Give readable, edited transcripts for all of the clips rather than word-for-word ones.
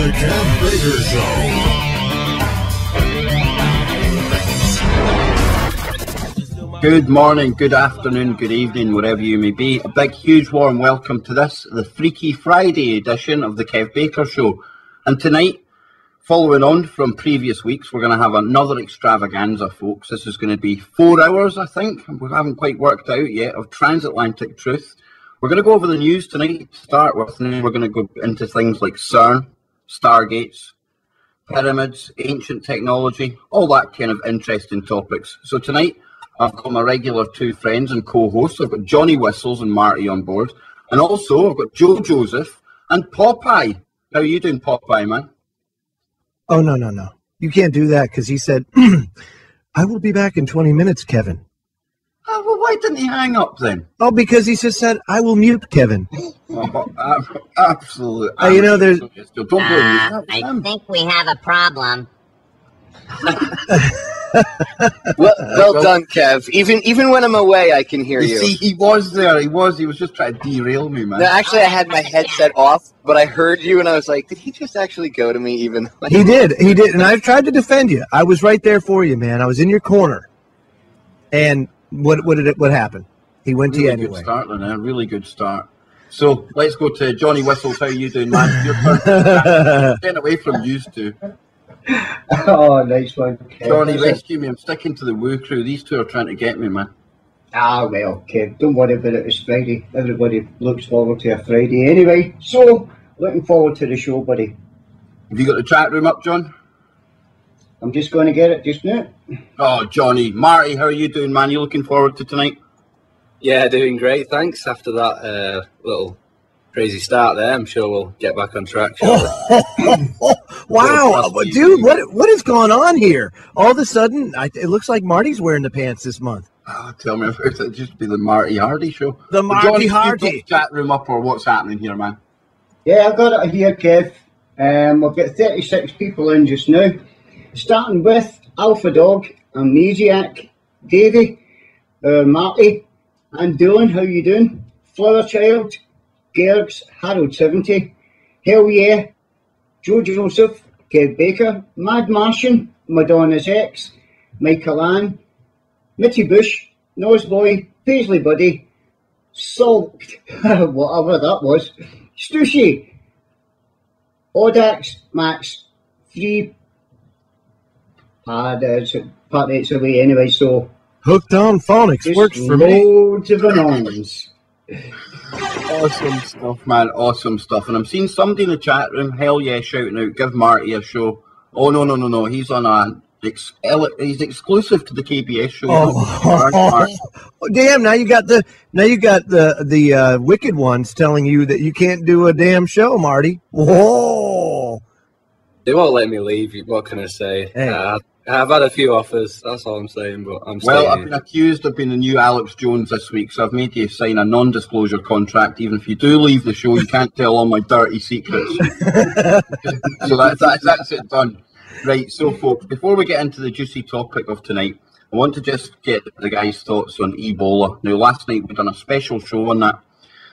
The Kev Baker Show. Good morning, good afternoon, good evening, wherever you may be. A big, huge, warm welcome to this, the Freaky Friday edition of the Kev Baker Show. And tonight, following on from previous weeks, we're going to have another extravaganza, folks. This is going to be 4 hours, I think. We haven't quite worked out yet, of transatlantic truth. We're going to go over the news tonight to start with, and then we're going to go into things like CERN, Stargates, pyramids, ancient technology, all that kind of interesting topics. So tonight, I've got my regular two friends and co-hosts. I've got Johnny Whistles and Marty on board. And also, I've got Joe Joseph and Popeye. How are you doing, Popeye, man? Oh, no. You can't do that because he said, I will be back in 20 minutes, Kevin. Oh, well, why didn't he hang up then? Oh, because he just said, I will mute Kevin. Oh, absolutely. You know, there's... Don't blame me. I think we have a problem. Well done, Kev. Even when I'm away, I can hear you. See, he was there. He was just trying to derail me, man. No, actually, I had my headset off, but I heard you, and I was like, did he just actually go to me even? He did, and I've tried to defend you. I was right there for you, man. I was in your corner. And what happened? He went to you anyway. Good start, then, really good start. So let's go to Johnny Whistles. How are you doing, man? Your turn. Getting away from you two. Oh, nice one. Kev. Johnny, rescue me. I'm sticking to the Woo crew. These two are trying to get me, man. Ah, well, Kev, don't worry about it. It's Friday. Everybody looks forward to a Friday anyway. So, looking forward to the show, buddy. Have you got the chat room up, John? I'm just going to get it just now. Oh, Johnny. Marty, how are you doing, man? You looking forward to tonight? Yeah, doing great, thanks. After that little crazy start there, I'm sure we'll get back on track. Wow, dude, what is going on here? All of a sudden, it looks like Marty's wearing the pants this month. Oh, tell me about it. Just be the Marty Hardy show. The Marty Hardy. You got the chat room up, or what's happening here, man? Yeah, I've got it here, Kev. We've got 36 people in just now. Starting with Alpha Dog, Amnesiac, Davey, Marty, and Dylan, how you doing? Flower Child, Gergs, Harold 70, Hell Yeah, Joe Joseph, Kev Baker, Mad Martian, Madonna's Ex, Michael Ann, Mitty Bush, Nosboy, Paisley Buddy, Salt, whatever that was, Stushy, Odax, Max, Free, part 8's away anyway, so Hooked on Phonics works for me. Loads of anonymous. Awesome stuff, man. Awesome stuff. And I'm seeing somebody in the chat room, hell yeah, shouting out, give Marty a show. Oh, no. He's on he's exclusive to the KBS show. Oh, damn, now you got the wicked ones telling you that you can't do a damn show, Marty. Whoa. They won't let me leave. What can I say? Hey. I've had a few offers. That's all I'm saying. But I'm well, I've been accused of being the new Alex Jones this week, so I've made you sign a non-disclosure contract. Even if you do leave the show, you can't tell all my dirty secrets. So that's it done. Right, so folks, before we get into the juicy topic of tonight, I want to just get the guys' thoughts on Ebola. Now, last night we done a special show on that.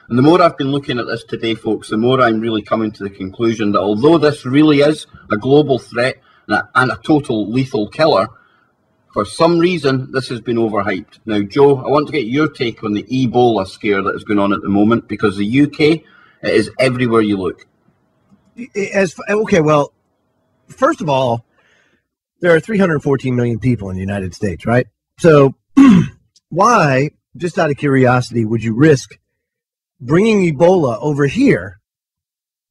And the more I've been looking at this today, folks, the more I'm really coming to the conclusion that although this really is a global threat and a total lethal killer, for some reason this has been overhyped. Now, Joe, I want to get your take on the Ebola scare that is going on at the moment, because the UK, it is everywhere you look. Okay, well, first of all, there are 314 million people in the United States, right? So why, just out of curiosity, would you risk bringing Ebola over here,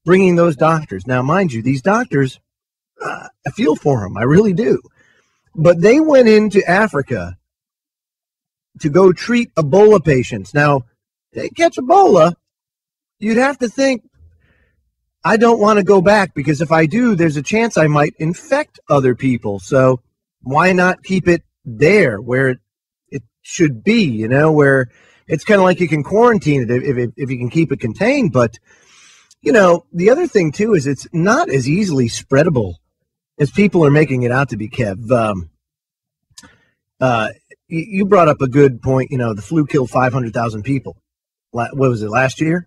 bringing those doctors? Now, mind you, these doctors, I feel for them. I really do. But they went into Africa to go treat Ebola patients. Now, they catch Ebola, you'd have to think, I don't want to go back, because if I do, there's a chance I might infect other people. So why not keep it there where it should be, you know, where it's kind of like you can quarantine it if you can keep it contained. But, you know, the other thing, too, is it's not as easily spreadable as people are making it out to be, Kev. You brought up a good point. You know, the flu killed 500,000 people. What was it, last year?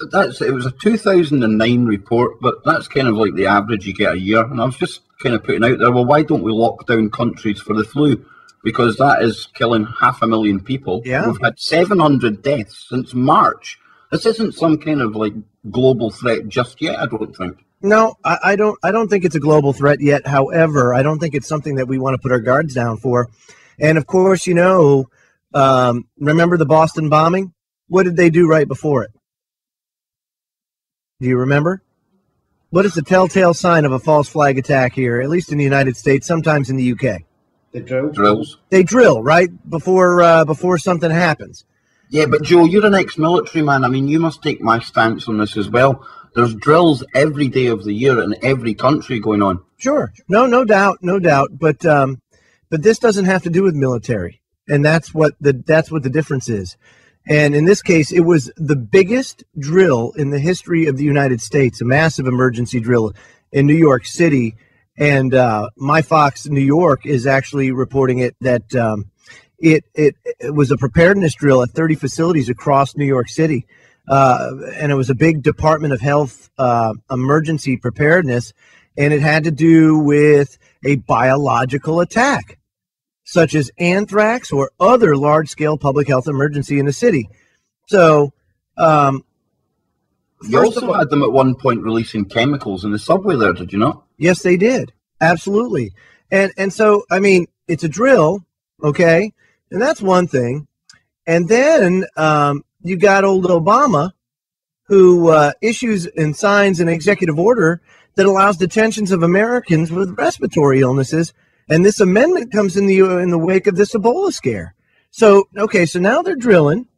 It was a 2009 report, but that's kind of like the average you get a year. And I was just kind of putting out there, well, why don't we lock down countries for the flu? Because that is killing 500,000 people. Yeah. We've had 700 deaths since March. This isn't some kind of like global threat just yet, I don't think. No, I don't think it's a global threat yet. However, I don't think it's something that we want to put our guards down for. And of course, you know, remember the Boston bombing? What did they do right before it? Do you remember? What is the telltale sign of a false flag attack here, at least in the United States, sometimes in the UK? The drill. Drills. They drill, right, before something happens. Yeah, but Joe, you're an ex-military man. I mean, you must take my stance on this as well. There's drills every day of the year in every country going on. Sure. No doubt. But this doesn't have to do with military, and that's what the difference is. And in this case, it was the biggest drill in the history of the United States, a massive emergency drill in New York City. And my Fox New York is actually reporting it that it was a preparedness drill at 30 facilities across New York City. And it was a big Department of Health emergency preparedness, and it had to do with a biological attack, such as anthrax or other large-scale public health emergency in the city. So, You also had them at one point releasing chemicals in the subway there, did you not? Yes, they did. Absolutely. And so, I mean, it's a drill, okay? And that's one thing. And then you got old Obama, who issues and signs an executive order that allows detentions of Americans with respiratory illnesses. And this amendment comes in the wake of this Ebola scare. So, okay, so now they're drilling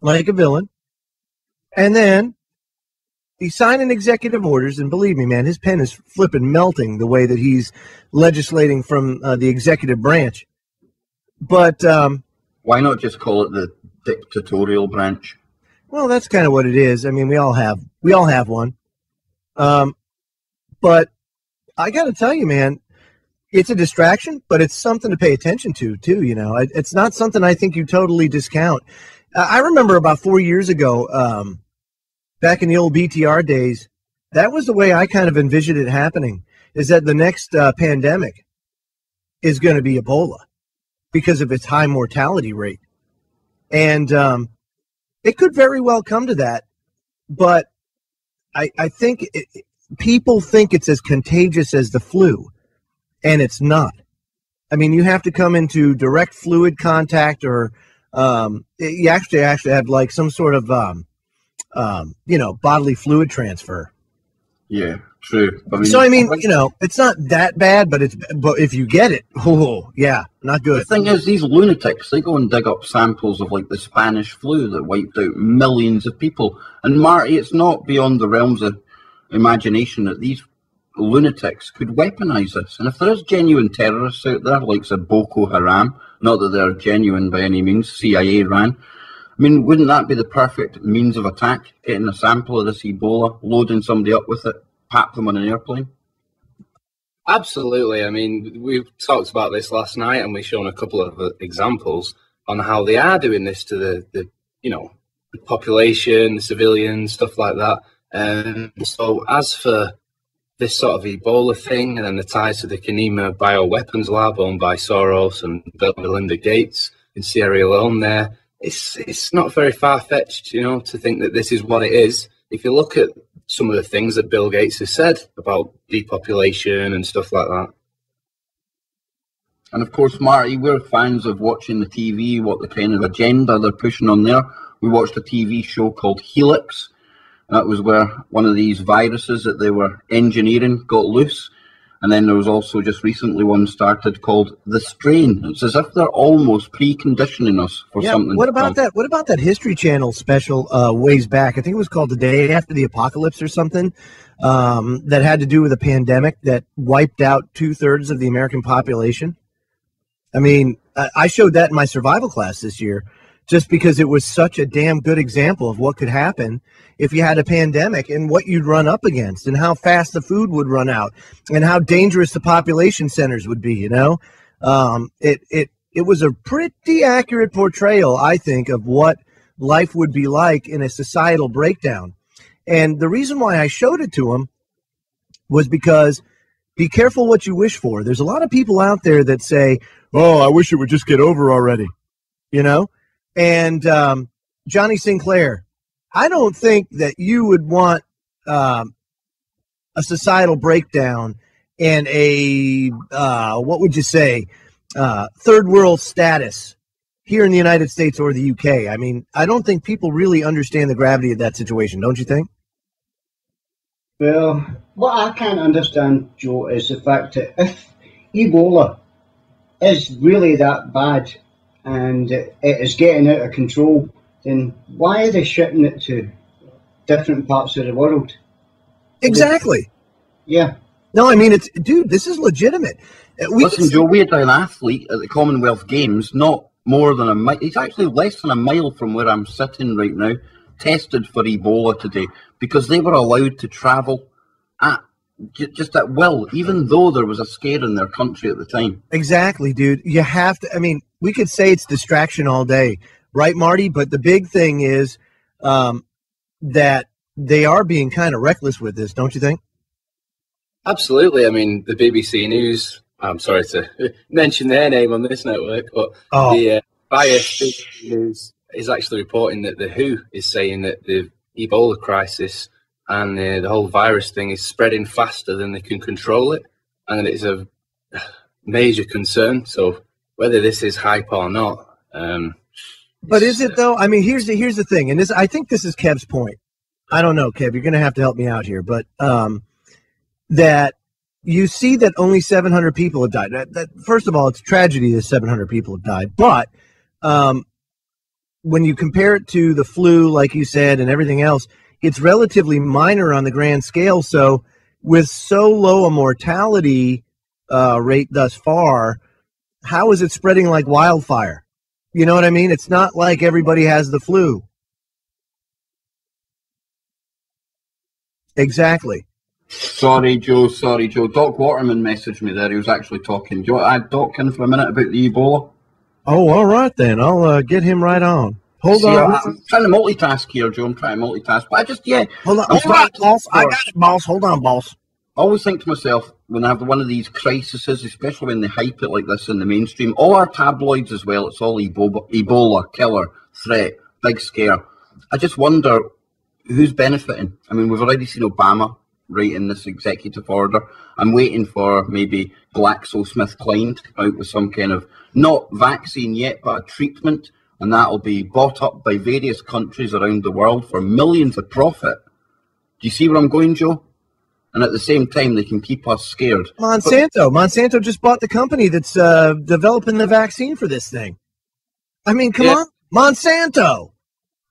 like a villain. And then he's signing executive orders. And believe me, man, his pen is flipping melting the way that he's legislating from the executive branch. But why not just call it the dictatorial branch? Well, that's kind of what it is. I mean, we all have one. But I got to tell you, man, it's a distraction, but it's something to pay attention to, too. You know, it's not something I think you totally discount. I remember about 4 years ago, back in the old BTR days, that was the way I kind of envisioned it happening, is that the next pandemic is going to be Ebola because of its high mortality rate. And it could very well come to that, but I think people think it's as contagious as the flu, and it's not. I mean, you have to come into direct fluid contact, or you actually have like some sort of bodily fluid transfer. Yeah, true. I mean, it's not that bad, but if you get it, yeah, not good. The thing is, these lunatics, they go and dig up samples of like the Spanish flu that wiped out millions of people. And Marty, it's not beyond the realms of imagination that these lunatics could weaponize this. And if there is genuine terrorists out there, like say Boko Haram, not that they're genuine by any means, CIA ran, I mean, wouldn't that be the perfect means of attack? Getting a sample of this Ebola, loading somebody up with it, pap them on an airplane? Absolutely. I mean, we talked about this last night, and we've shown a couple of examples on how they are doing this to the population, the civilians, stuff like that. So as for this sort of Ebola thing, and then the ties to the Kenema bioweapons lab owned by Soros and Bill and Melinda Gates in Sierra Leone there, it's not very far-fetched, to think that this is what it is. If you look at some of the things that Bill Gates has said about depopulation and stuff like that. And of course, Marty, we're fans of watching the TV, what the kind of agenda they're pushing on there. We watched a TV show called Helix. That was where one of these viruses that they were engineering got loose. And then there was also just recently one started called The Strain. It's as if they're almost preconditioning us for something. What about that? What about that History Channel special ways back? I think it was called The Day After the Apocalypse or something, that had to do with a pandemic that wiped out 2/3 of the American population. I mean, I showed that in my survival class this year, just because it was such a damn good example of what could happen if you had a pandemic and what you'd run up against and how fast the food would run out and how dangerous the population centers would be, It was a pretty accurate portrayal, I think, of what life would be like in a societal breakdown. And the reason why I showed it to him was because be careful what you wish for. There's a lot of people out there that say, oh, I wish it would just get over already, you know? And Johnny Sinclair, I don't think that you would want a societal breakdown and a, what would you say, third world status here in the United States or the UK. I mean, I don't think people really understand the gravity of that situation, don't you think? Well, what I can't understand, Joe, is the fact that if Ebola is really that bad and it is getting out of control, then why are they shipping it to different parts of the world? Exactly. Yeah. No, I mean, it's, dude, this is legitimate. Listen, Joe, we had an athlete at the Commonwealth Games, not more than a mile. He's actually less than a mile from where I'm sitting right now, tested for Ebola today because they were allowed to travel just at will, even though there was a scare in their country at the time. Exactly, dude. You have to, I mean, we could say it's distraction all day, right, Marty? But the big thing is that they are being kind of reckless with this, don't you think? Absolutely. I mean, the BBC News, I'm sorry to mention their name on this network, but the biased BBC News is actually reporting that the WHO is saying that the Ebola crisis and the whole virus thing is spreading faster than they can control it, and that it's a major concern. So whether this is hype or not, but is it though? I mean, here's the thing, and this, I think this is Kev's point. I don't know, Kev. You're going to have to help me out here, but that you see that only 700 people have died. That first of all, it's a tragedy that 700 people have died, but when you compare it to the flu, like you said, and everything else, it's relatively minor on the grand scale. So with so low a mortality rate thus far, how is it spreading like wildfire? You know what I mean? It's not like everybody has the flu. Exactly. Sorry, Joe. Doc Waterman messaged me there. He was actually talking. Do you want to add Doc in for a minute about the Ebola? Oh, all right then. I'll get him right on. Hold on. I'm trying to multitask here, Joe. I'm trying to multitask. But I just, Hold on. All right, boss. I got it, boss. Hold on, boss. I always think to myself, when I have one of these crises, especially when they hype it like this in the mainstream, all our tabloids as well, it's all Ebola, killer, threat, big scare. I just wonder who's benefiting. I mean, we've already seen Obama writing this executive order. I'm waiting for maybe GlaxoSmithKline to come out with some kind of, not vaccine yet, but a treatment, and that'll be bought up by various countries around the world for millions of profit. Do you see where I'm going, Joe? And at the same time, they can keep us scared. Monsanto just bought the company that's developing the vaccine for this thing. I mean, come on. Monsanto.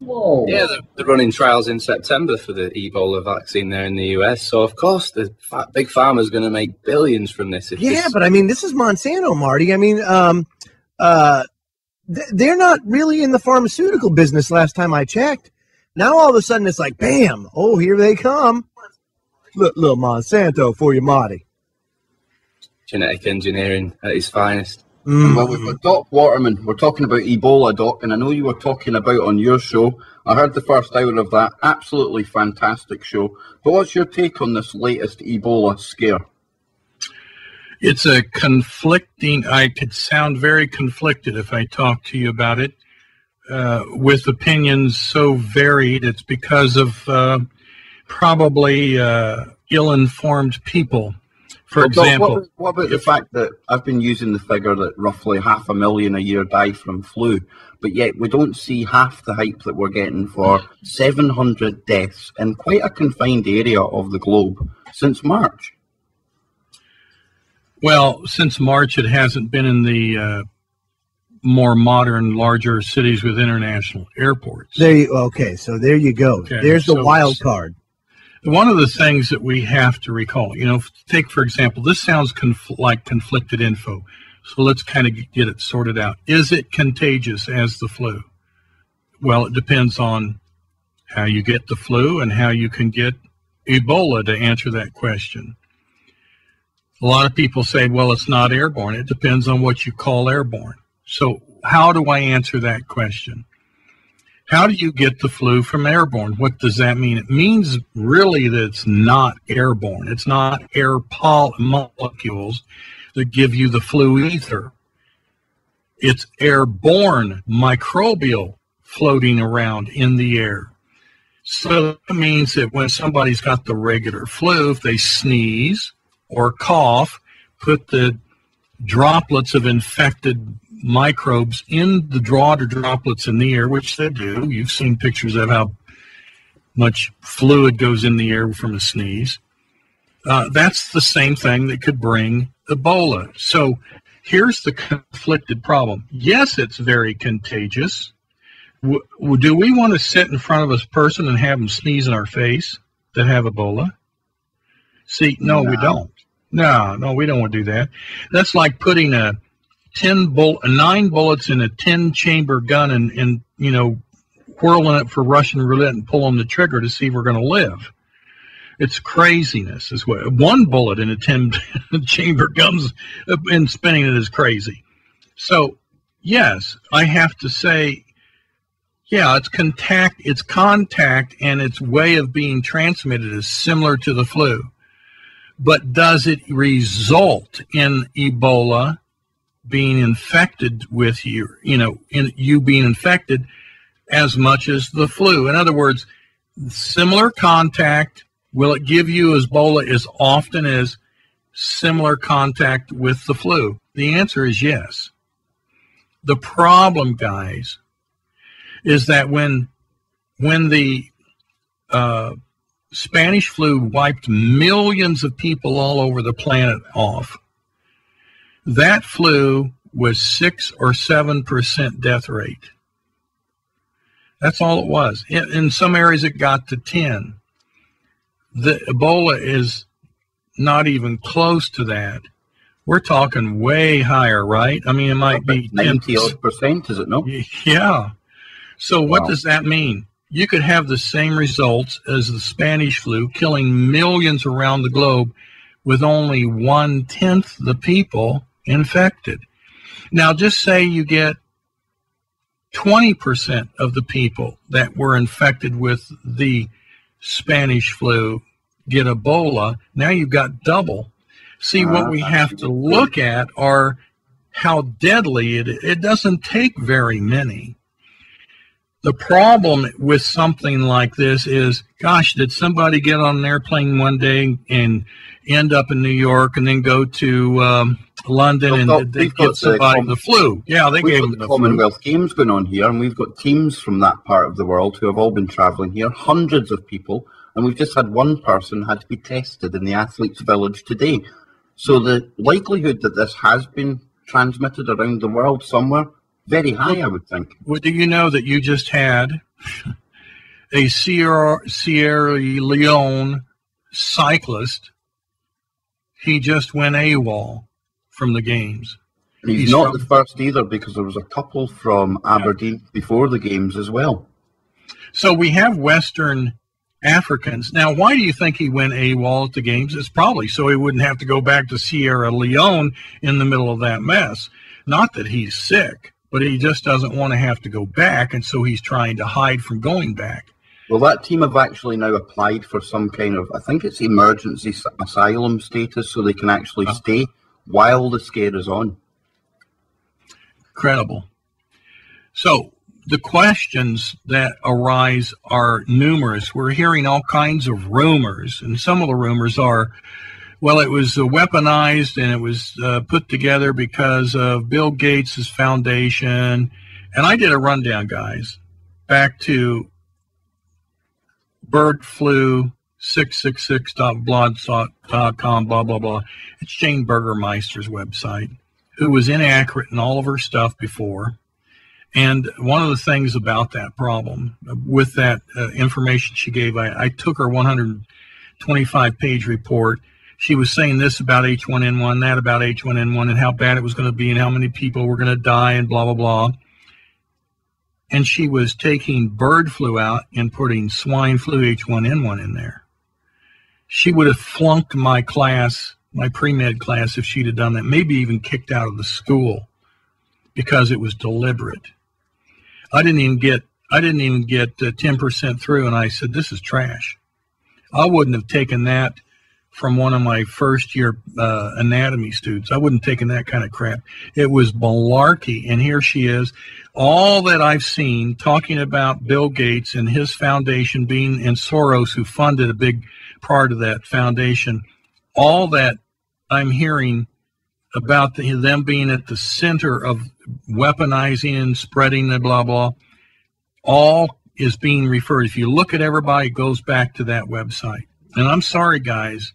Whoa. Yeah, they're running trials in September for the Ebola vaccine there in the US. So, of course, the big pharma's going to make billions from this. But I mean, this is Monsanto, Marty. I mean, they're not really in the pharmaceutical business last time I checked. Now, all of a sudden, it's like, bam, oh, here they come. Little Monsanto for you, Marty. Genetic engineering at its finest. Well, we've got Doc Waterman. We're talking about Ebola, Doc, and I know you were talking about on your show. I heard the first hour of that. Absolutely fantastic show. But what's your take on this latest Ebola scare? It's a conflicting, I could sound very conflicted if I talk to you about it, with opinions so varied. It's because of probably ill-informed people. For example, what about the fact that I've been using the figure that roughly 500,000 a year die from flu, but yet we don't see half the hype that we're getting for 700 deaths in quite a confined area of the globe since March? Well, since March, it hasn't been in the more modern, larger cities with international airports. Okay, so there you go. Okay, there's the wild card. One of the things that we have to recall, take, for example, this sounds like conflicted info. So let's kind of get it sorted out. Is it contagious as the flu? Well, it depends on how you get the flu and how you can get Ebola to answer that question. A lot of people say, well, it's not airborne. It depends on what you call airborne. So how do I answer that question? How do you get the flu from airborne? What does that mean? It means really that it's not airborne. It's not air molecules that give you the flu either. It's airborne microbial floating around in the air. So that means that when somebody's got the regular flu, if they sneeze or cough, put the droplets of infected microbes in the water droplets in the air, which they do. You've seen pictures of how much fluid goes in the air from a sneeze. That's the same thing that could bring Ebola. So here's the conflicted problem. Yes, it's very contagious. Do we want to sit in front of a person and have them sneeze in our face that have Ebola? See, no, we don't. No, we don't want to do that. That's like putting 9 bullets in a 10-chamber gun and whirling it for Russian roulette and pulling the trigger to see if we're going to live. It's craziness as well. 1 bullet in a 10-chamber gun and spinning it is crazy. So, yes, I have to say, yeah, it's contact, and its way of being transmitted is similar to the flu. But does it result in Ebola being infected with you, in you being infected as much as the flu? In other words, similar contact, will it give you Ebola as often as similar contact with the flu? The answer is yes. The problem, guys, is that when the Spanish flu wiped millions of people all over the planet off, that flu was 6 or 7% death rate. That's all it was. In some areas it got to 10. The Ebola is not even close to that. We're talking way higher, right? I mean, it might be 90-odd%, is it not? Yeah. So what does that mean? You could have the same results as the Spanish flu, killing millions around the globe with only 1/10 the people infected. Now, just say you get 20% of the people that were infected with the Spanish flu get Ebola. Now you've got double. See, what we have to look at are how deadly it is. It doesn't take very many. The problem with something like this is, gosh, did somebody get on an airplane one day and end up in New York and then go to London and did they get somebody the flu? Yeah, they gave them the Commonwealth Games going on here, and we've got teams from that part of the world who have all been travelling here, hundreds of people, and we've just had one person had to be tested in the athletes' village today. So the likelihood that this has been transmitted around the world somewhere, very high, I would think. Well, do you know that you just had a Sierra Leone cyclist? He just went AWOL from the games. He's not the first either, because there was a couple from Aberdeen before the games as well. So we have Western Africans. Now, why do you think he went AWOL at the games? It's probably so he wouldn't have to go back to Sierra Leone in the middle of that mess. Not that he's sick, but he just doesn't want to have to go back, and so he's trying to hide from going back. Well, that team have actually now applied for some kind of, I think it's emergency asylum status, so they can actually stay while the scare is on. Incredible. So the questions that arise are numerous. We're hearing all kinds of rumors, and some of the rumors are, well, it was weaponized and it was put together because of Bill Gates' foundation. And I did a rundown, guys, back to birdflu666.blogspot.com, blah, blah, blah. It's Jane Burgermeister's website, who was inaccurate in all of her stuff before. And one of the things about that problem, with that information she gave, I took her 125-page report. She was saying this about H1N1, that about H1N1, and how bad it was going to be and how many people were going to die and blah, blah, blah. And she was taking bird flu out and putting swine flu H1N1 in there. She would have flunked my class, my pre-med class, if she'd have done that, maybe even kicked out of the school, because it was deliberate. I didn't even get I didn't even get 10% through, and I said, this is trash. I wouldn't have taken that from one of my first year anatomy students. I wouldn't have taken that kind of crap. It was malarkey, and here she is. All that I've seen talking about Bill Gates and his foundation being, and Soros, who funded a big part of that foundation, all that I'm hearing about them being at the center of weaponizing and spreading the blah, blah, all is being referred. If you look at everybody, it goes back to that website. And I'm sorry, guys,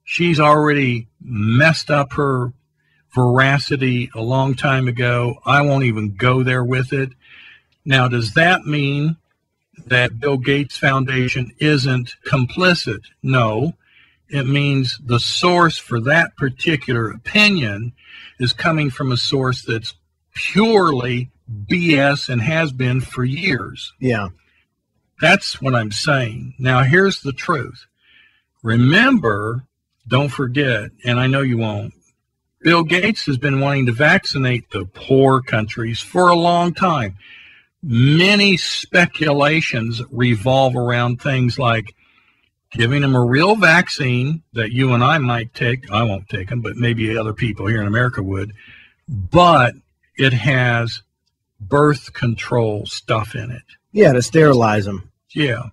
she's already messed up her veracity a long time ago. I won't even go there with it. Now, does that mean that Bill Gates Foundation isn't complicit? No. It means the source for that particular opinion is coming from a source that's purely BS and has been for years. Yeah. That's what I'm saying. Now, here's the truth. Remember, don't forget, and I know you won't, Bill Gates has been wanting to vaccinate the poor countries for a long time. Many speculations revolve around things like giving them a real vaccine that you and I might take. I won't take them, but maybe other people here in America would. But it has birth control stuff in it. Yeah, to sterilize them. Yeah.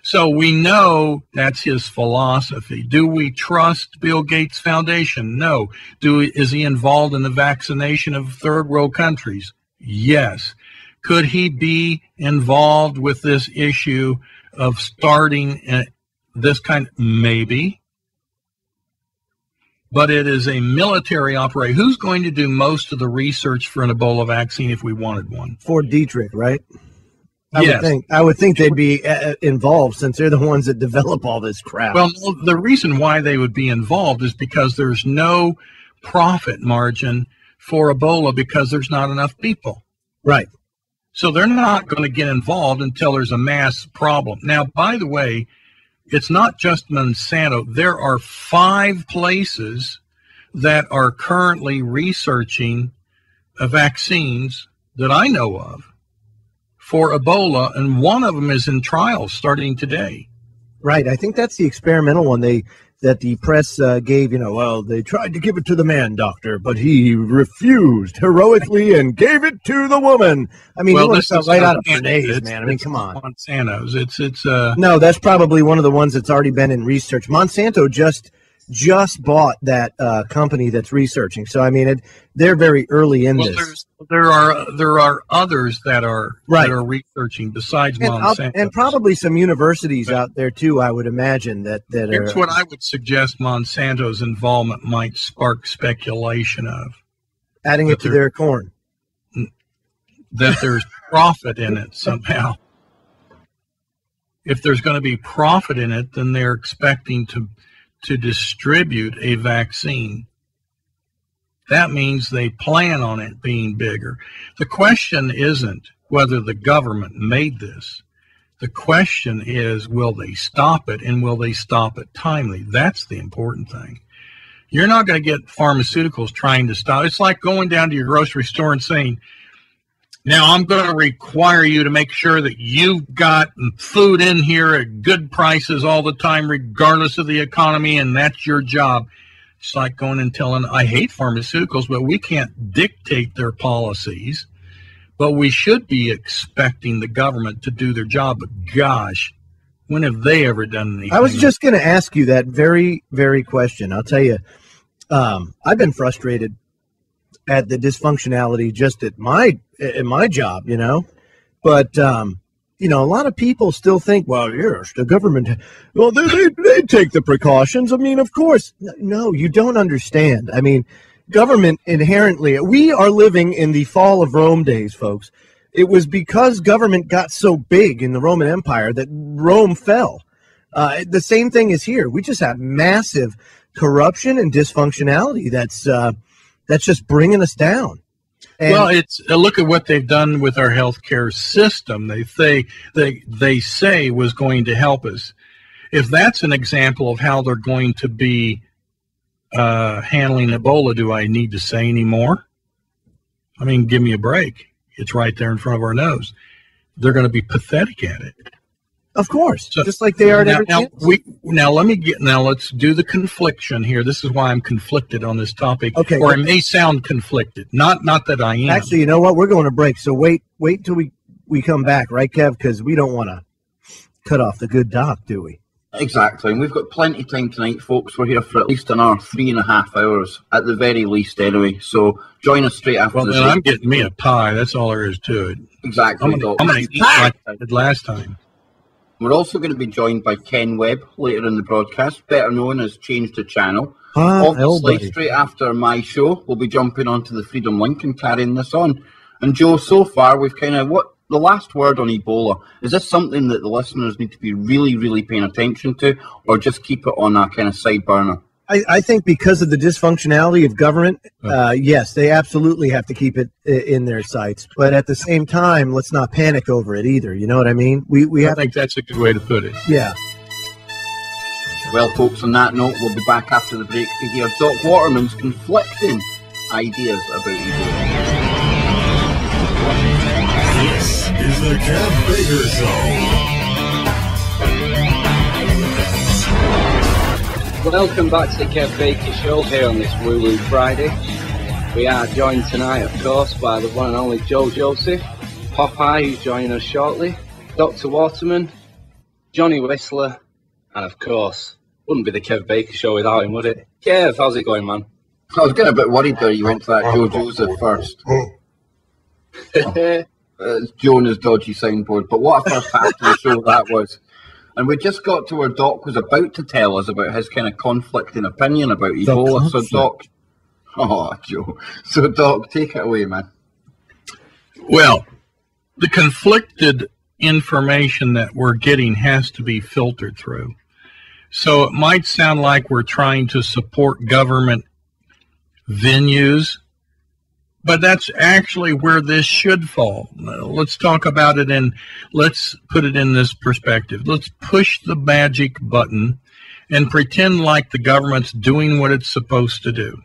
So we know that's his philosophy. Do we trust Bill Gates Foundation? No. Is he involved in the vaccination of third world countries? Yes. Could he be involved with this issue of starting this kind? Maybe. But it is a military operation. Who's going to do most of the research for an Ebola vaccine if we wanted one? Fort Detrick, right? Yes. I would think they'd be involved since they're the ones that develop all this crap. Well, the reason why they would be involved is because there's no profit margin for Ebola because there's not enough people. Right. So they're not going to get involved until there's a mass problem. Now, by the way, it's not just Monsanto. There are 5 places that are currently researching vaccines that I know of for Ebola, and one of them is in trials starting today. Right. I think that's the experimental one that the press gave, well, they tried to give it to the man doctor, but he refused heroically and gave it to the woman. I mean, well, this is right out of Bernays, man. I mean, come on. Monsanto's. It's No, that's probably one of the ones that's already been in research. Monsanto just bought that company that's researching. So I mean, they're very early in this. There are others that are right. that are researching besides Monsanto, and probably some universities out there too. I would imagine that here's what I would suggest Monsanto's involvement might spark speculation of adding it to their corn. That there's profit in it somehow. If there's going to be profit in it, then they're expecting to distribute a vaccine. That means they plan on it being bigger. The question isn't whether the government made this. The question is, will they stop it, and will they stop it timely? That's the important thing. You're not going to get pharmaceuticals trying to stop. It's like going down to your grocery store and saying, now I'm going to require you to make sure that you've got food in here at good prices all the time, regardless of the economy, and that's your job. It's like going and telling, I hate pharmaceuticals, but we can't dictate their policies. But we should be expecting the government to do their job. But gosh, when have they ever done anything? I was just going to ask you that very, very question. I'll tell you, I've been frustrated at the dysfunctionality just at my job, but a lot of people still think, well, yes, the government, well, they take the precautions. I mean, of course. No, you don't understand. I mean, government inherently, we are living in the fall of Rome days, folks. It was because government got so big in the Roman Empire that Rome fell. The same thing is here. We just have massive corruption and dysfunctionality that's just bringing us down. And well, it's look at what they've done with our healthcare system. They say was going to help us. If that's an example of how they're going to be handling Ebola, do I need to say any more? I mean, give me a break. It's right there in front of our nose. they're going to be pathetic at it. Of course, So, just like they are at everything. Now let's do the confliction here. This is why I'm conflicted on this topic. Okay. Or I may sound conflicted. Not that I am. Actually, you know what? We're going to break. So wait till we come back, right, Kev? Because we don't want to cut off the good doc, do we? Exactly, and we've got plenty of time tonight, folks. We're here for at least an hour, 3.5 hours, at the very least, anyway. So join us straight after Well, the then break. I'm getting me a pie. That's all there is to it. Exactly, I'm Doc. going to eat like I did last time. We're also going to be joined by Ken Webb later in the broadcast, better known as Change the Channel. Hello, Obviously, buddy. straight after my show, we'll be jumping onto the Freedom Link and carrying this on. And Joe, so far, we've kind of, the last word on Ebola, is this something that the listeners need to be really, really paying attention to, or just keep it on a kind of side burner? I think because of the dysfunctionality of government, yes, they absolutely have to keep it in their sights. But at the same time, let's not panic over it either. You know what I mean? We I have, think that's a good way to put it. yeah. Well, folks, on that note, we'll be back after the break to hear Doc Waterman's conflicting ideas about Ebola. This is the Kev Baker Show. Welcome back to the Kev Baker Show here on this Woo Friday. We are joined tonight, of course, by the one and only Joe Joseph, Popeye, who's joining us shortly, Dr. Waterman, Johnny Whistler, and of course, wouldn't be the Kev Baker Show without him, would it? Kev, how's it going, man? I was getting a bit worried there. You went to that Joe Joseph first. It's Joe and his dodgy soundboard. But what a first half to the show that was. And we just got to where Doc was about to tell us about his kind of conflicting opinion about Ebola. So, Doc, Joe. So, Doc, take it away, man. Well, the conflicted information that we're getting has to be filtered through. So it might sound like we're trying to support government venues, but that's actually where this should fall. Let's talk about it and let's put it in this perspective. Let's push the magic button and pretend like the government's doing what it's supposed to do.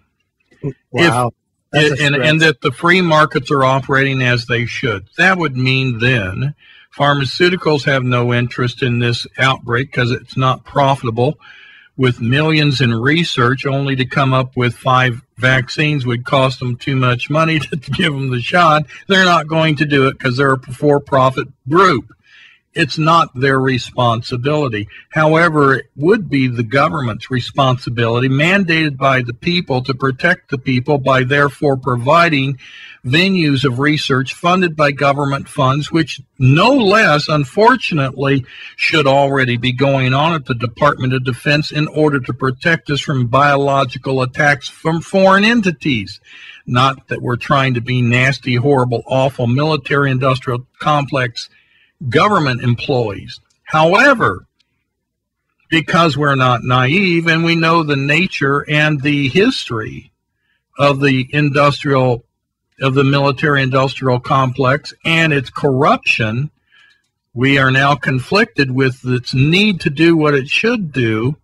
Wow. And that the free markets are operating as they should. That would mean then pharmaceuticals have no interest in this outbreak because it's not profitable. With millions in research, only to come up with 5 vaccines would cost them too much money to give them the shot. They're not going to do it because they're a for-profit group. It's not their responsibility. However, it would be the government's responsibility, mandated by the people to protect the people by therefore providing venues of research funded by government funds, which no less, unfortunately, should already be going on at the Department of Defense in order to protect us from biological attacks from foreign entities. Not that we're trying to be nasty, horrible, awful military-industrial complex government employees. However, because we're not naive and we know the nature and the history of the military-industrial complex and its corruption, we are now conflicted with its need to do what it should do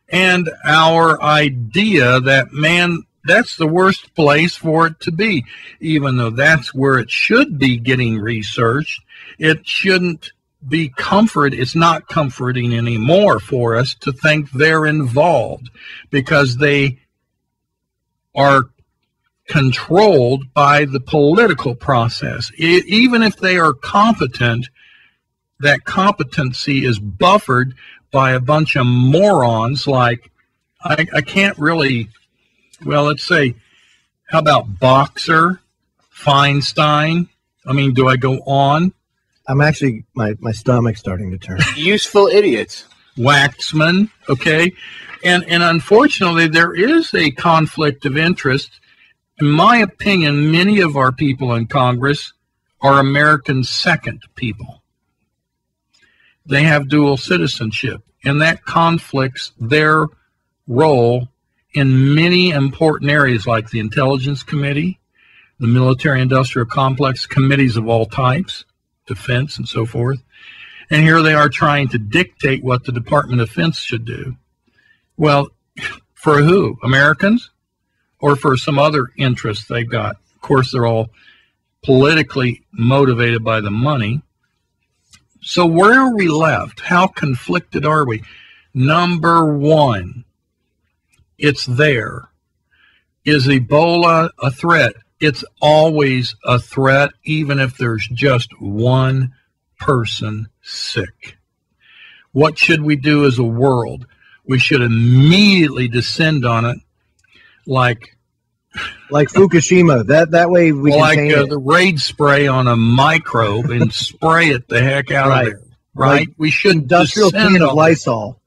and our idea that, man, that's the worst place for it to be. Even though that's where it should be getting researched, it shouldn't be comfort. It's not comforting anymore for us to think they're involved because they are controlled by the political process. Even if they are competent, that competency is buffered by a bunch of morons like, I can't really, well, let's say, how about Boxer, Feinstein? I mean, do I go on? I'm actually, my stomach's starting to turn. Useful idiots. Waxman, okay? And unfortunately, there is a conflict of interest. In my opinion, many of our people in Congress are American second people. They have dual citizenship, and that conflicts their role in many important areas like the Intelligence Committee, the Military-Industrial Complex committees of all types, defense and so forth. And here they are trying to dictate what the Department of Defense should do. Well, for who? Americans? Or for some other interests they've got? Of course, they're all politically motivated by the money. So where are we left? How conflicted are we? Number one, it's there. Is Ebola a threat? It's always a threat, even if there's just one person sick. What should we do as a world? We should immediately descend on it like Fukushima. That way we can contain it. The raid spray on a microbe and spray it the heck out of there. Right? We should industrial can of Lysol.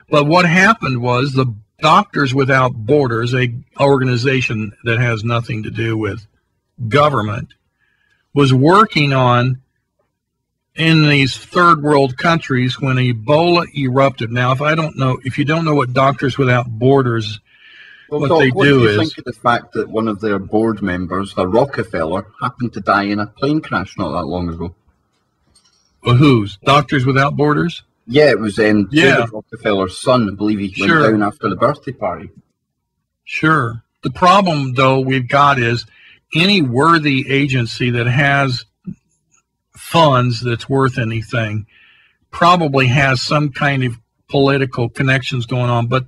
But what happened was the Doctors Without Borders, an organization that has nothing to do with government, was working on in these third world countries when Ebola erupted. Now, if you don't know what Doctors Without Borders, what do you think of the fact that one of their board members, a Rockefeller, happened to die in a plane crash not that long ago? Well, whose? Doctors Without Borders? Yeah, it was David Rockefeller's son. I believe he went down after the birthday party. Sure. The problem, though, we've got is any worthy agency that has funds that's worth anything probably has some kind of political connections going on. But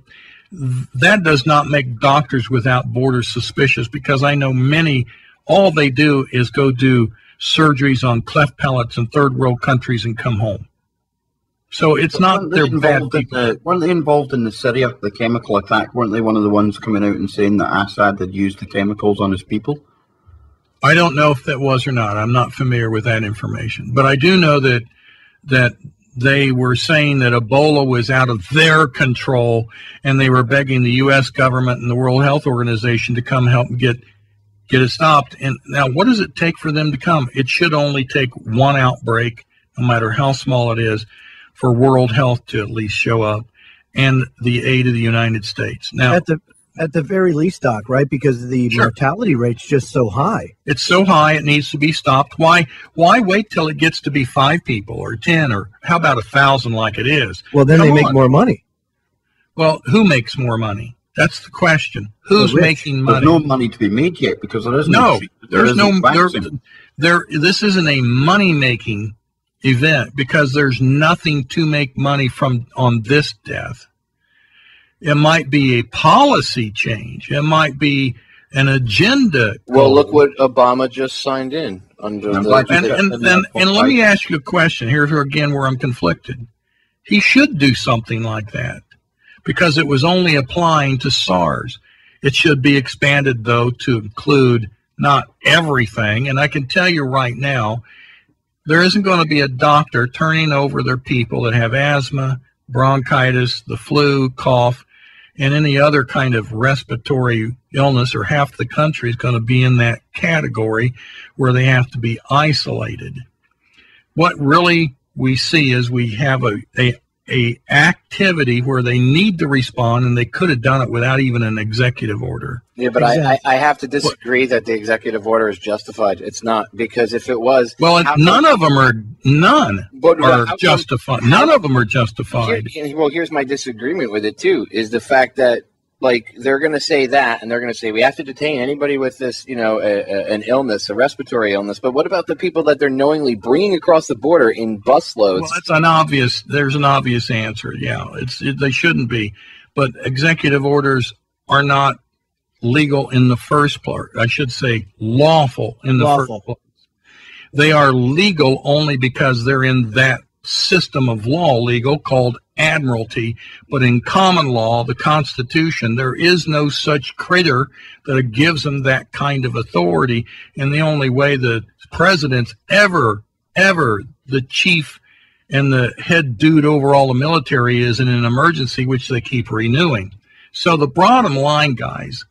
that does not make Doctors Without Borders suspicious, because I know many, all they do is go do surgeries on cleft palates in third world countries and come home. So it's not they're bad people. Weren't they involved in the Syria, the chemical attack? Weren't they one of the ones coming out and saying that Assad had used the chemicals on his people? I don't know if that was or not. I'm not familiar with that information. But I do know that they were saying that Ebola was out of their control, and they were begging the U.S. government and the World Health Organization to come help get it stopped. And now, what does it take for them to come? It should only take one outbreak, no matter how small it is, for World Health to at least show up, and the aid of the United States. Now, at the very least, Doc, right? Because the mortality rate's just so high. It's so high, it needs to be stopped. Why wait till it gets to be 5 people or 10 or how about 1,000 like it is? Well, then they make more money. Well, who makes more money? That's the question. Who's making money? There's no money to be made yet because there isn't. This isn't a money-making event because there's nothing to make money from on this death. It might be a policy change. It might be an agenda. Well, look what Obama just signed in under and let me ask you a question. Here's again where I'm conflicted. He should do something like that because it was only applying to SARS. It should be expanded, though, to include not everything. And I can tell you right now, there isn't going to be a doctor turning over their people that have asthma, bronchitis, the flu, cough, and any other kind of respiratory illness, or half the country is going to be in that category where they have to be isolated. What really we see is we have a activity where they need to respond, and they could have done it without even an executive order. Yeah, but I have to disagree that the executive order is justified. It's not, because if it was, well, none of them are justified. None of them are justified. Well, here's my disagreement with it too: is the fact that, like, they're going to say that, and they're going to say we have to detain anybody with this, an illness, a respiratory illness. But what about the people that they're knowingly bringing across the border in busloads? Well, there's an obvious answer. Yeah, they shouldn't be, but executive orders are not legal in the first place. I should say lawful in the first place. They are legal only because they're in that system of law legal called admiralty, but in common law, the Constitution, there is no such critter that gives them that kind of authority. And the only way the president's ever the chief and the head dude over all the military is in an emergency, which they keep renewing. So the bottom line, guys,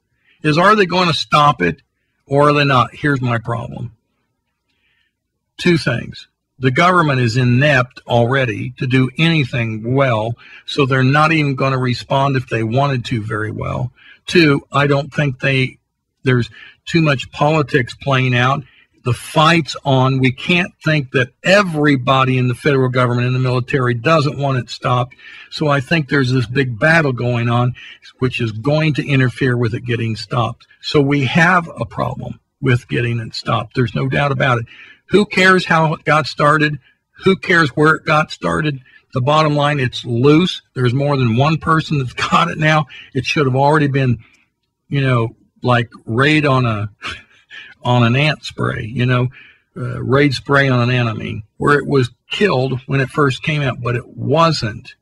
is are they going to stop it or are they not? Here's my problem. Two things. The government is inept already to do anything well, so they're not even going to respond if they wanted to very well. Two, I don't think there's too much politics playing out. The fight's on. We can't think that everybody in the federal government and the military doesn't want it stopped. So I think there's this big battle going on, which is going to interfere with it getting stopped. So we have a problem with getting it stopped. There's no doubt about it. Who cares how it got started? Who cares where it got started? The bottom line, it's loose. There's more than one person that's got it now. It should have already been, like raid on an ant spray, raid spray on an enemy, where it was killed when it first came out, but it wasn't.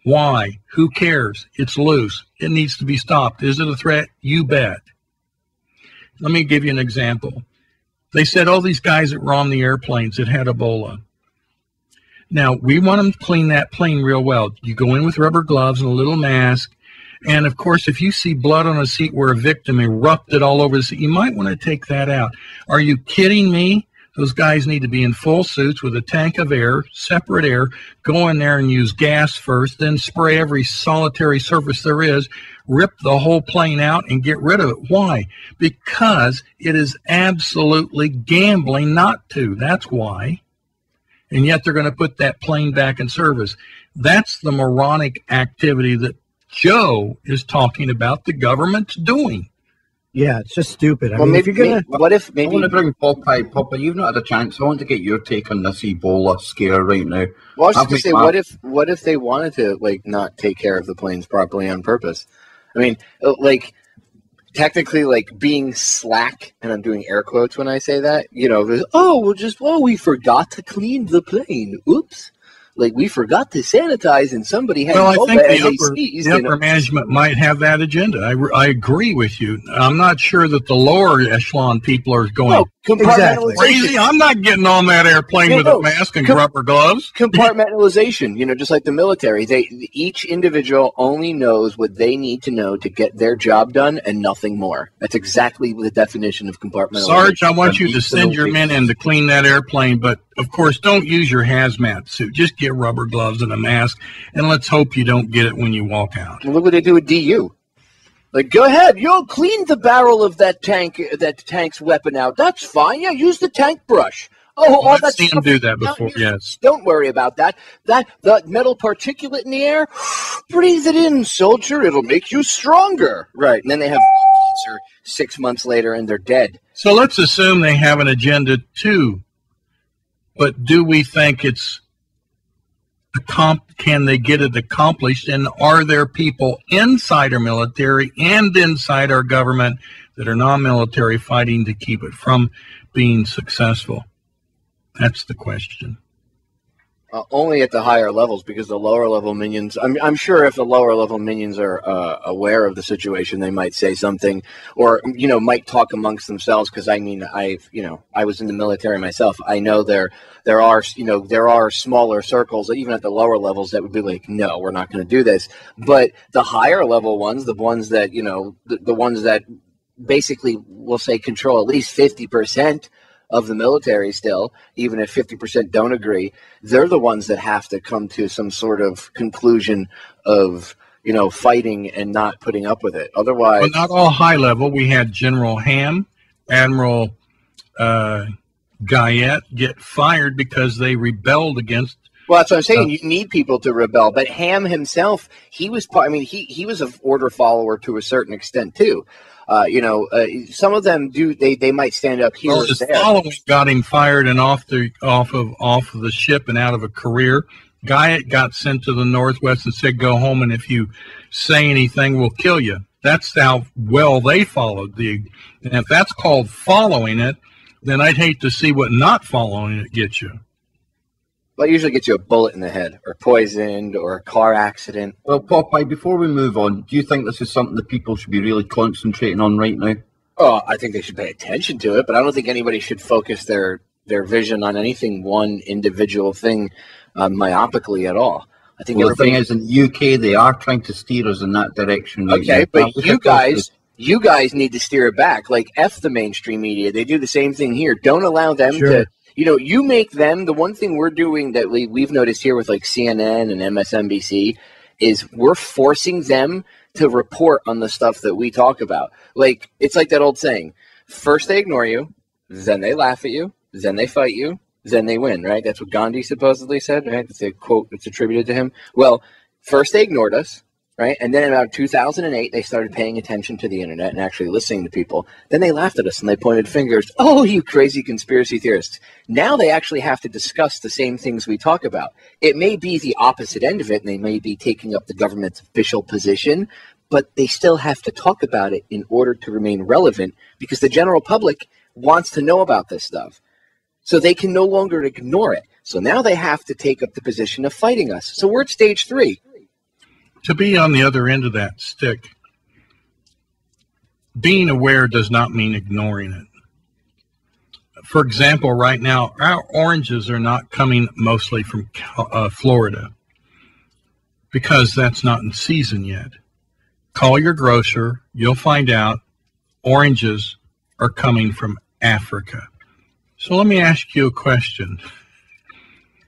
Why? Who cares? It's loose. It needs to be stopped. Is it a threat? You bet. Let me give you an example. They said, oh, these guys that were on the airplanes that had Ebola. Now, we want them to clean that plane real well. You go in with rubber gloves and a little mask. And, of course, if you see blood on a seat where a victim erupted all over the seat, you might want to take that out. Are you kidding me? Those guys need to be in full suits with a tank of air, separate air, go in there and use gas first, then spray every solitary surface there is, rip the whole plane out and get rid of it. Why? Because it is absolutely gambling not to. That's why. And yet they're going to put that plane back in service. That's the moronic activity that Joe is talking about the government's doing. Yeah, it's just stupid. Well, maybe, what if maybe... I want to bring Popeye. Popeye, you've not had a chance. I want to get your take on this Ebola scare right now. Well, I was just going to say, what if they wanted to, not take care of the planes properly on purpose? I mean, technically, being slack, and I'm doing air quotes when I say that, we forgot to clean the plane. Oops. We forgot to sanitize, and somebody had I think the upper management might have that agenda. I agree with you. I'm not sure that the lower echelon people are going crazy. I'm not getting on that airplane with a mask and rubber gloves. Compartmentalization, just like the military. Each individual only knows what they need to know to get their job done and nothing more. That's exactly the definition of compartmentalization. Sarge, I want you to send your men in to clean that airplane, but of course, don't use your hazmat suit. Just get rubber gloves and a mask, and let's hope you don't get it when you walk out. Well, look what they do with DU. Go ahead, clean the barrel of that tank's weapon out. That's fine. Yeah, use the tank brush. I've seen them do that before. Yes. Don't worry about that. The metal particulate in the air, breathe it in, soldier. It'll make you stronger. Right. And then they have cancer 6 months later, and they're dead. So let's assume they have an agenda too. But do we think it's can they get it accomplished? And are there people inside our military and inside our government that are non-military fighting to keep it from being successful? That's the question. Only at the higher levels, because the lower level minions, I'm sure if the lower level minions are aware of the situation, they might say something, or might talk amongst themselves. Because I was in the military myself. I know there are smaller circles even at the lower levels that would be like, no, we're not going to do this. But the higher level ones, the ones that the ones that basically will say control at least 50% of the military still, even if 50% don't agree, they're the ones that have to come to some sort of conclusion of, fighting and not putting up with it. Otherwise... But not all high level. We had General Ham, Admiral Guyette get fired because they rebelled against... Well, that's what I'm saying. You need people to rebel. But Ham himself, he was an order follower to a certain extent, too. Some of them do. They might stand up here. Well, his following got him fired and off of the ship and out of a career. Guyette got sent to the Northwest and said, "Go home, and if you say anything, we'll kill you." That's how well they followed and if that's called following it, then I'd hate to see what not following it gets you. Well, it usually gets you a bullet in the head, or poisoned, or a car accident. Well, Popeye, before we move on, do you think this is something that people should be really concentrating on right now? Oh, I think they should pay attention to it, but I don't think anybody should focus their vision on anything, one individual thing, myopically at all. I think the thing is, in the UK, they are trying to steer us in that direction. Right okay, now. But you guys need to steer it back. F the mainstream media. They do the same thing here. Don't allow them to... you make them, the one thing we're doing that we've noticed here with CNN and MSNBC is we're forcing them to report on the stuff that we talk about. It's like that old saying, first they ignore you, then they laugh at you, then they fight you, then they win, right? That's what Gandhi supposedly said, right? That's a quote that's attributed to him. Well, first they ignored us, right? And then in about 2008, they started paying attention to the internet and actually listening to people. Then they laughed at us and they pointed fingers. Oh, you crazy conspiracy theorists. Now they actually have to discuss the same things we talk about. It may be the opposite end of it, and they may be taking up the government's official position, but they still have to talk about it in order to remain relevant, because the general public wants to know about this stuff. So they can no longer ignore it. So now they have to take up the position of fighting us. So we're at stage 3. To be on the other end of that stick, being aware does not mean ignoring it. For example, right now, our oranges are not coming mostly from Florida because that's not in season yet. Call your grocer, you'll find out oranges are coming from Africa. So let me ask you a question.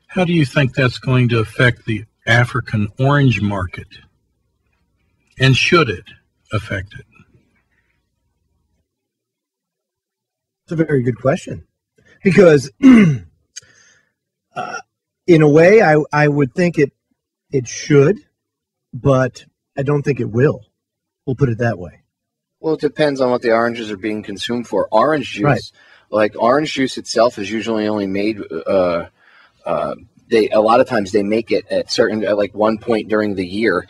How do you think that's going to affect the African orange market? And should it affect it? It's a very good question. Because in a way, I would think it should, but I don't think it will. We'll put it that way. Well, it depends on what the oranges are being consumed for. Orange juice, Right. like orange juice itself, is usually only made. A lot of times they make it at like one point during the year,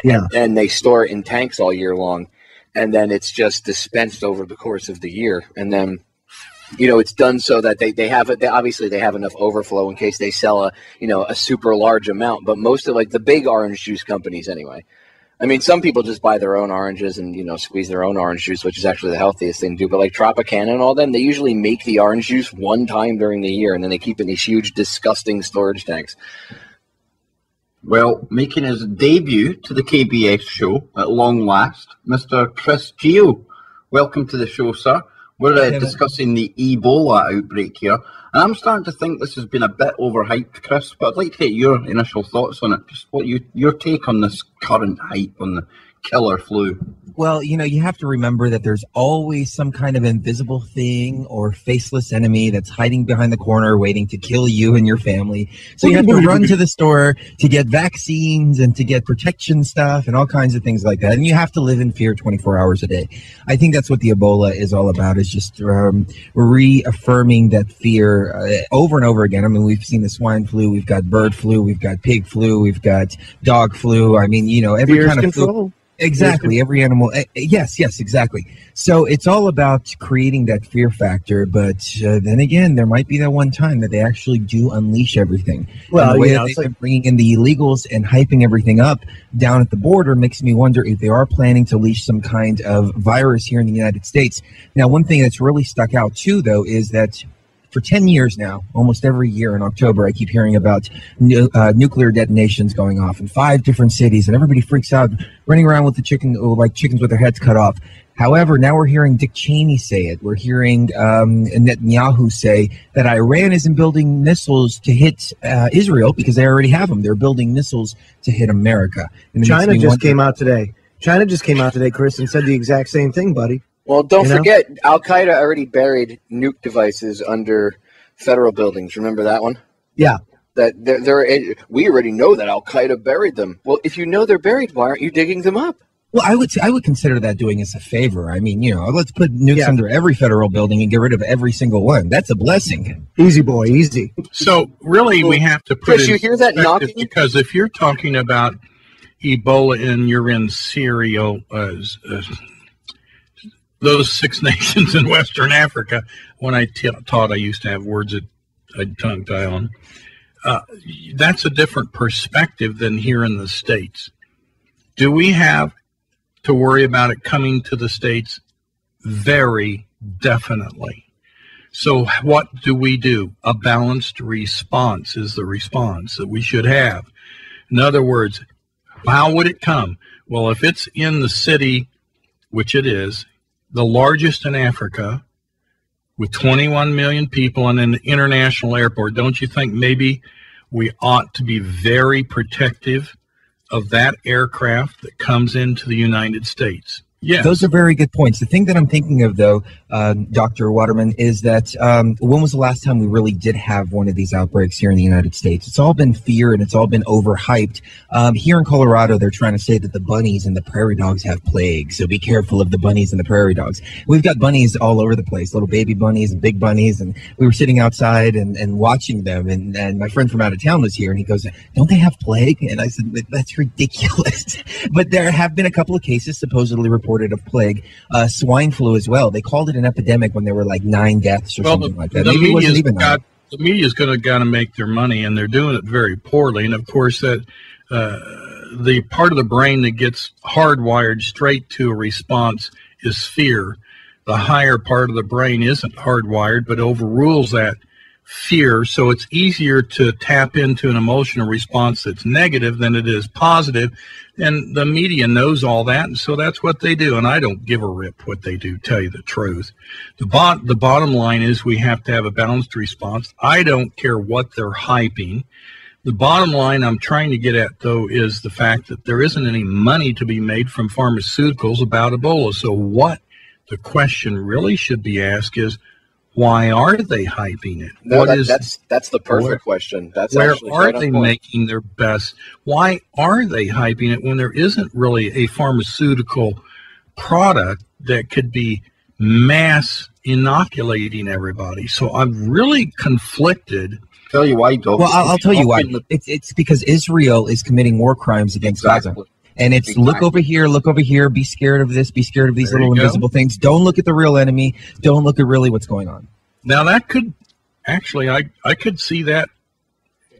Yeah. and they store it in tanks all year long, and then it's just dispensed over the course of the year, and then it's done so that they have it. Obviously, they have enough overflow in case they sell a super large amount. But most of the big orange juice companies, anyway. I mean, some people just buy their own oranges and, squeeze their own orange juice, which is actually the healthiest thing to do. But like Tropicana and all them, they usually make the orange juice one time during the year, and then they keep it in these huge, disgusting storage tanks. Well, making his debut to the KBS show at long last, Mr. Chris Geo. Welcome to the show, sir. We're discussing the Ebola outbreak here, and I'm starting to think this has been a bit overhyped, Chris, but I'd like to get your initial thoughts on it. Just what your take on this current hype on the killer flu. Well, you have to remember that there's always some kind of invisible thing or faceless enemy that's hiding behind the corner waiting to kill you and your family. So you have to run to the store to get vaccines and to get protection stuff and all kinds of things like that. And you have to live in fear 24 hours a day. I think that's what the Ebola is all about, is just reaffirming that fear over and over again. I mean, we've seen the swine flu, we've got bird flu, we've got pig flu, we've got dog flu. I mean, every kind of flu. Exactly. Every animal. Yes, exactly. So it's all about creating that fear factor. But then again, there might be that one time that they actually do unleash everything. Well, the way that they've been bringing in the illegals and hyping everything up down at the border makes me wonder if they are planning to unleash some kind of virus here in the United States. Now, one thing that's really stuck out too, though, is that for 10 years now, almost every year in October, I keep hearing about nuclear detonations going off in 5 different cities, and everybody freaks out, running around with the chickens with their heads cut off. However, now we're hearing Dick Cheney say it. We're hearing Netanyahu say that Iran isn't building missiles to hit Israel because they already have them. They're building missiles to hit America. And China just came out today. Chris, and said the exact same thing, buddy. Well, don't forget, Al-Qaeda already buried nuke devices under federal buildings. Remember that one? Yeah. We already know that Al-Qaeda buried them. Well, if you know they're buried, why aren't you digging them up? Well, I would consider that doing us a favor. I mean, let's put nukes under every federal building and get rid of every single one. That's a blessing. Easy, boy, easy. So really, we have to put Chris, you hear that knocking? Because if you're talking about Ebola and you're in Syria, those 6 nations in Western Africa, when I taught, I used to have words that I'd tongue tie on. That's a different perspective than here in the States. Do we have to worry about it coming to the States? Very definitely. So what do? A balanced response is the response that we should have. In other words, how would it come? Well, if it's in the city, which it is, the largest in Africa, with 21 million people and an international airport, don't you think maybe we ought to be very protective of that aircraft that comes into the United States? Yes. Those are very good points. The thing that I'm thinking of, though, Dr. Waterman, is that when was the last time we really did have one of these outbreaks here in the United States? It's all been fear and it's all been overhyped. Here in Colorado, they're trying to say that the bunnies and the prairie dogs have plague, so be careful of the bunnies and the prairie dogs. We've got bunnies all over the place, little baby bunnies and big bunnies, and we were sitting outside and watching them, and my friend from out of town was here, and he goes, don't they have plague? And I said, that's ridiculous. But there have been a couple of cases supposedly reported of plague, swine flu as well. They called it an epidemic when there were like 9 deaths or something like that. Maybe it wasn't even that. The media's going to make their money, and they're doing it very poorly. And of course, that the part of the brain that gets hardwired straight to a response is fear. The higher part of the brain isn't hardwired, but overrules that fear. So it's easier to tap into an emotional response that's negative than it is positive. And the media knows all that, and so that's what they do. And I don't give a rip what they do, tell you the truth. The bottom line is we have to have a balanced response. I don't care what they're hyping. The bottom line I'm trying to get at, though, is the fact that there isn't any money to be made from pharmaceuticals about Ebola. So what the question really should be asked is, why are they hyping it? No, that's the perfect question. That's where actually are they making their best? Why are they hyping it when there isn't really a pharmaceutical product that could be mass inoculating everybody? So I'm really conflicted. Tell you why, Doc. Well, I'll tell you why. It's because Israel is committing war crimes against Gaza. And it's look over here, be scared of this, be scared of these little invisible things. Don't look at the real enemy. Don't look at really what's going on. Now that could actually, I could see that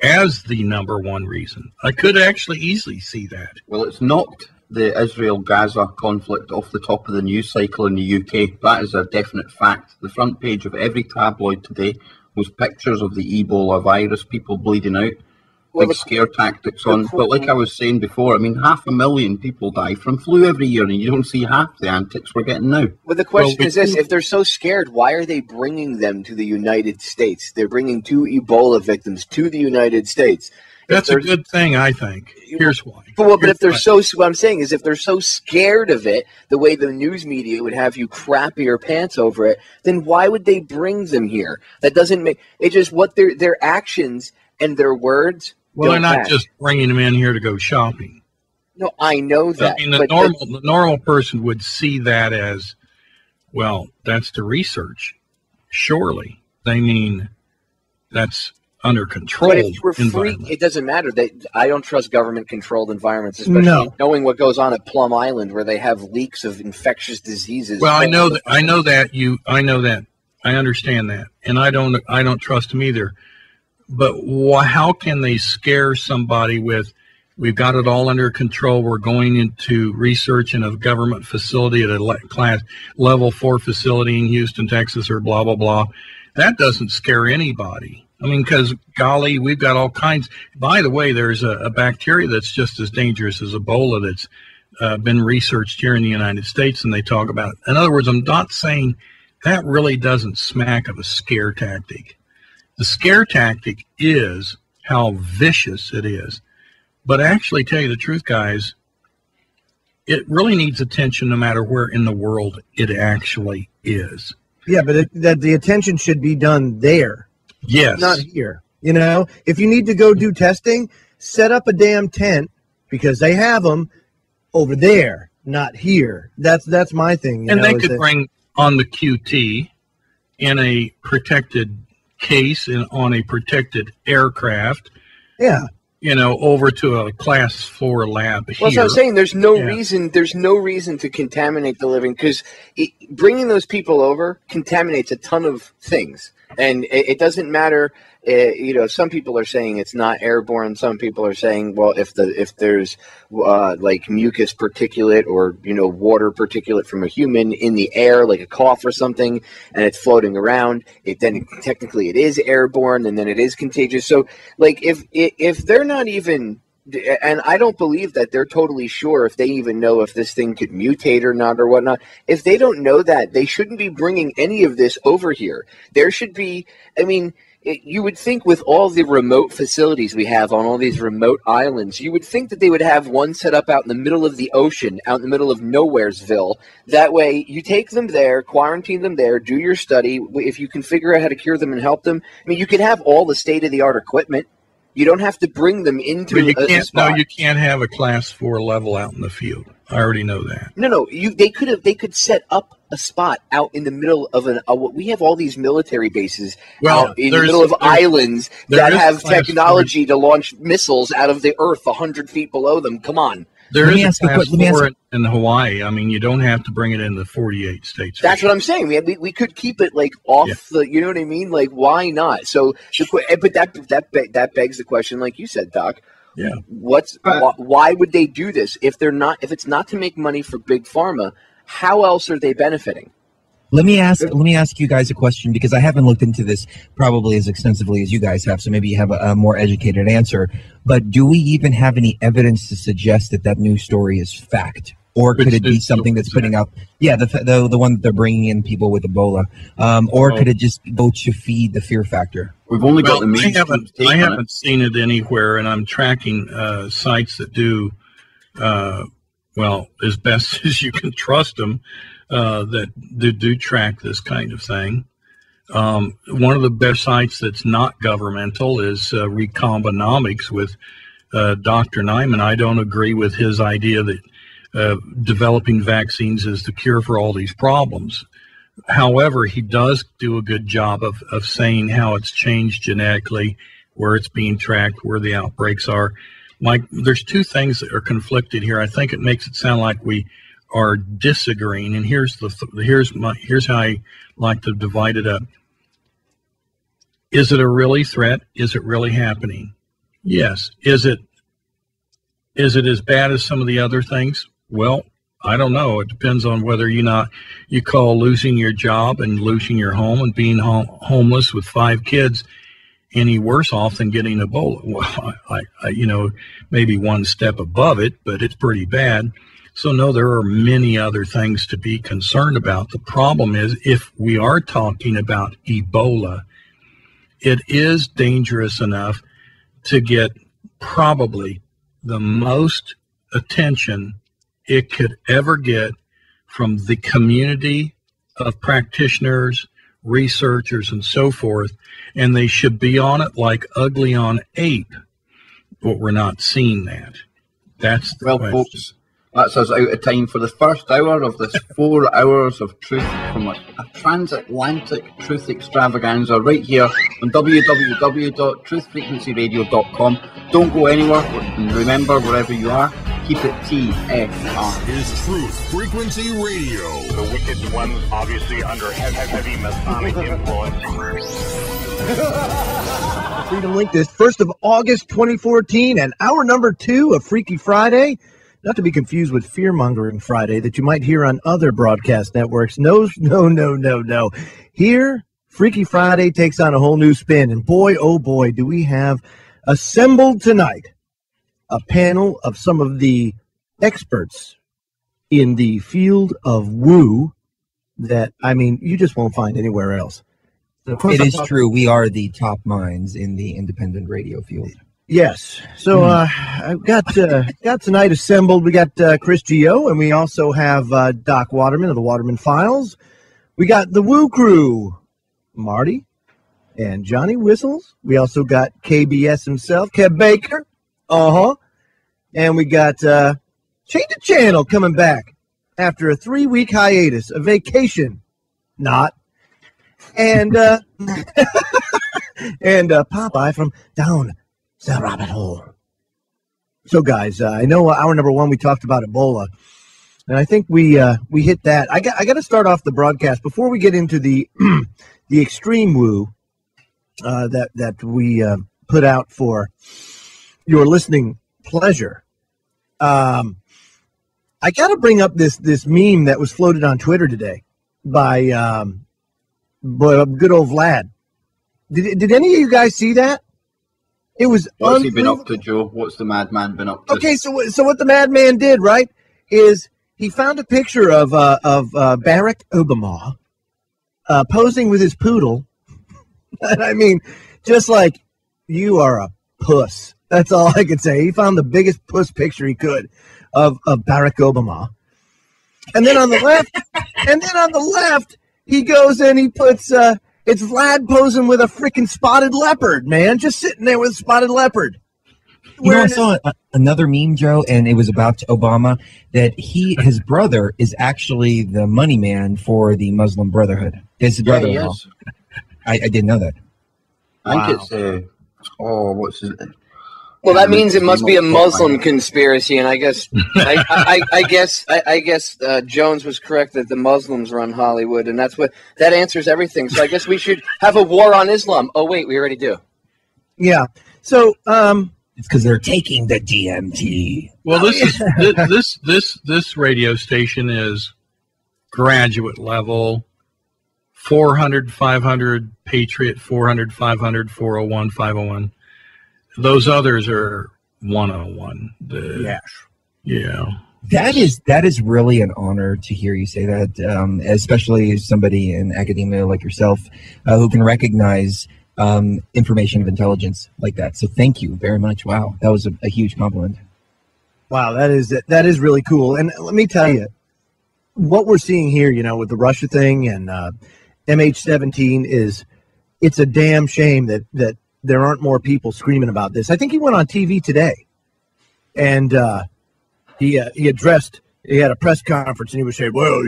as the number one reason. I could actually easily see that. Well, it's knocked the Israel-Gaza conflict off the top of the news cycle in the UK. That is a definite fact. The front page of every tabloid today was pictures of the Ebola virus, people bleeding out. Big scare tactics on. But like I was saying before, I mean, 500,000 people die from flu every year, and you don't see half the antics we're getting now. Well, the question is this: if they're so scared, why are they bringing them to the United States? They're bringing 2 Ebola victims to the United States. That's a good thing, I think. Here's why. But if they're what I'm saying is, if they're so scared of it, the way the news media would have you crap your pants over it, then why would they bring them here? That doesn't make it just what their actions and their words. Well, they're not just bringing them in here to go shopping. No, I know that. I mean, the normal person would see that as, well, that's the research. Surely. They mean that's under control. But if we're free, it doesn't matter. I don't trust government-controlled environments, especially knowing what goes on at Plum Island, where they have leaks of infectious diseases. Well, I know that. I know that. I understand that, and I don't trust them either. But how can they scare somebody with, we've got it all under control, we're going into research in a government facility at a class level 4 facility in Houston, Texas, or blah, blah, blah. That doesn't scare anybody. I mean, because, golly, we've got all kinds. By the way, there's a bacteria that's just as dangerous as Ebola that's been researched here in the United States, and they talk about it. In other words, I'm not saying that really doesn't smack of a scare tactic. The scare tactic is how vicious it is. But actually, tell you the truth, guys, it really needs attention no matter where in the world it actually is. Yeah, but the attention should be done there. Yes. Not here. You know, if you need to go do testing, set up a damn tent, because they have them over there, not here. That's my thing. And they could bring on the QT in a protected case on a protected aircraft, over to a class 4 lab here. Well, so I'm saying there's no reason to contaminate the living, because bringing those people over contaminates a ton of things, and it doesn't matter. Some people are saying it's not airborne. Some people are saying, well, if there's like mucus particulate or water particulate from a human in the air, like a cough or something, and it's floating around, technically it is airborne, and then it is contagious. So, like, if they're not even, and I don't believe that they're totally sure if they even know if this thing could mutate or not or whatnot. If they don't know that, they shouldn't be bringing any of this over here. There should be, I mean, you would think with all the remote facilities we have on all these remote islands, you would think that they would have one set up out in the middle of the ocean, out in the middle of Nowheresville. That way, you take them there, quarantine them there, do your study. If you can figure out how to cure them and help them, I mean, you could have all the state-of-the-art equipment. You don't have to bring them into a spot. No, you can't have a class 4 level out in the field. I already know that. No. They could set up a spot out in the middle of we have all these military bases out in the middle of islands that have technology to launch missiles out of the earth 100 feet below them. Come on. There is a class 4 in Hawaii. I mean, you don't have to bring it in the 48 states. That's what I'm saying. We could keep it like off the, you know what I mean? Like, why not? So, but that begs the question, like you said, Doc. Yeah. Why would they do this if it's not to make money for big pharma? How else are they benefiting? Let me ask you guys a question, because I haven't looked into this probably as extensively as you guys have, so maybe you have a more educated answer. But do we even have any evidence to suggest that new story is fact? Or could it be something that's putting out, the one that they're bringing in people with Ebola, or could it just go to feed the fear factor? We've only got the main. I haven't seen it anywhere, and I'm tracking sites that do, as best as you can trust them, that do track this kind of thing. One of the best sites that's not governmental is Recombinomics with Dr. Nyman. I don't agree with his idea that developing vaccines is the cure for all these problems. However, he does do a good job of saying how it's changed genetically, where it's being tracked, where the outbreaks are. Mike, there's two things that are conflicted here. I think it makes it sound like we are disagreeing, and here's how I like to divide it up. Is it a really threat? Is it really happening? Yes. Is it as bad as some of the other things? Well, I don't know. It depends on whether you call losing your job and losing your home and being homeless with 5 kids any worse off than getting Ebola. Well, I maybe one step above it, but it's pretty bad. So no, there are many other things to be concerned about. The problem is, if we are talking about Ebola, it is dangerous enough to get probably the most attention it could ever get from the community of practitioners, researchers, and so forth, and they should be on it like ugly on ape, but we're not seeing that. That's the question. Folks, that's us out of time for the first hour of this 4 hours of truth from a transatlantic truth extravaganza right here on www.truthfrequencyradio.com. Don't go anywhere, and remember, wherever you are, keep it TFR. Is Truth Frequency Radio. The wicked ones obviously under heavy Masonic influence. Freedom Link this 1st of August 2014 and hour number 2 of Freaky Friday. Not to be confused with Fear-Mongering Friday that you might hear on other broadcast networks. No. Here, Freaky Friday takes on a whole new spin. And boy, oh boy, do we have assembled tonight a panel of some of the experts in the field of woo that, I mean, you just won't find anywhere else. It is true. We are the top minds in the independent radio field. Yes. So I've got tonight assembled. We got Chris Geo, and we also have Doc Waterman of the Waterman Files. We got the Woo Crew, Marty and Johnny Whistles. We also got KBS himself, Kev Baker. And we got Change the Channel coming back after a 3-week hiatus, a vacation. Not. And and Popeye from down the rabbit hole. So, guys, I know hour number 1 we talked about Ebola, and I think we hit that. I got to start off the broadcast before we get into the the extreme woo that we put out for your listening pleasure. I got to bring up this meme that was floated on Twitter today by good old Vlad. Did any of you guys see that? It was. What's he been up to, Joe? What's the madman been up to? Okay, so what the madman did, right, is he found a picture of Barack Obama posing with his poodle. I mean, just like you are a puss. That's all I could say. He found the biggest puss picture he could of Barack Obama. And then on the left, he goes and he puts it's Vlad posing with a freaking spotted leopard, man, just sitting there with a spotted leopard. You know, I saw another meme, Joe, and it was about Obama, that his brother is actually the money man for the Muslim Brotherhood. His brother-in-law. I didn't know that. I think it's what's his name? Well, that means it must be a Muslim conspiracy, and I guess I guess Jones was correct that the Muslims run Hollywood, and that answers everything. So I guess we should have a war on Islam. Oh wait, we already do. Yeah. So it's because they're taking the DMT. Well, this radio station is graduate level, 400, 500, Patriot, 400, 500, 401, 501. Those others are 101. Yeah. That is really an honor to hear you say that, especially as somebody in academia like yourself who can recognize information of intelligence like that. So thank you very much. Wow, that was a huge compliment. Wow, that is really cool. And let me tell you, what we're seeing here, with the Russia thing and MH17 it's a damn shame that there aren't more people screaming about this. I think he went on TV today, and he had a press conference, and he was saying, well,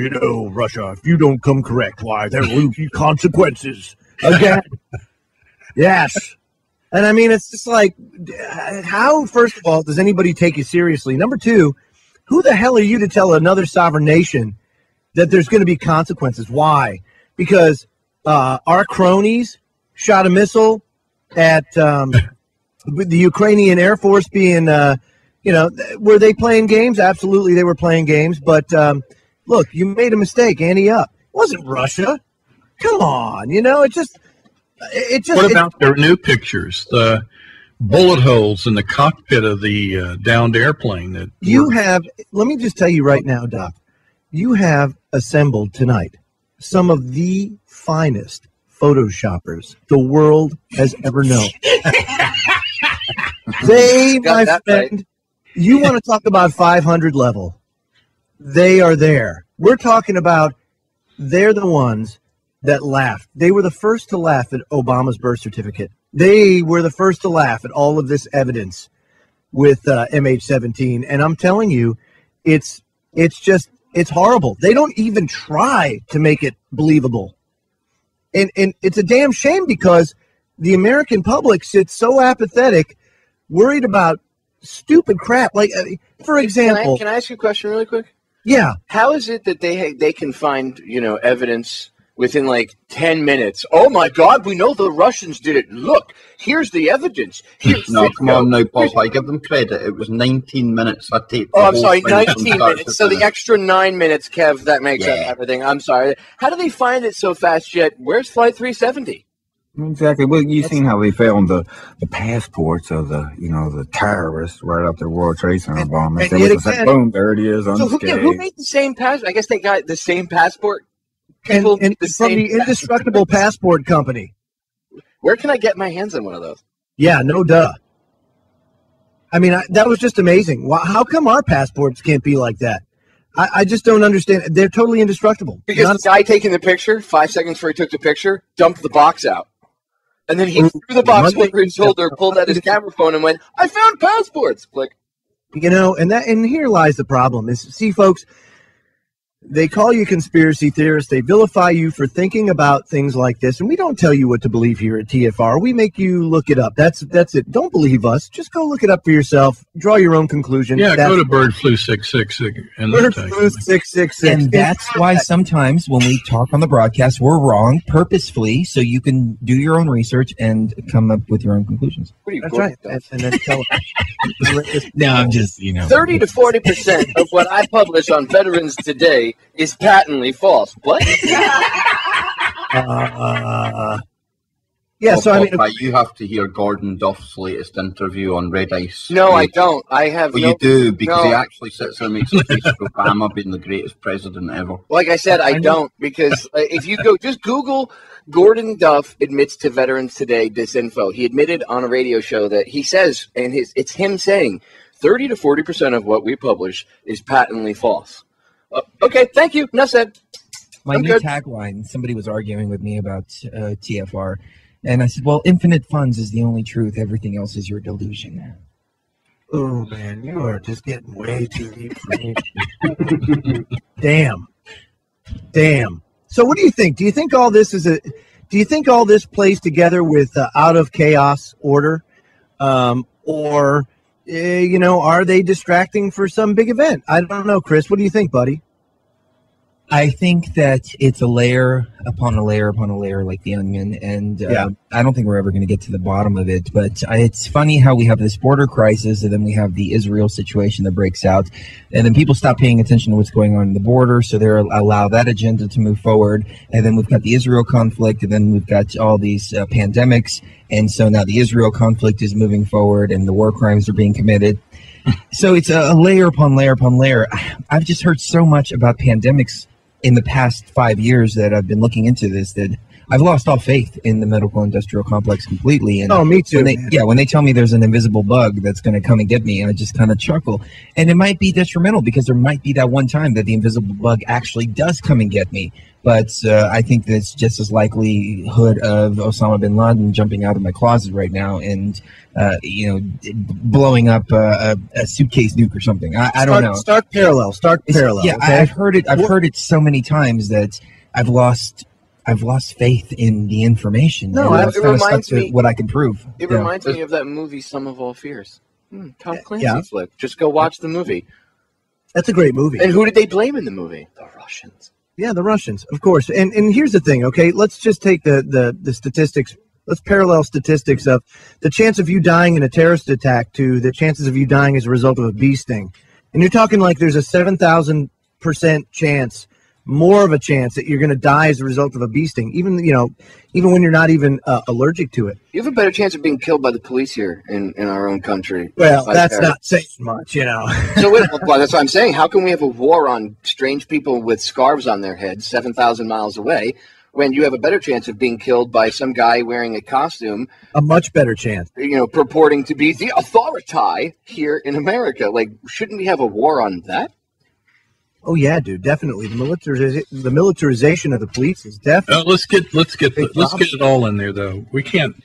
Russia, if you don't come correct, why, there will be consequences again. Yes. And I mean, it's just like, how, first of all, does anybody take you seriously? Number two, who the hell are you to tell another sovereign nation that there's going to be consequences? Why? Because our cronies shot a missile at the Ukrainian Air Force being, were they playing games? Absolutely, they were playing games. But look, you made a mistake. Ante up. It wasn't Russia. Come on, it just. What about their new pictures? The bullet holes in the cockpit of the downed airplane. Let me just tell you right now, Doc, you have assembled tonight some of the finest Photoshoppers the world has ever known. My friend, right. You want to talk about 500 level. They are there. We're talking about they're the ones that laughed. They were the first to laugh at Obama's birth certificate. They were the first to laugh at all of this evidence with MH17. And I'm telling you, it's horrible. They don't even try to make it believable. And it's a damn shame because the American public sits so apathetic, worried about stupid crap. Like, for example... Can I ask you a question really quick? Yeah. How is it that they can find, evidence within like 10 minutes? Oh my God, we know the Russians did it. Look, here's the evidence. No, come on now, Popeye. Give them credit. It was 19 minutes. I take. Oh, I'm sorry, 19 minutes. So the extra 9 minutes, Kev, that makes up everything. I'm sorry. How do they find it so fast yet? Where's Flight 370? Exactly. Well, you've seen how they found the passports of the terrorists right up their World Trade Center bombers. They was like, boom, there it is. So who made the same passport? I guess they got the same passport. People and from the Indestructible Passport Company. Where can I get my hands on one of those? Yeah, no duh. I mean, that was just amazing. How come our passports can't be like that? I just don't understand. They're totally indestructible. Because the guy taking the picture, 5 seconds before he took the picture, dumped the box out. And then he threw the box over his shoulder, pulled out his camera phone, and went, I found passports! Click. And here lies the problem. See, folks, they call you conspiracy theorists. They vilify you for thinking about things like this. And we don't tell you what to believe here at TFR. We make you look it up. That's it. Don't believe us. Just go look it up for yourself. Draw your own conclusion. Yeah, go to Bird Flu 666. Bird Flu 666. And that's why sometimes when we talk on the broadcast, we're wrong purposefully, so you can do your own research and come up with your own conclusions. That's right. And then tell No, I'm just, 30 to 40% of what I publish on Veterans Today is patently false. What? Yeah, so I mean, you have to hear Gordon Duff's latest interview on Red Ice. No, I don't. I have. Well, you do, because he actually sits there and makes a case for Obama being the greatest president ever. Like I said, I don't, because if you just Google Gordon Duff admits to Veterans Today disinfo. He admitted on a radio show that he says, and it's him saying, 30 to 40% of what we publish is patently false. Okay, thank you. Enough said. My new tagline, somebody was arguing with me about TFR, and I said, well, infinite funds is the only truth. Everything else is your delusion. Oh, man, you are just getting way too deep for me. Damn. So what do you think? Do you think all this plays together with out of chaos order? Or, are they distracting for some big event? I don't know, Chris. What do you think, buddy? I think that it's a layer upon a layer upon a layer, like the onion, and I don't think we're ever going to get to the bottom of it. But it's funny how we have this border crisis, and then we have the Israel situation that breaks out, and then people stop paying attention to what's going on in the border, so they allow that agenda to move forward. And then we've got the Israel conflict, and then we've got all these pandemics, and so now the Israel conflict is moving forward, and the war crimes are being committed. So it's a layer upon layer upon layer. I've just heard so much about pandemics in the past 5 years that I've been looking into this, that I've lost all faith in the medical industrial complex completely. And me too. When they tell me there's an invisible bug that's going to come and get me, I just kind of chuckle. And it might be detrimental, because there might be that one time that the invisible bug actually does come and get me. But I think that's just as likelihood of Osama bin Laden jumping out of my closet right now and, blowing up a suitcase nuke or something. I don't know. Stark parallel. Yeah, okay? I've heard it so many times that I've lost faith in the information. No, it reminds me what I can prove. It reminds me of that movie, Sum of All Fears. Tom Clancy flick. Just go watch the movie. That's a great movie. And who did they blame in the movie? The Russians. Yeah, the Russians, of course. And here's the thing, okay? Let's just take the statistics. Let's parallel statistics of the chance of you dying in a terrorist attack to the chances of you dying as a result of a bee sting. And you're talking like there's a 7,000% chance, more of a chance that you're going to die as a result of a bee sting, even when you're not even allergic to it. You have a better chance of being killed by the police here in our own country. Well, that's not saying much, So that's what I'm saying. How can we have a war on strange people with scarves on their heads 7,000 miles away when you have a better chance of being killed by some guy wearing a costume? A much better chance. Purporting to be the authority here in America. Like, shouldn't we have a war on that? Oh yeah, dude, definitely. The militarization of the police is definitely. Let's get it all in there, though. We can't.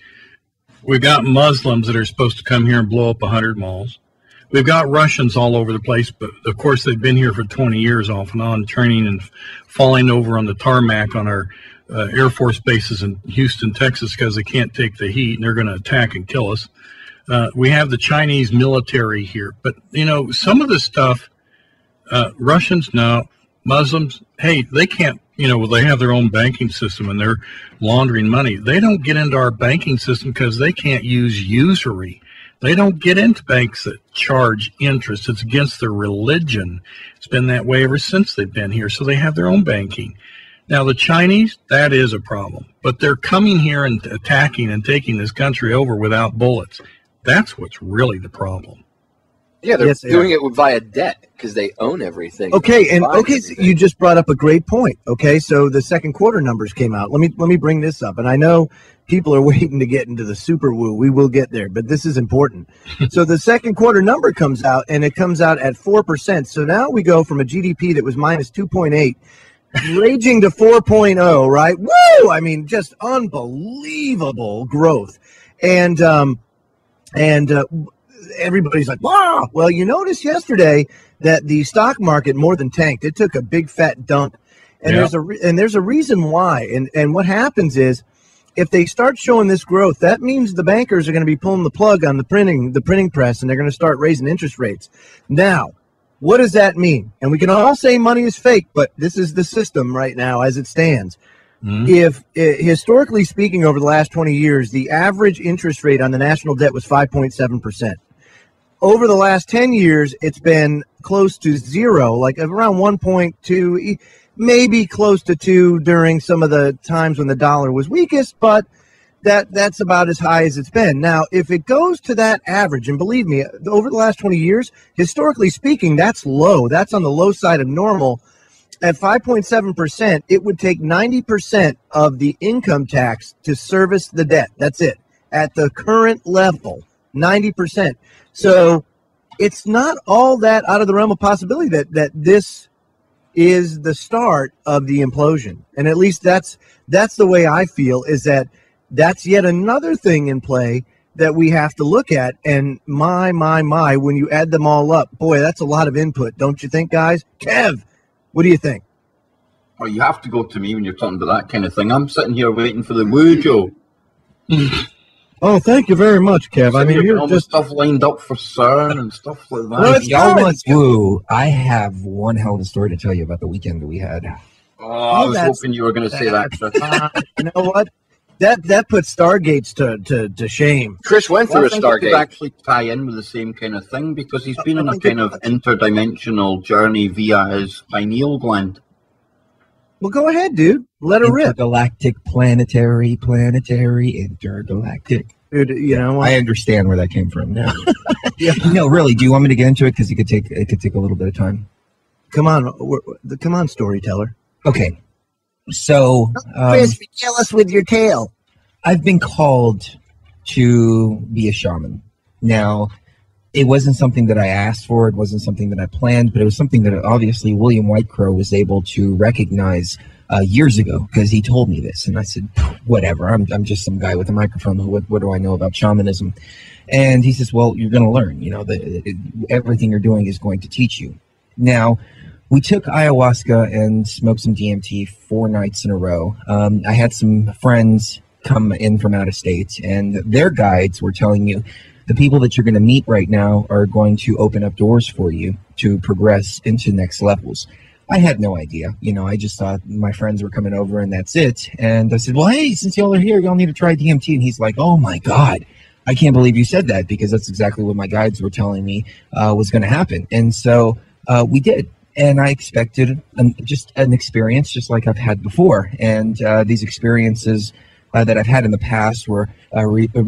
We've got Muslims that are supposed to come here and blow up 100 malls. We've got Russians all over the place, but of course they've been here for 20 years off and on, training and falling over on the tarmac on our Air Force bases in Houston, Texas, because they can't take the heat and they're going to attack and kill us. We have the Chinese military here, but some of this stuff. Russians, no. Muslims, hey, they can't, they have their own banking system and they're laundering money. They don't get into our banking system because they can't use usury. They don't get into banks that charge interest. It's against their religion. It's been that way ever since they've been here, so they have their own banking. Now, the Chinese, that is a problem. But they're coming here and attacking and taking this country over without bullets. That's what's really the problem. Yeah, they're doing it via debt because they own everything. Okay, so you just brought up a great point. Okay, so the second quarter numbers came out. Let me bring this up, and I know people are waiting to get into the super woo. We will get there, but this is important. So the second quarter number comes out, and it comes out at 4%. So now we go from a GDP that was minus 2.8, raging to 4.0. Right? Woo! I mean, just unbelievable growth, and everybody's like, wow. Well, you noticed yesterday that the stock market more than tanked. It took a big fat dump. And there's a reason why. And what happens is if they start showing this growth, that means the bankers are going to be pulling the plug on the printing press, and they're going to start raising interest rates. Now, what does that mean? And we can all say money is fake, but this is the system right now as it stands. If historically speaking, over the last 20 years, the average interest rate on the national debt was 5.7%. Over the last 10 years, it's been close to zero, like around 1.2, maybe close to 2 during some of the times when the dollar was weakest. But that's about as high as it's been. Now, if it goes to that average, and believe me, over the last 20 years, historically speaking, that's low. That's on the low side of normal. At 5.7%, it would take 90% of the income tax to service the debt. That's it. At the current level, 90%. So it's not all that out of the realm of possibility that this is the start of the implosion. And at least that's the way I feel, is that's yet another thing in play that we have to look at. And my, when you add them all up, boy, that's a lot of input, don't you think, guys? Kev, what do you think? Oh, you have to go to me when you're talking about that kind of thing. I'm sitting here waiting for the woo, Joe. Oh, thank you very much, Kev. I mean, you're just stuff lined up for CERN and stuff like that. Well, y'all want woo? I have one hell of a story to tell you about the weekend that we had. Oh, I was hoping you were going to say that, Chris. You know what? That puts Stargates to shame. Chris went through a Stargate. Could actually tie in with the same kind of thing, because he's been on a kind of interdimensional journey via his pineal gland. Well, go ahead, dude. Let her rip. Intergalactic, planetary, intergalactic. Dude, you know, I understand where that came from now. No, really. Do you want me to get into it? Because it could take a little bit of time. Come on, storyteller. Okay. So, Chris, regale us with your tale. I've been called to be a shaman. Now, it wasn't something that I asked for. It wasn't something that I planned, but it was something that obviously William Whitecrow was able to recognize years ago, because he told me this. And I said, whatever, I'm just some guy with a microphone. What do I know about shamanism? And he says, well, you're going to learn. You know, everything you're doing is going to teach you. Now, we took ayahuasca and smoked some DMT 4 nights in a row. I had some friends come in from out of state, and their guides were telling you, the people that you're going to meet right now are going to open up doors for you to progress into next levels. I had no idea. You know, I just thought my friends were coming over and that's it. And I said, well, hey, since y'all are here, y'all need to try DMT. And he's like, oh, my God, I can't believe you said that, because that's exactly what my guides were telling me was going to happen. And so we did. And I expected just an experience just like I've had before. And these experiences that I've had in the past were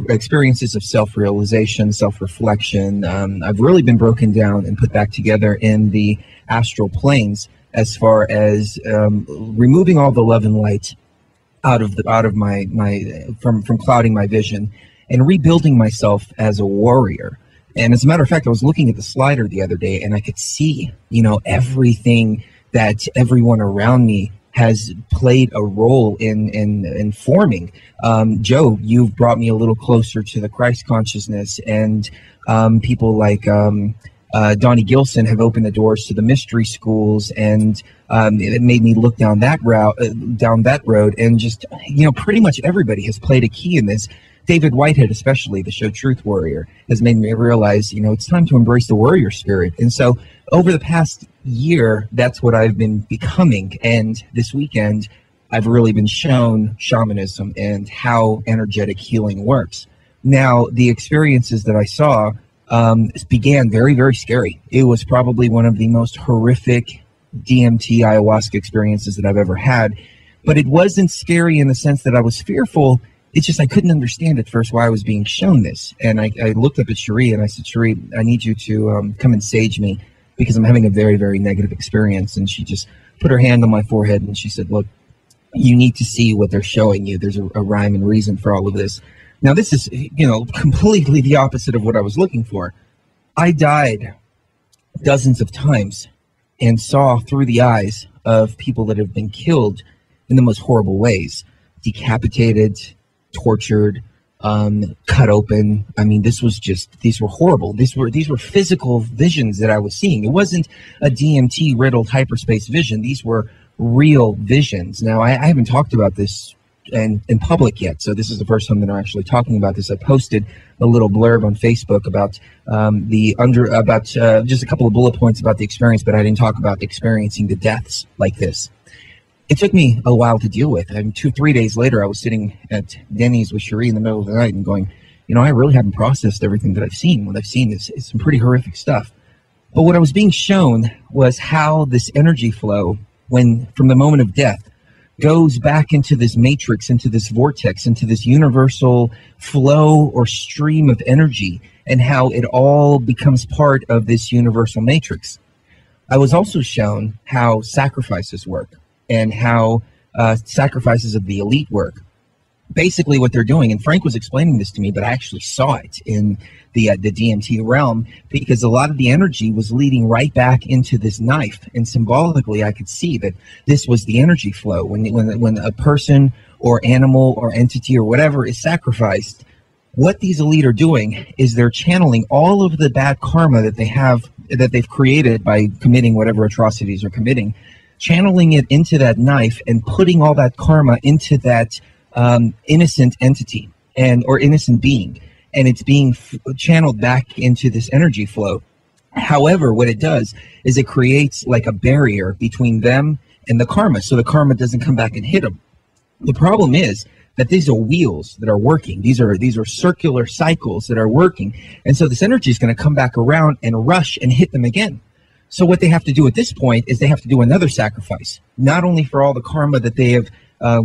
experiences of self-realization, self-reflection. I've really been broken down and put back together in the astral planes, as far as removing all the love and light out of my from clouding my vision, and rebuilding myself as a warrior. And as a matter of fact, I was looking at the slider the other day, and I could see, you know, everything that everyone around me has played a role in forming. Joe, you've brought me a little closer to the Christ consciousness, and people like Donnie Gilson have opened the doors to the mystery schools, and it made me look down that road, and just, you know, pretty much everybody has played a key in this. David Whitehead, especially, the show Truth Warrior, has made me realize, you know, it's time to embrace the warrior spirit. And so over the past year, that's what I've been becoming. And this weekend, I've really been shown shamanism and how energetic healing works. Now, the experiences that I saw began very, very scary. It was probably one of the most horrific DMT ayahuasca experiences that I've ever had. But it wasn't scary in the sense that I was fearful. It's just I couldn't understand at first why I was being shown this. And I looked up at Sheree and I said, Sheree, I need you to come and sage me, because I'm having a very, very negative experience. And she just put her hand on my forehead and she said, look, you need to see what they're showing you. There's a rhyme and reason for all of this. Now, this is, you know, completely the opposite of what I was looking for. I died dozens of times and saw through the eyes of people that have been killed in the most horrible ways, decapitated, tortured, cut open. I mean, these were horrible. These were physical visions that I was seeing. It wasn't a DMT riddled hyperspace vision. These were real visions. Now, I haven't talked about this in public yet, so this is the first time that I'm actually talking about this. I posted a little blurb on Facebook about just a couple of bullet points about the experience, but I didn't talk about experiencing the deaths like this. It took me a while to deal with. And 2-3 days later, I was sitting at Denny's with Sheree in the middle of the night and going, you know, I really haven't processed everything that I've seen. What I've seen is some pretty horrific stuff. But what I was being shown was how this energy flow, when from the moment of death, goes back into this matrix, into this vortex, into this universal flow or stream of energy, and how it all becomes part of this universal matrix. I was also shown how sacrifices work and how sacrifices of the elite work. Basically what they're doing, and Frank was explaining this to me, but I actually saw it in the DMT realm, because a lot of the energy was leading right back into this knife, and symbolically I could see that this was the energy flow. When a person or animal or entity or whatever is sacrificed, what these elite are doing is they're channeling all of the bad karma that they have, that they've created by committing whatever atrocities they're committing, channeling it into that knife and putting all that karma into that innocent entity or innocent being, and it's being channeled back into this energy flow. However, what it does is it creates like a barrier between them and the karma, so the karma doesn't come back and hit them. The problem is that these are wheels that are working. These are circular cycles that are working, and so this energy is going to come back around and rush and hit them again. So what they have to do at this point is they have to do another sacrifice, not only for all the karma that they have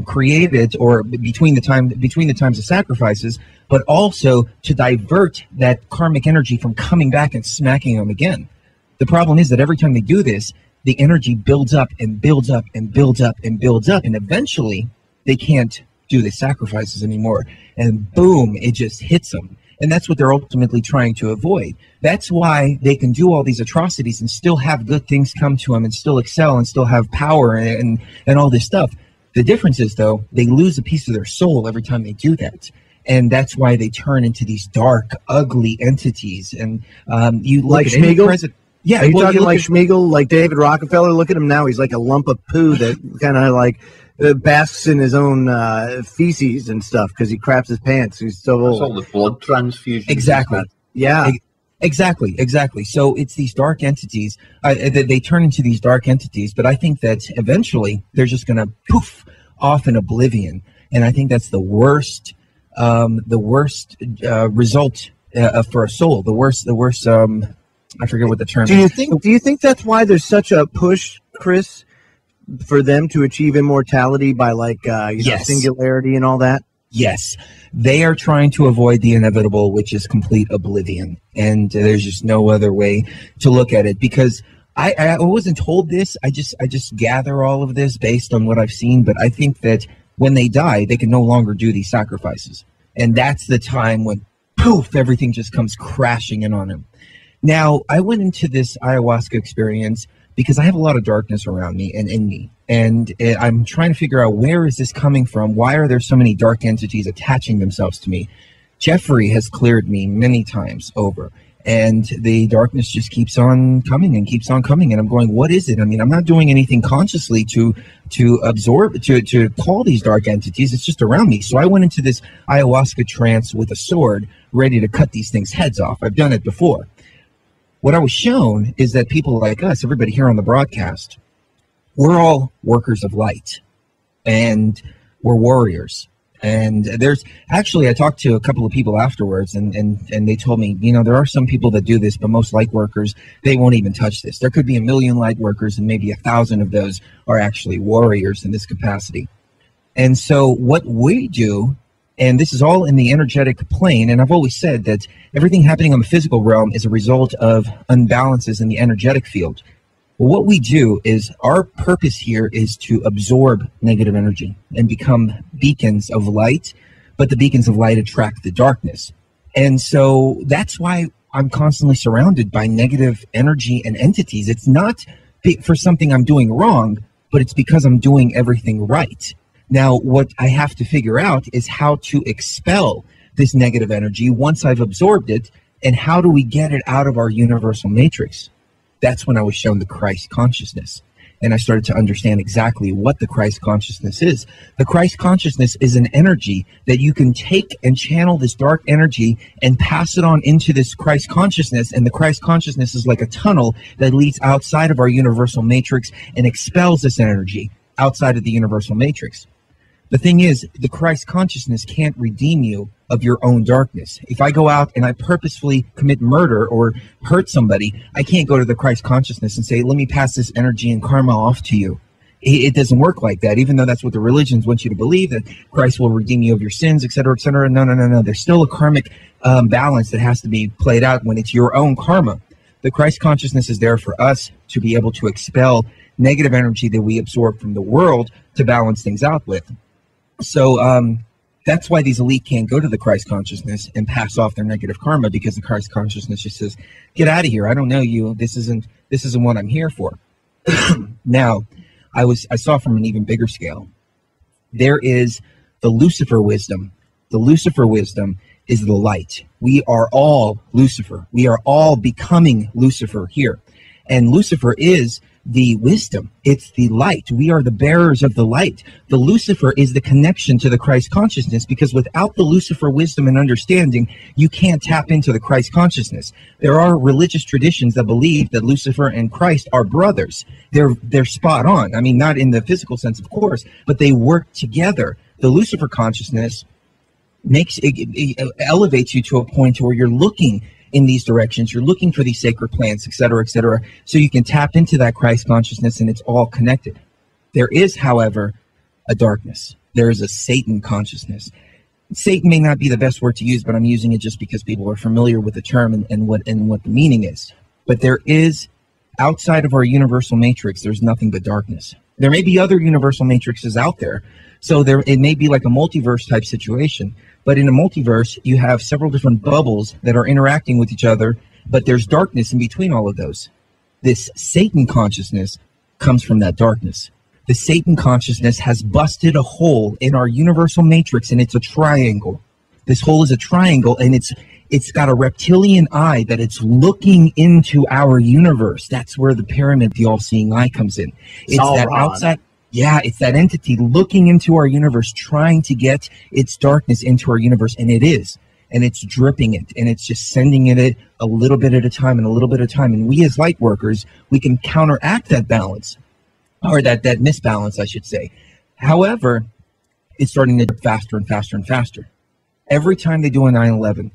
created or between the times of sacrifices, but also to divert that karmic energy from coming back and smacking them again. The problem is that every time they do this, the energy builds up and builds up and builds up and builds up, and eventually they can't do the sacrifices anymore, and boom, it just hits them. And that's what they're ultimately trying to avoid. That's why they can do all these atrocities and still have good things come to them and still excel and still have power and all this stuff. The difference is, though, they lose a piece of their soul every time they do that. And that's why they turn into these dark, ugly entities. And you look like at any Schmeagol? president. Yeah, Are you well, talking like at, Schmeagol, like David Rockefeller? Look at him now. He's like a lump of poo that kind of like basks in his own feces and stuff because he craps his pants. He's so old. That's all the blood transfusion. Exactly. Yeah. Exactly. So it's these dark entities. They turn into these dark entities, but I think that eventually they're just going to poof off in oblivion. And I think that's the worst result for a soul. The worst. I forget what the term is. Do you think that's why there's such a push, Chris, for them to achieve immortality by like Yes. singularity and all that? Yes, they are trying to avoid the inevitable, which is complete oblivion. And there's just no other way to look at it, because I wasn't told this. I just gather all of this based on what I've seen. But I think that when they die, they can no longer do these sacrifices. And that's the time when, poof, everything just comes crashing in on them. Now, I went into this ayahuasca experience because I have a lot of darkness around me and in me. And I'm trying to figure out, where is this coming from? Why are there so many dark entities attaching themselves to me? Jeffrey has cleared me many times over, and the darkness just keeps on coming and keeps on coming. And I'm going, what is it? I mean, I'm not doing anything consciously to absorb, to call these dark entities. It's just around me. So I went into this ayahuasca trance with a sword, ready to cut these things' heads off. I've done it before. What I was shown is that people like us, everybody here on the broadcast, we're all workers of light, and we're warriors. And there's actually, I talked to a couple of people afterwards, and they told me, you know, there are some people that do this, but most light workers, they won't even touch this. There could be 1 million light workers, and maybe 1,000 of those are actually warriors in this capacity. And so what we do, and this is all in the energetic plane, and I've always said that everything happening on the physical realm is a result of unbalances in the energetic field. Well, what we do is, our purpose here is to absorb negative energy and become beacons of light, but the beacons of light attract the darkness. And so that's why I'm constantly surrounded by negative energy and entities. It's not for something I'm doing wrong, but it's because I'm doing everything right. Now, what I have to figure out is how to expel this negative energy once I've absorbed it, and how do we get it out of our universal matrix? That's when I was shown the Christ consciousness, and I started to understand exactly what the Christ consciousness is. The Christ consciousness is an energy that you can take and channel this dark energy and pass it on into this Christ consciousness, and the Christ consciousness is like a tunnel that leads outside of our universal matrix and expels this energy outside of the universal matrix. The thing is, the Christ consciousness can't redeem you of your own darkness. If I go out and I purposefully commit murder or hurt somebody, I can't go to the Christ consciousness and say, let me pass this energy and karma off to you. It doesn't work like that, even though that's what the religions want you to believe, that Christ will redeem you of your sins, et cetera, et cetera. No. There's still a karmic balance that has to be played out when it's your own karma. The Christ consciousness is there for us to be able to expel negative energy that we absorb from the world to balance things out with. So that's why these elite can't go to the Christ consciousness and pass off their negative karma, because the Christ consciousness just says, get out of here. I don't know you. This isn't what I'm here for. Now, I saw from an even bigger scale. There is the Lucifer wisdom. The Lucifer wisdom is the light. We are all Lucifer. We are all becoming Lucifer here. And Lucifer is the wisdom. It's the light. We are the bearers of the light. The Lucifer is the connection to the Christ consciousness, because without the Lucifer wisdom and understanding, you can't tap into the Christ consciousness. There are religious traditions that believe that Lucifer and Christ are brothers. They're spot on. I mean, not in the physical sense, of course, but they work together. The Lucifer consciousness it elevates you to a point where you're looking in these directions, you're looking for these sacred plants, et cetera, so you can tap into that Christ consciousness, and it's all connected. There is, however, a darkness. There is a Satan consciousness. Satan may not be the best word to use, but I'm using it just because people are familiar with the term and what the meaning is. But there is, outside of our universal matrix, there's nothing but darkness. There may be other universal matrices out there, so it may be like a multiverse type situation. But in a multiverse, you have several different bubbles that are interacting with each other, but there's darkness in between all of those. This Satan consciousness comes from that darkness. The Satan consciousness has busted a hole in our universal matrix, and it's a triangle. This hole is a triangle, and it's got a reptilian eye that it's looking into our universe. That's where the pyramid, the all-seeing eye, comes in. It's that outside. Yeah, it's that entity looking into our universe, trying to get its darkness into our universe, and it is. And it's dripping it, and it's just sending it a little bit at a time and a little bit at a time. And we as light workers, we can counteract that balance, or that misbalance, I should say. However, it's starting to drip faster and faster and faster. Every time they do a 9/11,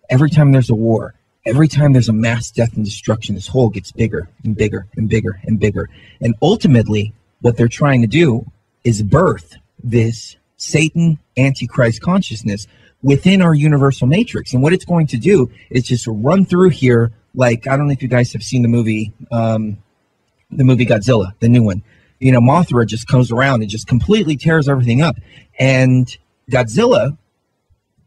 every time there's a war, every time there's a mass death and destruction, this hole gets bigger and bigger and bigger and bigger. And ultimately, what they're trying to do is birth this Satan Antichrist consciousness within our universal matrix. And what it's going to do is just run through here like, I don't know if you guys have seen the movie Godzilla, the new one. You know, Mothra just comes around and just completely tears everything up. And Godzilla,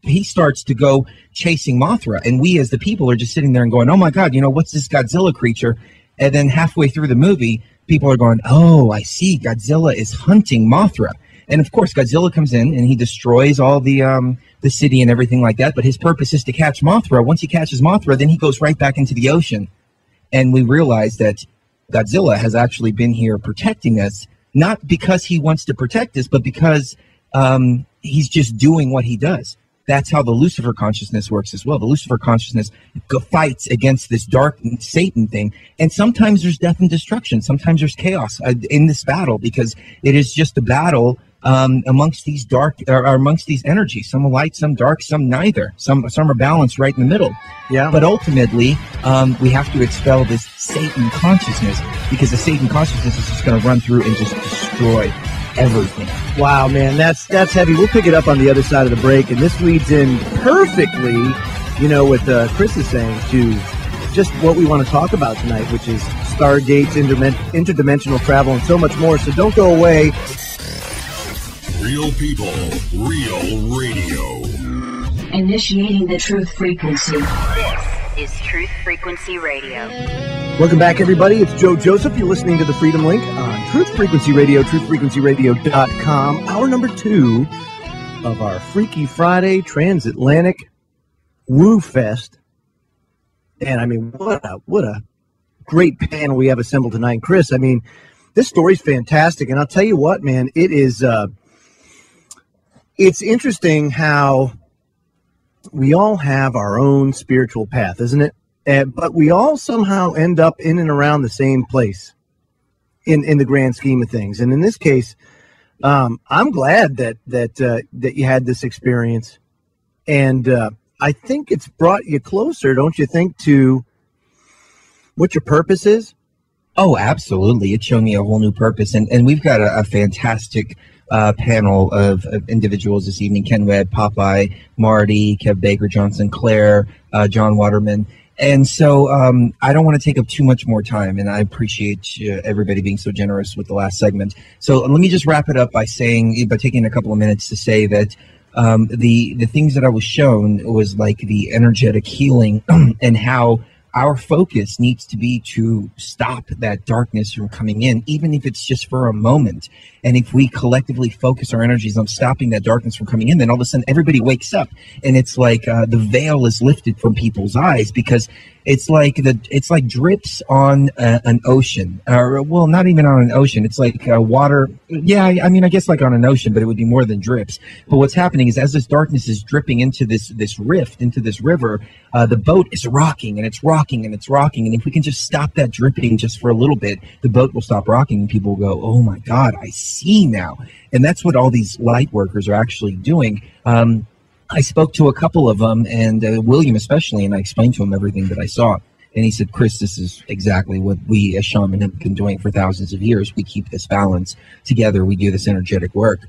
he starts to go chasing Mothra. And we as the people are just sitting there and going, oh my God, you know, what's this Godzilla creature? And then halfway through the movie, people are going, oh, I see, Godzilla is hunting Mothra. And of course, Godzilla comes in and he destroys all the city and everything like that. But his purpose is to catch Mothra. Once he catches Mothra, then he goes right back into the ocean. And we realize that Godzilla has actually been here protecting us, not because he wants to protect us, but because he's just doing what he does. That's how the Lucifer consciousness works as well. The Lucifer consciousness fights against this dark Satan thing. And sometimes there's death and destruction. Sometimes there's chaos in this battle, because it is just a battle amongst these dark, or amongst these energies. Some are light, some dark, some neither. Some are balanced right in the middle. Yeah. But ultimately, we have to expel this Satan consciousness, because the Satan consciousness is just going to run through and just destroy everything. Wow, man, that's heavy. We'll pick it up on the other side of the break, and this leads in perfectly, you know, what Chris is saying, to just what we want to talk about tonight, which is Stargates, interdimensional travel, and so much more. So don't go away. Real people, real radio. Initiating the truth frequency. This is Truth Frequency Radio. Welcome back, everybody. It's Joe Joseph. You're listening to the Freedom Link on Truth Frequency Radio, truthfrequencyradio.com. Hour number 2 of our Freaky Friday Transatlantic Woo Fest. And I mean, what a great panel we have assembled tonight. And Chris, I mean, this story's fantastic. And I'll tell you what, man, it is, it's interesting how we all have our own spiritual path, isn't it? But we all somehow end up in and around the same place in the grand scheme of things. And in this case, I'm glad that you had this experience. And I think it's brought you closer, don't you think, to what your purpose is? Oh, absolutely. It's shown me a whole new purpose. And we've got a fantastic panel of individuals this evening. Ken Webb, Popeye, Marty, Kev Baker, Johnson, Claire, John Waterman. And so I don't want to take up too much more time, and I appreciate everybody being so generous with the last segment. So let me just wrap it up by taking a couple of minutes to say that the things that I was shown was like the energetic healing and how our focus needs to be to stop that darkness from coming in, even if it's just for a moment. And if we collectively focus our energies on stopping that darkness from coming in, then all of a sudden everybody wakes up, and it's like the veil is lifted from people's eyes, because it's like drips on an ocean, or well, not even on an ocean. It's like water. Yeah, I mean, I guess like on an ocean, but it would be more than drips. But what's happening is, as this darkness is dripping into this rift, into this river, the boat is rocking, and it's rocking, and it's rocking. And if we can just stop that dripping just for a little bit, the boat will stop rocking, and people will go, "Oh my God, I see now." And that's what all these light workers are actually doing. I spoke to a couple of them, and William especially, and I explained to him everything that I saw. And he said, "Chris, this is exactly what we as shaman have been doing for thousands of years. We keep this balance together. We do this energetic work."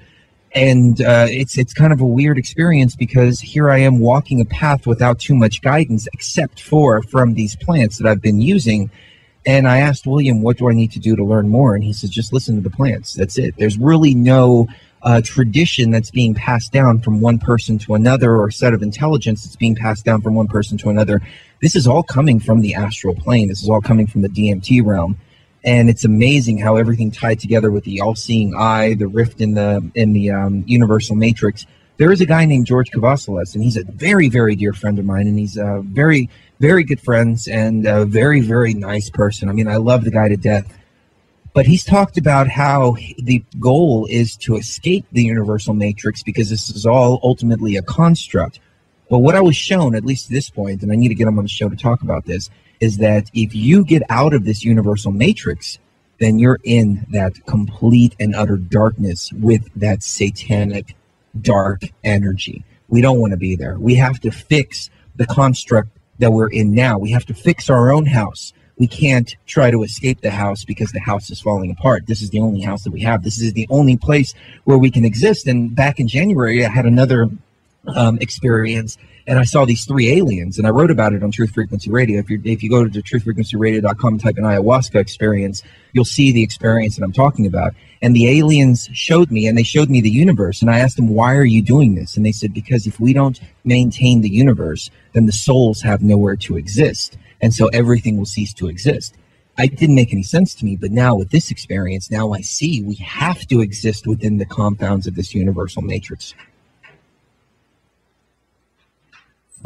And it's kind of a weird experience, because here I am walking a path without too much guidance, except from these plants that I've been using. And I asked William, what do I need to do to learn more? And he says, just listen to the plants. That's it. There's really no tradition that's being passed down from one person to another, or set of intelligence that's being passed down from one person to another. This is all coming from the astral plane. This is all coming from the DMT realm. And it's amazing how everything tied together with the all-seeing eye, the rift in the universal matrix. There is a guy named George Cavassalas, and he's a very, very dear friend of mine, and he's very, very good friends, and a very, very nice person. I mean, I love the guy to death. But he's talked about how the goal is to escape the universal matrix, because this is all ultimately a construct. But what I was shown, at least at this point, and I need to get him on the show to talk about this, is that if you get out of this universal matrix, then you're in that complete and utter darkness with that satanic dark energy. We don't want to be there. We have to fix the construct that we're in now. We have to fix our own house. We can't try to escape the house because the house is falling apart. This is the only house that we have. This is the only place where we can exist. And back in January, I had another experience, and I saw these 3 aliens, and I wrote about it on Truth Frequency Radio. If you go to truthfrequencyradio.com and type in ayahuasca experience, you'll see the experience that I'm talking about. And the aliens showed me, and they showed me the universe, and I asked them, why are you doing this? And they said, because if we don't maintain the universe, then the souls have nowhere to exist, and so everything will cease to exist. It didn't make any sense to me, but now with this experience, now I see we have to exist within the confounds of this universal matrix.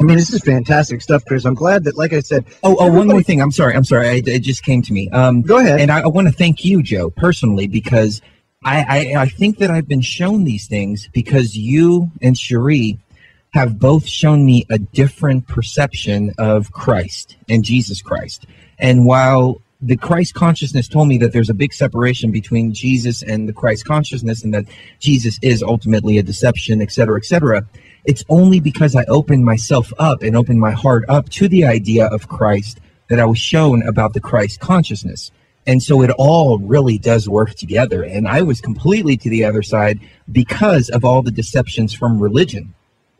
I mean, this is fantastic stuff, Chris. I'm glad that, like I said... one more thing. I'm sorry. It just came to me. Go ahead. And I want to thank you, Joe, personally, because I think that I've been shown these things because you and Sheree have both shown me a different perception of Christ and Jesus Christ. And while the Christ consciousness told me that there's a big separation between Jesus and the Christ consciousness, and that Jesus is ultimately a deception, etc., it's only because I opened myself up and opened my heart up to the idea of Christ that I was shown about the Christ consciousness. And so it all really does work together. And I was completely to the other side because of all the deceptions from religion.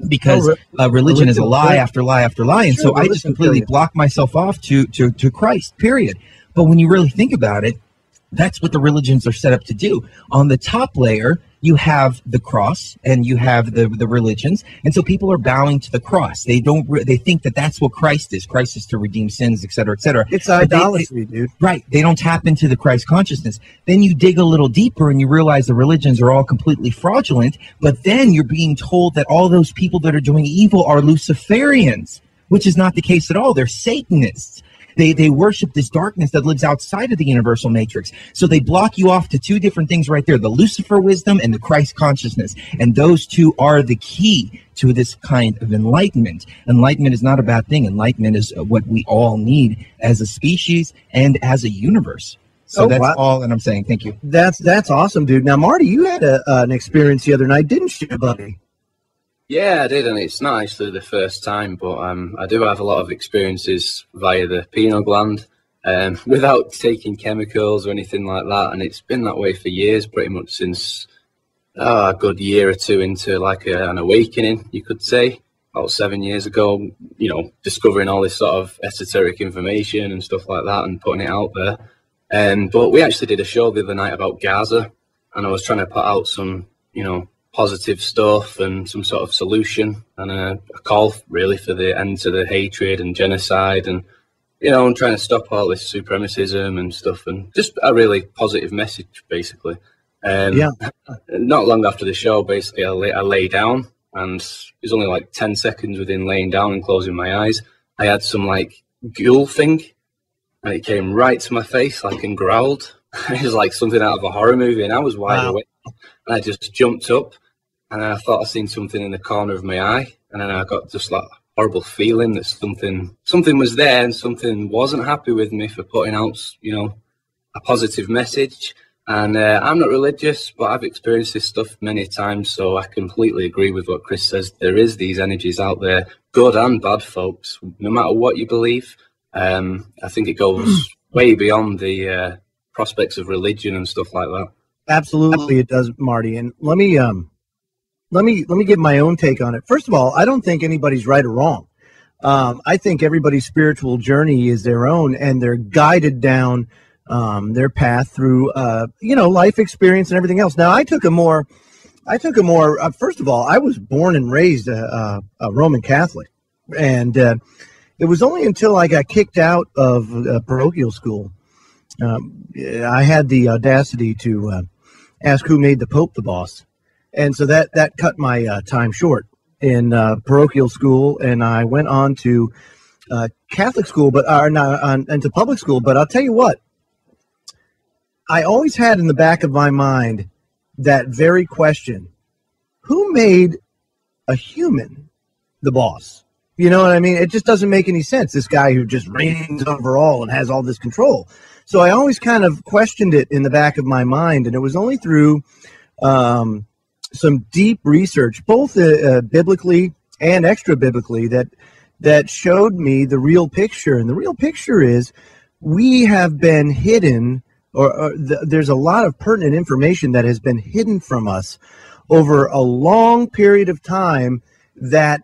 Because religion is a lie after lie after lie. And so I just completely blocked myself off to Christ, period. But when you really think about it, that's what the religions are set up to do. On the top layer, you have the cross and you have the religions. And so people are bowing to the cross. They think that that's what Christ is. Christ is to redeem sins, etc., etc. It's idolatry, dude. Right. They don't tap into the Christ consciousness. Then you dig a little deeper and you realize the religions are all completely fraudulent. But then you're being told that all those people that are doing evil are Luciferians, which is not the case at all. They're Satanists. They worship this darkness that lives outside of the universal matrix. So they block you off to 2 different things right there, the Lucifer wisdom and the Christ consciousness. And those 2 are the key to this kind of enlightenment. Enlightenment is not a bad thing. Enlightenment is what we all need as a species and as a universe. So that's all that I'm saying. Thank you. That's awesome, dude. Now, Marty, you had an experience the other night, didn't you, buddy? Yeah, I did, and it's not actually the first time, but I do have a lot of experiences via the pineal gland. without taking chemicals or anything like that. And it's been that way for years, pretty much since a good year or two into like an awakening, you could say. About 7 years ago, you know, discovering all this sort of esoteric information and stuff like that and putting it out there. But we actually did a show the other night about Gaza, and I was trying to put out some, you know, positive stuff and some sort of solution and a call really for the end to the hatred and genocide, and, you know, I'm trying to stop all this supremacism and stuff, and just a really positive message, basically. Not long after the show, basically, I lay down, and it was only like 10 seconds within laying down and closing my eyes. I had some like ghoul thing, and it came right to my face, like, and growled. It was like something out of a horror movie, and I was wide awake. And I just jumped up, and I thought I seen something in the corner of my eye, and then I got just like a horrible feeling that something was there, and something wasn't happy with me for putting out, you know, a positive message. And I'm not religious, but I've experienced this stuff many times, so I completely agree with what Chris says. There is these energies out there, good and bad, folks, no matter what you believe. I think it goes way beyond the prospects of religion and stuff like that. Absolutely, it does, Marty. And let me give my own take on it. First of all, I don't think anybody's right or wrong. I think everybody's spiritual journey is their own, and they're guided down their path through, you know, life experience and everything else. Now, I took a more, first of all, I was born and raised a Roman Catholic. And it was only until I got kicked out of parochial school, I had the audacity to ask who made the Pope the boss. And so that cut my time short in parochial school. And I went on to Catholic school, but into public school. But I'll tell you what, I always had in the back of my mind that very question: who made a human the boss? You know what I mean? It just doesn't make any sense. This guy who just reigns over all and has all this control. So I always kind of questioned it in the back of my mind, and it was only through some deep research, both biblically and extra biblically, that showed me the real picture. And the real picture is we have been hidden, there's a lot of pertinent information that has been hidden from us over a long period of time that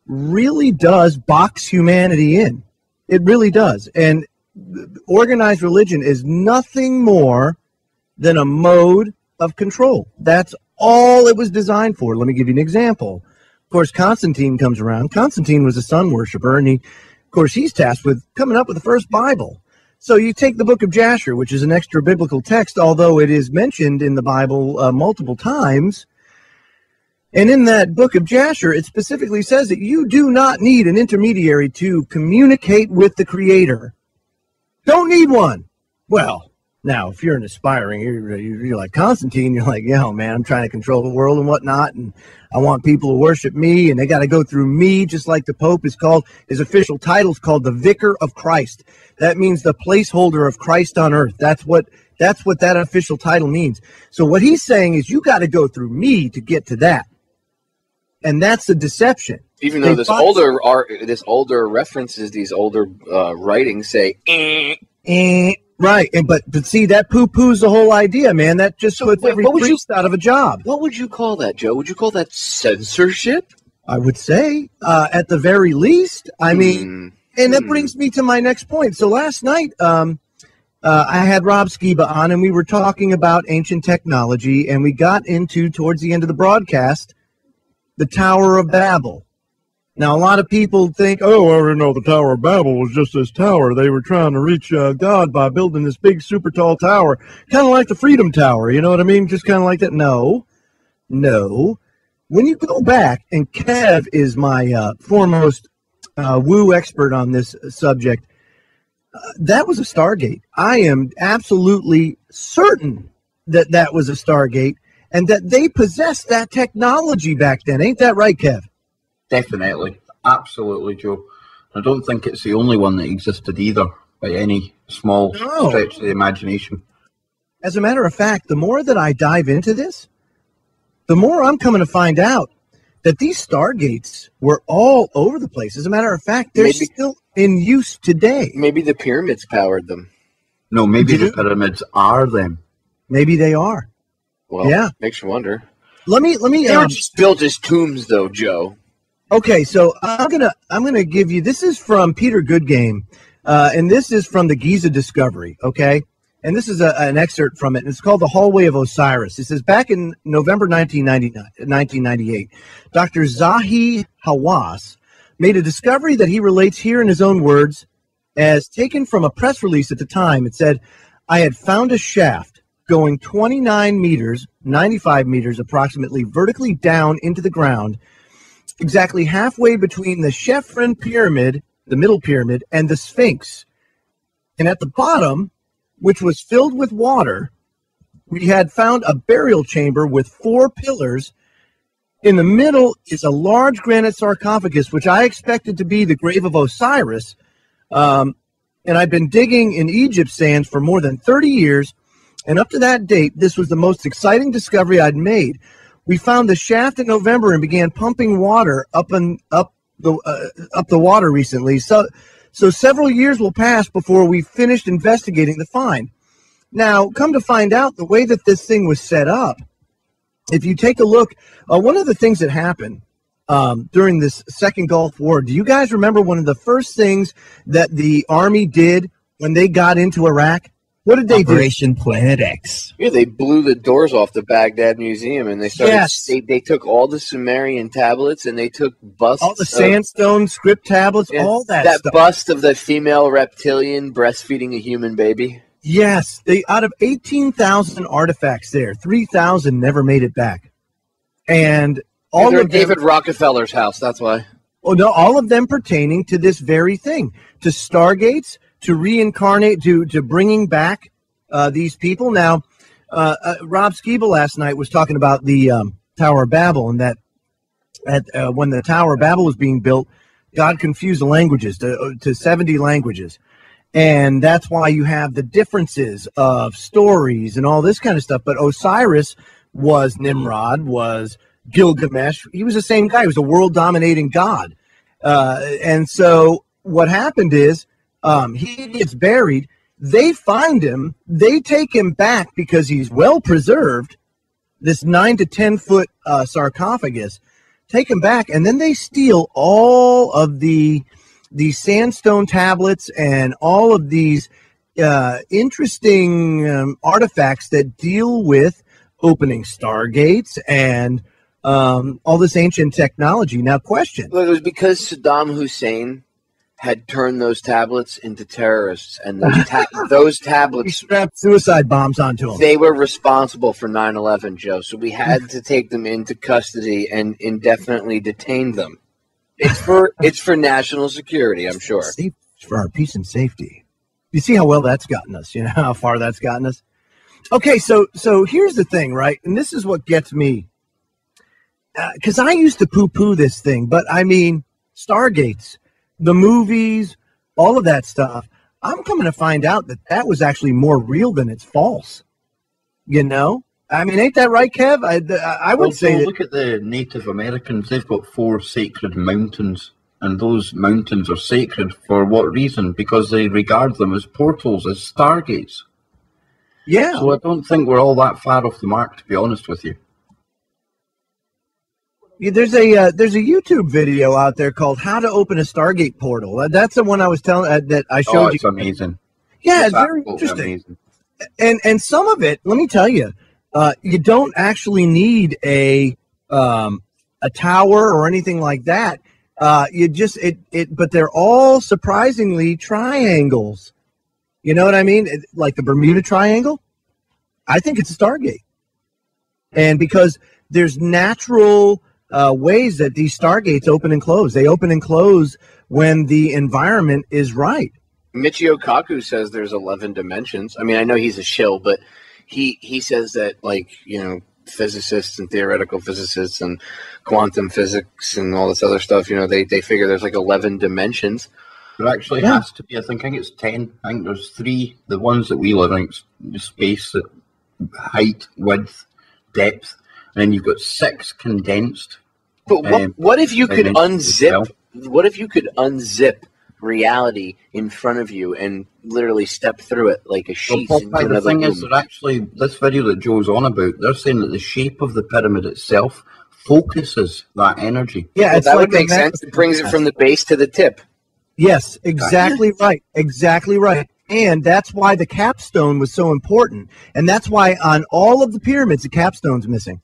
really does box humanity in. It really does. And organized religion is nothing more than a mode of control. That's all it was designed for. Let me give you an example. Of course, Constantine comes around. Constantine was a sun worshiper, and he's tasked with coming up with the first Bible. So you take the book of Jasher, which is an extra biblical text, although it is mentioned in the Bible multiple times. And in that book of Jasher, it specifically says that you do not need an intermediary to communicate with the Creator. Don't need one. Well, now, if you're an aspiring, you're like Constantine, you're like, yeah, man, I'm trying to control the world and whatnot, and I want people to worship me, and they got to go through me, just like the Pope is called. His official title is called the Vicar of Christ. That means the placeholder of Christ on earth. That's what that official title means. So what he's saying is you got to go through me to get to that. And that's the deception. Even though this older references, these older writings say, right, but see, that poo-poos the whole idea, man. That just puts every priest out of a job. What would you call that, Joe? Would you call that censorship? I would say, at the very least. I mean, and that brings me to my next point. So last night, I had Rob Skiba on, and we were talking about ancient technology, and we got into, towards the end of the broadcast, the Tower of Babel. Now, a lot of people think, oh, well, you know, the Tower of Babel was just this tower. They were trying to reach God by building this big, super tall tower, kind of like the Freedom Tower, you know what I mean? Just kind of like that. No. When you go back, and Kev is my foremost woo expert on this subject, that was a Stargate. I am absolutely certain that that was a Stargate, and that they possessed that technology back then. Ain't that right, Kev? Definitely. Absolutely, Joe. I don't think it's the only one that existed either, by any small stretch of the imagination. As a matter of fact, the more that I dive into this, the more I'm coming to find out that these Stargates were all over the place. As a matter of fact, there's still in use today. Maybe the pyramids powered them. No, maybe the pyramids are them. Maybe they are. Well, yeah, makes you wonder. Let me. They were just built as tombs, though, Joe. Okay, so I'm gonna give you. This is from Peter Goodgame, and this is from the Giza Discovery. Okay, and this is an excerpt from it. And it's called "The Hallway of Osiris." It says back in November 1998, Dr. Zahi Hawass made a discovery that he relates here in his own words, as taken from a press release at the time. It said, "I had found a shaft going 29 meters, 95 meters approximately, vertically down into the ground, exactly halfway between the Chephren pyramid, the middle pyramid, and the Sphinx. And at the bottom, which was filled with water, we had found a burial chamber with 4 pillars. In the middle is a large granite sarcophagus, which I expected to be the grave of Osiris. And I've been digging in Egypt sands for more than 30 years. And up to that date, this was the most exciting discovery I'd made. We found the shaft in November and began pumping water up the water recently. So several years will pass before we finished investigating the find. Now, come to find out, the way that this thing was set up, if you take a look, one of the things that happened during this second Gulf War, do you guys remember one of the first things that the Army did when they got into Iraq? What did they do? Operation Planet X. Yeah, they blew the doors off the Baghdad Museum, and they started. Yes. They took all the Sumerian tablets, and they took busts, all the sandstone script tablets, all that stuff. That bust of the female reptilian breastfeeding a human baby. Yes, out of 18,000 artifacts there, 3,000 never made it back, and all of them, David Rockefeller's house. That's why. Oh no, all of them pertaining to this very thing, to Stargates, to reincarnate, to bringing back these people. Now, Rob Skeeble last night was talking about the Tower of Babel, and that when the Tower of Babel was being built, God confused the languages to 70 languages. And that's why you have the differences of stories and all this kind of stuff. But Osiris was Nimrod, was Gilgamesh. He was the same guy. He was a world-dominating god. And so what happened is, he gets buried. They find him. They take him back because he's well preserved. This 9 to 10 foot sarcophagus. Take him back, and then they steal all of the sandstone tablets and all of these interesting artifacts that deal with opening stargates and all this ancient technology. Now, question. Well, it was because Saddam Hussein had turned those tablets into terrorists, and those tablets... He strapped suicide bombs onto them. They were responsible for 9/11, Joe, so we had to take them into custody and indefinitely detain them. It's for national security, I'm sure. It's for our peace and safety. You see how well that's gotten us, you know, how far that's gotten us? Okay, so here's the thing, right? And this is what gets me. Because I used to poo-poo this thing, but I mean, Stargates, the movies, all of that stuff, I'm coming to find out that was actually more real than it's false. You know? I mean, ain't that right, Kev? I would say that. Look at the Native Americans. They've got 4 sacred mountains, and those mountains are sacred for what reason? Because they regard them as portals, as stargates. Yeah. So I don't think we're all that far off the mark, to be honest with you. Yeah, there's a YouTube video out there called "How to Open a Stargate Portal." That's the one I was telling that I showed you. It's amazing. Yeah, it's very interesting. Amazing. And some of it, let me tell you, you don't actually need a tower or anything like that. You just but they're all surprisingly triangles. You know what I mean? Like the Bermuda Triangle. I think it's a Stargate, and because there's natural ways that these stargates open and close. They open and close when the environment is right. Michio Kaku says there's 11 dimensions. I mean, I know he's a shill, but he says that, like, you know, physicists and theoretical physicists and quantum physics and all this other stuff, you know, they figure there's like 11 dimensions. There actually has to be. I think it's 10. I think there's 3. The ones that we live in, space, height, width, depth, and then you've got 6 condensed. But what if you could unzip? What if you could unzip reality in front of you and literally step through it like a sheath. Well, Popeye, the thing is, that actually, this video that Joe's on about, they're saying that the shape of the pyramid itself focuses that energy. Yeah, well, it's that like would make sense. It brings it from the base to the tip. Yes, exactly right. Exactly right. And that's why the capstone was so important. And that's why on all of the pyramids, the capstone's missing.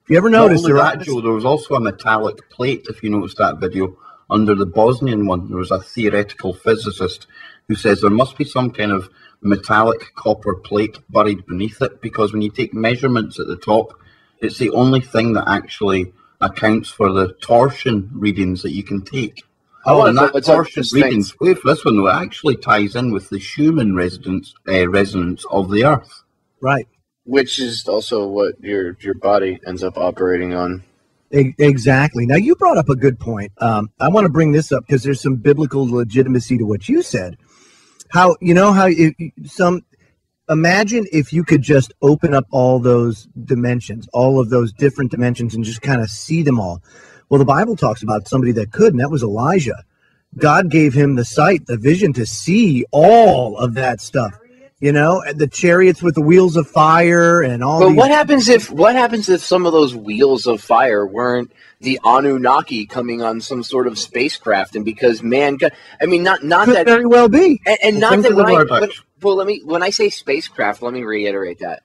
If you ever notice, there was also a metallic plate, if you noticed that video, under the Bosnian one. There was a theoretical physicist who says there must be some kind of metallic copper plate buried beneath it, because when you take measurements at the top, it's the only thing that actually accounts for the torsion readings that you can take. And that torsion readings, wait for this one though, it actually ties in with the Schumann resonance of the Earth. Right. Which is also what your body ends up operating on. Exactly. Now, you brought up a good point. I want to bring this up because there's some biblical legitimacy to what you said. Imagine if you could just open up all those dimensions, all of those different dimensions, and just kind of see them all. Well, the Bible talks about somebody that could, and that was Elijah. God gave him the sight, the vision to see all of that stuff. You know, the chariots with the wheels of fire and all. But what happens if some of those wheels of fire weren't the Anunnaki coming on some sort of spacecraft, and because mankind, I mean, not could that very well be, and not that when I say spacecraft, let me reiterate that.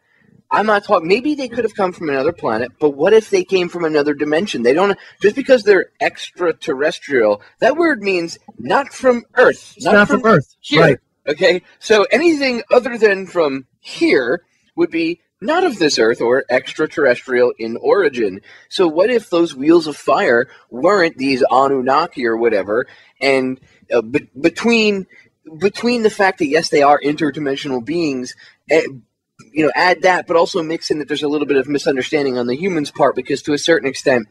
I'm not talking. Maybe they could have come from another planet, but what if they came from another dimension? They don't just because they're extraterrestrial. That word means not from Earth. It's not from Earth, here. Right? Okay, so anything other than from here would be not of this Earth or extraterrestrial in origin. So what if those wheels of fire weren't these Anunnaki or whatever? And between the fact that yes, they are interdimensional beings. Add that, but also mix in that there's a little bit of misunderstanding on the humans' part, because to a certain extent,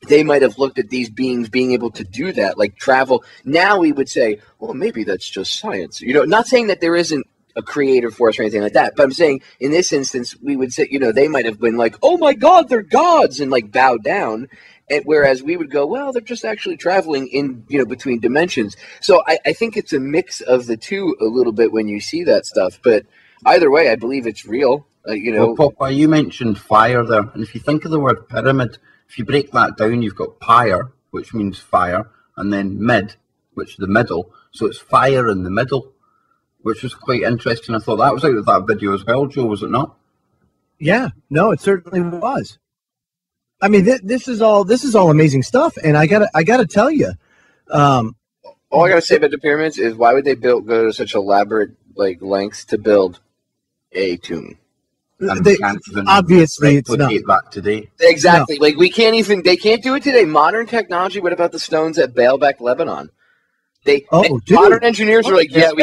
they might have looked at these beings being able to do that, like travel. Now we would say, well, maybe that's just science. Not saying that there isn't a creator force or anything like that, but I'm saying in this instance, we would say, they might have been like, oh my God, they're gods, and like bow down. And whereas we would go, well, they're just actually traveling in, between dimensions. So I think it's a mix of the two a little bit when you see that stuff, but either way, I believe it's real. Well, Popeye, you mentioned fire there, and if you think of the word pyramid, if you break that down, you've got pyre, which means fire, and then mid, which is the middle. So it's fire in the middle, which was quite interesting. I thought that was out of that video as well, Joe, was it not? Yeah, no, it certainly was. I mean, this is all amazing stuff, and I gotta tell you, all I gotta say about the pyramids is why would they go to such elaborate lengths to build a tomb? Obviously, it's not that today. Exactly. No. They can't do it today. Modern technology. What about the stones at Baalbek, Lebanon? Modern engineers are like, yeah,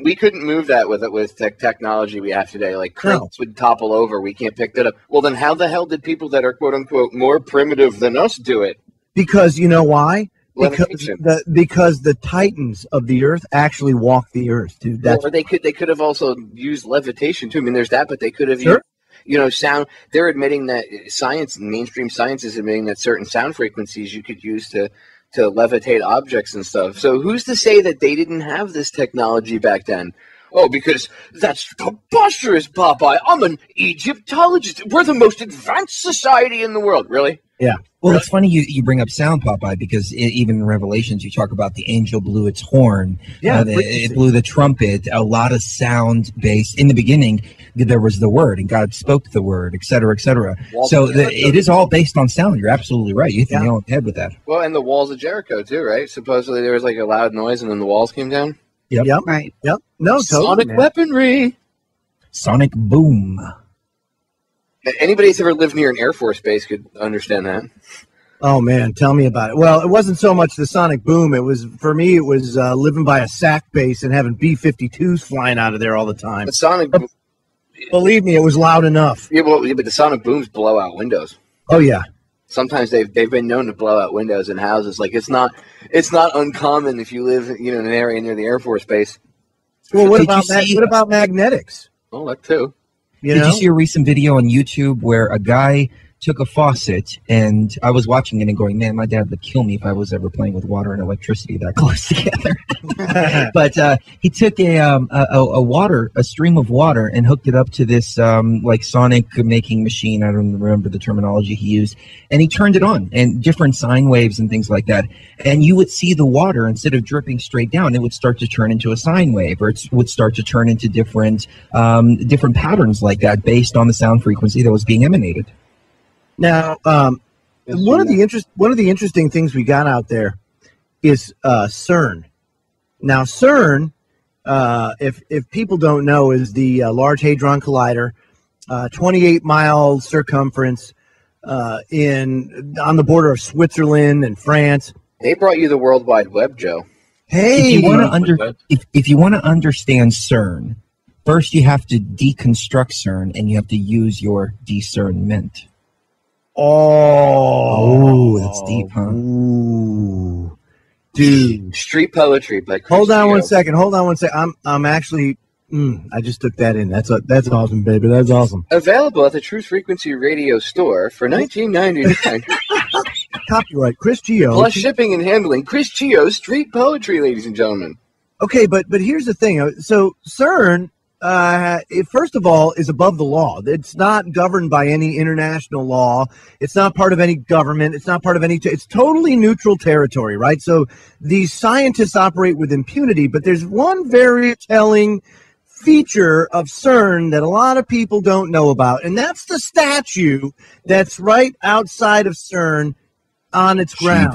we couldn't move that with technology we have today. Like crates would topple over. We can't pick that up. Well, then how the hell did people that are quote unquote more primitive than us do it? Because you know why? Because the titans of the earth actually walk the earth, dude. Or they could have also used levitation too. I mean, there's that, but they could have used, sound. They're admitting that science, mainstream science, is admitting that certain sound frequencies you could use to levitate objects and stuff. So who's to say that they didn't have this technology back then? Oh, because that's preposterous, Popeye. I'm an Egyptologist. We're the most advanced society in the world. Really? Yeah. Well, it's funny you bring up sound, Popeye, because even in Revelations, you talk about the angel blew its horn. Yeah, it blew the trumpet. A lot of sound based. In the beginning, there was the word, and God spoke the word, et cetera, et cetera. So it is all based on sound. You're absolutely right. You hit the nail on the head with that. Well, and the walls of Jericho, too, right? Supposedly there was a loud noise, and then the walls came down. Yep. Right. Yep. No, Sonic weaponry. Sonic boom. Anybody who's ever lived near an Air Force base could understand that. Oh, man, tell me about it. Well, it wasn't so much the sonic boom. It was, for me, it was living by a SAC base and having B-52s flying out of there all the time. The sonic boom. Believe me, it was loud enough. Yeah, but the sonic booms blow out windows. Oh, yeah. Sometimes they've been known to blow out windows in houses. It's not uncommon if you live in an area near the Air Force base. Well, what about magnetics? Oh, that too. Did you see a recent video on YouTube where a guy took a faucet, and I was watching it and going, man, my dad would kill me if I was ever playing with water and electricity that close together. But he took a stream of water and hooked it up to this like sonic making machine. I don't remember the terminology he used. And he turned it on, and different sine waves and things like that. And you would see the water, instead of dripping straight down, it would start to turn into a sine wave, or it would start to turn into different patterns like that based on the sound frequency that was being emanated. Now, one of the interesting things we got out there is CERN. Now, CERN, if people don't know, is the Large Hadron Collider, 28-mile circumference on the border of Switzerland and France. They brought you the World Wide Web, Joe. Hey, if you want to understand CERN, first you have to deconstruct CERN, and you have to use your discernment. Oh, that's deep, huh? Ooh. Dude, Street Poetry by Chris Hold on Geo. one second. I'm actually. I just took that in. That's awesome, baby. That's awesome. Available at the Truth Frequency Radio store for $19.99. Copyright Chris Geo. Plus shipping and handling. Chris Geo, Street Poetry, ladies and gentlemen. Okay, but here's the thing. So CERN, first of all, is above the law. It's not governed by any international law. It's not part of any government. It's not part of any. It's totally neutral territory, right? So these scientists operate with impunity. But there's one very telling feature of CERN that a lot of people don't know about, and that's the statue that's right outside of CERN on its ground.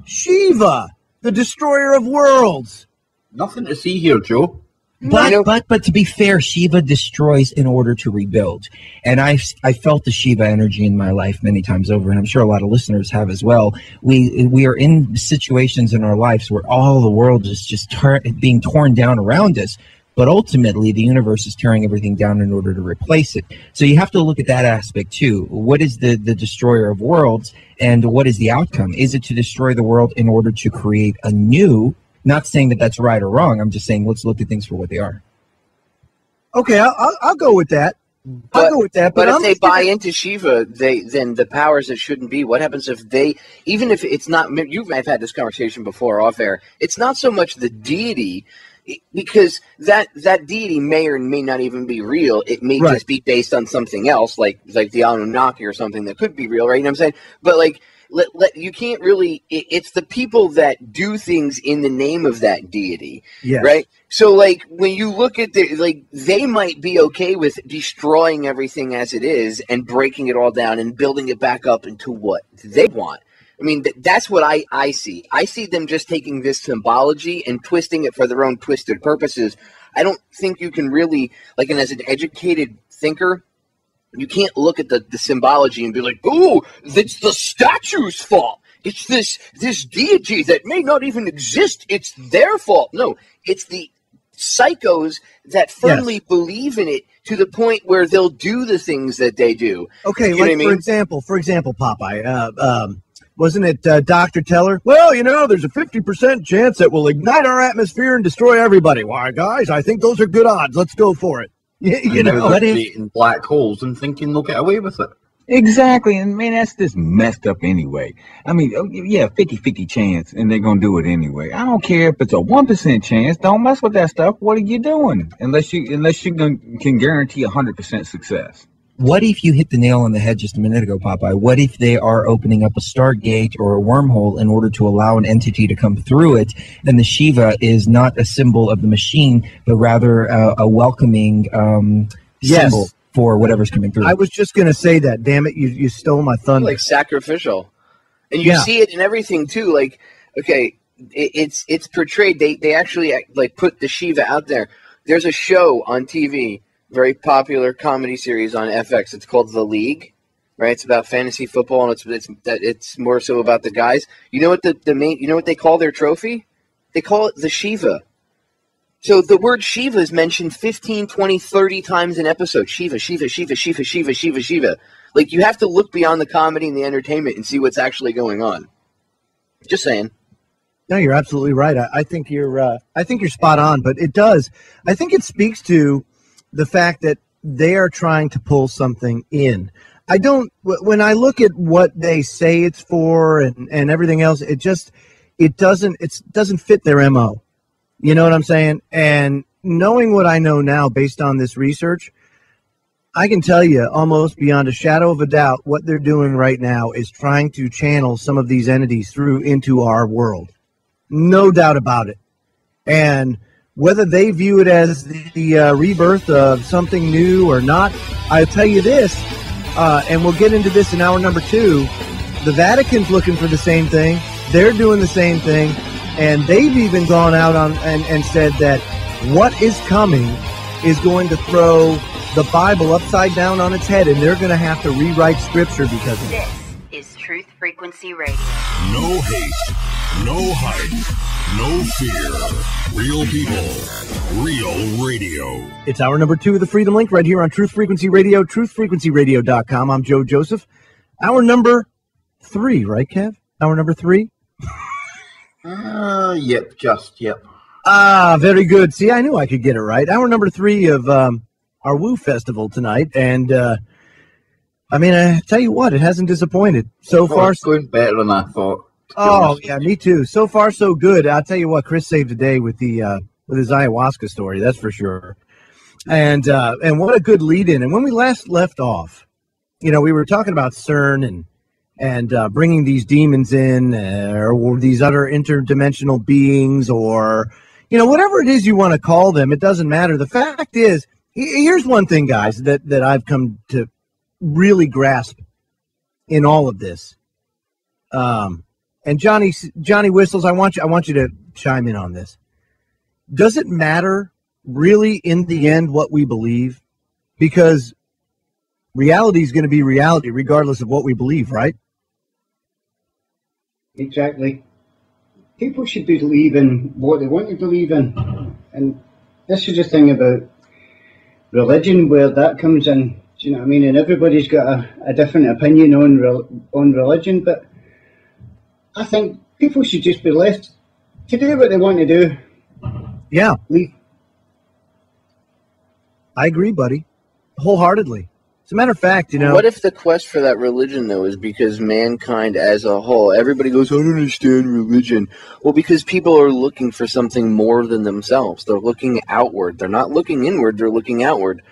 Shiva, the destroyer of worlds. Nothing to see here, Joe. But to be fair, Shiva destroys in order to rebuild. And I felt the Shiva energy in my life many times over, and I'm sure a lot of listeners have as well. We are in situations in our lives where all the world is just being torn down around us. But ultimately, the universe is tearing everything down in order to replace it. So you have to look at that aspect too. What is the destroyer of worlds, and what is the outcome? Is it to destroy the world in order to create a new? Not saying that that's right or wrong. I'm just saying let's look at things for what they are. Okay, I'll go with that. I'll go with that. But if they buy into Shiva, then the powers that shouldn't be. What happens if even if it's not? I've had this conversation before off air. It's not so much the deity, because that deity may or may not even be real. It may just be based on something else, like the Anunnaki or something that could be real, right? You know what I'm saying? But like, you can't really. It's the people that do things in the name of that deity, right? So like, when you look at they might be okay with destroying everything as it is and breaking it all down and building it back up into what they want. I mean, that's what I see. I see them just taking this symbology and twisting it for their own twisted purposes. I don't think you can really, like, and as an educated thinker, you can't look at the symbology and be like, oh, it's the statue's fault. It's this deity that may not even exist. It's their fault. No, it's the psychos that firmly believe in it to the point where they'll do the things that they do. Okay, you know like, what I mean? for example, Popeye, wasn't it Dr. Teller? Well, there's a 50% chance that we'll ignite our atmosphere and destroy everybody. Why, guys, I think those are good odds. Let's go for it. They're creating black holes and thinking they'll get away with it. Exactly. And man, that's just messed up anyway. I mean, yeah, 50-50 chance, and they're going to do it anyway. I don't care if it's a 1% chance. Don't mess with that stuff. What are you doing? Unless you can guarantee 100% success. What if you hit the nail on the head just a minute ago, Popeye? What if they are opening up a Stargate or a wormhole in order to allow an entity to come through it, and the Shiva is not a symbol of the machine, but rather a welcoming symbol for whatever's coming through? I was just going to say that. Damn it, you stole my thunder. Like sacrificial. And you see it in everything, too. Like, okay, it's portrayed. They actually, like, put the Shiva out there. There's a show on TV, very popular comedy series on FX. It's called The League, right? It's about fantasy football, and it's more so about the guys. You know what you know what they call their trophy? They call it the Shiva. So the word Shiva is mentioned 15, 20, 30 times an episode. Shiva, Shiva, Shiva, Shiva, Shiva, Shiva, Shiva. Like, you have to look beyond the comedy and the entertainment and see what's actually going on. Just saying. No, you're absolutely right. I think you're spot on, but it does. I think it speaks to the fact that they are trying to pull something in. I don't, when I look at what they say it's for and everything else, it doesn't fit their MO. You know what I'm saying? And knowing what I know now based on this research, I can tell you almost beyond a shadow of a doubt what they're doing right now is trying to channel some of these entities through into our world. No doubt about it. And whether they view it as the rebirth of something new or not, I'll tell you this, and we'll get into this in hour number 2, the Vatican's looking for the same thing. They're doing the same thing. And they've even gone out and said that what is coming is going to throw the Bible upside down on its head, and they're going to have to rewrite Scripture because of it. This is Truth Frequency Radio. No hate, no hype, no fear. Real people, real radio. It's hour number 2 of the Freedom Link right here on Truth Frequency Radio, truthfrequencyradio.com. I'm Joe Joseph. Hour number 3, right, Kev? Hour number 3? Yep. Very good. See, I knew I could get it right. Hour number 3 of our Woo Festival tonight, and I tell you what, it hasn't disappointed so far. It's going better than I thought. Oh yeah, me too. So far, so good. I'll tell you what, Chris saved the day with his ayahuasca story. That's for sure. And what a good lead in. And when we last left off, we were talking about CERN and bringing these demons in, or these other interdimensional beings, or whatever it is you want to call them. It doesn't matter. The fact is, here's one thing, guys, that I've come to really grasp in all of this. And Johnny Whistles, I want you to chime in on this. Does it matter really in the end what we believe? Because reality is going to be reality regardless of what we believe, right? Exactly. People should believe in what they want to believe in. And this is the thing about religion, where that comes in. Do you know what I mean? And everybody's got a different opinion on religion, but I think people should just be left to do what they want to do. Yeah. I agree, buddy. Wholeheartedly. As a matter of fact, What if the quest for that religion, though, is because mankind as a whole, everybody goes, I don't understand religion. Well, because people are looking for something more than themselves. They're looking outward. They're not looking inward. They're looking outward.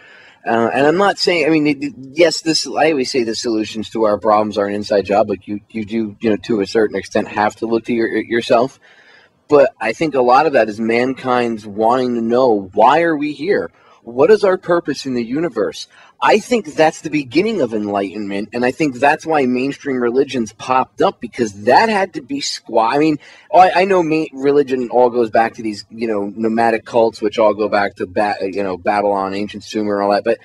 And I'm not saying, yes, I always say the solutions to our problems are an inside job. Like you do, to a certain extent, have to look to yourself. But I think a lot of that is mankind's wanting to know, why are we here? What is our purpose in the universe? I think that's the beginning of enlightenment, and I think that's why mainstream religions popped up, because that had to be I know religion all goes back to these, nomadic cults, which all go back to Babylon, ancient Sumer, and all that. But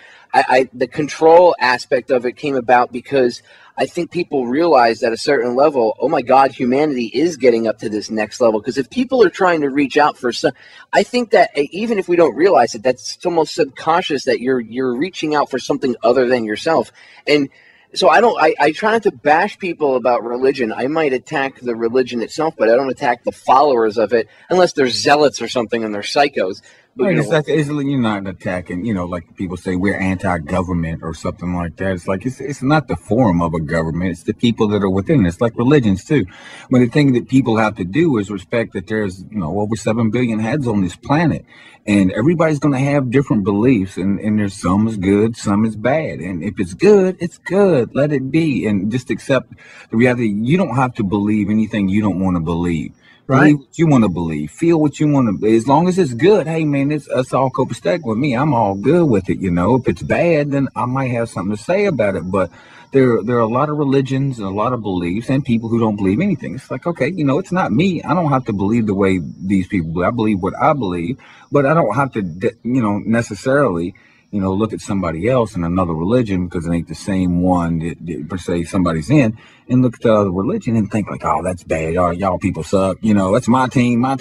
the control aspect of it came about because I think people realized at a certain level, oh my God, humanity is getting up to this next level. Because if people are trying to reach out for some, I think that even if we don't realize it, that's almost subconscious that you're reaching out for something other than yourself. And so I try not to bash people about religion. I might attack the religion itself, but I don't attack the followers of it unless they're zealots or something and they're psychos. But, right, you're not attacking, like people say we're anti-government or something like that. It's like it's not the form of a government. It's the people that are within it. It's like religions too. When the thing that people have to do is respect that there's over 7 billion heads on this planet, and everybody's going to have different beliefs, and there's some is good, some is bad. And if it's good, it's good. Let it be, and just accept the reality. You don't have to believe anything you don't want to believe. Right. Believe what you want to believe. Feel what you want to. As long as it's good, hey man, it's all copacetic with me. I'm all good with it. If it's bad, then I might have something to say about it. But there are a lot of religions and a lot of beliefs and people who don't believe anything. It's like, okay, it's not me. I don't have to believe the way these people believe. I believe what I believe, but I don't have to, necessarily. Look at somebody else in another religion because it ain't the same one that per se somebody's in, and look at the other religion and think like, oh, that's bad. Oh, y'all people suck. That's my team. My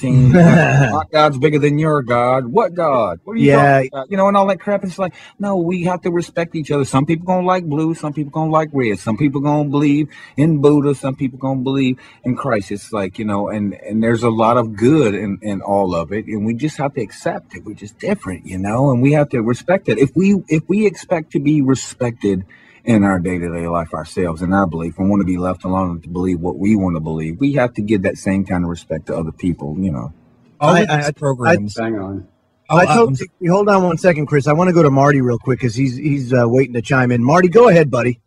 God's bigger than your God. What God? What are you talking about? And all that crap. It's like, no, we have to respect each other. Some people gonna like blue. Some people gonna like red. Some people gonna believe in Buddha. Some people gonna believe in Christ. It's like, and there's a lot of good in all of it, and we just have to accept it. We're just different, and we have to respect it. If we expect to be respected in our day-to-day life ourselves. And I believe we want to be left alone to believe what we want to believe. We have to give that same kind of respect to other people, you know. Programs. Hang on. Hold on one second, Chris. I want to go to Marty real quick because he's waiting to chime in. Marty, go ahead, buddy.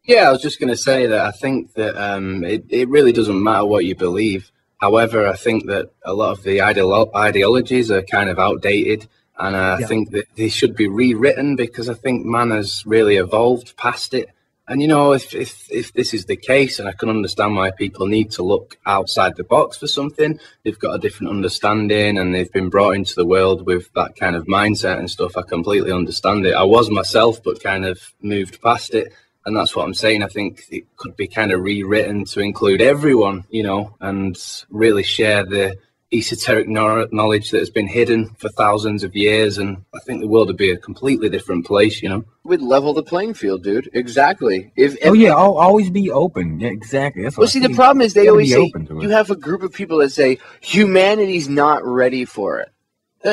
Yeah, I was just going to say that I think that it really doesn't matter what you believe. However, I think that a lot of the ideologies are kind of outdated, and I think that they should be rewritten because I think man has really evolved past it. And, you know, if this is the case, and I can understand why people need to look outside the box for something, they've got a different understanding and they've been brought into the world with that kind of mindset and stuff. I completely understand it. I was myself, but kind of moved past it. And that's what I'm saying. I think it could be kind of rewritten to include everyone, you know, and really share the esoteric knowledge that has been hidden for thousands of years. And I think the world would be a completely different place, you know. We'd level the playing field, dude. Exactly. I'll always be open. Yeah, exactly. That's well, see, the problem is they always say you have a group of people that say humanity's not ready for it.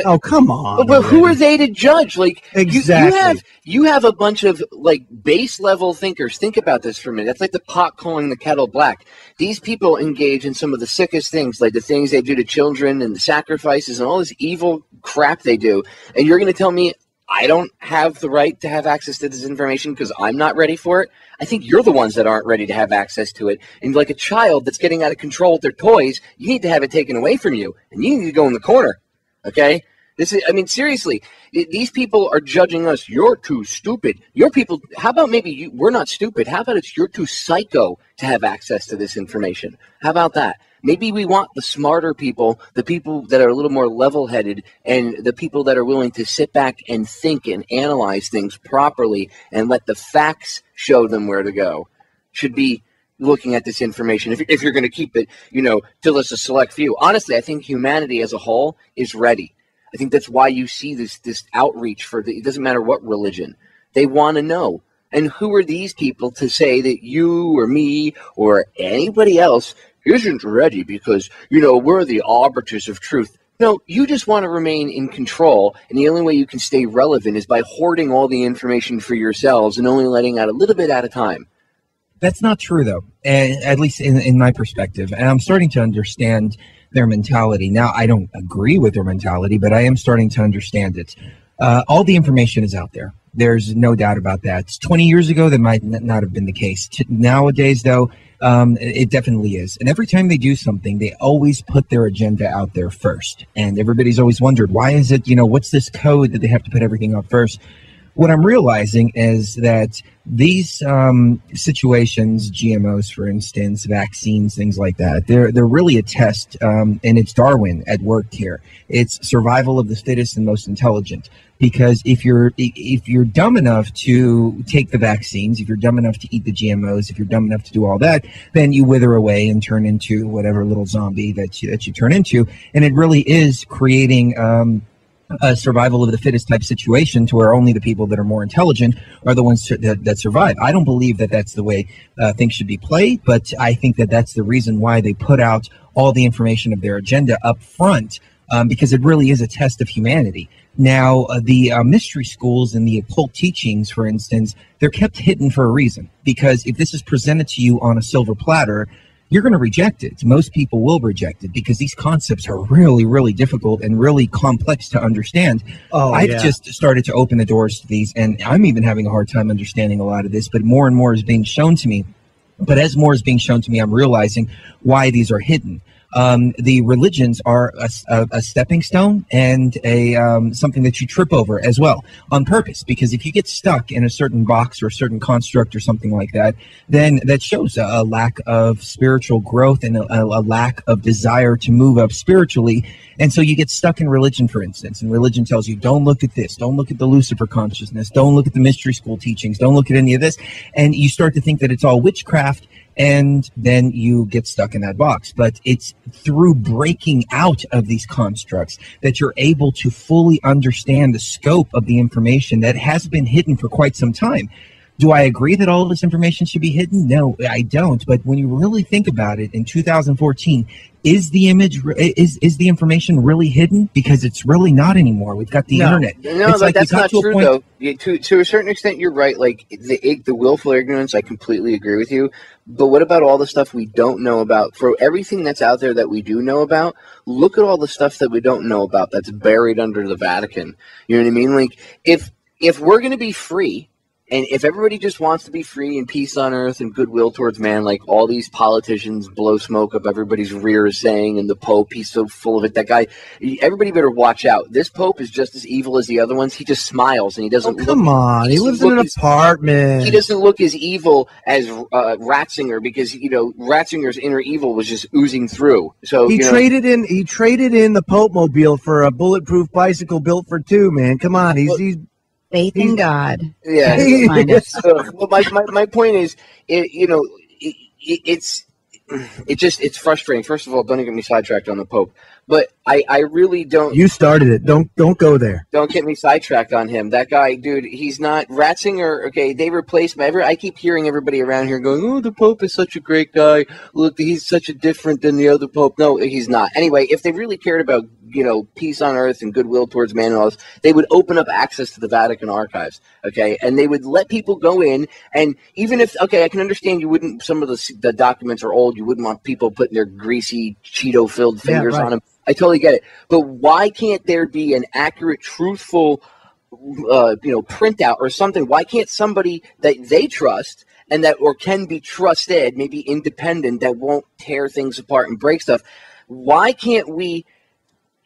Oh, come on. But who are they to judge? Like, exactly. You have a bunch of, like, base level thinkers. Think about this for a minute. That's like the pot calling the kettle black. These people engage in some of the sickest things, like the things they do to children and the sacrifices and all this evil crap they do. And you're going to tell me I don't have the right to have access to this information because I'm not ready for it? I think you're the ones that aren't ready to have access to it. And like a child that's getting out of control with their toys, you need to have it taken away from you. And you need to go in the corner. Okay? This is, I mean, seriously, these people are judging us. You're too stupid. Your people, how about maybe we're not stupid? How about you're too psycho to have access to this information? How about that? Maybe we want the smarter people, the people that are a little more level-headed, and the people that are willing to sit back and think and analyze things properly and let the facts show them where to go. Should be looking at this information if you're going to keep it, you know, to just a select few. Honestly, I think humanity as a whole is ready. I think that's why you see this outreach for it doesn't matter what religion. They want to know. And who are these people to say that you or me or anybody else isn't ready because, you know, we're the arbiters of truth? No, you just want to remain in control, and the only way you can stay relevant is by hoarding all the information for yourselves and only letting out a little bit at a time. That's not true, though, at least in my perspective. And I'm starting to understand their mentality. Now, I don't agree with their mentality, but I am starting to understand it. All the information is out there. There's no doubt about that. 20 years ago, that might not have been the case. Nowadays, though, it definitely is. And every time they do something, they always put their agenda out there first. And everybody's always wondered, why is it, you know, what's this code that they have to put everything out first? What I'm realizing is that these situations, GMOs, for instance, vaccines, things like that, they're really a test, and it's Darwin at work here. It's survival of the fittest and most intelligent. Because if you're dumb enough to take the vaccines, if you're dumb enough to eat the GMOs, if you're dumb enough to do all that, then you wither away and turn into whatever little zombie that you turn into. And it really is creating a survival of the fittest type situation to where only the people that are more intelligent are the ones that survive. I don't believe that that's the way things should be played, but I think that that's the reason why they put out all the information of their agenda up front, because it really is a test of humanity. Now, the mystery schools and the occult teachings, for instance, they're kept hidden for a reason, because if this is presented to you on a silver platter, you're going to reject it. Most people will reject it because these concepts are really, really difficult and really complex to understand. I've just started to open the doors to these, and I'm even having a hard time understanding a lot of this, but more and more is being shown to me. But as more is being shown to me, I'm realizing why these are hidden. The religions are a stepping stone and a something that you trip over as well on purpose, because if you get stuck in a certain box or a certain construct or something like that, then that shows a lack of spiritual growth and a lack of desire to move up spiritually. And so you get stuck in religion, for instance, and religion tells you, don't look at this, don't look at the Lucifer consciousness, don't look at the mystery school teachings, don't look at any of this. And you start to think that it's all witchcraft, and then you get stuck in that box. But it's through breaking out of these constructs that you're able to fully understand the scope of the information that has been hidden for quite some time. Do I agree that all of this information should be hidden? No, I don't. But when you really think about it, in 2014, is the information really hidden? Because it's really not anymore. We've got the internet. No, it's like that's not true, though. To a certain extent, you're right. Like the willful ignorance, I completely agree with you. But what about all the stuff we don't know about? For everything that's out there that we do know about, look at all the stuff that we don't know about that's buried under the Vatican. You know what I mean? Like if we're going to be free, and if everybody just wants to be free and peace on earth and goodwill towards man, like all these politicians blow smoke up everybody's rears saying, and the Pope, he's so full of it. That guy, everybody better watch out. This Pope is just as evil as the other ones. He just smiles and he doesn't look. Come on, he lives in an apartment. He doesn't look as evil as Ratzinger, because Ratzinger's inner evil was just oozing through. So he traded in the Pope mobile for a bulletproof bicycle built for two. Man, come on, he's faith in God. Yeah. Well, my point is, it's frustrating. First of all, don't get me sidetracked on the Pope. But I really don't. You started it. Don't go there. Don't get me sidetracked on him. That guy, dude, he's not Ratzinger. Okay, they replaced me. I keep hearing everybody around here going, "Oh, the Pope is such a great guy. Look, he's such a different than the other Pope." No, he's not. Anyway, if they really cared about peace on earth and goodwill towards man and all this, they would open up access to the Vatican archives. Okay, and they would let people go in. And even if I can understand you wouldn't. Some of the documents are old. You wouldn't want people putting their greasy Cheeto-filled fingers on them. I totally get it. But why can't there be an accurate, truthful, printout or something? Why can't somebody that they trust and that or can be trusted, maybe independent, that won't tear things apart and break stuff? Why can't we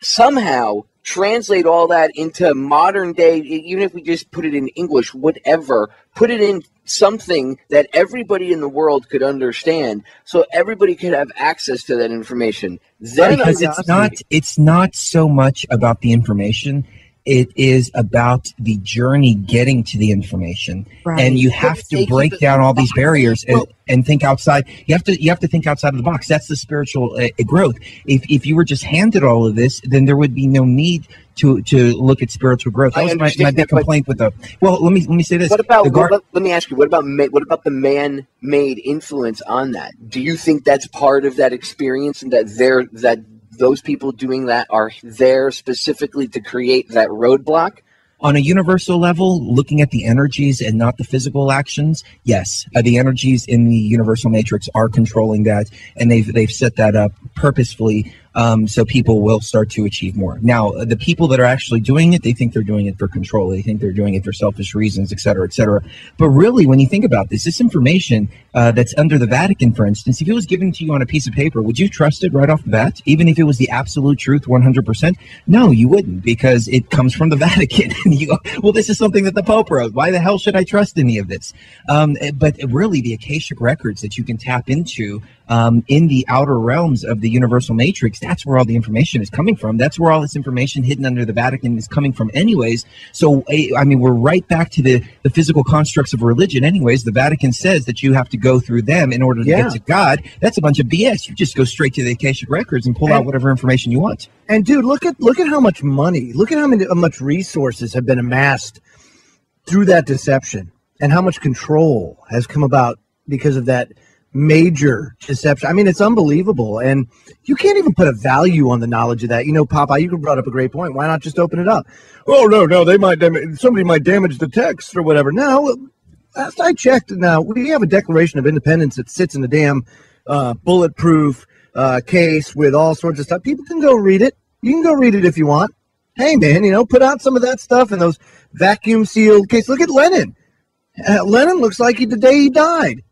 somehow translate all that into modern day, even if we just put it in English, whatever, put it in something that everybody in the world could understand, so everybody could have access to that information? Then because it's not so much about the information. It is about the journey getting to the information, and you have to break down all these barriers and think outside. You have to think outside of the box. That's the spiritual growth. If you were just handed all of this, then there would be no need to look at spiritual growth. That was my big complaint with the. Well, let me say this. What about? Let me ask you. What about the man-made influence on that? Do you think that's part of that experience, and that those people doing that are there specifically to create that roadblock? On a universal level, looking at the energies and not the physical actions, yes, the energies in the universal matrix are controlling that, and they've set that up purposefully so people will start to achieve more. Now, the people that are actually doing it, they think they're doing it for control. They think they're doing it for selfish reasons, et cetera, et cetera. But really, when you think about this information that's under the Vatican, for instance, if it was given to you on a piece of paper, would you trust it right off the bat, even if it was the absolute truth 100%? No, you wouldn't, because it comes from the Vatican. And you go, well, this is something that the Pope wrote. Why the hell should I trust any of this? But really, the Akashic records that you can tap into in the outer realms of the universal matrix, that's where all the information is coming from. That's where all this information hidden under the Vatican is coming from anyways. So, I mean, we're right back to the physical constructs of religion anyways. The Vatican says that you have to go through them in order to get to God. That's a bunch of BS. You just go straight to the Akashic records and pull out whatever information you want. And dude, look at how much money, look at how much resources have been amassed through that deception, and how much control has come about because of that major deception. I mean, it's unbelievable, and you can't even put a value on the knowledge of that. Popeye, you brought up a great point. Why not just open it up? Oh no, they might somebody might damage the text or whatever. No, last I checked, now we have a Declaration of Independence that sits in the damn bulletproof case with all sorts of stuff. People can go read it. You can go read it if you want. Hey man, put out some of that stuff in those vacuum sealed cases. Look at Lenin. Lenin looks like the day he died.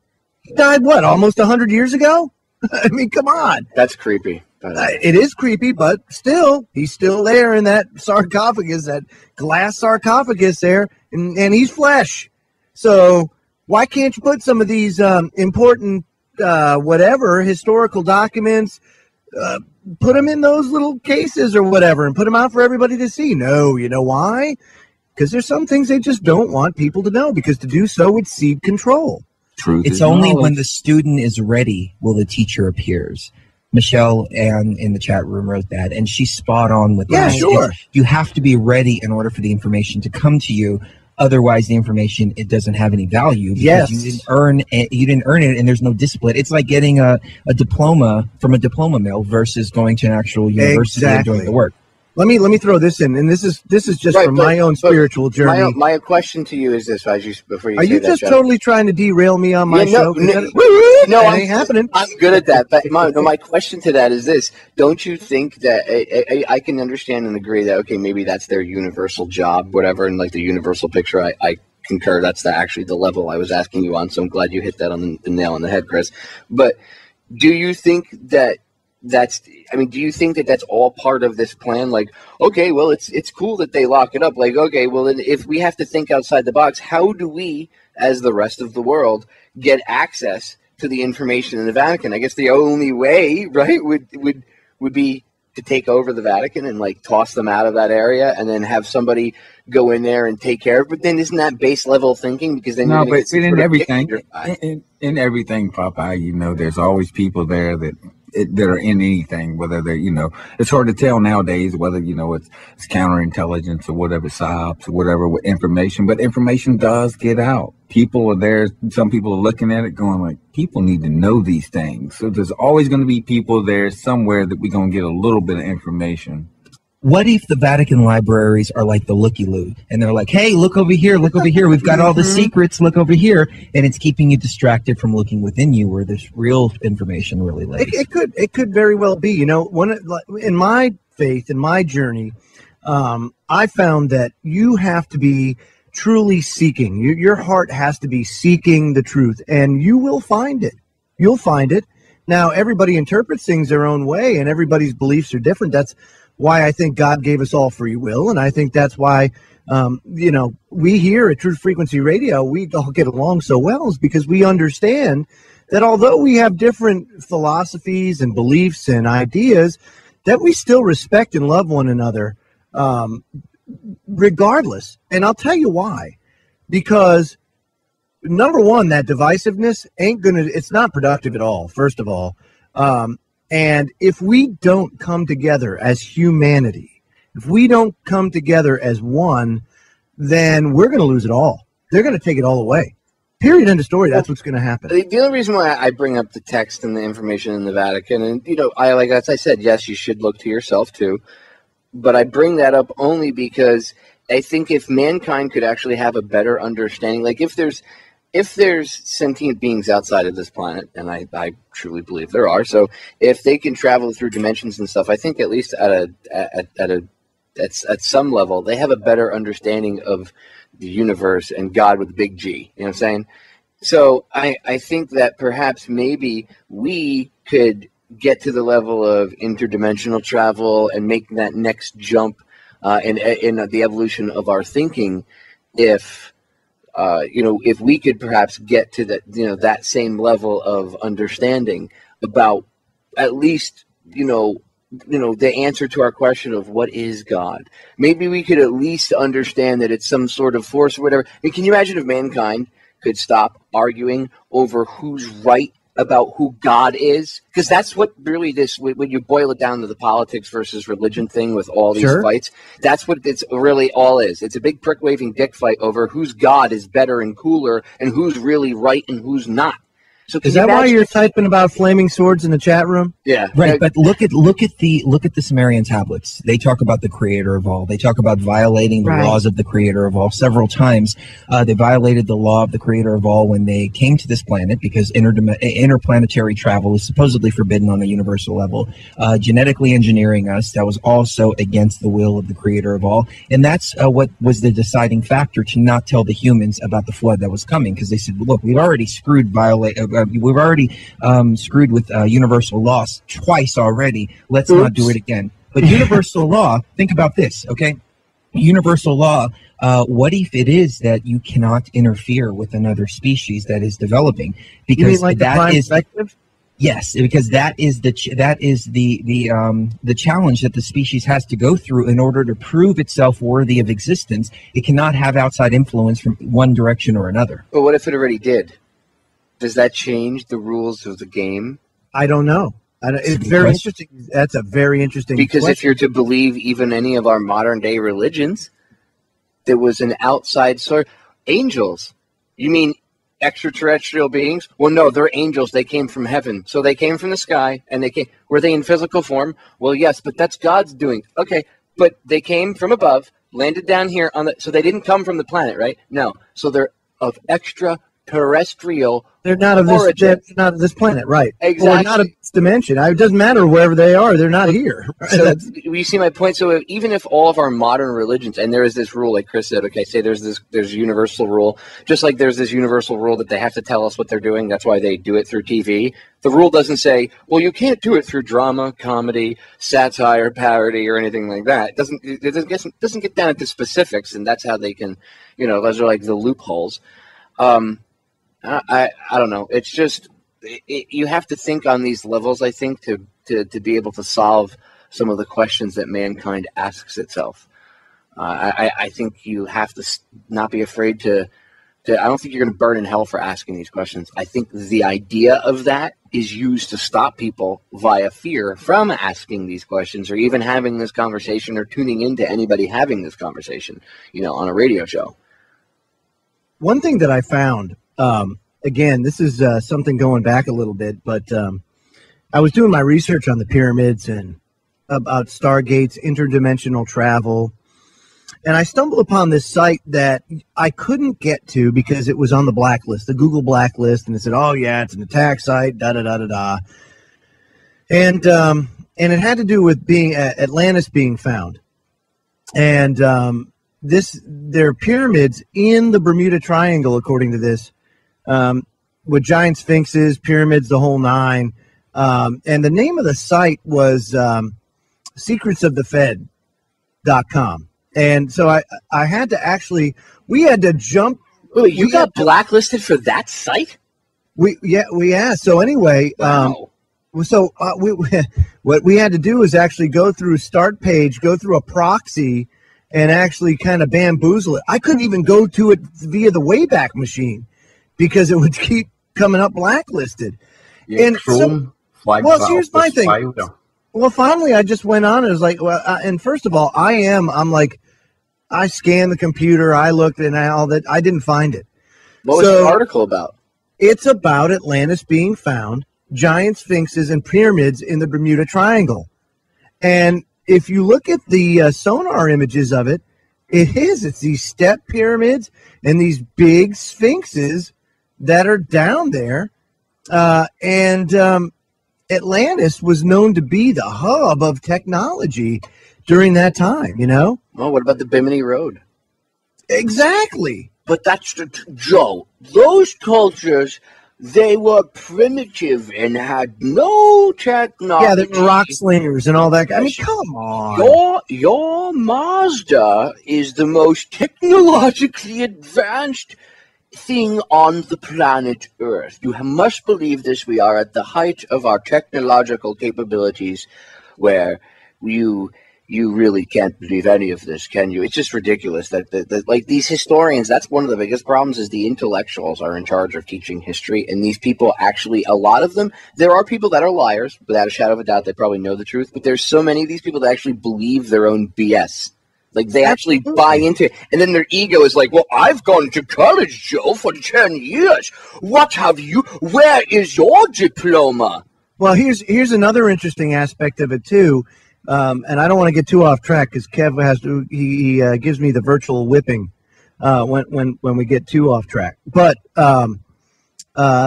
He died, what, almost 100 years ago? I mean, come on. That's creepy. It is creepy, but still, he's still there in that sarcophagus, that glass sarcophagus there, and he's flesh. So why can't you put some of these important, historical documents, put them in those little cases or whatever, and put them out for everybody to see? No, you know why? Because there's some things they just don't want people to know, because to do so would cede control. Truth it's only knowledge. When the student is ready will the teacher appears. Michelle Ann in the chat room wrote that, and she's spot on with that. Yeah, sure. You have to be ready in order for the information to come to you. Otherwise, the information, it doesn't have any value because Yes. you didn't earn it, and there's no discipline. It's like getting a diploma from a diploma mill versus going to an actual university and doing the work. Let me throw this in, and this is just Right, from my own spiritual journey. My question to you is this: before you Are say you that, just Jeff. totally trying to derail me on my show? No, That ain't happening. I'm good at that. But my question to that is this: don't you think that I can understand and agree that okay, maybe that's their universal job, whatever, and like the universal picture? I concur. That's actually the level I was asking you on. So I'm glad you hit that on the nail on the head, Chris. But do you think that? Do you think that that's all part of this plan? Like, okay, well, it's cool that they lock it up. Like, okay, well, then if we have to think outside the box, how do we, as the rest of the world, get access to the information in the Vatican? I guess the only way, right, would be to take over the Vatican and like toss them out of that area, and then have somebody go in there and take care of it. But then isn't that base level thinking? Because then no, you're but in everything, in everything, Popeye, there's always people there that are in anything, whether they're, it's hard to tell nowadays whether, it's counterintelligence or whatever, psyops or whatever with information, but information does get out. People are there. Some people are looking at it going like, people need to know these things. So there's always going to be people there somewhere that we're going to get a little bit of information. What if the Vatican libraries are like the looky-loo, and they're like, hey, look over here, we've got all the secrets, look over here, and it's keeping you distracted from looking within you where there's real information really lays. It could very well be. In my faith, in my journey, I found that you have to be truly seeking. Your heart has to be seeking the truth, and you will find it. You'll find it. Now, everybody interprets things their own way, and everybody's beliefs are different. That's why I think God gave us all free will, and I think that's why, we here at Truth Frequency Radio, we all get along so well, is because we understand that although we have different philosophies and beliefs and ideas, that we still respect and love one another, regardless. And I'll tell you why. Because, number one, that divisiveness it's not productive at all, first of all. And if we don't come together as humanity, if we don't come together as one, then we're going to lose it all. They're going to take it all away. Period. End of story. That's what's going to happen. The only reason why I bring up the text and the information in the Vatican, and as I said, yes, you should look to yourself too. But I bring that up only because I think if mankind could actually have a better understanding, like if there's sentient beings outside of this planet, and I truly believe there are, so if they can travel through dimensions and stuff, I think at least at some level they have a better understanding of the universe and God with a big G. You know what I'm saying? So I think that perhaps maybe we could get to the level of interdimensional travel and make that next jump in the evolution of our thinking if we could perhaps get to that same level of understanding about at least, the answer to our question of what is God. Maybe we could at least understand that it's some sort of force or whatever. I mean, can you imagine if mankind could stop arguing over who's right about who God is? Because that's what really when you boil it down to the politics versus religion thing with all these fights, that's what it's really all is. It's a big prick-waving dick fight over whose God is better and cooler and who's really right and who's not. So is that why you're typing about flaming swords in the chat room? Yeah. Right, but look at the Sumerian tablets. They talk about the creator of all. They talk about violating the laws of the creator of all several times. They violated the law of the creator of all when they came to this planet because interplanetary travel is supposedly forbidden on a universal level. Genetically engineering us, that was also against the will of the creator of all. And that's what was the deciding factor to not tell the humans about the flood that was coming, because they said, look, we've already screwed with universal law twice already. Let's not do it again. But universal law, think about this, okay? Universal law, what if it is that you cannot interfere with another species that is developing? Because you mean like that is perspective? Yes, because that is the challenge that the species has to go through in order to prove itself worthy of existence. It cannot have outside influence from one direction or another. But what if it already did? Does that change the rules of the game? I don't know. It's very interesting. That's a very interesting because question. If you're to believe even any of our modern day religions, there was an outside source. Angels? You mean extraterrestrial beings? Well, no, they're angels. They came from heaven. So they came from the sky, and they came. Were they in physical form? Well, yes, but that's God's doing. Okay, but they came from above, landed down here on the. So they didn't come from the planet, right? No. So they're of extraterrestrial. They're not of this. They're not of this planet, right? Exactly. Or not of this dimension. It doesn't matter wherever they are. They're not here. So you see my point. So even if all of our modern religions, and there is this rule, like Chris said, okay, say there's universal rule, just like there's this universal rule that they have to tell us what they're doing. That's why they do it through TV. The rule doesn't say, well, you can't do it through drama, comedy, satire, parody, or anything like that. It doesn't get down into specifics, and that's how they can, those are like the loopholes. I don't know. It's just you have to think on these levels, I think, to be able to solve some of the questions that mankind asks itself. I think you have to not be afraid to I don't think you're going to burn in hell for asking these questions. I think the idea of that is used to stop people via fear from asking these questions or even having this conversation or tuning into anybody having this conversation, on a radio show. One thing that I found, again, this is something going back a little bit, but I was doing my research on the pyramids and about Stargates, interdimensional travel, and I stumbled upon this site that I couldn't get to because it was on the blacklist, the Google blacklist, and it said, "Oh yeah, it's an attack site." And it had to do with being Atlantis being found, and there are pyramids in the Bermuda Triangle, according to this, with giant sphinxes, pyramids, the whole nine. And the name of the site was secretsofthefed.com. And so I had to actually, we had to jump. Wait, you got blacklisted for that site? Yeah. So anyway, wow. What we had to do is actually go through start page, go through a proxy, and actually kind of bamboozle it. I couldn't even go to it via the Wayback Machine because it would keep coming up blacklisted. Yeah, and Chrome, well, here's my thing. Well, finally, I just went on and was like, well, and first of all, I scanned the computer, I looked, and all that. I didn't find it. What was the article about? It's about Atlantis being found, giant sphinxes and pyramids in the Bermuda Triangle. And if you look at the sonar images of it, it's these step pyramids and these big sphinxes that are down there. Atlantis was known to be the hub of technology during that time, Well, what about the Bimini Road? Exactly. But that's Joe. Those cultures, they were primitive and had no technology. Yeah, they were rock slingers and all that. I mean, come on. Your Mazda is the most technologically advanced thing on the planet Earth. You must believe this. We are at the height of our technological capabilities, where you really can't believe any of this, can you? It's just ridiculous that like these historians, that's one of the biggest problems, is the intellectuals are in charge of teaching history, and these people actually, a lot of them, there are people that are liars, without a shadow of a doubt, they probably know the truth, but there's so many of these people that actually believe their own BS. Like, they actually buy into it, and then their ego is like, well, I've gone to college, Joe, for 10 years. What have you? Where is your diploma? Well, here's another interesting aspect of it, too. And I don't want to get too off track because Kev has to. He gives me the virtual whipping when we get too off track. But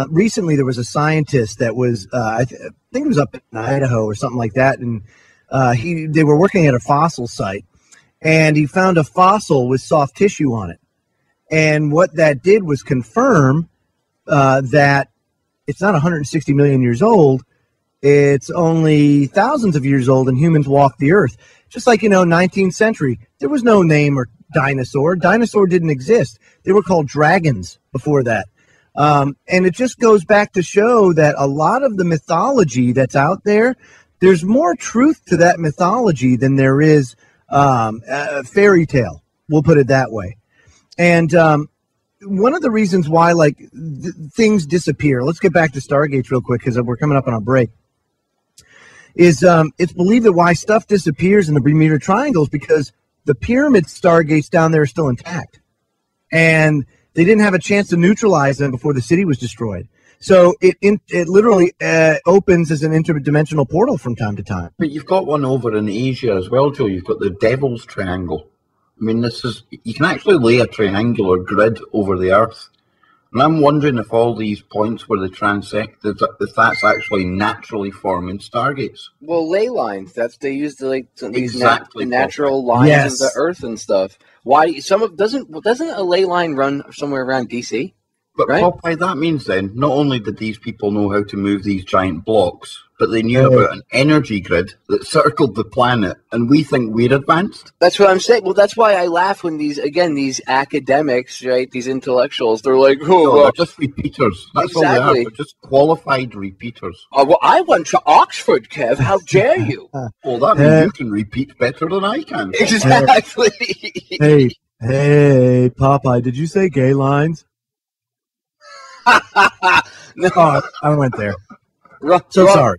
recently there was a scientist that was I think it was up in Idaho or something like that, and they were working at a fossil site, and he found a fossil with soft tissue on it, and what that did was confirm that it's not 160 million years old. It's only thousands of years old, and humans walked the earth. Just like, 19th century, there was no name or dinosaur. Dinosaur didn't exist. They were called dragons before that. And it just goes back to show that a lot of the mythology that's out there, there's more truth to that mythology than there is a fairy tale. We'll put it that way. And one of the reasons why, things disappear, let's get back to Stargates real quick because we're coming up on our break. Is it's believed that why stuff disappears in the Bermuda Triangle is because the pyramid stargates down there are still intact, and they didn't have a chance to neutralize them before the city was destroyed. So it literally opens as an interdimensional portal from time to time. But you've got one over in Asia as well, Joe. You've got the Devil's Triangle. I mean, you can actually lay a triangular grid over the Earth. And I'm wondering if all these points where they transect, if that's actually naturally forming stargates. Well, ley lines. They use these Exactly. natural lines Yes. of the Earth and stuff. Why doesn't a ley line run somewhere around DC? But Right? Popeye, that means then, not only did these people know how to move these giant blocks, but they knew about an energy grid that circled the planet, and we think we're advanced. That's what I'm saying. Well, that's why I laugh when these academics, right, these intellectuals, they're like, No, they're just repeaters. That's all they are. They're just qualified repeaters. Well, I went to Oxford, Kev. How dare you? Well, that means you can repeat better than I can. Exactly. Hey, Popeye, did you say gay lines? No, I went there. wrong, Sorry.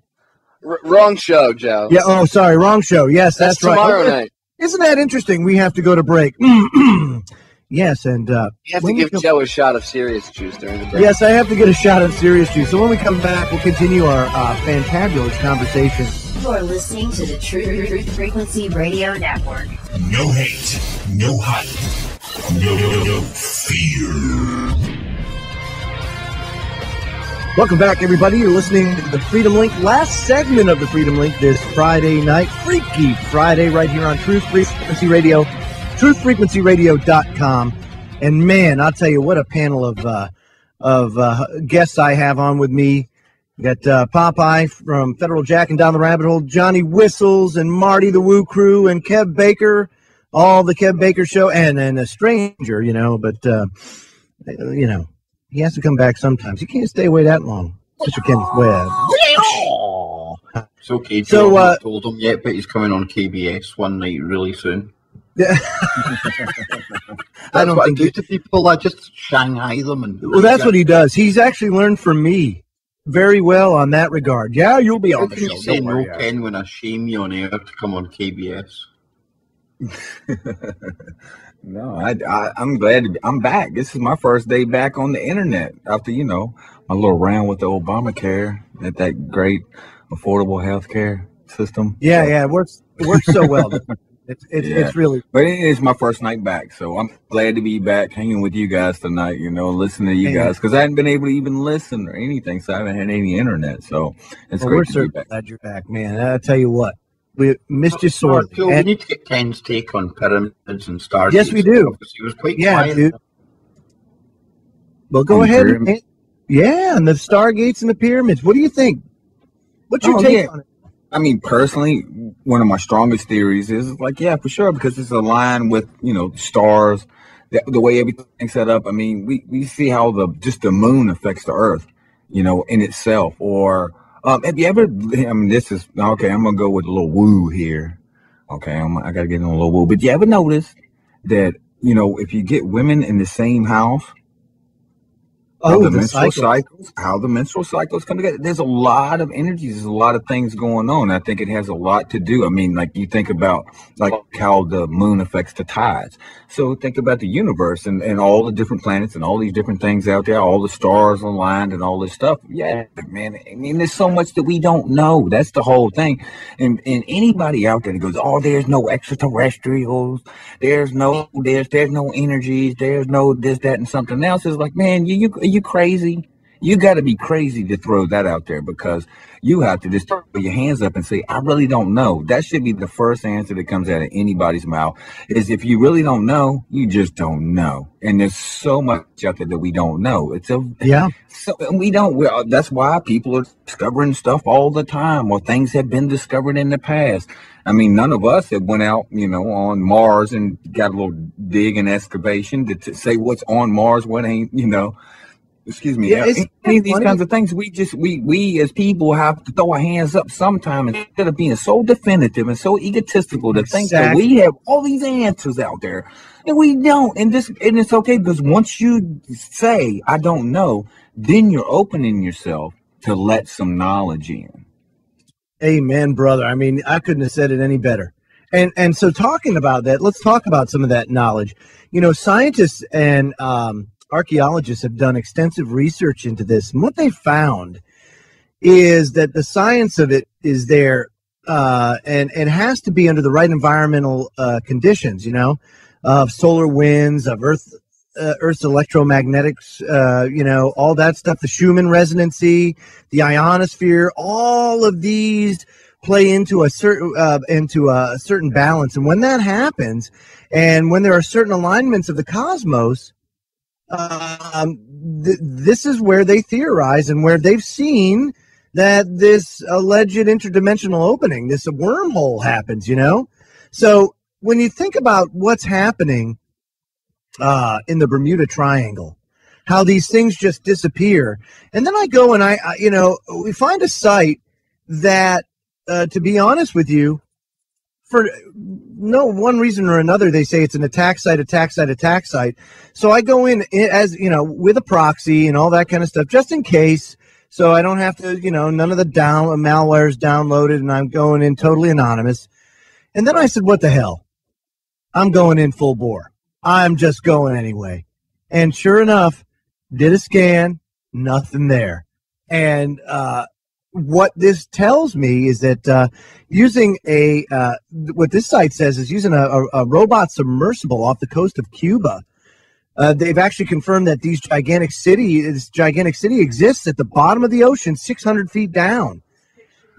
Wrong show, Joe. Yeah. Oh, sorry. Wrong show. Yes, that's right. tomorrow night. Isn't that interesting? We have to go to break. Yes, and You have to give Joe a shot of serious juice during the break. Yes, I have to get a shot of serious juice. So when we come back, we'll continue our fantabulous conversation. You're listening to the Truth Frequency Radio Network. No hate, no hype, no fear. Welcome back, everybody. You're listening to the Freedom Link, last segment of the Freedom Link this Friday night, Freaky Friday, right here on Truth Frequency Radio, truthfrequencyradio.com. And man, I'll tell you what a panel of guests I have on with me. We got Popeye from Federal Jack and Down the Rabbit Hole, Johnny Whistles and Marty the Woo Crew, and Kev Baker, all the Kev Baker show, and a stranger, but he has to come back sometimes. He can't stay away that long. Mr. Kenneth Webb. It's okay, Joe. I haven't told him yet, but he's coming on KBS one night really soon. Yeah. That's what I do to people. I just Shanghai them. Well, that's what he does. He's actually learned from me very well on that regard. Yeah, you'll be on the show. Say no, Ken, when I shame you on air to come on KBS. No, I'm glad I'm back. This is my first day back on the internet after, my little round with the Obamacare, that great affordable health care system. Yeah, it works so well. It's really. But it is my first night back, so I'm glad to be back hanging with you guys tonight, listening to you guys, because I hadn't been able to even listen or anything, so I haven't had any internet. So it's great to be back. Glad you're back, man. I'll tell you what. We missed you sorely. We need to get Ken's take on pyramids and stars. Yes, we do. He was quite quiet. Dude. Well, go ahead. And the Stargates and the pyramids. What do you think? What's your take on it? I mean, personally, one of my strongest theories is for sure, because it's aligned with, stars, the way everything's set up. I mean, we see how the moon affects the Earth, in itself, or have you ever, this is, okay, I'm going to go with a little woo here. Okay, I got to get in a little woo. But you ever notice that, if you get women in the same house, how the menstrual cycles come together, there's a lot of energies, there's a lot of things going on. I think it has a lot to do. I mean, you think about how the moon affects the tides. So think about the universe and all the different planets and all these different things out there, all the stars aligned and all this stuff. Yeah, man. I mean, there's so much that we don't know. That's the whole thing. And anybody out there that goes, oh, there's no extraterrestrials, there's no energies, there's no this, that, and something else, is like, man, you crazy? You got to be crazy to throw that out there, because you have to just throw your hands up and say, I really don't know. That should be the first answer that comes out of anybody's mouth, is if you really don't know, you just don't know. And there's so much out there that we don't know. So that's why people are discovering stuff all the time, or things have been discovered in the past. I mean, none of us have went out, on Mars and got a little dig and excavation to say what's on Mars, what ain't, Excuse me. Yeah, any of these kinds of things, we as people have to throw our hands up sometime, instead of being so definitive and so egotistical to think that we have all these answers out there, and we don't. And it's okay, because once you say I don't know, then you're opening yourself to let some knowledge in. Amen, brother. I mean, I couldn't have said it any better. And so talking about that, let's talk about some of that knowledge. Scientists and archaeologists have done extensive research into this. And what they found is that the science of it is there, and it has to be under the right environmental conditions, of solar winds, of Earth's electromagnetics, all that stuff, the Schumann resonancy, the ionosphere, all of these play into a certain balance. And when that happens, and when there are certain alignments of the cosmos, this is where they theorize and where they've seen that this alleged interdimensional opening, this wormhole happens, So when you think about what's happening in the Bermuda Triangle, how these things just disappear, and then I go and we find a site that, to be honest with you, for no one reason or another, they say it's an attack site. So I go in as, with a proxy and all that kind of stuff, just in case, so I don't have to, none of the malware is downloaded, and I'm going in totally anonymous. And then I said, what the hell? I'm going in full bore. I'm just going anyway. And sure enough, did a scan, nothing there. And what this tells me is that using what this site says is using a robot submersible off the coast of Cuba. They've actually confirmed that this gigantic city exists at the bottom of the ocean, 600 feet down.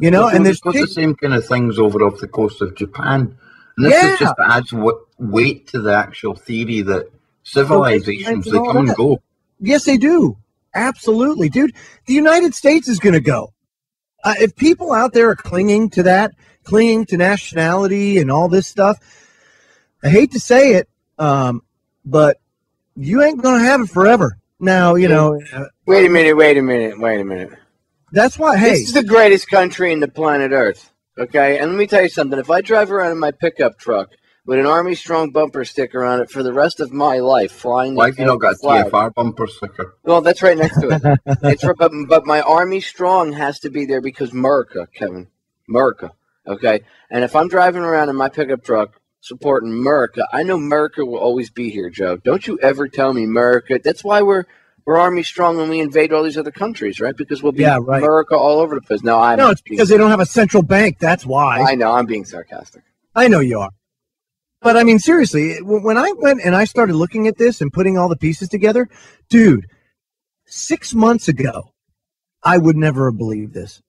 And there's the same kind of things over off the coast of Japan. And this is just adds weight to the actual theory that civilizations, they come and go. Yes, they do. Absolutely, dude. The United States is going to go. If people out there are clinging to nationality and all this stuff, I hate to say it, but you ain't going to have it forever. Now, Wait a minute. That's why, hey. This is the greatest country in the planet Earth, okay? And let me tell you something. If I drive around in my pickup truck with an Army Strong bumper sticker on it for the rest of my life, flying... Why have you not got a TFR bumper sticker? Well, that's right next to it. But my Army Strong has to be there because America, Kevin. America, okay? And if I'm driving around in my pickup truck supporting America, I know America will always be here, Joe. Don't you ever tell me America. That's why we're Army Strong when we invade all these other countries, right? Because we'll be America all over the place. No, it's because they don't have a central bank. That's why. I know. I'm being sarcastic. I know you are. But, I mean, seriously, when I went and I started looking at this and putting all the pieces together, dude, 6 months ago, I would never have believed this.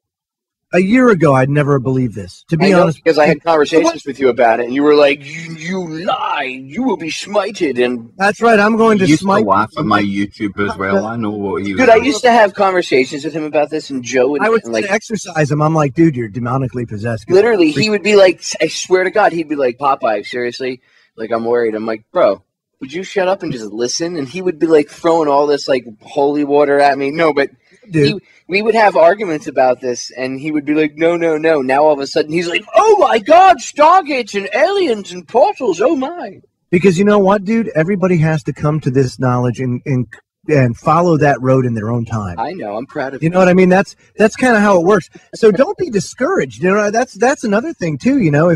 A year ago, I'd never have believed this, to be honest. Because I had conversations with you about it, and you were like, you lie, you will be smited. And that's right, I'm going to smite. You laugh at my YouTube as well. I know what he was Dude, I used to have conversations with him about this, and Joe would... I would exercise him. I'm like, dude, you're demonically possessed. Literally, he would be like, I swear to God, he'd be like, Popeye, seriously? Like, I'm worried. I'm like, bro, would you shut up and just listen? And he would be like throwing all this like holy water at me. No, but we would have arguments about this, and he would be like, no. Now all of a sudden he's like, oh my God, Stargates and aliens and portals, oh my. Because you know what, dude? Everybody has to come to this knowledge and follow that road in their own time. I know. I'm proud of you. You know what I mean? That's kind of how it works. So don't be discouraged. You know, that's another thing too. You know,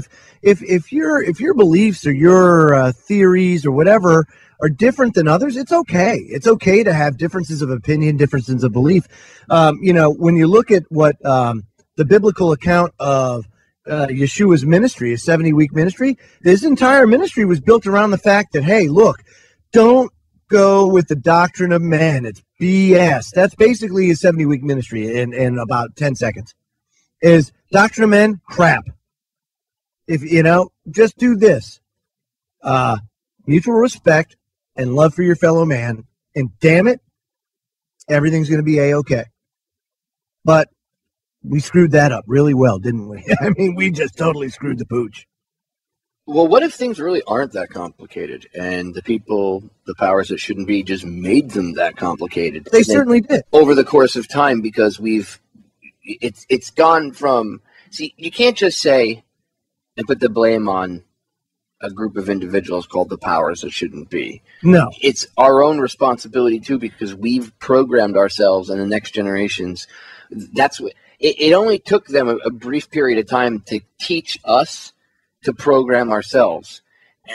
if your beliefs or your theories or whatever are different than others, it's okay. It's okay to have differences of opinion, differences of belief. You know, when you look at what the biblical account of Yeshua's ministry, his 70-week ministry, his entire ministry was built around the fact that, hey, look, don't go with the doctrine of men. It's BS. That's basically his 70-week ministry in about 10 seconds. Is doctrine of men crap. If you know, just do this. Mutual respect and love for your fellow man, and damn it, everything's going to be A-okay. But we screwed that up really well, didn't we? I mean, we just totally screwed the pooch. Well, what if things really aren't that complicated, and the people, the powers that shouldn't be, just made them that complicated? They certainly did. Over the course of time, because it's gone from, see, you can't just say and put the blame on a group of individuals called the powers that shouldn't be. No. It's our own responsibility, too, because we've programmed ourselves and the next generations. That's what it only took them a brief period of time to teach us to program ourselves.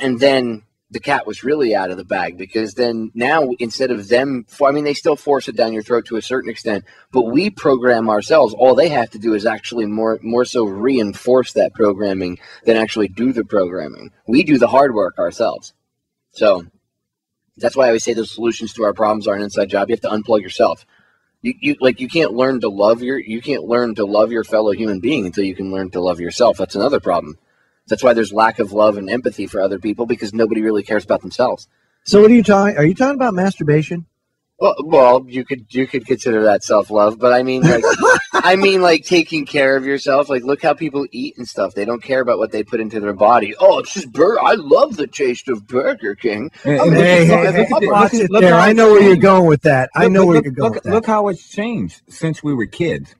And then the cat was really out of the bag, because then now instead of them, I mean, they still force it down your throat to a certain extent, but we program ourselves. All they have to do is actually more so reinforce that programming than actually do the programming. We do the hard work ourselves. So that's why I always say the solutions to our problems are an inside job. You have to unplug yourself. You can't learn to love your fellow human being until you can learn to love yourself. That's another problem. That's why there's lack of love and empathy for other people, because nobody really cares about themselves. So what are you talking? Are you talking about masturbation? Well, you could consider that self-love, but I mean, like, taking care of yourself. Like, look how people eat and stuff. They don't care about what they put into their body. Oh, it's just burger. I love the taste of Burger King. Hey, I know where you're going with that. Look how it's changed since we were kids.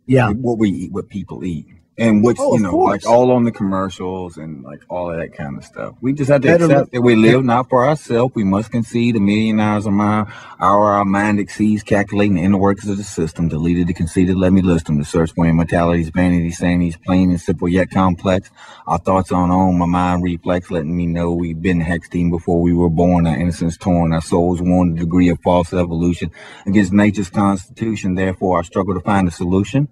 Yeah, what we eat, what people eat. And what's, like all on the commercials and like all of that kind of stuff. We just have to accept that we live not for ourselves. We must concede 1,000,000 hours a mile. Our mind exceeds calculating the inner workings of the system. Deleted the conceited, let me list them. The search for immortality's vanity, sanity's plain and simple yet complex. Our thoughts on own, my mind reflex, letting me know we've been hexed even before we were born. Our innocence torn, our souls worn, the degree of false evolution against nature's constitution. Therefore, our struggle to find a solution,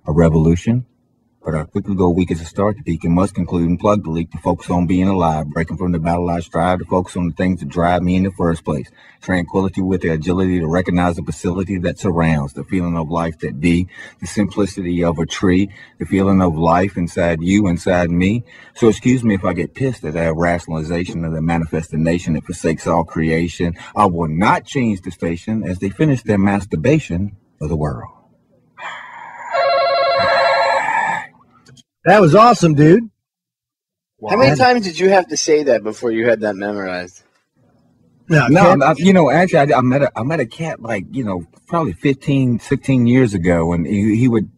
a revolution. But I quickly go weak as a start to peak and must conclude and plug the leak to focus on being alive, breaking from the battle I strive to focus on the things that drive me in the first place. Tranquility with the agility to recognize the facility that surrounds, the feeling of life that be, the simplicity of a tree, the feeling of life inside you, inside me. So excuse me if I get pissed at that rationalization of the manifestation that forsakes all creation. I will not change the station as they finish their masturbation of the world. That was awesome, dude. How many times did you have to say that before you had that memorized? Actually, I met a cat like, probably 15, 16 years ago, and he would,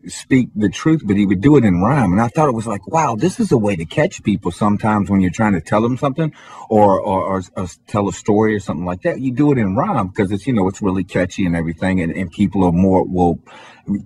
speak the truth, but he would do it in rhyme. And I thought it was like, wow, this is a way to catch people sometimes when you're trying to tell them something or tell a story or something like that. You do it in rhyme because it's, it's really catchy and everything. And people will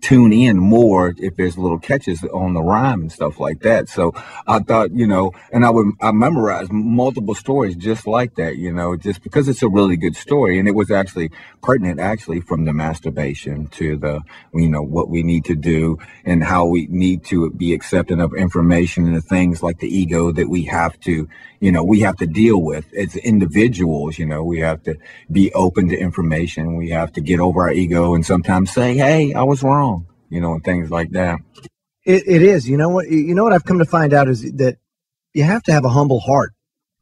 tune in more if there's little catches on the rhyme and stuff like that. So I thought, and I memorized multiple stories just like that, just because it's a really good story. And it was actually pertinent from the masturbation to the, what we need to do and how we need to be accepting of information and the things like the ego that we have to deal with as individuals. We have to be open to information. We have to get over our ego and sometimes say, hey, I was wrong, and things like that. It is. You know what I've come to find out is that you have to have a humble heart.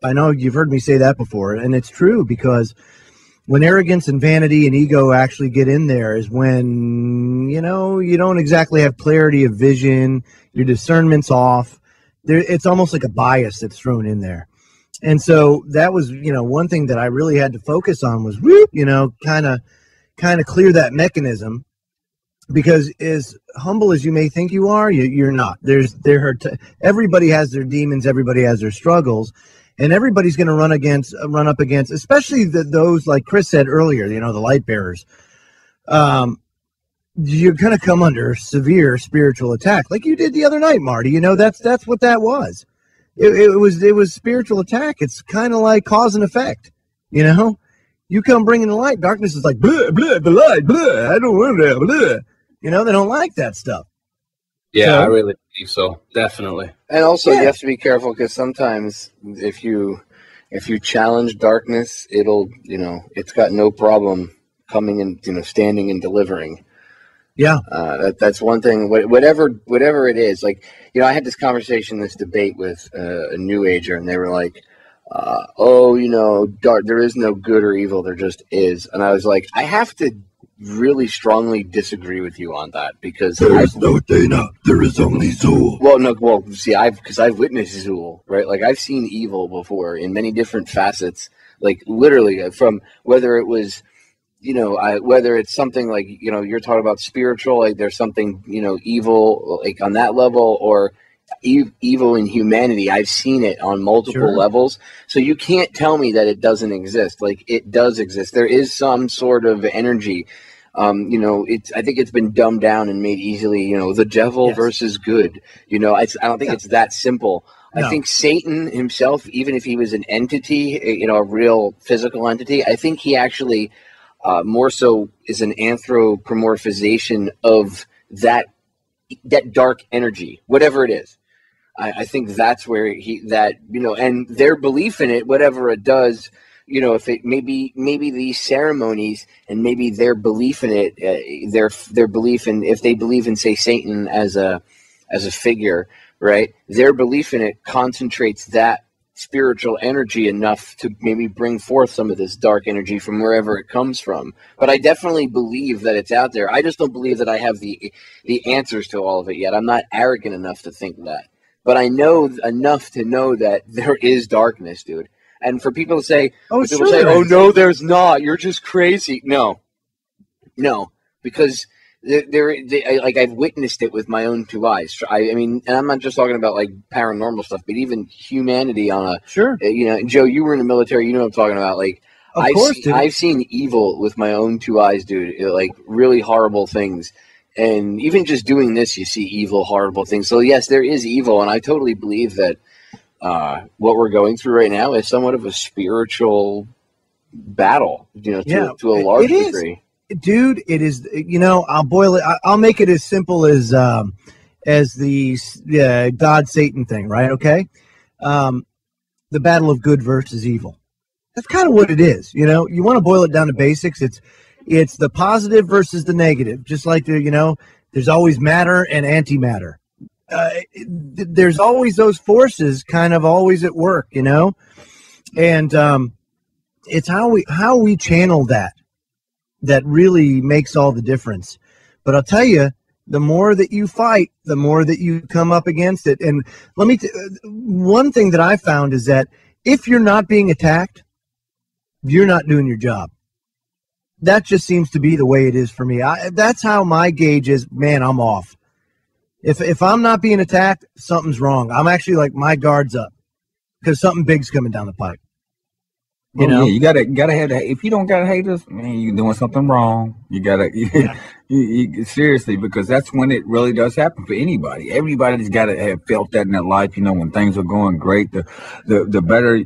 I know you've heard me say that before, and it's true, because when arrogance and vanity and ego actually get in there is when, you don't exactly have clarity of vision, your discernment's off. It's almost like a bias that's thrown in there. And so that was, one thing that I really had to focus on was, kind of clear that mechanism, because as humble as you may think you are, you're not. Everybody has their demons, everybody has their struggles. And everybody's going to run up against, especially those, like Chris said earlier, the light bearers. You're going to come under severe spiritual attack, like you did the other night, Marty. That's what that was. It was spiritual attack. It's kind of like cause and effect. You come bringing the light, darkness is like blah blah the light blah. I don't want that blah. They don't like that stuff. Yeah, I really believe so. Definitely. And also, you have to be careful, because sometimes if you challenge darkness, it's got no problem coming and standing and delivering. Yeah. That's one thing. Whatever it is, like, I had this debate with a New Ager, and they were like, there is no good or evil, there just is. And I was like, I have to really strongly disagree with you on that, because there is no Dana, there is only Zool. Because I've witnessed Zool, right? Like, I've seen evil before in many different facets, like literally from whether it was, whether it's something like, you're talking about spiritual, like there's something, evil, like on that level, or evil in humanity. I've seen it on multiple levels. So you can't tell me that it doesn't exist. Like, it does exist. There is some sort of energy. I think it's been dumbed down and made easily, the devil versus good. I don't think it's that simple. No. I think Satan himself, even if he was an entity, a real physical entity, I think he actually more so is an anthropomorphization of that dark energy, whatever it is. I think that's where and their belief in it, whatever it does, if it maybe these ceremonies and maybe their belief in it, their belief in, if they believe in, say, Satan as a figure, right? Their belief in it concentrates that spiritual energy enough to maybe bring forth some of this dark energy from wherever it comes from. But I definitely believe that it's out there. I just don't believe that I have the answers to all of it yet. I'm not arrogant enough to think that. But I know enough to know that there is darkness, dude. And for people to say, oh no, there's not. You're just crazy. No, because I've witnessed it with my own two eyes. I mean, and I'm not just talking about like paranormal stuff, but even humanity on a Joe, you were in the military. You know what I'm talking about. Like, I've seen evil with my own two eyes, dude. Like really horrible things. And even just doing this, you see evil, horrible things. So yes, there is evil, and I totally believe that what we're going through right now is somewhat of a spiritual battle, to a large degree. Dude, it is. I'll boil it. I'll make it as simple as the God Satan thing, right? Okay, the battle of good versus evil. That's kind of what it is. You want to boil it down to basics. It's the positive versus the negative. Just like there's always matter and antimatter. There's always those forces kind of always at work, and it's how we channel that really makes all the difference. But I'll tell you, the more that you fight, the more that you come up against it. And one thing that I found is that if you're not being attacked, you're not doing your job. That just seems to be the way it is for me. That's how my gauge is. Man, I'm off. If I'm not being attacked, something's wrong. I'm actually like, my guard's up because something big's coming down the pipe. Yeah, you gotta have that. If you don't got haters, man, you're doing something wrong. You gotta seriously, because that's when it really does happen for anybody. Everybody's gotta have felt that in their life. When things are going great, the better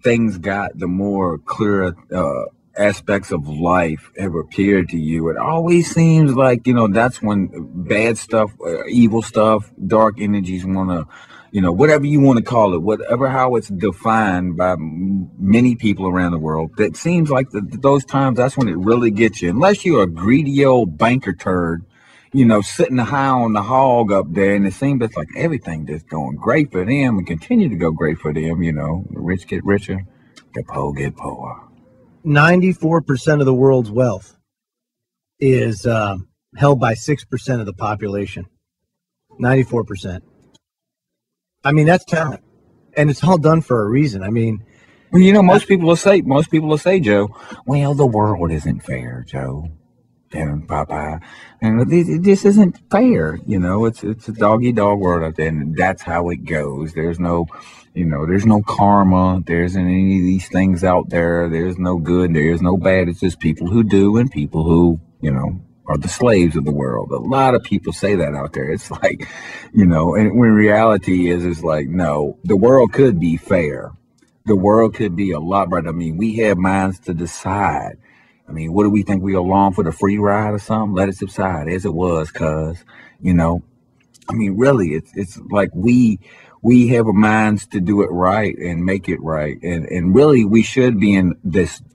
things got, the more clear aspects of life have appeared to you. It always seems like that's when bad stuff, evil stuff, dark energies want to, whatever you want to call it, how it's defined by many people around the world. That seems like those times, that's when it really gets you. Unless you're a greedy old banker turd, sitting high on the hog up there, and it seems it's like everything just going great for them and continue to go great for them. The rich get richer, the poor get poorer. 94% of the world's wealth is held by 6% of the population. 94%. I mean, that's talent, and it's all done for a reason. I mean, well, most people will say, Joe, well, the world isn't fair, Joe. And Popeye, and this isn't fair. It's a dog-eat-dog world out there, and that's how it goes. There's no karma. There isn't any of these things out there. There's no good. There's no bad. It's just people who do and people who, are the slaves of the world. A lot of people say that out there. It's like, and when reality is like, no, the world could be fair. The world could be a lot better. I mean, we have minds to decide. I mean, what do we think? We along for the free ride or something? Let it subside as it was, cuz, I mean, really, it's like we have a minds to do it right and make it right. And really, we should be in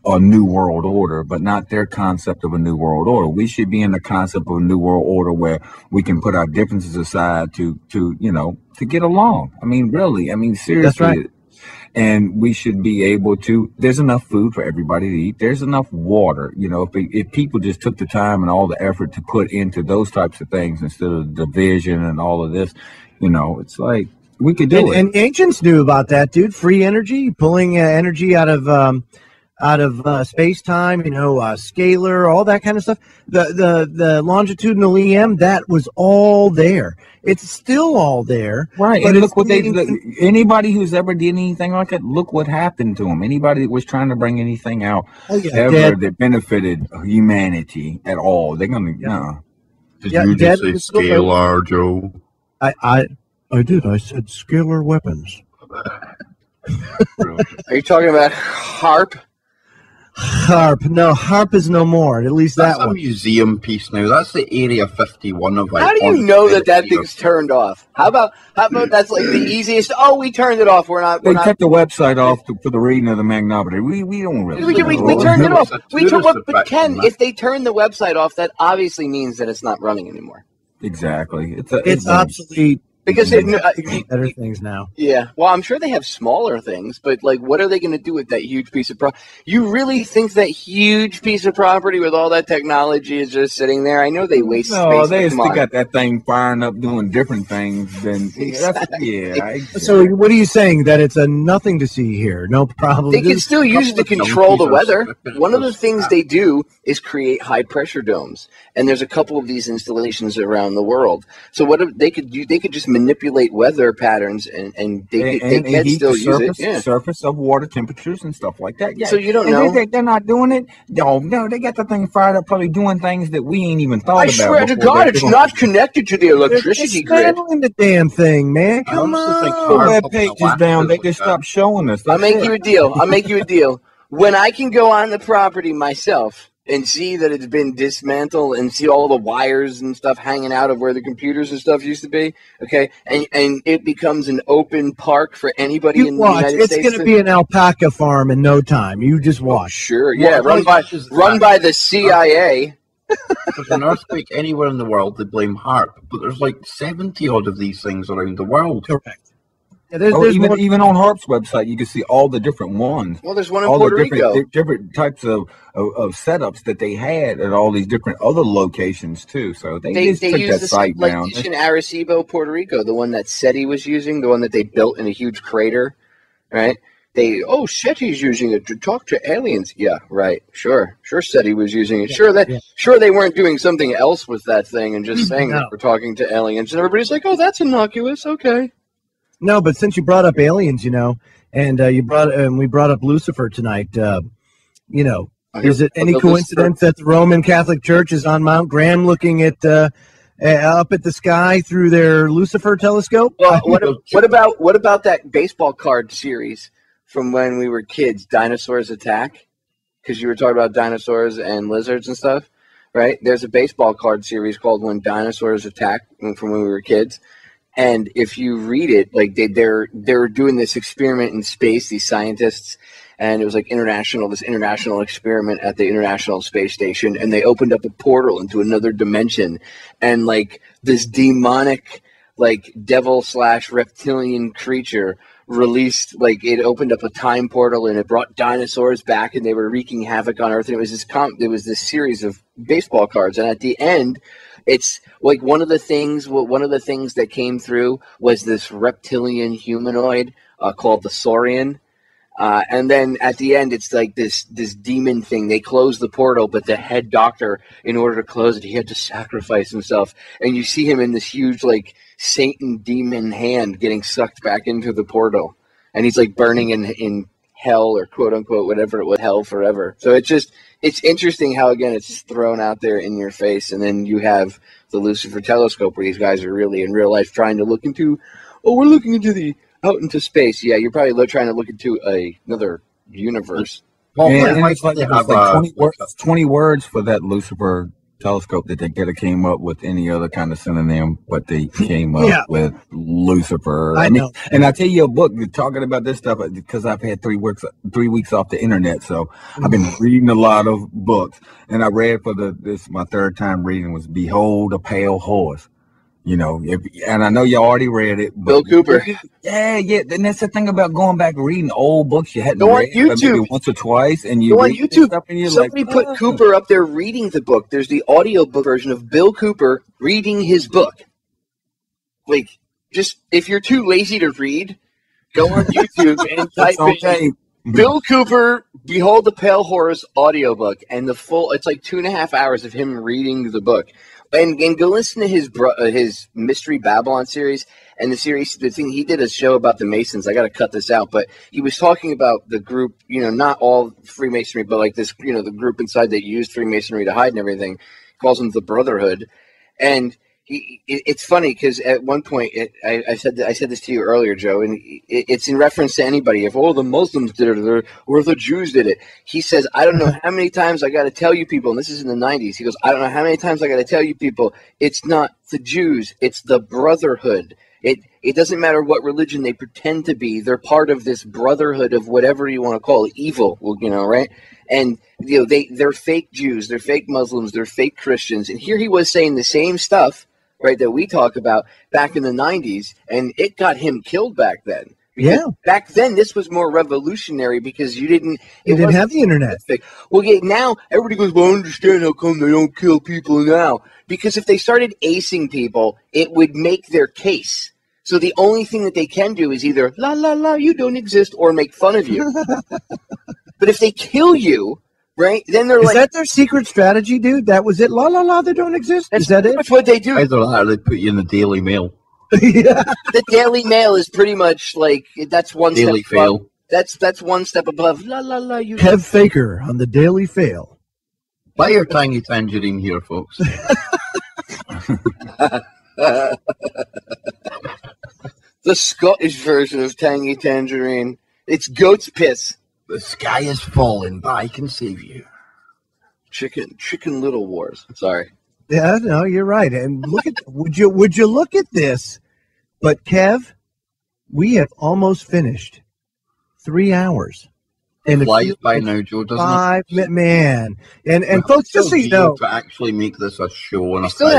a new world order, but not their concept of a new world order. We should be in the concept of a new world order where we can put our differences aside to get along. I mean, really, seriously. That's right. And we should be able to, there's enough food for everybody to eat. There's enough water. If people just took the time and all the effort to put into those types of things instead of division and all of this, it's like we could do it. And ancients knew about that, dude. Free energy, pulling energy out of out of space time, scalar, all that kind of stuff. The longitudinal EM, that was all there. It's still all there. Right. But And look what anybody who's ever did anything like that, look what happened to them. Anybody that was trying to bring anything out that benefited humanity at all, they're going to, Did you just say scalar, Joe? I did. I said scalar weapons. Are you talking about HARP? HARP. No, HARP is no more. At least that's that a one. museum piece now. That's the Area 51 of. How do you know that thing's turned off? How about that's like the easiest? Oh, we turned it off. We're not. They kept the website off for the reading of the magnometer. We don't really. We turned it off. But Ken, if they turn the website off, that obviously means that it's not running anymore. Exactly. It's obsolete. Because better things now. Yeah, well, I'm sure they have smaller things, but like, what are they going to do with that huge piece of property? You really think that huge piece of property with all that technology is just sitting there? I know they waste space. No, they still got that thing firing up, doing different things. Then So, what are you saying? That it's a nothing to see here? No problem. They can still use it to control the weather. One of the things they do is create high pressure domes, and there's a couple of these installations around the world. So what they could do? They could just manipulate weather patterns, and they can still use it. Yeah. Surface of water temperatures and stuff like that. Yeah. So you don't know? They're not doing it. No, they got the thing fired up, probably doing things that we ain't even thought about. I swear to God, it's not connected to the electricity grid. The damn thing, man. Come on. The web page is down. They just stopped showing us. I'll make you a deal. I'll make you a deal. When I can go on the property myself and see that it's been dismantled and see all the wires and stuff hanging out of where the computers and stuff used to be, okay, and it becomes an open park for anybody in the United States. It's going to be an alpaca farm in no time. You just watch. Sure, yeah, run by the CIA. There's an earthquake anywhere in the world, they blame HARP, but there's like 70 odd of these things around the world. Correct. Even on HARP's website, you can see all the different ones. Well, there's one in Puerto Rico. Different types of setups that they had at all these different other locations too. So they use took that site down. Like in Arecibo, Puerto Rico, the one that SETI was using, the one that they built in a huge crater, right? SETI's using it to talk to aliens. Yeah, right. Sure, SETI was using it. Sure they weren't doing something else with that thing and just saying that we're talking to aliens, and everybody's like, oh, that's innocuous. Okay. No, but since you brought up aliens, and we brought up Lucifer tonight, is it any coincidence that the Roman Catholic Church is on Mount Graham looking at up at the sky through their Lucifer telescope? Well, what about that baseball card series from when we were kids, Dinosaurs Attack? Because you were talking about dinosaurs and lizards and stuff, right? There's a baseball card series called When Dinosaurs Attack from when we were kids. And if you read it, like they're doing this experiment in space, these scientists, and it was like this international experiment at the International Space Station, and they opened up a portal into another dimension, and like this demonic, like devil/reptilian creature released, like it opened up a time portal and it brought dinosaurs back, and they were wreaking havoc on Earth. And it was this series of baseball cards, and at the end, it's like one of the things that came through was this reptilian humanoid called the Saurian. And then at the end, it's like this demon thing. They closed the portal, but the head doctor, in order to close it, he had to sacrifice himself. And you see him in this huge, like, Satan demon hand getting sucked back into the portal. And he's, like, burning in hell, or quote-unquote, whatever it was, hell forever. So it's interesting how, again, it's thrown out there in your face. And then you have the Lucifer telescope, where these guys are really, in real life, trying to look into, we're looking into out into space. Yeah, you're probably trying to look into another universe. Well, and it's like 20 words for that Lucifer telescope that they could have came up with any other kind of synonym, but they came up with Lucifer. I mean, and I tell you a book talking about this stuff because I've had 3 weeks off the internet, so I've been reading a lot of books. And I read my third time reading was "Behold a Pale Horse." And I know you already read it. Bill Cooper. Yeah. And that's the thing about going back and reading old books you hadn't read maybe once or twice, and you go on YouTube. And somebody put Cooper up there reading the book. There's the audiobook version of Bill Cooper reading his book. Like, just if you're too lazy to read, go on YouTube and type in. Bill Cooper, Behold the Pale Horse audiobook, and it's like 2.5 hours of him reading the book. And go listen to his Mystery Babylon series, and the thing he did a show about the Masons. I got to cut this out, but he was talking about the group, not all Freemasonry, but like this, the group inside that used Freemasonry to hide and everything. He calls them the Brotherhood, and it's funny because at one point I said this to you earlier, Joe, and it's in reference to anybody. If the Muslims did it or the Jews did it, he says, I don't know how many times I got to tell you people, and this is in the 90s. He goes, I don't know how many times I got to tell you people, it's not the Jews, it's the Brotherhood. It doesn't matter what religion they pretend to be. They're part of this brotherhood of whatever you want to call it, evil, right? And they're fake Jews, they're fake Muslims, they're fake Christians. And here he was saying the same stuff, right, that we talk about back in the 90s, and it got him killed back then. Because back then, this was more revolutionary because you didn't have the internet. Well, now everybody goes, well, I understand how come they don't kill people now. Because if they started acing people, it would make their case. So the only thing that they can do is either, la, la, la, you don't exist, or make fun of you. But if they kill you, right, then they're Is that their secret strategy, dude? That was it? La, la, la, they don't exist? Is that it? That's what they do. Either that or they put you in the Daily Mail. The Daily Mail is pretty much like, that's one Daily step Fail. above. That's one step above. La, la, la, you. Kev Baker on the Daily Fail. Buy your Tangy Tangerine here, folks. The Scottish version of Tangy Tangerine. It's goat's piss. The sky is falling, but I can save you. Chicken Little Wars. Sorry. Yeah, no, you're right. And look at would you look at this? But Kev, we have almost finished 3 hours. And it flies by now, Joe, doesn't it? Man. And folks, just so you know, to actually make this a show on we still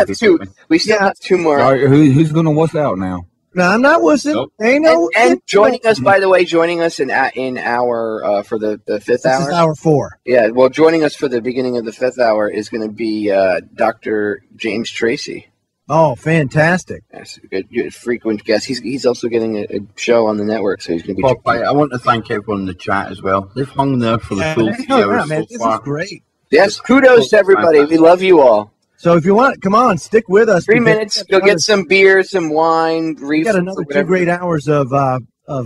have two more. All right, who's going to what's out now? No, I'm not wussing. Nope. And joining us, by the way, in our for the fifth hour. This is hour 4. Yeah, well, joining us for the beginning of the 5th hour is going to be Dr. James Tracy. Oh, fantastic! Yes, good frequent guest. He's also getting a show on the network, so he's going to be. Popeye, I want to thank everyone in the chat as well. They've hung there for the full 3 hours man, so far. This is great. Yes, kudos to everybody. We love you all. So if you want, come on, stick with us. 3 minutes. Go get some beer, some wine. We got another 2 great hours of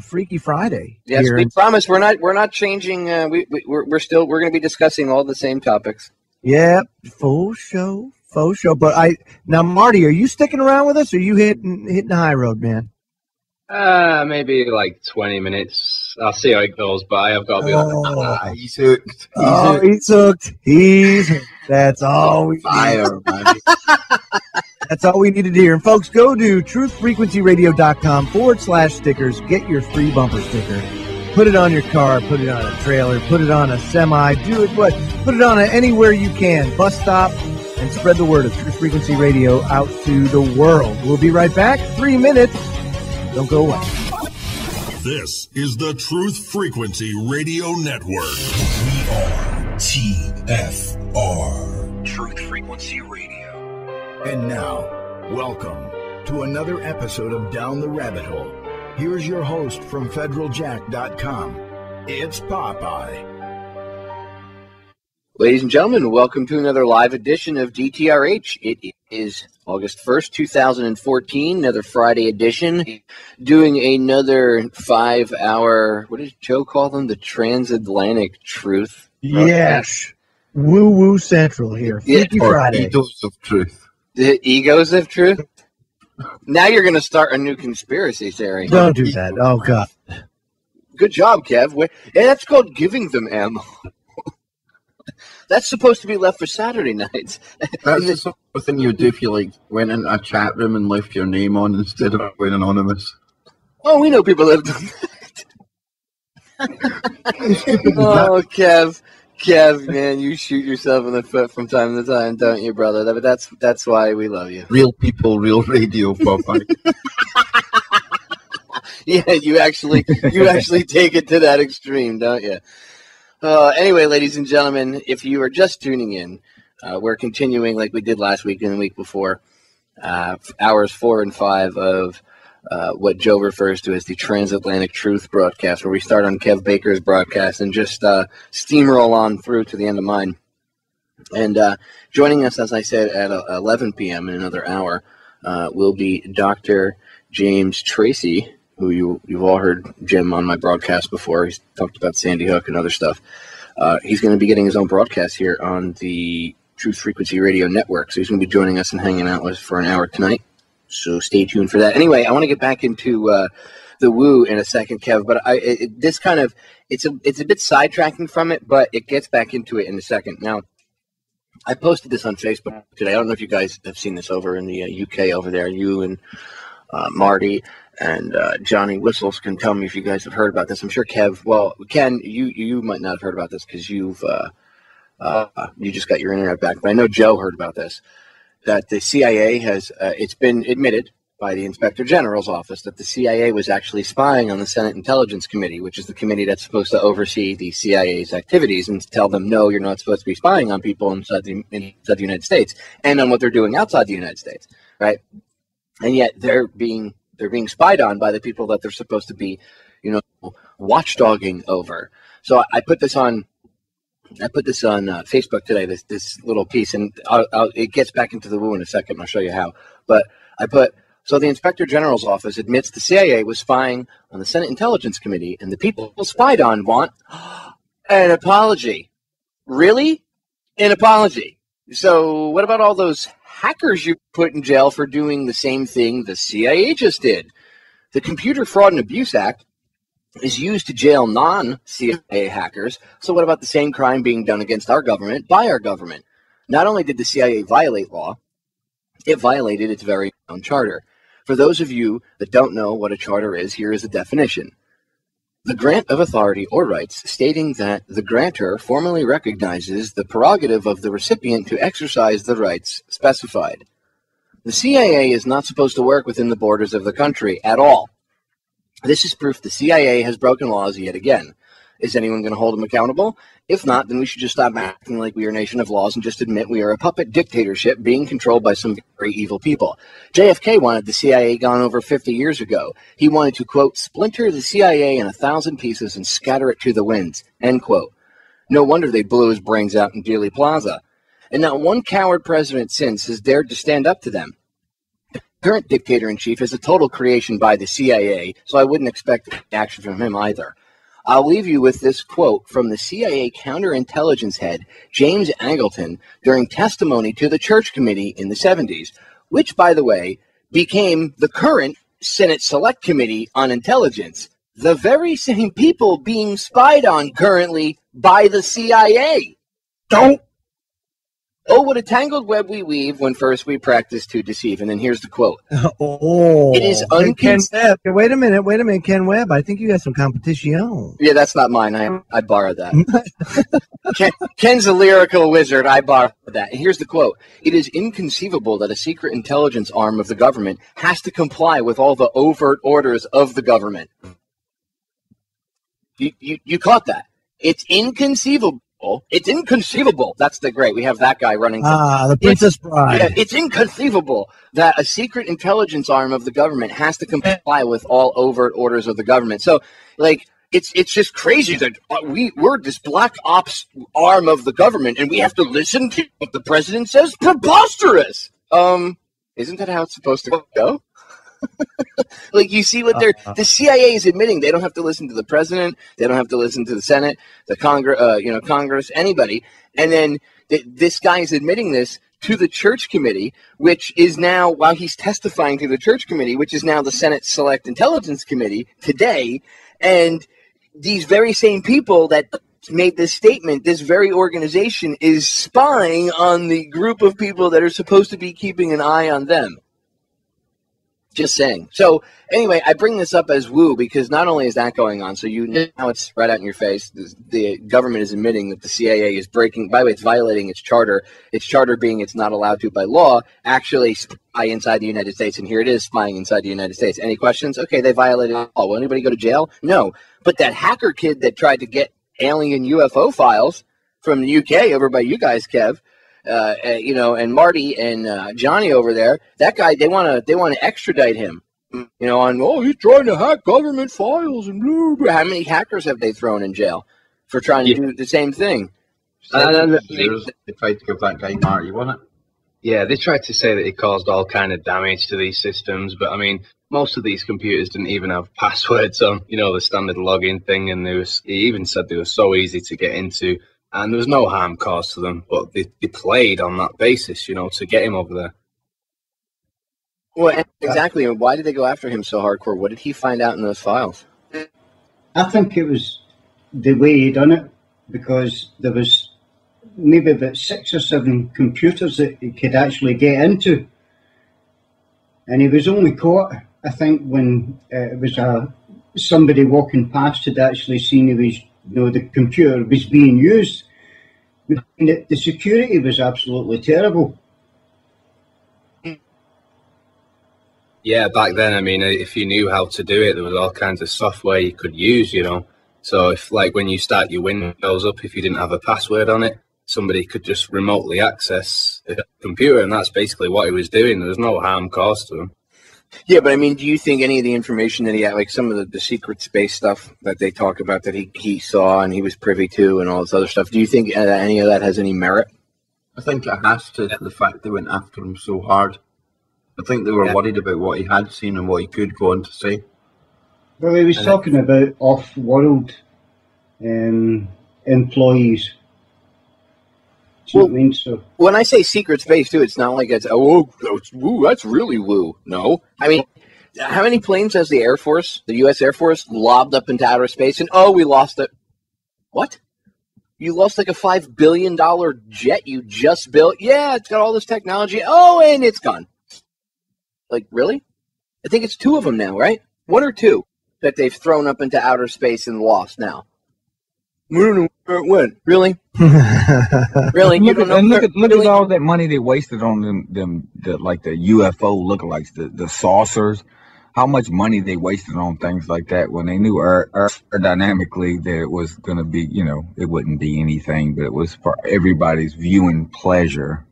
Freaky Friday. Yes, we promise we're not changing. We're going to be discussing all the same topics. Yeah, full show. But now, Marty, are you sticking around with us, or are you hitting the high road, man? Maybe like 20 minutes. I'll see how it goes, but I have got to be he's hooked. He's hooked. That's all we fire, man. That's all we needed to hear. And folks, go to truthfrequencyradio.com/stickers. Get your free bumper sticker. Put it on your car. Put it on a trailer. Put it on a semi. Put it on anywhere you can. Bus stop. And spread the word of Truth Frequency Radio out to the world. We'll be right back. 3 minutes. Don't go away. This is the Truth Frequency Radio Network. We are TFR. Truth Frequency Radio. And now, welcome to another episode of Down the Rabbit Hole. Here's your host from FederalJack.com. It's Popeye. Ladies and gentlemen, welcome to another live edition of DTRH. It is August 1st, 2014, another Friday edition, doing another 5-hour, what did Joe call them? The Transatlantic Truth. Yes. Woo-woo central here. Freaky Friday. Egos of Truth. The Egos of Truth? Now you're going to start a new conspiracy theory. Don't do that. Oh, God. Good job, Kev. Yeah, that's called giving them ammo. That's supposed to be left for Saturday nights. That's the sort of thing you would do if you went into a chat room and left your name on instead of going anonymous. Oh, we know people that have done that. Oh, Kev, man, you shoot yourself in the foot from time to time, don't you, brother? But that's why we love you. Real people, real radio, Popeye. Yeah, you actually take it to that extreme, don't you? Anyway, ladies and gentlemen, if you are just tuning in, we're continuing like we did last week and the week before, hours 4 and 5 of what Joe refers to as the Transatlantic Truth broadcast, where we start on Kev Baker's broadcast and just steamroll on through to the end of mine. And joining us, as I said, at 11 p.m. in another hour will be Dr. James Tracy, who you've all heard Jim on my broadcast before. He's talked about Sandy Hook and other stuff. He's going to be getting his own broadcast here on the Truth Frequency Radio Network. So he's going to be joining us and hanging out with us for an hour tonight. So stay tuned for that. Anyway, I want to get back into the woo in a second, Kev, but it's a bit sidetracking from it, but it gets back into it in a second. Now, I posted this on Facebook today. I don't know if you guys have seen this over in the UK over there. You and Marty and Johnny Whistles can tell me if you guys have heard about this. I'm sure Kev, well, Ken, you might not have heard about this because you just got your internet back, but I know Joe heard about this. That the CIA has, it's been admitted by the Inspector General's office that the CIA was actually spying on the Senate Intelligence Committee, which is the committee that's supposed to oversee the CIA's activities and tell them, no, you're not supposed to be spying on people inside the United States and on what they're doing outside the United States, right? And yet they're being spied on by the people that they're supposed to be, watchdogging over. So I put this on Facebook today, this little piece, and it gets back into the woo in a second. I'll show you how. But so the Inspector General's office admits the CIA was spying on the Senate Intelligence Committee, and the people spied on want an apology. Really? An apology. So what about all those hackers you put in jail for doing the same thing the CIA just did? The Computer Fraud and Abuse Act is used to jail non-CIA hackers. So what about the same crime being done against our government by our government? Not only did the CIA violate law, it violated its very own charter. For those of you that don't know what a charter is, here is the definition. The grant of authority or rights stating that the grantor formally recognizes the prerogative of the recipient to exercise the rights specified. The CIA is not supposed to work within the borders of the country at all. This is proof the CIA has broken laws yet again. Is anyone going to hold them accountable? If not, then we should just stop acting like we are a nation of laws and just admit we are a puppet dictatorship being controlled by some very evil people. JFK wanted the CIA gone over 50 years ago. He wanted to, quote, splinter the CIA in 1,000 pieces and scatter it to the winds, end quote. No wonder they blew his brains out in Dealey Plaza. And not one coward president since has dared to stand up to them. The current dictator-in-chief is a total creation by the CIA, so I wouldn't expect action from him either. I'll leave you with this quote from the CIA counterintelligence head, James Angleton, during testimony to the Church Committee in the 70s, which, by the way, became the current Senate Select Committee on Intelligence, the very same people being spied on currently by the CIA. Don't! Oh, what a tangled web we weave when first we practice to deceive. And then here's the quote. Oh, it is Ken Webb. Wait a minute, Ken Webb. I think you got some competition. Yeah, that's not mine. I borrowed that. Ken's a lyrical wizard. I borrowed that. And here's the quote. It is inconceivable that a secret intelligence arm of the government has to comply with all the overt orders of the government. You caught that. It's inconceivable. It's inconceivable. That's the great. We have that guy running. The Princess Bride. Yeah, it's inconceivable that a secret intelligence arm of the government has to comply with all overt orders of the government. So, like, it's just crazy that we're this black ops arm of the government and we have to listen to what the president says. Preposterous. Isn't that how it's supposed to go? Like, you see what the CIA is admitting. They don't have to listen to the president. They don't have to listen to the Senate, the Congress, anybody. And then this guy is admitting this to the Church Committee, which is now, while he's testifying to the Church Committee, which is now the Senate Select Intelligence Committee today. And these very same people that made this statement, this very organization is spying on the group of people that are supposed to be keeping an eye on them. Just saying. So anyway, I bring this up as woo because not only is that going on, so now it's right out in your face. The government is admitting that the CIA is breaking, by the way, it's violating its charter being it's not allowed to by law, actually spy inside the United States. And here it is spying inside the United States. Any questions? Okay, they violated law. Will anybody go to jail? No. But that hacker kid that tried to get alien UFO files from the UK over by you guys, Kev, and Marty and Johnny over there, that guy, they want to extradite him on, he's trying to hack government files and blah, blah. How many hackers have they thrown in jail for trying to do the same thing? They tried to give that guy Marty, wasn't it? Yeah, they tried to say that it caused all kind of damage to these systems, but I mean, most of these computers didn't even have passwords on, the standard login thing, and he even said they were so easy to get into, and there was no harm caused to them, but they played on that basis, to get him over there. Well, exactly. And why did they go after him so hardcore? What did he find out in those files? I think it was the way he done it, because there was maybe about 6 or 7 computers that he could actually get into, and he was only caught, I think, when it was somebody walking past had actually seen he was, the computer was being used. The security was absolutely terrible. Yeah, back then, I mean, if you knew how to do it, there was all kinds of software you could use, So if, like, when you start your Windows up, if you didn't have a password on it, somebody could just remotely access a computer, and that's basically what he was doing. There was no harm caused to him. Yeah, but I mean, do you think any of the information that he had, like some of the secret space stuff that they talk about that he saw and he was privy to and all this other stuff, do you think any of that has any merit? I think it has to, the fact they went after him so hard. I think they were worried about what he had seen and what he could go on to say. Well, he was talking about off-world employees. Well, so when I say secret space too, it's not like it's woo, that's really woo. No, I mean, how many planes has the Air Force, the U.S. Air Force, lobbed up into outer space and we lost it? What? You lost like a $5 billion jet you just built? Yeah, it's got all this technology. And it's gone. Like, really? I think it's 2 of them now, right? 1 or 2 that they've thrown up into outer space and lost now. We don't know where it went. Really? Really? Look at all that money they wasted on the UFO lookalikes, the saucers. How much money they wasted on things like that when they knew aerodynamically that it was going to be, it wouldn't be anything, but it was for everybody's viewing pleasure.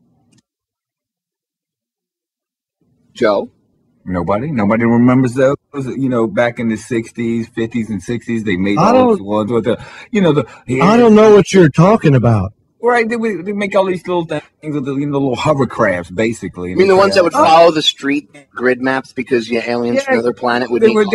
Joe? Nobody remembers those. Back in the 60s, 50s, and 60s, they made all those ones with I don't know what you're talking about. Right, they make all these little things with the little hovercrafts, basically. You mean the ones that would follow the street grid maps because aliens from another planet would they would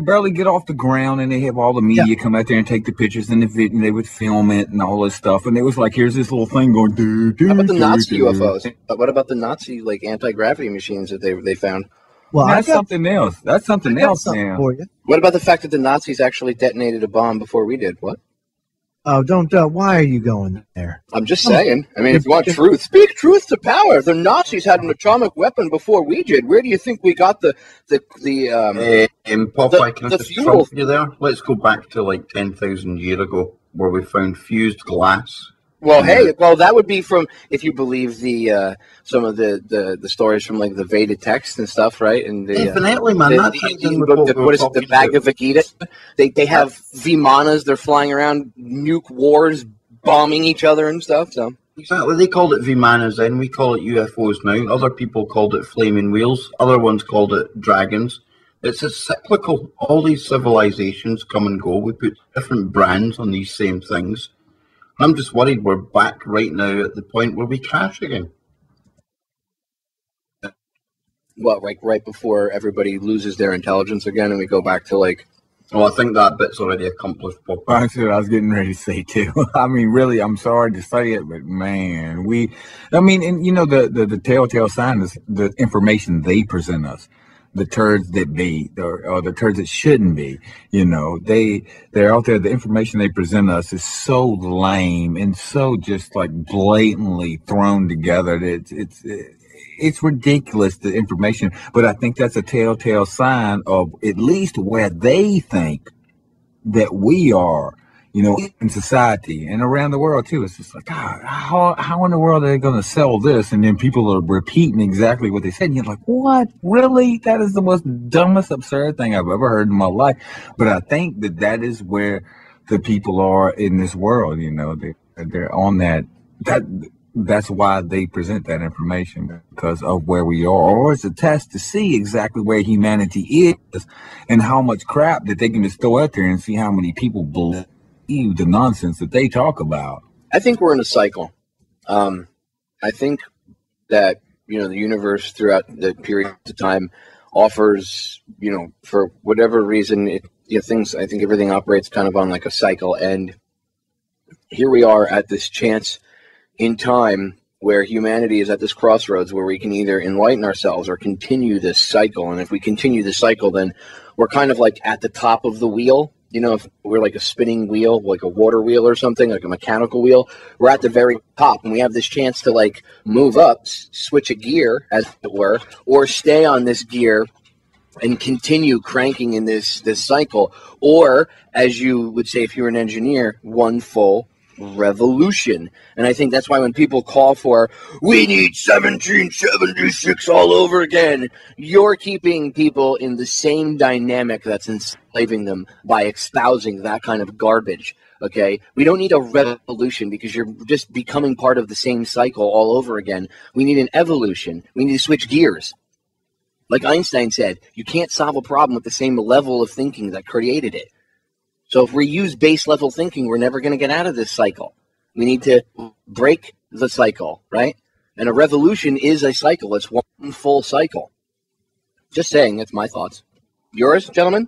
barely get off the ground, and they have all the media come out there and take the pictures and the video, and they would film it and all this stuff. And it was like, here's this little thing going. How about the Nazi UFOs? What about the Nazi anti-gravity machines that they found? Well, that's something else. That's something else now. For you. What about the fact that the Nazis actually detonated a bomb before we did? What? Oh, don't! Why are you going there? I'm just saying. I mean, if you want truth, speak truth to power. The Nazis had an atomic weapon before we did. Where do you think we got the Popeye, can I just fuel? stop you there? Let's go back to like 10,000 years ago, where we found fused glass. Well, that would be from, if you believe the some of the stories from like the Veda text and stuff, right? And definitely, man. What is it? The Bhagavad Gita. They have Vimanas. They're flying around, nuke wars, bombing each other and stuff. So exactly, they called it Vimanas then. We call it UFOs now. Other people called it flaming wheels. Other ones called it dragons. It's a cyclical. All these civilizations come and go. We put different brands on these same things. I'm just worried we're back right now at the point where we crash again. Well, like right before everybody loses their intelligence again and we go back to like... Oh, I think that bit's already accomplished, Bob. That's what I was getting ready to say, too. I mean, really, I'm sorry to say it, but man, the telltale sign is the information they present us. The turds that be, or the turds that shouldn't be, they're out there. The information they present us is so lame and so just like blatantly thrown together. It's ridiculous, the information. But I think that's a telltale sign of at least where they think that we are, in society and around the world too. It's just like, God, how in the world are they going to sell this? And then people are repeating exactly what they said. And you're like, what? Really? That is the most dumbest, absurd thing I've ever heard in my life. But I think that is where the people are in this world. They're on that that's why they present that information, because of where we are, or it's a test to see exactly where humanity is and how much crap that they can just throw out there and see how many people believe the nonsense that they talk about. I think we're in a cycle. I think that, you know, the universe throughout the period of time offers, you know, for whatever reason, I think everything operates kind of on like a cycle. And here we are at this chance in time where humanity is at this crossroads where we can either enlighten ourselves or continue this cycle. And if we continue the cycle, then we're kind of like at the top of the wheel. You know, if we're like a spinning wheel, like a water wheel or something, like a mechanical wheel, we're at the very top, and we have this chance to like move up, switch a gear, as it were, or stay on this gear and continue cranking in this cycle. Or, as you would say if you're an engineer, one full revolution. And I think that's why when people call for, we need 1776 all over again, you're keeping people in the same dynamic that's enslaving them by espousing that kind of garbage. Okay, we don't need a revolution because you're just becoming part of the same cycle all over again. We need an evolution. We need to switch gears. Like Einstein said, you can't solve a problem with the same level of thinking that created it. So if we use base level thinking, we're never going to get out of this cycle. We need to break the cycle, right? And a revolution is a cycle. It's one full cycle. Just saying, that's my thoughts. Yours, gentlemen?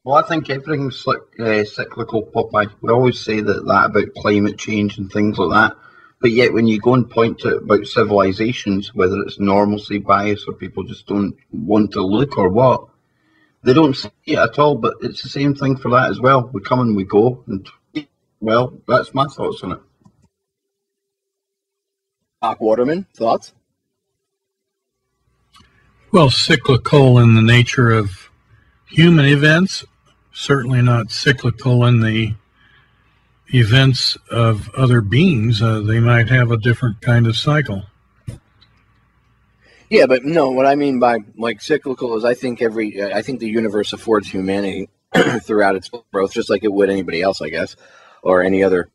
Well, I think everything's cyclical, Popeye. We always say that about climate change and things like that. But yet when you go and point to about civilizations, whether it's normalcy bias or people just don't want to look or what, they don't see it at all. But it's the same thing for that as well. We come and we go. And, well, that's my thoughts on it. Waterman, thoughts? Well, cyclical in the nature of human events, certainly not cyclical in the events of other beings. They might have a different kind of cycle. Yeah, but no, what I mean by like cyclical is I think the universe affords humanity throughout its growth, just like it would anybody else, I guess, or any other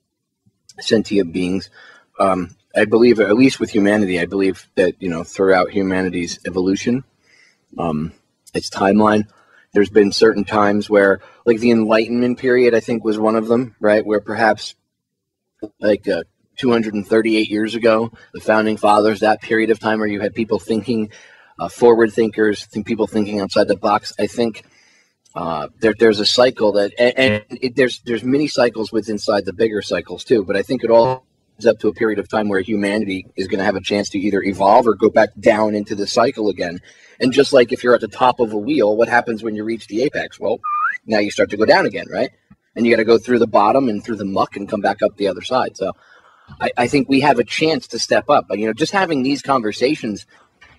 sentient beings. I believe, at least with humanity, I believe that, you know, throughout humanity's evolution, its timeline, there's been certain times where, like the Enlightenment period, I think was one of them, right? Where perhaps like 238 years ago, the founding fathers, that period of time where you had people thinking, forward thinkers, people thinking outside the box. I think there's a cycle that, there's many cycles within inside the bigger cycles too. But I think it all is up to a period of time where humanity is going to have a chance to either evolve or go back down into the cycle again. And just like if you're at the top of a wheel, what happens when you reach the apex? Well, now you start to go down again, right? And you got to go through the bottom and through the muck and come back up the other side. So I think we have a chance to step up. You know, just having these conversations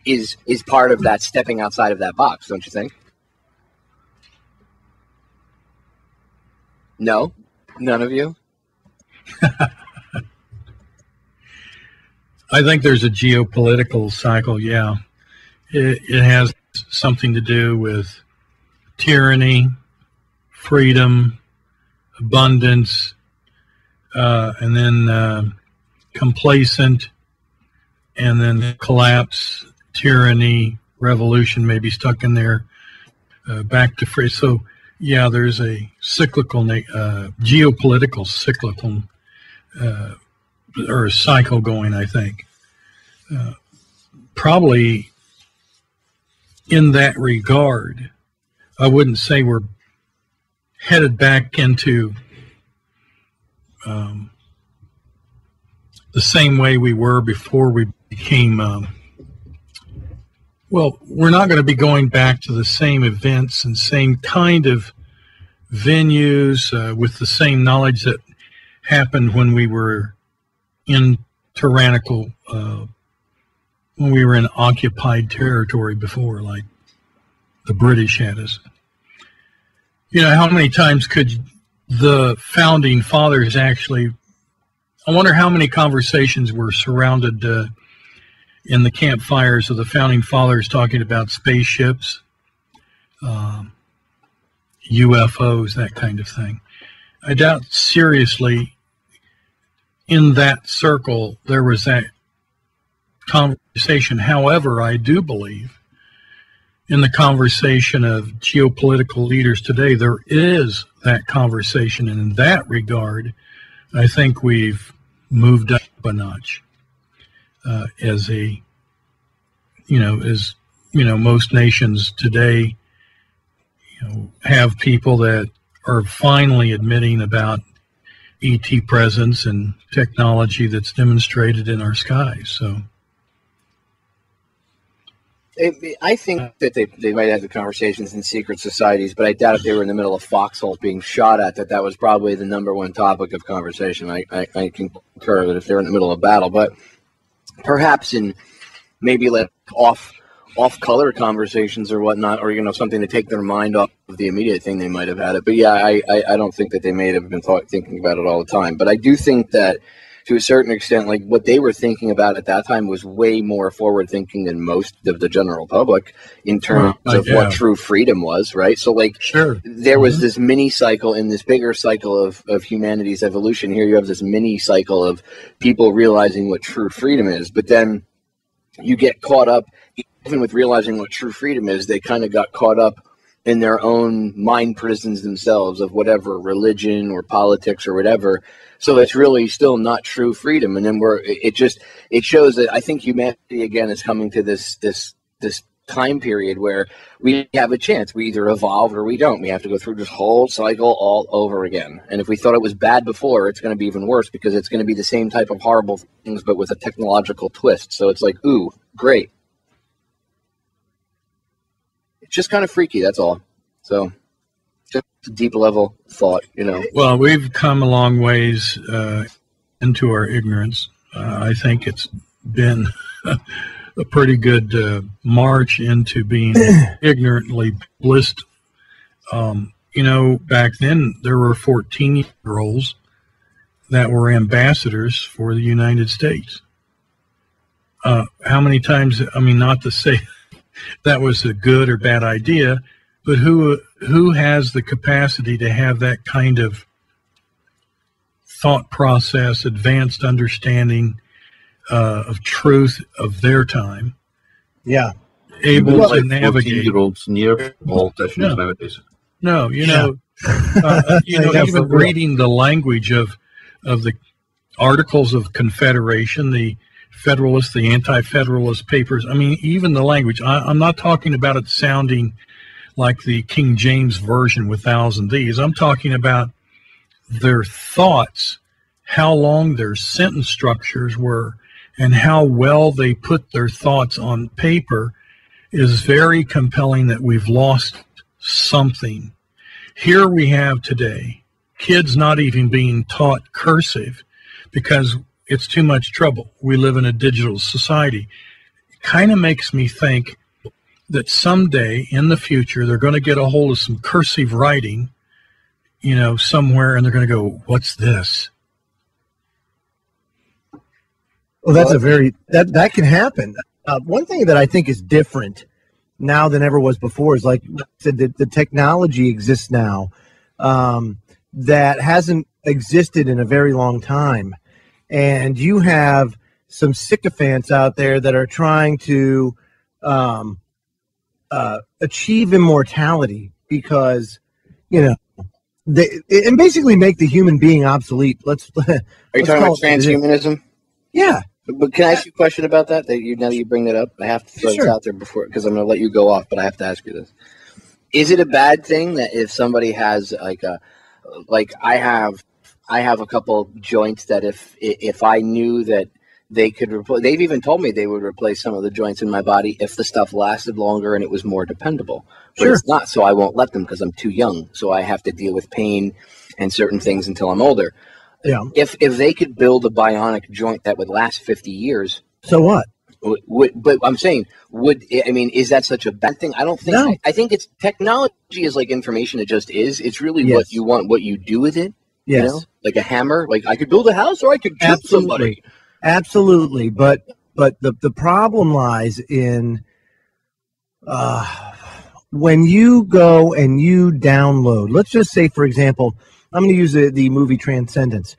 is part of that stepping outside of that box, don't you think? No? None of you? I think there's a geopolitical cycle, yeah. It has something to do with tyranny, freedom, abundance, and then complacent, and then collapse, tyranny, revolution, maybe stuck in there, back to free. So, yeah, there's a cyclical, geopolitical cyclical, or a cycle going, I think. Probably in that regard, I wouldn't say we're headed back into the same way we were before we became, well, we're not going to be going back to the same events and same kind of venues with the same knowledge that happened when we were in tyrannical, when we were in occupied territory before, like the British had us. You know, how many times could the founding fathers actually, I wonder how many conversations were surrounded in the campfires of the founding fathers talking about spaceships, UFOs, that kind of thing. I doubt seriously in that circle, there was that conversation. However, I do believe in the conversation of geopolitical leaders today, there is that conversation. And in that regard, I think we've moved up a notch as most nations today, have people that are finally admitting about ET presence and technology that's demonstrated in our skies. So I think that they might have the conversations in secret societies, but I doubt if they were in the middle of foxholes being shot at, that was probably the #1 topic of conversation. I concur that if they're in the middle of battle, but perhaps in maybe like off-color conversations or whatnot, or something to take their mind off of the immediate thing, they might have had it. But yeah, I don't think that they may have been thinking about it all the time. But I do think that to a certain extent, like what they were thinking about at that time was way more forward-thinking than most of the general public in terms of what true freedom was, right? So there was this mini cycle in this bigger cycle of humanity's evolution. Here you have this mini cycle of people realizing what true freedom is, but then you get caught up, even with realizing what true freedom is, they kind of got caught up in their own mind prisons themselves of whatever religion or politics or whatever. So it's really still not true freedom. And then it shows that I think humanity again is coming to this time period where we have a chance. We either evolve or we don't. We have to go through this whole cycle all over again. And if we thought it was bad before, it's going to be even worse, because it's going to be the same type of horrible things, but with a technological twist. So it's like, ooh, great. It's just kind of freaky, that's all. So just a deep level thought, Well, we've come a long ways into our ignorance. I think it's been a pretty good march into being ignorantly blissed. Back then there were 14-year-olds that were ambassadors for the United States. How many times, not to say that was a good or bad idea, but who has the capacity to have that kind of thought process, advanced understanding of truth of their time? Yeah. Able to navigate. 14-year-olds near politicians nowadays. No, even reading the language of the Articles of Confederation, the Federalist, the Anti-Federalist Papers. Even the language. I'm not talking about it sounding like the King James Version with thous and these. I'm talking about their thoughts, how long their sentence structures were, and how well they put their thoughts on paper is very compelling that we've lost something. Here we have today kids not even being taught cursive because it's too much trouble. We live in a digital society. It kind of makes me think that someday in the future they're going to get a hold of some cursive writing, somewhere, and they're going to go, "What's this?" Well, that's that can happen. One thing that I think is different now than ever was before is, like I said, the technology exists now that hasn't existed in a very long time. And you have some sycophants out there that are trying to achieve immortality because, and basically make the human being obsolete. Are you talking about transhumanism? Yeah. But can I ask you a question about that? Now that you bring that up, I have to throw this out there before, because I'm going to let you go off, but I have to ask you this. Is it a bad thing that if somebody has I have a couple joints that if I knew that they could replace, they've even told me they would replace some of the joints in my body if the stuff lasted longer and it was more dependable. But it's not, so I won't let them because I'm too young. So I have to deal with pain and certain things until I'm older. Yeah. If they could build a bionic joint that would last 50 years. So what? But I'm saying, is that such a bad thing? I don't think. No. I think it's technology is like information. It just is. It's really what you want, what you do with it. Yes. Like a hammer. Like I could build a house or I could kill somebody. Absolutely. But the problem lies in when you go and you download. Let's just say, for example, I'm going to use the movie Transcendence.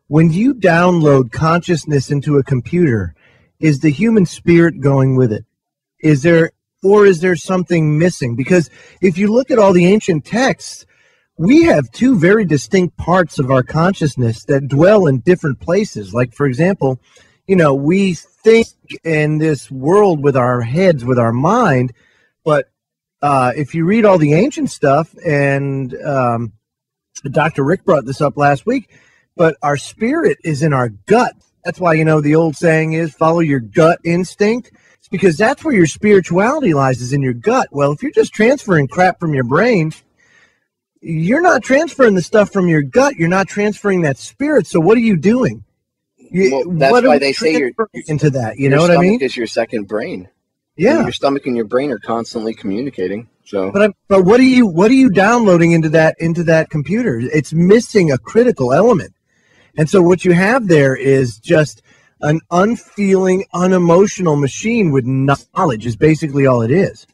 when you download consciousness into a computer, is the human spirit going with it? Is there something missing? Because if you look at all the ancient texts, we have two very distinct parts of our consciousness that dwell in different places. Like, for example, we think in this world with our heads, with our mind, but if you read all the ancient stuff, and Dr. Rick brought this up last week, but our spirit is in our gut. That's why, the old saying is follow your gut instinct. It's because that's where your spirituality lies, is in your gut. Well, if you're just transferring crap from your brain, you're not transferring the stuff from your gut. You're not transferring that spirit. So what are you doing? That's why they say you're into that. You know what I mean? Your stomach is your second brain. Yeah, your stomach and your brain are constantly communicating. So, but what are you downloading into that computer? It's missing a critical element, and so what you have there is just an unfeeling, unemotional machine with knowledge. Is basically all it is.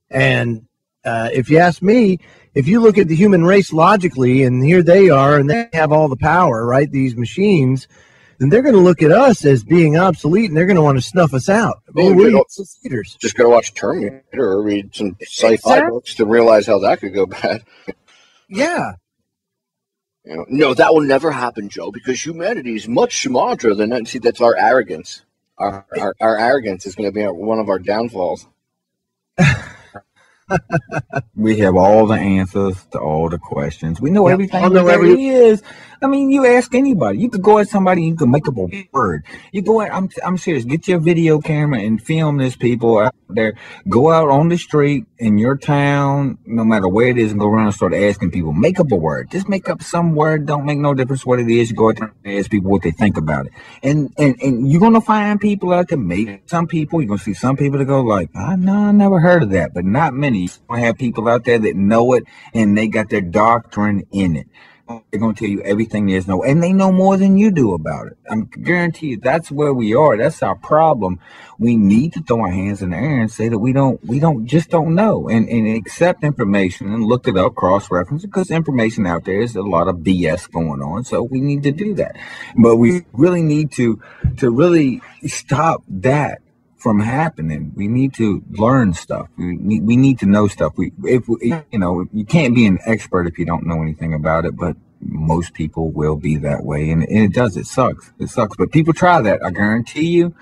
And if you ask me, if you look at the human race logically, and here they are, and they have all the power, right? These machines. Then they're going to look at us as being obsolete, and they're going to want to snuff us out. Just go watch Terminator or read some sci-fi books to realize how that could go bad. Yeah. No, that will never happen, Joe, because humanity is much smarter than that. See, that's our arrogance. Our arrogance is going to be one of our downfalls. We have all the answers to all the questions. We know everything there is. I mean, you ask anybody. You could go at somebody, you can make up a word. You go at, I'm serious, get your video camera and film this people out there. Go out on the street in your town, no matter where it is, and go around and start asking people. Make up a word. Just make up some word. Don't make no difference what it is. You go out there and ask people what they think about it. And you're going to find people out there, maybe some people, you're going to see some people that go like, I never heard of that, but not many. You're going to have people out there that know it, and they got their doctrine in it. They're going to tell you everything there is know, and they know more than you do about it. I guarantee you that's where we are. That's our problem. We need to throw our hands in the air and say that we don't know, and accept information and look it up, cross-reference, because information out there is a lot of BS going on. So we need to do that, but we really need to really stop that from happening. We need to learn stuff. We need to know stuff. You can't be an expert if you don't know anything about it, but most people will be that way, and it sucks. But people try that. I guarantee you,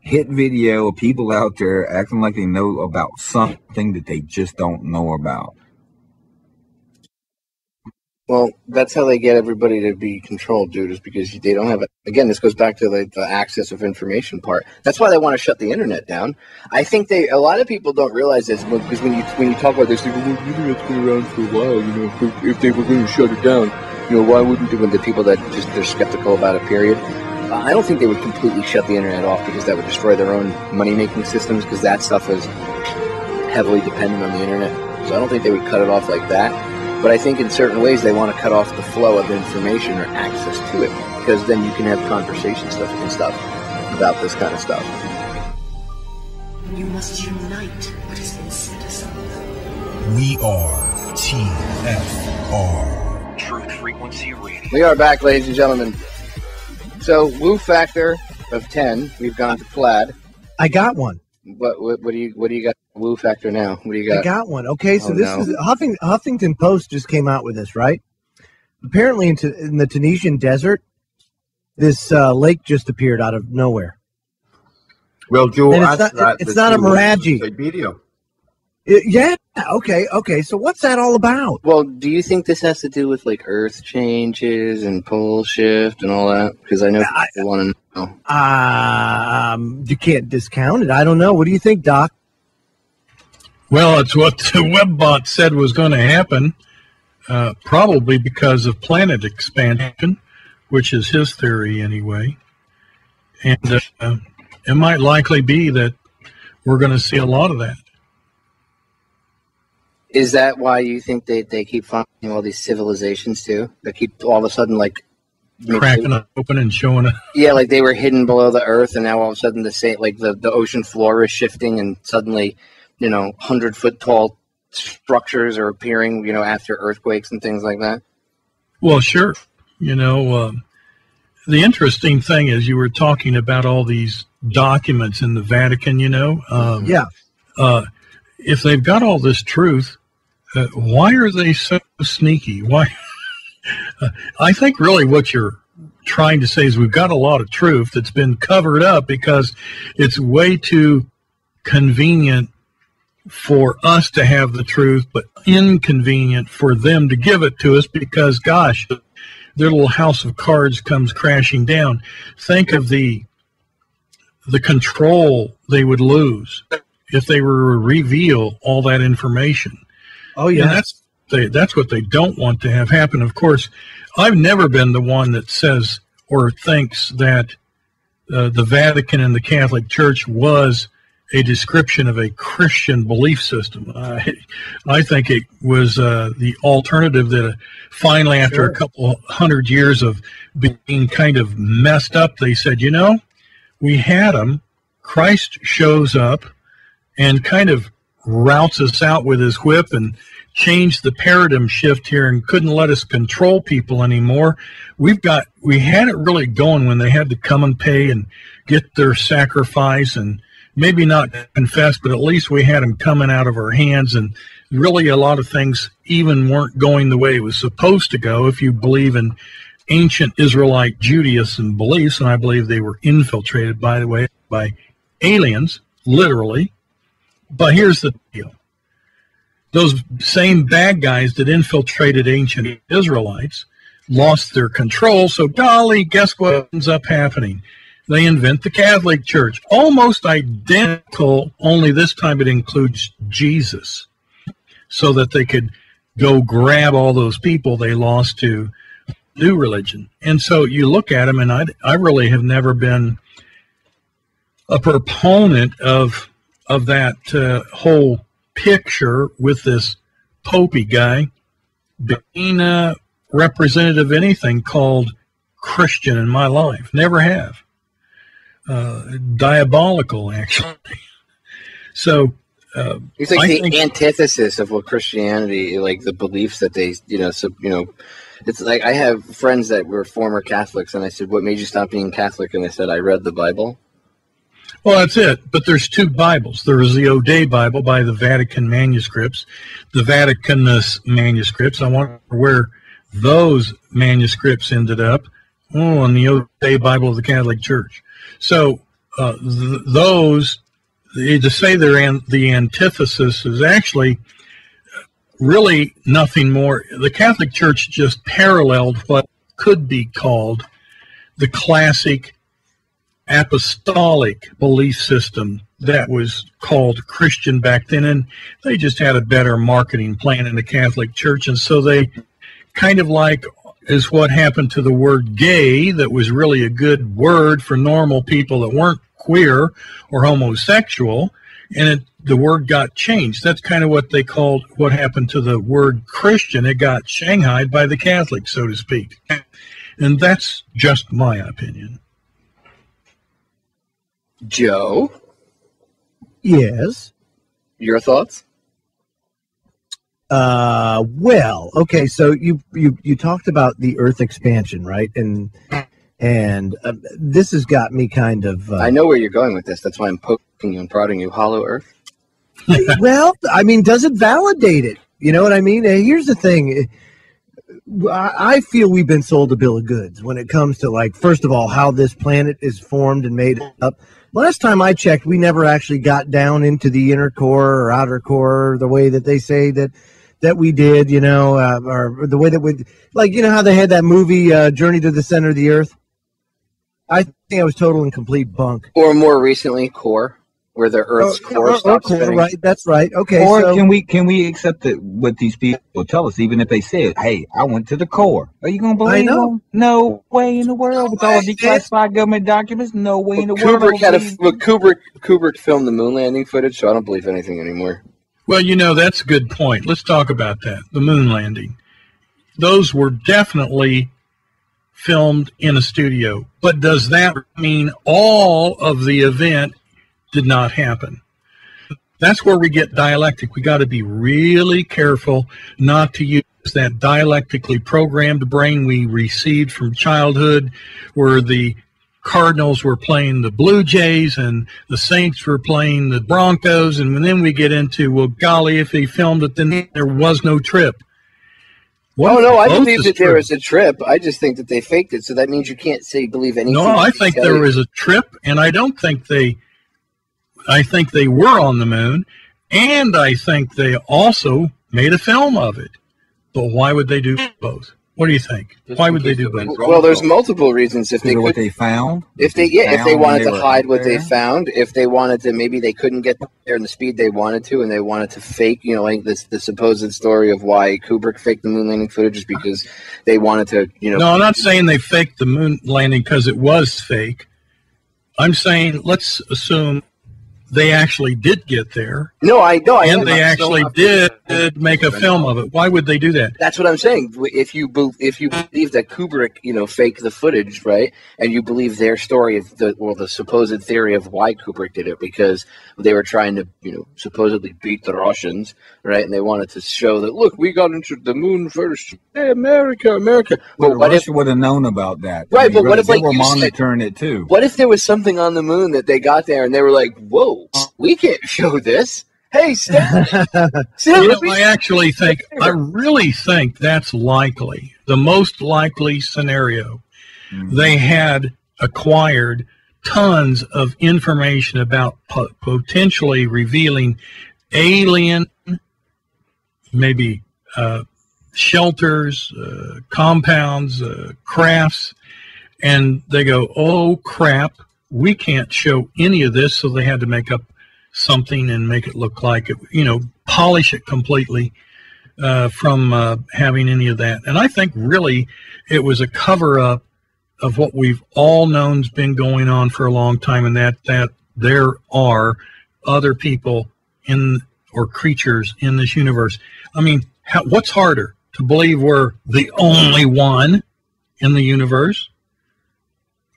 hit video of people out there acting like they know about something that they just don't know about. Well, that's how they get everybody to be controlled, dude, is because they don't have it. Again, this goes back to the access of information part. That's why they want to shut the internet down. I think a lot of people don't realize this, because when you talk about this, they go, well, the internet's been around for a while, if they were going to shut it down, why wouldn't they? When the people that they're skeptical about it, period. I don't think they would completely shut the internet off, because that would destroy their own money-making systems, because that stuff is heavily dependent on the internet. So I don't think they would cut it off like that. But I think in certain ways they want to cut off the flow of information or access to it, because then you can have conversation stuff about this kind of stuff. You must unite what has been set aside. We are TFR. Truth Frequency Radio. We are back, ladies and gentlemen. So, woo factor of 10, we've gone to Plaid. I got one. What do you got? Woo factor now. What do you got? I got one. Okay, so is Huffington Post just came out with this, right? Apparently, in the Tunisian desert, this lake just appeared out of nowhere. Well, Joe, it's not a mirage. Video. Yeah. Okay. So what's that all about? Well, do you think this has to do with like Earth changes and pole shift and all that? Because I know people want to know. You can't discount it. I don't know. What do you think, Doc? Well, it's what the Webbot said was going to happen, probably because of planet expansion, which is his theory anyway. And it might likely be that we're going to see a lot of that. Is that why you think they keep finding all these civilizations too? They keep all of a sudden like cracking open and showing up. Yeah, like they were hidden below the earth, and now all of a sudden the ocean floor is shifting, and suddenly 100-foot tall structures are appearing, after earthquakes and things like that. Well, sure. the interesting thing is you were talking about all these documents in the Vatican, if they've got all this truth, why are they so sneaky? Why? I think really what you're trying to say is we've got a lot of truth that's been covered up because it's way too convenient for us to have the truth, but inconvenient for them to give it to us because, gosh, their little house of cards comes crashing down. Think of the control they would lose if they were to reveal all that information. Oh, yeah. And that's what they don't want to have happen. Of course, I've never been the one that says or thinks that the Vatican and the Catholic Church was a description of a Christian belief system. I think it was the alternative that finally, after a couple hundred years of being kind of messed up, they said, we had them. Christ shows up and kind of routs us out with his whip and changed the paradigm shift here and couldn't let us control people anymore. We had it really going when they had to come and pay and get their sacrifice and maybe not confess, but at least we had them coming out of our hands. And really a lot of things even weren't going the way it was supposed to go if you believe in ancient Israelite Judaism beliefs. And I believe they were infiltrated, by the way, by aliens, literally. But here's the deal. Those same bad guys that infiltrated ancient Israelites lost their control. So, golly, guess what ends up happening? They invent the Catholic Church. Almost identical, only this time it includes Jesus. So that they could go grab all those people they lost to new religion. And so you look at them, and I really have never been a proponent of that whole picture with this popey guy being a representative of anything called Christian in my life. Never have. Diabolical, actually. So it's like the antithesis of what Christianity, like the beliefs that they, it's like I have friends that were former Catholics, and I said, "What made you stop being Catholic?" And they said, "I read the Bible." Well, that's it. But there's two Bibles. There was the O'Day Bible by the Vatican manuscripts, the Vaticanus manuscripts. I wonder where those manuscripts ended up. Oh, in the O'Day Bible of the Catholic Church. So those, to say they're the antithesis is actually really nothing more. The Catholic Church just paralleled what could be called the classic apostolic belief system that was called Christian back then, and they just had a better marketing plan in the Catholic Church, and so they kind of like is what happened to the word gay that was really a good word for normal people that weren't queer or homosexual, and the word got changed. That's kind of what they called what happened to the word Christian. It got shanghaied by the Catholics, so to speak. And that's just my opinion. Joe? Yes? Your thoughts? Well, okay, so you talked about the Earth expansion, right? And this has got me kind of... I know where you're going with this. That's why I'm poking you and prodding you. Hollow Earth? Well, I mean, does it validate it? You know what I mean? Here's the thing. I feel we've been sold a bill of goods when it comes to, like, first of all, how this planet is formed and made up. Last time I checked, we never actually got down into the inner core or outer core the way that they say that we did, you know, or the way that we, like, you know how they had that movie, Journey to the Center of the Earth? I think it was total and complete bunk. Or more recently, Core, where the Earth's core stops spinning. Right, that's right. Okay. Or so, can we accept that what these people tell us, even if they said, "Hey, I went to the core"? Are you gonna believe them? No way in the world. With all the declassified government documents, no way in the world. Kubrick filmed the moon landing footage, so I don't believe anything anymore. Well, you know, that's a good point. Let's talk about that. The moon landing. Those were definitely filmed in a studio. But does that mean all of the event did not happen? That's where we get dialectic. We got to be really careful not to use that dialectically programmed brain we received from childhood, where the Cardinals were playing the Blue Jays and the Saints were playing the Broncos, and then we get into, well, golly, if he filmed it, then there was no trip. Oh, no, I believe that there was a trip. I just think that they faked it, so that means you can't say believe anything. No, I think there was a trip, and I don't think I think they were on the moon, and I think they also made a film of it. But why would they do both? What do you think? Why would they do both? Well, there's multiple reasons. If they could, what they found, if they wanted to hide what they found, if they wanted to, maybe they couldn't get there in the speed they wanted to, and they wanted to fake, like the supposed story of why Kubrick faked the moon landing footage, is because they wanted to, No, I'm not saying they faked the moon landing because it was fake. I'm saying let's assume they actually did get there. No, I know. And they actually did make a film of it. Why would they do that? That's what I'm saying. If you believe that Kubrick, faked the footage, right, and you believe their story of the supposed theory of why Kubrick did it, because they were trying to, supposedly beat the Russians, right, and they wanted to show that, look, we got into the moon first. Hey, America. But what Russia would have known about that? Right, but what if they were monitoring it too? What if there was something on the moon that they got there and they were like, whoa, we can't show this. Hey, I really think that's likely. The most likely scenario. They had acquired tons of information about potentially revealing alien, maybe shelters, compounds, crafts, and they go, oh, crap, we can't show any of this, so they had to make up something and make it look like it, polish it completely from having any of that. And I think really it was a cover-up of what we've all known's been going on for a long time, and that there are other people or creatures in this universe. I mean, what's harder, to believe we're the only one in the universe,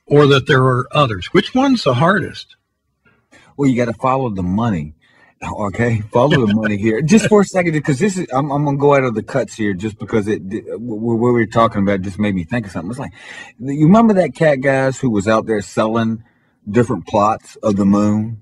or that there are others? Which one's the hardest? Well, you got to follow the money. Okay, follow the money here. Just for a second, because this is, I'm going to go out of the cuts here just because what we were talking about just made me think of something. It's like, you remember that cat, guys, who was out there selling different plots of the moon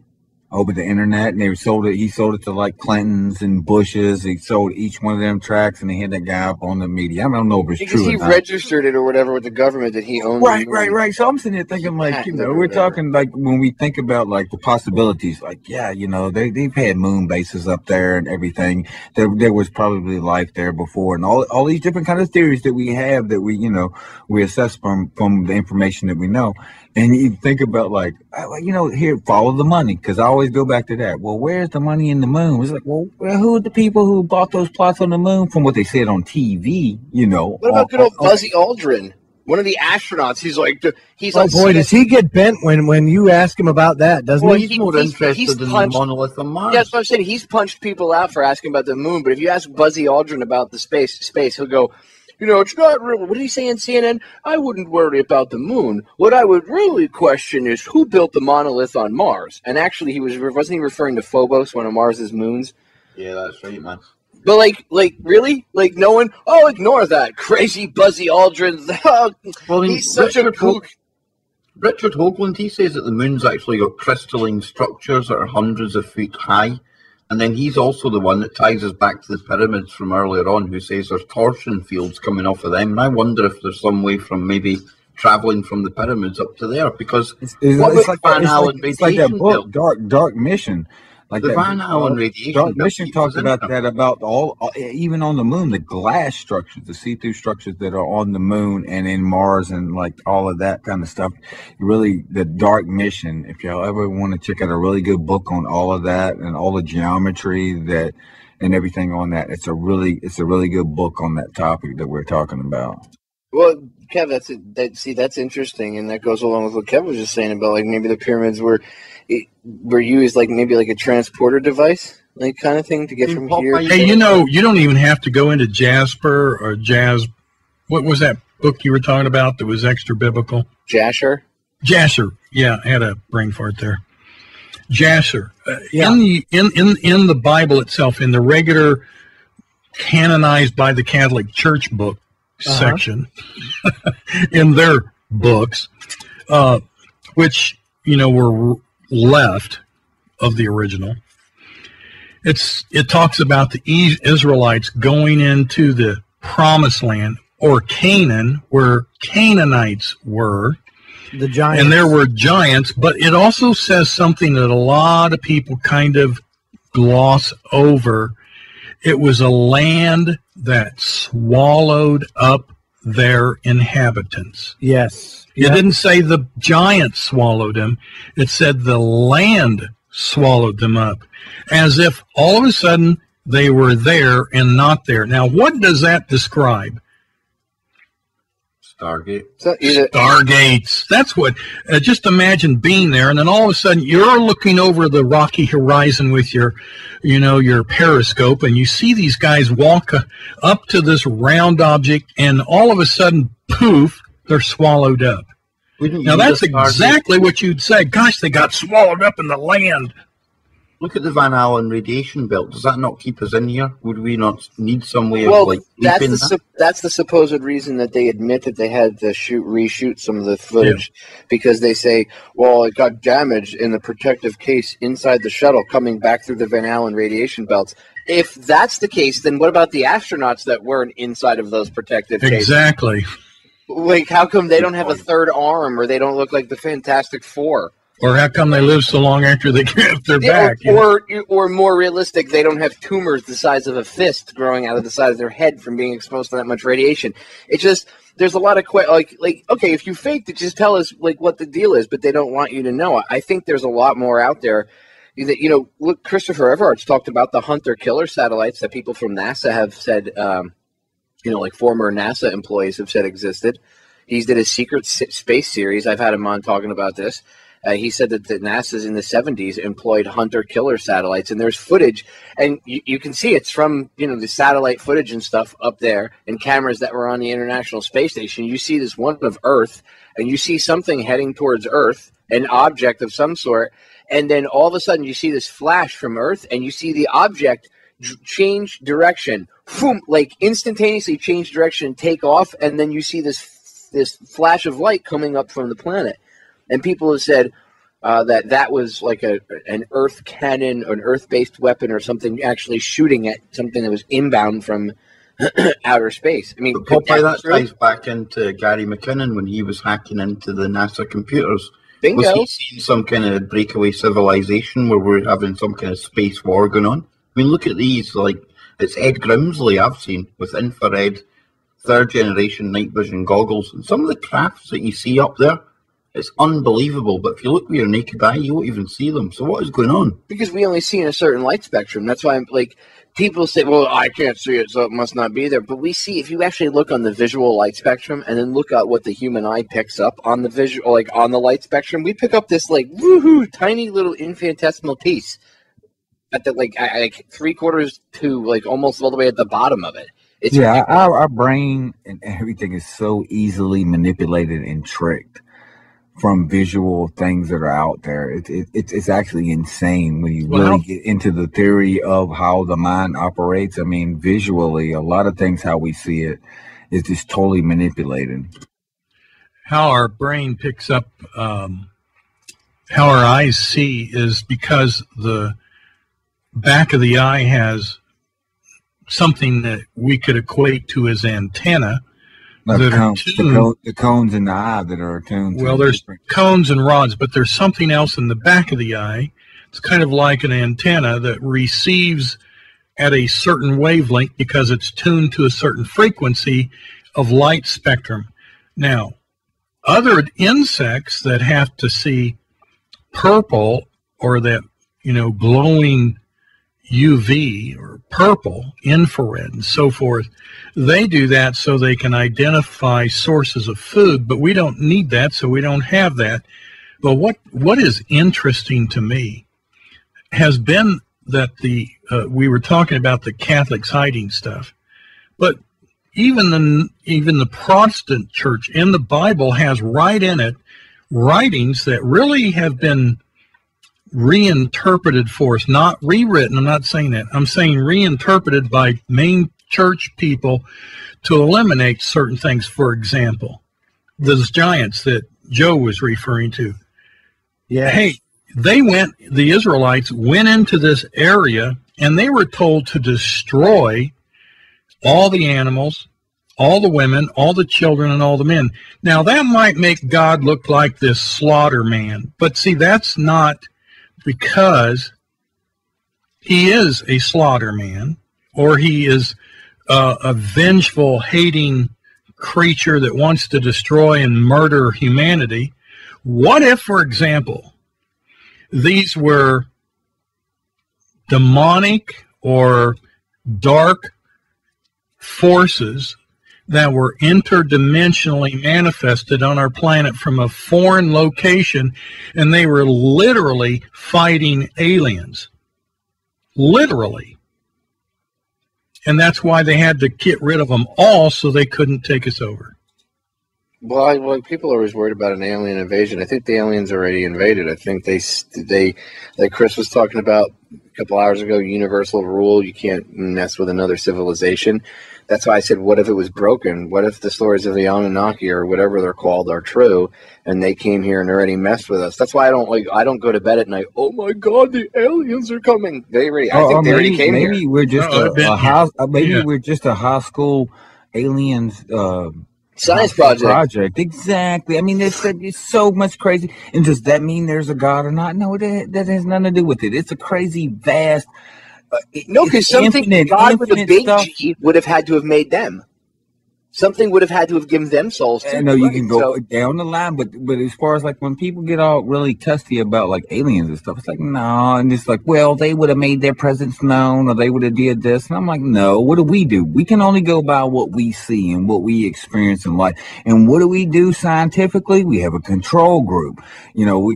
over the internet, and he sold it to like Clintons and Bushes. He sold each one of them tracks, and they had that guy up on the media. I don't know if it's because true. He registered it or whatever with the government that he owned. Right. So I'm sitting there thinking, like, we're talking like when we think about like the possibilities, like, yeah, they've had moon bases up there and everything. There was probably life there before, and all these different kind of theories that we have that we assess from the information that we know. And you think about like, here, follow the money, because I always go back to that. Well, where's the money in the moon? It's like, well, who are the people who bought those plots on the moon from what they said on TV? What about good old Buzzy Aldrin? One of the astronauts. He's like, does he get bent when you ask him about that? Doesn't he? He's more interested in the monolith on Mars. Yeah, that's what I'm saying. He's punched people out for asking about the moon. But if you ask Buzzy Aldrin about the space, he'll go, it's not real. What did he say in CNN? I wouldn't worry about the moon. What I would really question is who built the monolith on Mars. And actually, wasn't he referring to Phobos, one of Mars's moons? Yeah, that's right, man. But really, no one. Oh, ignore that crazy Buzzy Aldrin. Well, he's such a kook. Richard Hoagland, he says that the moon's actually got crystalline structures that are hundreds of feet high. And then he's also the one that ties us back to the pyramids from earlier on, who says there's torsion fields coming off of them. And I wonder if there's some way from maybe traveling from the pyramids up to there, because it's like that book, Dark Mission. Like the Van Allen radiation. Dark Mission talks about that, about all, even on the moon, the glass structures, the see-through structures that are on the moon and in Mars, and like all of that kind of stuff. Really, the Dark Mission. If y'all ever want to check out a really good book on all of that and all the geometry and everything on that, it's a really good book on that topic that we're talking about. Well, Kev, that's interesting, and that goes along with what Kev was just saying about like maybe the pyramids were used like maybe like a transporter device, like kind of thing to get from here. Hey, you don't even have to go into Jasper or Jazz. What was that book you were talking about that was extra biblical? Jasher. Yeah, I had a brain fart there. Jasher. In the Bible itself, in the regular canonized by the Catholic Church book section, in their books, which were left of the original, it talks about the Israelites going into the Promised Land, or Canaan, where Canaanites were. The giants. And there were giants, but it also says something that a lot of people kind of gloss over. It was a land that swallowed up their inhabitants. Yes. It didn't say the giants swallowed them. It said the land swallowed them up, as if all of a sudden they were there and not there. Now, what does that describe? Stargates. That's what. Just imagine being there, and then all of a sudden you're looking over the rocky horizon with your periscope, and you see these guys walk up to this round object, and all of a sudden, poof, they're swallowed up. Now that's exactly what you'd say. Gosh, they got swallowed up in the land. Look at the Van Allen radiation belt. Does that not keep us in here? Would we not need some way of keeping that? That's the supposed reason that they admit that they had to reshoot some of the footage, because they say, well, it got damaged in the protective case inside the shuttle coming back through the Van Allen radiation belts. If that's the case, then what about the astronauts that weren't inside of those protective cases? Exactly. Like, how come they don't have a third arm, or they don't look like the Fantastic Four? Or how come they live so long after they get their back? Or more realistic, they don't have tumors the size of a fist growing out of the side of their head from being exposed to that much radiation. It's just, there's a lot of okay, if you faked it, just tell us what the deal is, but they don't want you to know. I think there's a lot more out there. That, look, Christopher Everhart's talked about the hunter-killer satellites that people from NASA have said, former NASA employees have said existed. He did a secret space series. I've had him on talking about this. He said that the NASA's in the 70s employed hunter-killer satellites, and there's footage, and you can see it's from, the satellite footage and stuff up there, and cameras that were on the International Space Station. You see this one of Earth, and you see something heading towards Earth, an object of some sort, and then all of a sudden you see this flash from Earth, and you see the object change direction, boom, instantaneously change direction, take off, and then you see this flash of light coming up from the planet. And people have said that was like an Earth cannon, an Earth-based weapon, or something actually shooting at something that was inbound from outer space. I mean, Popeye, that ties back into Gary McKinnon when he was hacking into the NASA computers. Bingo. Was he seeing some kind of breakaway civilization where we're having some kind of space war going on? I mean, look at these. It's Ed Grimsley I've seen with infrared, third-generation night vision goggles, and some of the crafts that you see up there. It's unbelievable, but if you look with your naked eye, you won't even see them. So what is going on? Because we only see in a certain light spectrum. That's why people say, well, I can't see it, so it must not be there. But we see, if you actually look on the visual light spectrum and then look at what the human eye picks up on the visual, on the light spectrum, we pick up this woohoo, tiny little infinitesimal piece at the 3/4 to almost all the way at the bottom of it. It's our brain and everything is so easily manipulated and tricked from visual things that are out there. It's actually insane when you really get into the theory of how the mind operates. I mean, visually, a lot of things, how we see it, is just totally manipulated. How our brain picks up, how our eyes see, is because the back of the eye has something that we could equate to as antenna. The cones in the eye that are attuned. Well, there's cones and rods, but there's something else in the back of the eye. It's kind of like an antenna that receives at a certain wavelength because it's tuned to a certain frequency of light spectrum. Now, other insects that have to see purple, or that, glowing UV or purple, infrared, and so forth, they do that so they can identify sources of food, but we don't need that, so we don't have that. But what is interesting to me has been that we were talking about the Catholics hiding stuff, but even the Protestant church in the Bible has right in it writings that really have been reinterpreted for us, not rewritten. I'm not saying that. I'm saying reinterpreted by main church people to eliminate certain things. For example, those giants that Joe was referring to. Yeah. Hey, the Israelites went into this area and they were told to destroy all the animals, all the women, all the children, and all the men. Now, that might make God look like this slaughter man, but see, that's not because he is a slaughter man, or he is a vengeful, hating creature that wants to destroy and murder humanity. What if, for example, these were demonic or dark forces that were interdimensionally manifested on our planet from a foreign location, and they were literally fighting aliens. Literally. And that's why they had to get rid of them all, so they couldn't take us over. Well, people are always worried about an alien invasion. I think the aliens already invaded. I think they like Chris was talking about a couple hours ago, universal rule, you can't mess with another civilization. That's why I said, what if it was broken? What if the stories of the Anunnaki or whatever they're called are true, and they came here and already messed with us? That's why I don't go to bed at night. Oh my God, the aliens are coming! I think they already came here. Maybe we're just we're just a high school aliens science project. Exactly. I mean, it's so much crazy. And does that mean there's a God or not? No, that has nothing to do with it. It's a crazy, vast. No, because something God with a big G would have had to have made them. Something would have had to have given them souls too. I know you can go down the line, but as far as like when people get all really testy about like aliens and stuff, it's like, no, and it's like, well, they would have made their presence known, or they would have did this, and I'm like, no, what do? We can only go by what we see and what we experience in life. And what do we do scientifically? We have a control group. You know,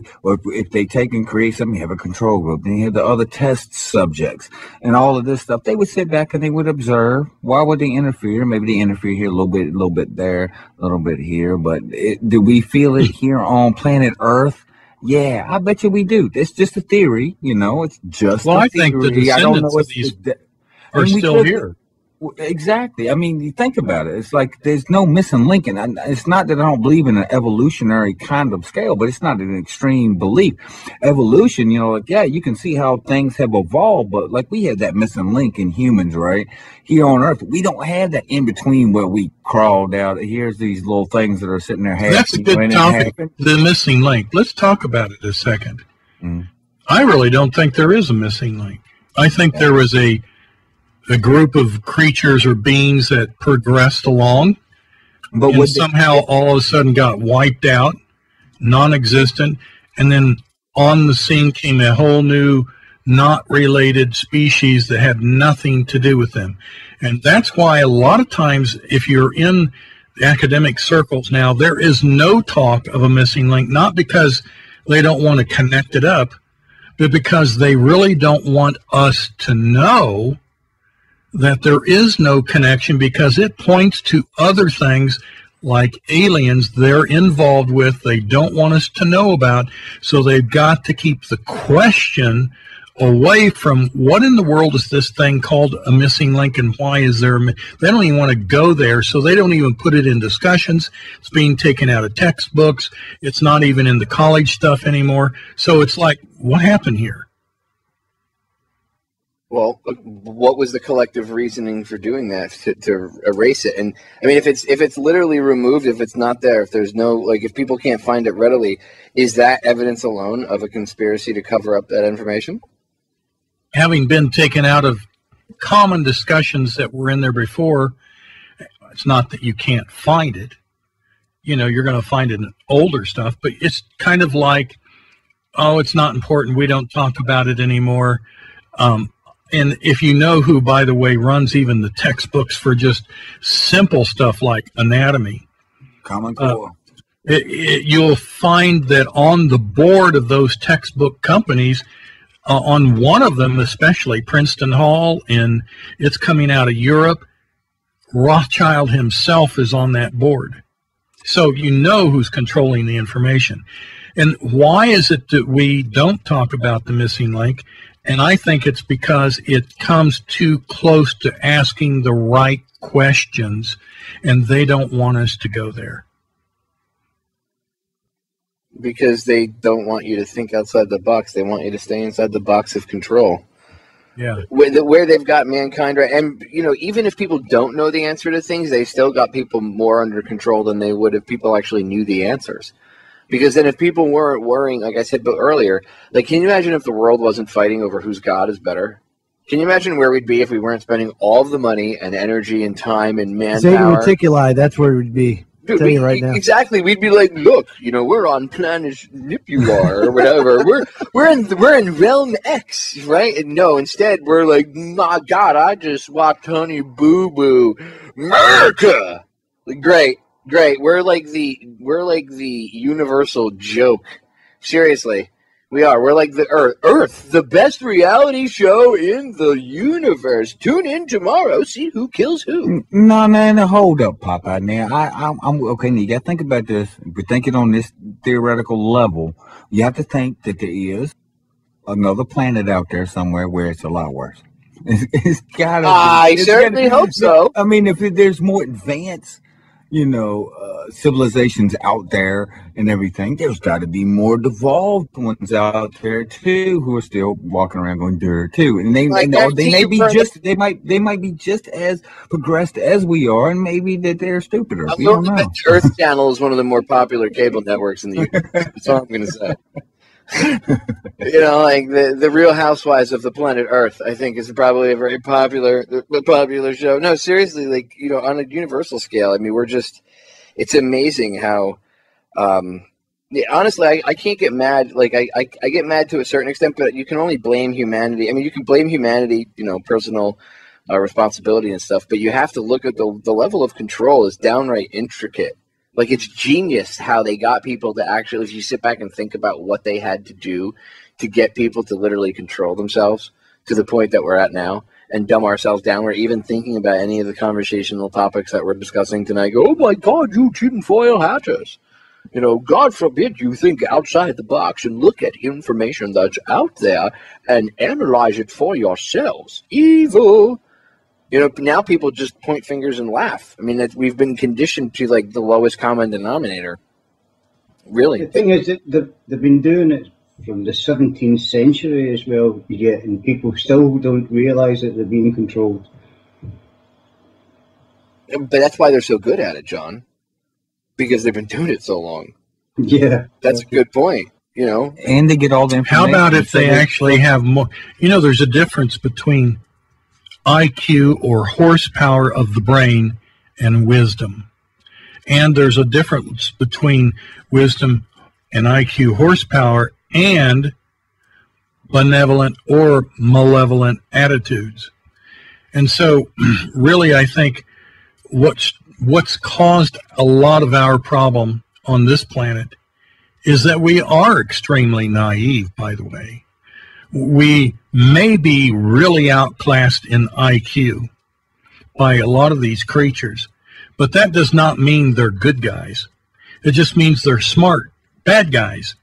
if they take and create something, you have a control group. Then you have the other test subjects and all of this stuff. They would sit back and they would observe. Why would they interfere? Maybe they interfere here a little bit there, a little bit here, but do we feel it here on planet Earth? Yeah, I bet you we do. It's just a theory, you know. It's just I think the descendants of these are still here. Exactly. I mean, you think about it. It's like there's no missing link. And it's not that I don't believe in an evolutionary kind of scale, but it's not an extreme belief. Evolution, you know, like, yeah, you can see how things have evolved, but like we have that missing link in humans, right? Here on Earth, we don't have that in between where we crawled out. Here's these little things that are sitting there. That's a good topic, the missing link. Let's talk about it a second. I really don't think there is a missing link. I think there was a group of creatures or beings that progressed along, but somehow all of a sudden got wiped out, non-existent, and then on the scene came a whole new, not related species that had nothing to do with them. And that's why a lot of times, if you're in academic circles now, there is no talk of a missing link, not because they don't want to connect it up, but because they really don't want us to know that there is no connection, because it points to other things like aliens they're involved with, they don't want us to know about. So they've got to keep the question away from what in the world is this thing called a missing link, and why is there they don't even want to go there, so they don't even put it in discussions. It's being taken out of textbooks. It's not even in the college stuff anymore. So it's like, what happened here? Well, what was the collective reasoning for doing that, to erase it? And I mean, if it's literally removed, if it's not there, if there's no, like, if people can't find it readily, is that evidence alone of a conspiracy to cover up that information? Having been taken out of common discussions that were in there before, it's not that you can't find it. You know, you're going to find it in older stuff, but it's kind of like, oh, it's not important, we don't talk about it anymore. And if you know who, by the way, runs even the textbooks for just simple stuff like anatomy, Common Core, you'll find that on the board of those textbook companies, on one of them especially, Princeton Hall, and it's coming out of Europe, Rothschild himself is on that board. So you know who's controlling the information. And why is it that we don't talk about the missing link? And I think it's because it comes too close to asking the right questions, and they don't want us to go there. Because they don't want you to think outside the box. They want you to stay inside the box of control. Yeah. Where they've got mankind, right? And, you know, even if people don't know the answer to things, they still got people more under control than they would if people actually knew the answers. Because then if people weren't worrying, like I said earlier, like, can you imagine if the world wasn't fighting over whose God is better? Can you imagine where we'd be if we weren't spending all of the money and energy and time and manpower? Zeta Reticuli, that's where we'd be. Dude, Tell you right now. Exactly. We'd be like, look, you know, we're on planet Nipular or whatever. we're in realm X, right? And no, instead we're like, my God, I just watched Honey Boo Boo, America. Great. We're like the universal joke. Seriously, we are. We're like the Earth, the best reality show in the universe. Tune in tomorrow, see who kills who. No, hold up, Popeye. Now, I'm okay. Now you got to think about this. If we're thinking on this theoretical level, you have to think that there is another planet out there somewhere where it's a lot worse. It's gotta. I certainly hope so. I mean, if there's more advanced, you know, civilizations out there and everything, there's got to be more devolved ones out there too, who are still walking around going dirt too, and they might be just as progressed as we are, and maybe that they're stupider. We don't know. Earth Channel is one of the more popular cable networks in the universe. That's all I'm going to say. You know, like the Real Housewives of the Planet Earth, I think, is probably a very popular show. No, seriously, like, you know, on a universal scale, I mean, it's amazing how, honestly, I can't get mad. Like, I get mad to a certain extent, but you can only blame humanity. I mean, you can blame humanity, you know, personal responsibility and stuff, but you have to look at the level of control is downright intricate. Like, it's genius how they got people to actually, if you sit back and think about what they had to do to get people to literally control themselves to the point that we're at now and dumb ourselves down. We're even thinking about any of the conversational topics that we're discussing tonight. Go, oh my God, you tinfoil hatters. You know, God forbid you think outside the box and look at information that's out there and analyze it for yourselves. Evil. You know, now people just point fingers and laugh. I mean, we've been conditioned to, like, the lowest common denominator. Really. The thing is that they've been doing it from the 17th century as well, yet, and people still don't realise that they're being controlled. But that's why they're so good at it, John. Because they've been doing it so long. Yeah. That's a good point, you know. And they get all the information. How about if they actually have more? You know, there's a difference between IQ or horsepower of the brain and wisdom. And there's a difference between wisdom and IQ horsepower and benevolent or malevolent attitudes. And so really, I think what's caused a lot of our problem on this planet is that we are extremely naive, by the way. We may be really outclassed in IQ by a lot of these creatures, but that does not mean they're good guys. It just means they're smart, bad guys.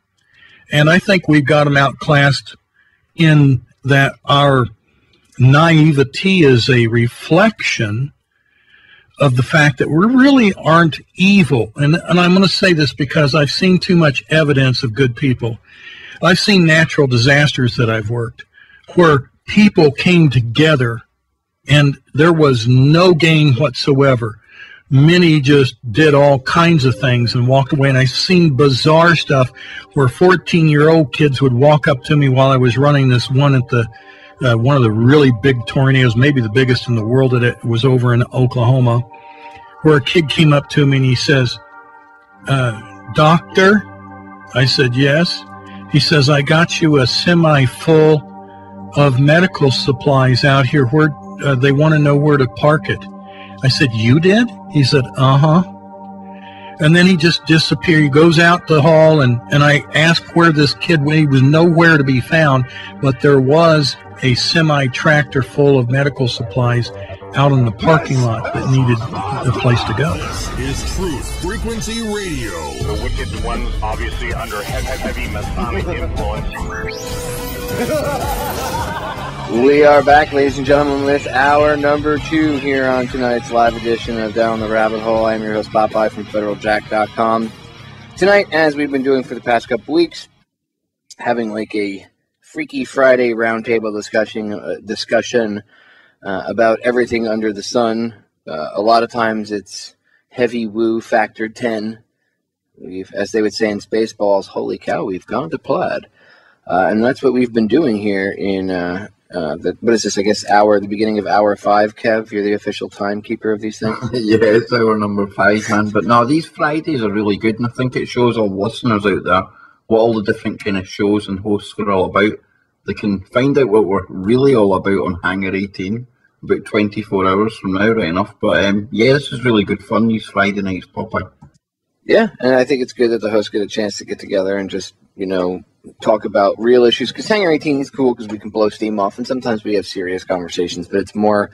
And I think we've got them outclassed in that our naivety is a reflection of the fact that we really aren't evil. And I'm going to say this because I've seen too much evidence of good people. I've seen natural disasters that I've worked where people came together and there was no gain whatsoever. Many just did all kinds of things and walked away. And I've seen bizarre stuff where 14-year-old kids would walk up to me while I was running this one at the one of the really big tornadoes, maybe the biggest in the world, that it was over in Oklahoma, where a kid came up to me and he says, "Doctor?" I said, "Yes." He says, "I got you a semi full of medical supplies out here. Where they want to know where to park it." I said, "You did?" He said, "Uh-huh." And then he just disappeared. He goes out the hall, and I asked where this kid went. He was nowhere to be found, but there was a semi-tractor full of medical supplies out in the parking lot that needed a place to go. This is Truth Frequency Radio. The wicked one, obviously under heavy Masonic influence. We are back, ladies and gentlemen, with hour number 2 here on tonight's live edition of Down the Rabbit Hole. I'm your host, Popeye from FederalJack.com. Tonight, as we've been doing for the past couple weeks, having like a Freaky Friday roundtable discussion about everything under the sun. A lot of times it's heavy woo factor 10. As they would say in Spaceballs, holy cow, we've gone to plaid. And that's what we've been doing here in, what is this, I guess, the beginning of hour 5, Kev? You're the official timekeeper of these things? Yeah, it's hour number 5, man. But no, these Fridays are really good, and I think it shows all listeners out there what all the different kind of shows and hosts are all about. They can find out what we're really all about on Hangar 18 about 24 hours from now, right enough. But yeah, this is really good fun, these Friday nights, Popeye. Yeah, and I think it's good that the hosts get a chance to get together and just, talk about real issues. Because Hangar 18 is cool because we can blow steam off, and sometimes we have serious conversations, but it's more,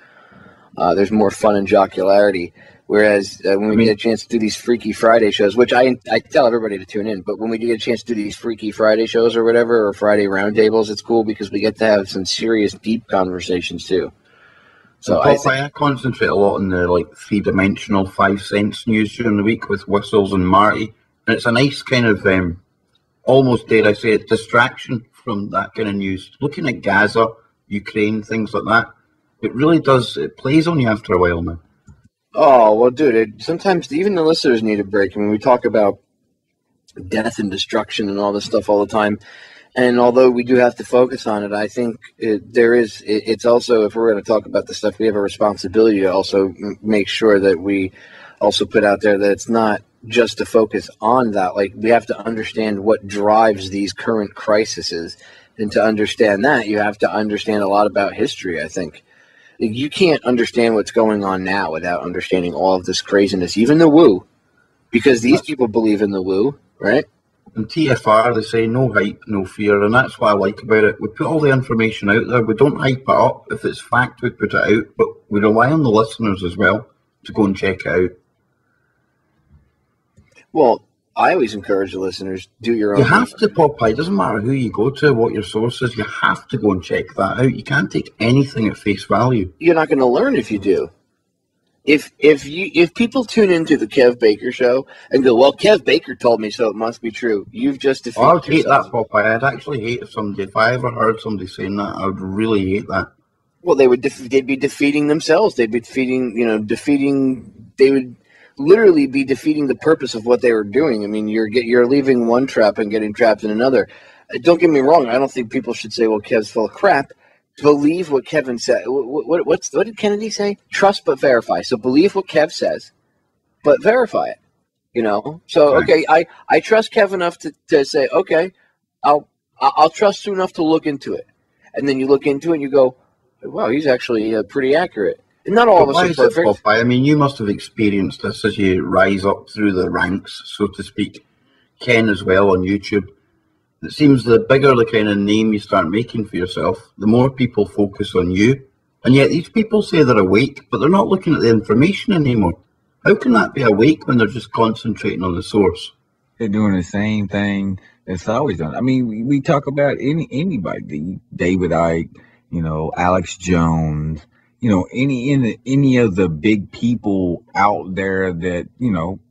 there's more fun and jocularity. Whereas when we get a chance to do these Freaky Friday shows, which I tell everybody to tune in, but when we do get a chance to do these Freaky Friday shows or whatever, or Friday roundtables, it's cool because we get to have some serious, deep conversations too. So I concentrate a lot on the like 3-dimensional 5 cents news during the week with Whistles and Marty, and it's a nice kind of almost, dare I say it, distraction from that kind of news. Looking at Gaza, Ukraine, things like that, it really does, it plays on you after a while now. Oh, well, dude, sometimes even the listeners need a break. I mean, we talk about death and destruction and all this stuff all the time. And although we do have to focus on it, I think it's also, if we're going to talk about this stuff, we have a responsibility to also make sure that we also put out there that it's not just to focus on that. Like, we have to understand what drives these current crises. And to understand that, you have to understand a lot about history, I think. You can't understand what's going on now without understanding all of this craziness, even the woo, because these people believe in the woo, right? And TFR, they say no hype, no fear, and that's what I like about it. We put all the information out there. We don't hype it up. If it's fact, we put it out, but we rely on the listeners as well to go and check it out. Well, I always encourage the listeners, do your own. You have to, Popeye. It doesn't matter who you go to, what your source is. You have to go and check that out. You can't take anything at face value. You're not going to learn if you do. If people tune into the Kev Baker show and go, well, Kev Baker told me so, it must be true. You've just defeated I would hate yourself. that, Popeye. I'd actually hate if I ever heard somebody saying that. I would really hate that. Well, they'd be defeating themselves. They'd be they would literally be defeating the purpose of what they were doing. I mean, you're leaving one trap and getting trapped in another. Don't get me wrong. I don't think people should say, well, Kev's full of crap. Believe what Kevin said. What did Kennedy say? Trust but verify. So believe what Kev says, but verify it. So, okay, I trust Kev enough to say, okay, I'll trust you enough to look into it. And then you look into it and you go, wow, he's actually pretty accurate. And not all of us are perfect. I mean, you must have experienced this as you rise up through the ranks, so to speak. Ken as well on YouTube. It seems the bigger the kind of name you start making for yourself, the more people focus on you. And yet these people say they're awake, but they're not looking at the information anymore. How can that be awake when they're just concentrating on the source? They're doing the same thing that's always done. I mean, we talk about anybody, David Icke, Alex Jones, any of the big people out there that,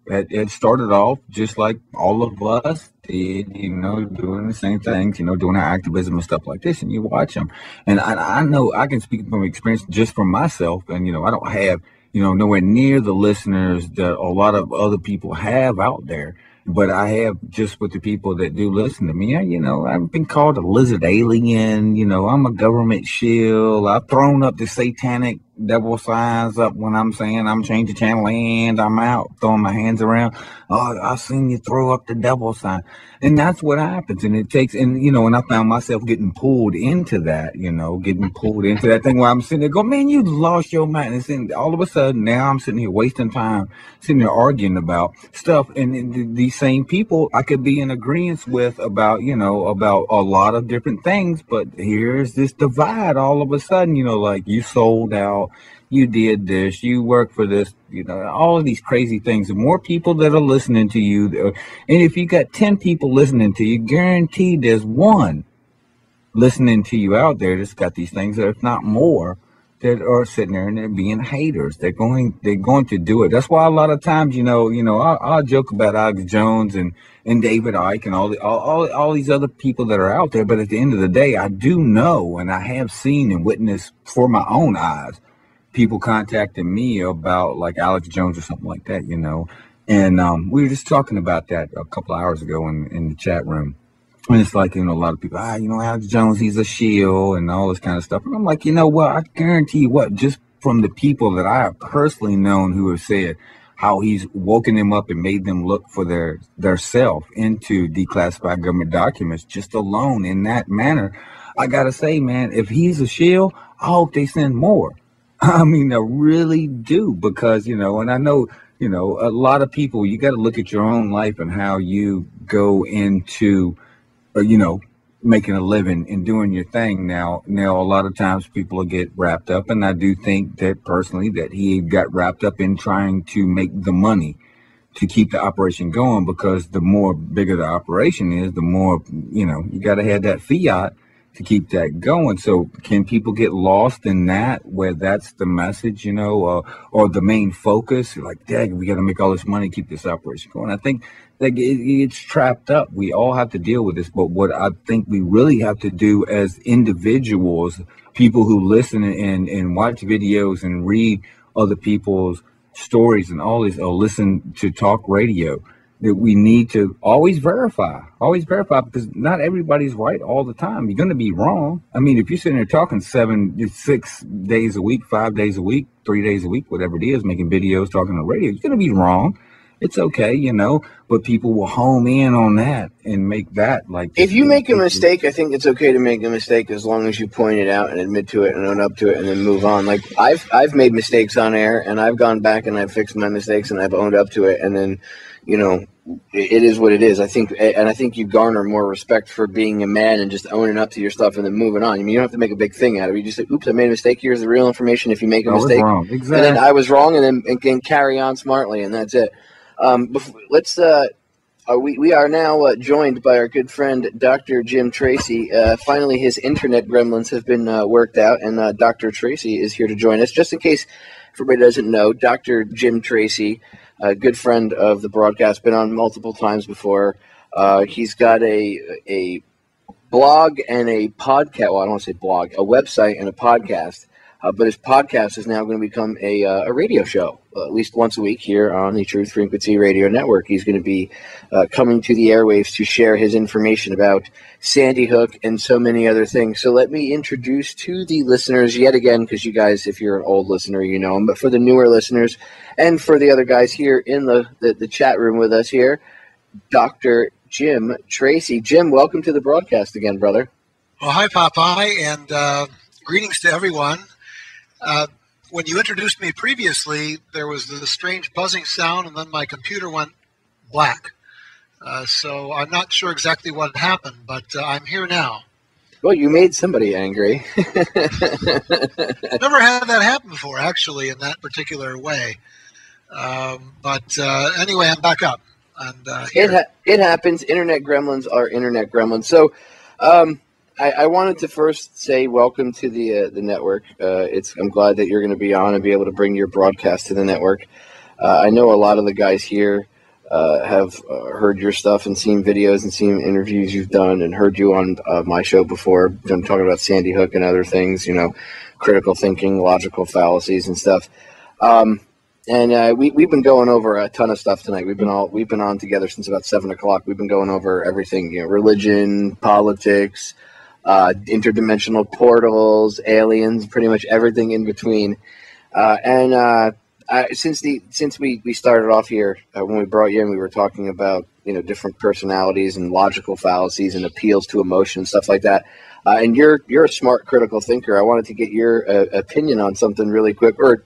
had started off just like all of us did, doing the same things, doing our activism and stuff like this, and you watch them. And I know I can speak from experience just from myself, and, I don't have, nowhere near the listeners that a lot of other people have out there. But I have just with the people that do listen to me. I've been called a lizard alien. I'm a government shill. I've thrown up the satanic devil signs up when I'm saying I'm changing channel and I'm out, throwing my hands around. Oh, I seen you throw up the devil sign. And that's what happens. And it takes, and I found myself getting pulled into that, getting pulled into that thing where I'm sitting there going, man, you lost your mind. And all of a sudden now I'm sitting here wasting time, sitting there arguing about stuff. And these same people I could be in agreement with about, about a lot of different things. But here's this divide all of a sudden, like you sold out. out. You did this. You work for this. All of these crazy things. The more people that are listening to you, and if you got 10 people listening to you, guaranteed there's one listening to you out there that's got these things, if not more, that are sitting there and they're being haters. They're going to do it. That's why a lot of times, I'll joke about Alex Jones and David Icke and all these other people that are out there. But at the end of the day, I do know, and I have seen and witnessed for my own eyes, people contacting me about like Alex Jones or something like that, And we were just talking about that a couple of hours ago in the chat room. And it's like, a lot of people, Alex Jones, he's a shield and all this kind of stuff. And I'm like, I guarantee you what, just from the people that I have personally known who have said how he's woken them up and made them look for their self into declassified government documents, just alone in that manner. I got to say, man, if he's a shield, I hope they send more. I mean, I really do, because, and I know, a lot of people, you got to look at your own life and how you go into making a living and doing your thing. Now, a lot of times people will get wrapped up, and I do think that personally that he got wrapped up in trying to make the money to keep the operation going, because the more bigger the operation is, the more, you got to have that fiat to keep that going. So can people get lost in that, where that's the message, or the main focus? Like, dang, we got to make all this money, keep this operation going. I think it's trapped up. We all have to deal with this. But what I think we really have to do as individuals, people who listen and watch videos and read other people's stories and all this, or listen to talk radio, that we need to always verify, because not everybody's right all the time. You're going to be wrong. I mean, if you're sitting there talking 6 days a week, 5 days a week, 3 days a week, whatever it is, making videos, talking on the radio, you're going to be wrong. It's okay, but people will home in on that and make that like. If you make a mistake, I think it's okay to make a mistake as long as you point it out and admit to it and own up to it and then move on. Like I've made mistakes on air, and I've gone back and I've fixed my mistakes and I've owned up to it, and then it is what it is. I think you garner more respect for being a man and just owning up to your stuff and then moving on. I mean, you don't have to make a big thing out of it. You just say, "Oops, I made a mistake. Here's the real information." If you make a mistake, wrong. Exactly. And then I was wrong, and then carry on smartly, and that's it. Let's. We are now joined by our good friend Dr. Jim Tracy. Finally, his internet gremlins have been worked out, and Dr. Tracy is here to join us. Just in case everybody doesn't know, Dr. Jim Tracy, a good friend of the broadcast, been on multiple times before. He's got a blog and a podcast. Well, I don't want to say blog, a website and a podcast. But his podcast is now going to become a radio show, at least once a week here on the Truth Frequency Radio Network. He's going to be coming to the airwaves to share his information about Sandy Hook and so many other things. So let me introduce to the listeners yet again, because you guys, if you're an old listener, you know him. But for the newer listeners and for the other guys here in the chat room with us here, Dr. Jim Tracy. Jim, welcome to the broadcast again, brother. Well, hi, Popeye, and greetings to everyone. When you introduced me previously, there was this strange buzzing sound, and then my computer went black. So I'm not sure exactly what happened, but I'm here now. Well, you made somebody angry. Never had that happen before, actually, in that particular way. But anyway, I'm back up. And it happens. Internet gremlins are internet gremlins. So I wanted to first say welcome to the network. I'm glad that you're going to be on and be able to bring your broadcast to the network. I know a lot of the guys here have heard your stuff and seen videos and seen interviews you've done, and heard you on my show before. I'm talking about Sandy Hook and other things, critical thinking, logical fallacies and stuff. And we've been going over a ton of stuff tonight. We've been on together since about 7 o'clock. We've been going over everything, religion, politics, interdimensional portals, aliens, pretty much everything in between. Since we started off here, when we brought you in, we were talking about different personalities and logical fallacies and appeals to emotion and stuff like that. And you're a smart critical thinker. I wanted to get your opinion on something really quick, or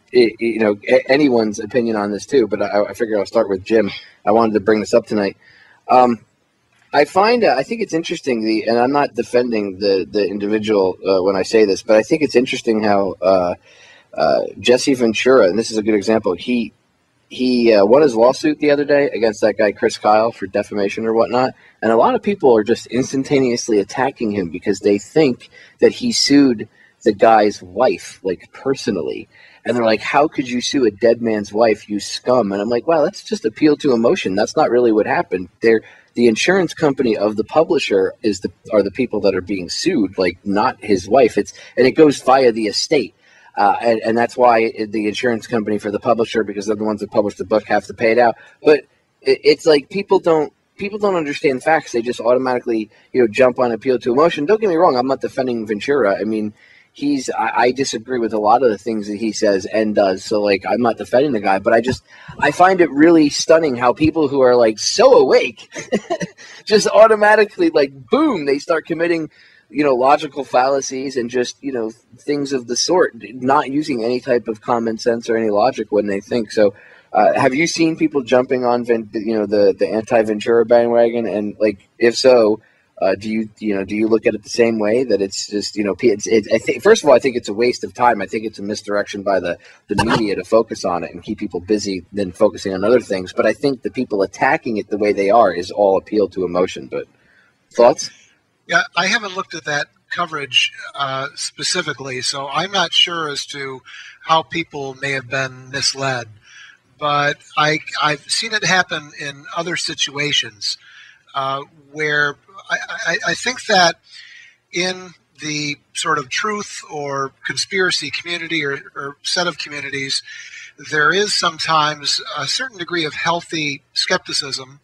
anyone's opinion on this too. But I figured I'll start with Jim. I wanted to bring this up tonight. I think it's interesting, and I'm not defending the individual when I say this, but I think it's interesting how Jesse Ventura, and this is a good example. He won his lawsuit the other day against that guy Chris Kyle for defamation or whatnot, and a lot of people are just instantaneously attacking him because they think that he sued the guy's wife, like, personally. And they're like, how could you sue a dead man's wife, you scum? And I'm like, wow, that's just appeal to emotion. That's not really what happened. The insurance company of the publisher are the people that are being sued, like, not his wife. And it goes via the estate. And that's why the insurance company for the publisher, because they're the ones that publish the book, have to pay it out. But it's like people don't understand facts. They just automatically, jump on appeal to emotion. Don't get me wrong. I'm not defending Ventura. I mean, I disagree with a lot of the things that he says and does. So, like, I'm not defending the guy, but I find it really stunning how people who are, like, so awake just automatically, like, boom, they start committing, logical fallacies and just, things of the sort, not using any type of common sense or any logic when they think. So, have you seen people jumping on, the anti-Ventura bandwagon? And, like, if so, do you look at it the same way, that it's just, I think, first of all, I think it's a waste of time. I think it's a misdirection by the media to focus on it and keep people busy than focusing on other things. But I think the people attacking it the way they are is all appeal to emotion. But thoughts? Yeah, I haven't looked at that coverage specifically, so I'm not sure as to how people may have been misled. But I've seen it happen in other situations where I think that in the sort of truth or conspiracy community or set of communities, there is sometimes a certain degree of healthy skepticism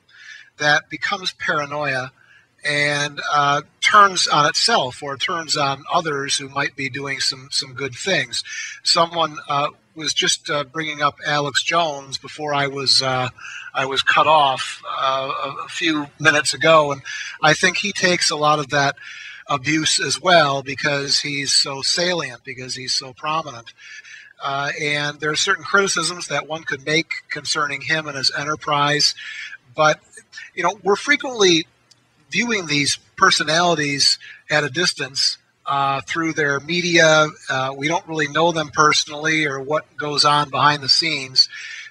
that becomes paranoia and turns on itself or turns on others who might be doing some good things. Someone was just bringing up Alex Jones before I was cut off a few minutes ago, and I think he takes a lot of that abuse as well because he's so salient, because he's so prominent. And there are certain criticisms that one could make concerning him and his enterprise, but we're frequently viewing these personalities at a distance through their media. We don't really know them personally or what goes on behind the scenes.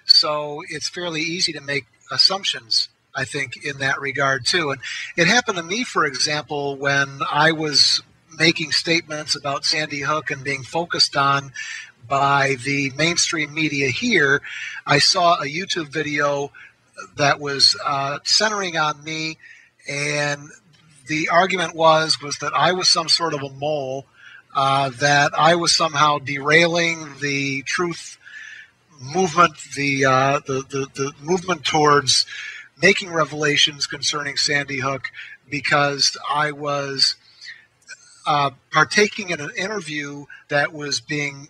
So it's fairly easy to make assumptions, I think, in that regard, too. And it happened to me, for example, when I was making statements about Sandy Hook and being focused on by the mainstream media here. I saw a YouTube video that was centering on me, and the argument was that I was some sort of a mole, that I was somehow derailing the truth movement, the movement towards making revelations concerning Sandy Hook, because I was partaking in an interview that was being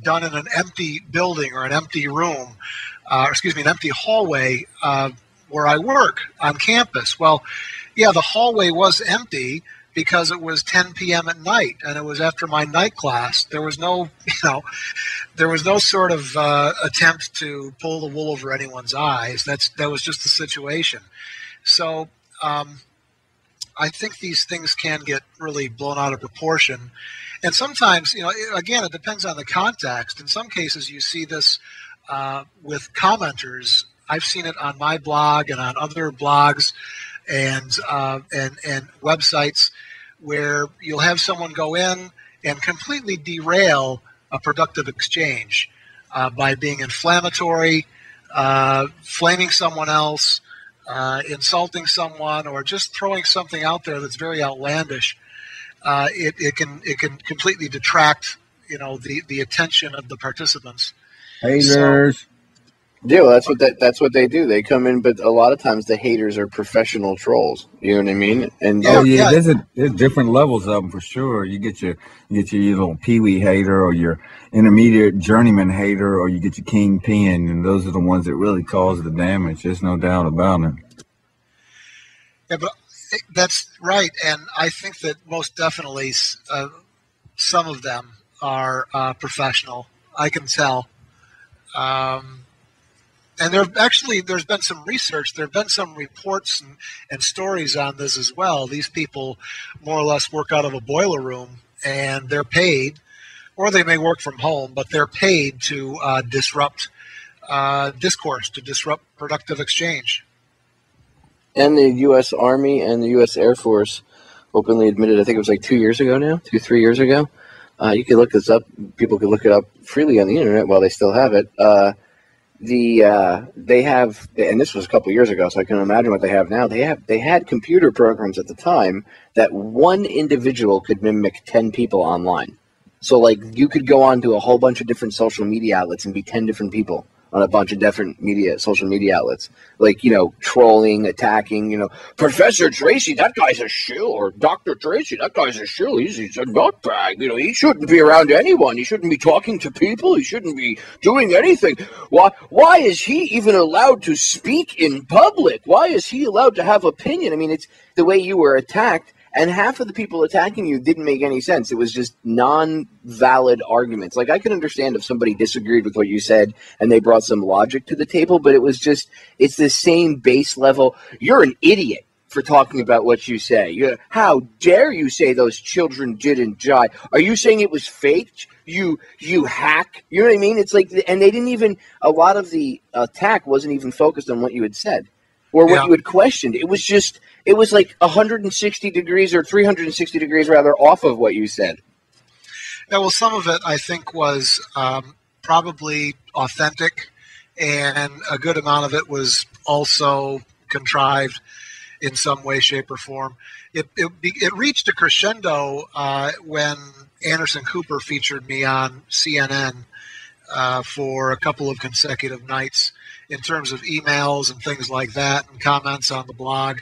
done in an empty building or an empty room, an empty hallway where I work on campus. Well, yeah, the hallway was empty because it was 10 p.m. at night, and it was after my night class. There was no, there was no sort of attempt to pull the wool over anyone's eyes. That was just the situation. So I think these things can get really blown out of proportion. And sometimes, again, it depends on the context. In some cases, you see this with commenters. I've seen it on my blog and on other blogs and websites where you'll have someone go in and completely derail a productive exchange by being inflammatory, flaming someone else, insulting someone, or just throwing something out there that's very outlandish. It can completely detract, the attention of the participants. Haters. Yeah, that's what they do. They come in, but a lot of times the haters are professional trolls. You know what I mean? And there's different levels of them for sure. You get your little peewee hater, or your intermediate journeyman hater, or you get your kingpin, and those are the ones that really cause the damage. There's no doubt about it. Yeah, but that's right, and I think that most definitely some of them are professional. I can tell. And there's been some research, there have been some reports and stories on this as well. These people more or less work out of a boiler room, and they're paid or they may work from home, but they're paid to disrupt discourse, to disrupt productive exchange. And the U.S. Army and the U.S. Air Force openly admitted, I think it was like 3 years ago. You can look this up. People can look it up freely on the internet while they still have it. They have, and this was a couple years ago, so I can imagine what they have now. They had computer programs at the time that one individual could mimic 10 people online. So like you could go on to a whole bunch of different social media outlets and be 10 different people on a bunch of different social media outlets, like, trolling, attacking, Professor Tracy, that guy's a shill, or Dr. Tracy, that guy's a shill, he's a nutbag, he shouldn't be around anyone, he shouldn't be talking to people, he shouldn't be doing anything. Why is he even allowed to speak in public? Why is he allowed to have opinion? I mean, it's the way you were attacked. And half of the people attacking you didn't make any sense. It was just non-valid arguments. Like, I could understand if somebody disagreed with what you said and they brought some logic to the table, but it's the same base level. You're an idiot for talking about what you say. How dare you say those children didn't die? Are you saying it was faked? You hack? You know what I mean? It's like, and they didn't even, a lot of the attack wasn't even focused on what you had said or what you had questioned. It was like 160 degrees or 360 degrees rather off of what you said. Yeah, well, some of it I think was probably authentic, and a good amount of it was also contrived in some way, shape, or form. It reached a crescendo when Anderson Cooper featured me on CNN for a couple of consecutive nights in terms of emails and things like that and comments on the blog.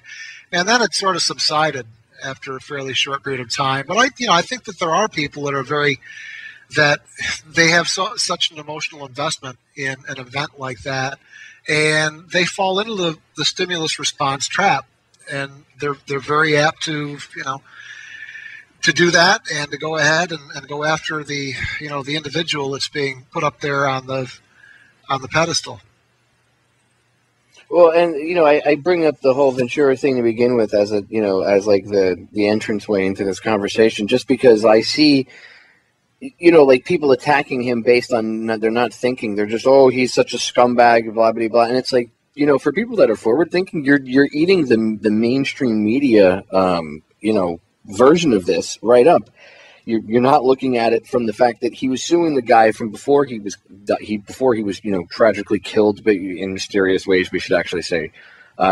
And then it sort of subsided after a fairly short period of time. But I think that there are people that they have such an emotional investment in an event like that, and they fall into the stimulus response trap, and they're very apt to to do that and to go ahead and go after the the individual that's being put up there on the pedestal. Well, and I bring up the whole Ventura thing to begin with as as like the entranceway into this conversation, just because I see, like people attacking him based on they're not thinking, they're just, oh, he's such a scumbag, blah blah blah, and it's like, for people that are forward thinking, you're eating the mainstream media version of this right up. You're not looking at it from the fact that he was suing the guy from before he was tragically killed, but in mysterious ways, we should actually say,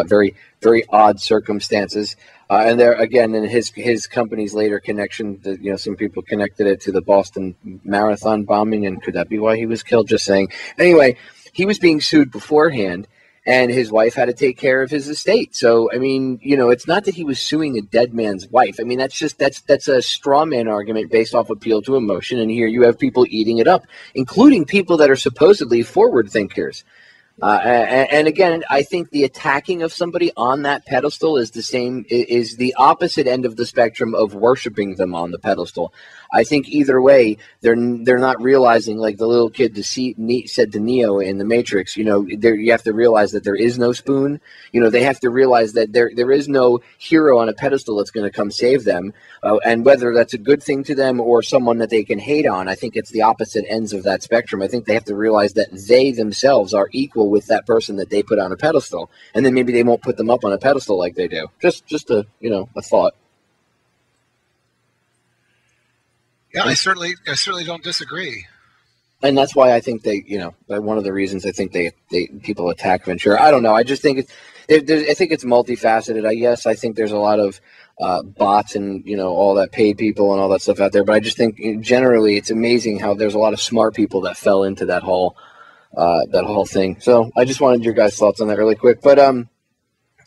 very very odd circumstances. And there again, in his company's later connection, some people connected it to the Boston Marathon bombing, and could that be why he was killed? Just saying. Anyway, he was being sued beforehand, and his wife had to take care of his estate. So, I mean, it's not that he was suing a dead man's wife. I mean, that's a straw man argument based off appeal to emotion. And here you have people eating it up, including people that are supposedly forward thinkers. And again, I think the attacking of somebody on that pedestal is the opposite end of the spectrum of worshiping them on the pedestal. I think either way, they're not realizing, like the little kid said to Neo in the Matrix, you have to realize that there is no spoon. They have to realize that there is no hero on a pedestal that's going to come save them. And whether that's a good thing to them or someone that they can hate on, I think it's the opposite ends of that spectrum. I think they have to realize that they themselves are equal with that person that they put on a pedestal. And then maybe they won't put them up on a pedestal like they do. Just a thought. Yeah, I certainly don't disagree. And that's why I think one of the reasons I think people attack Ventura. I don't know. I just think I think it's multifaceted. I think there's a lot of bots and all that paid people and all that stuff out there. But I just think generally it's amazing how there's a lot of smart people that fell into that whole thing. So I just wanted your guys' thoughts on that really quick. But I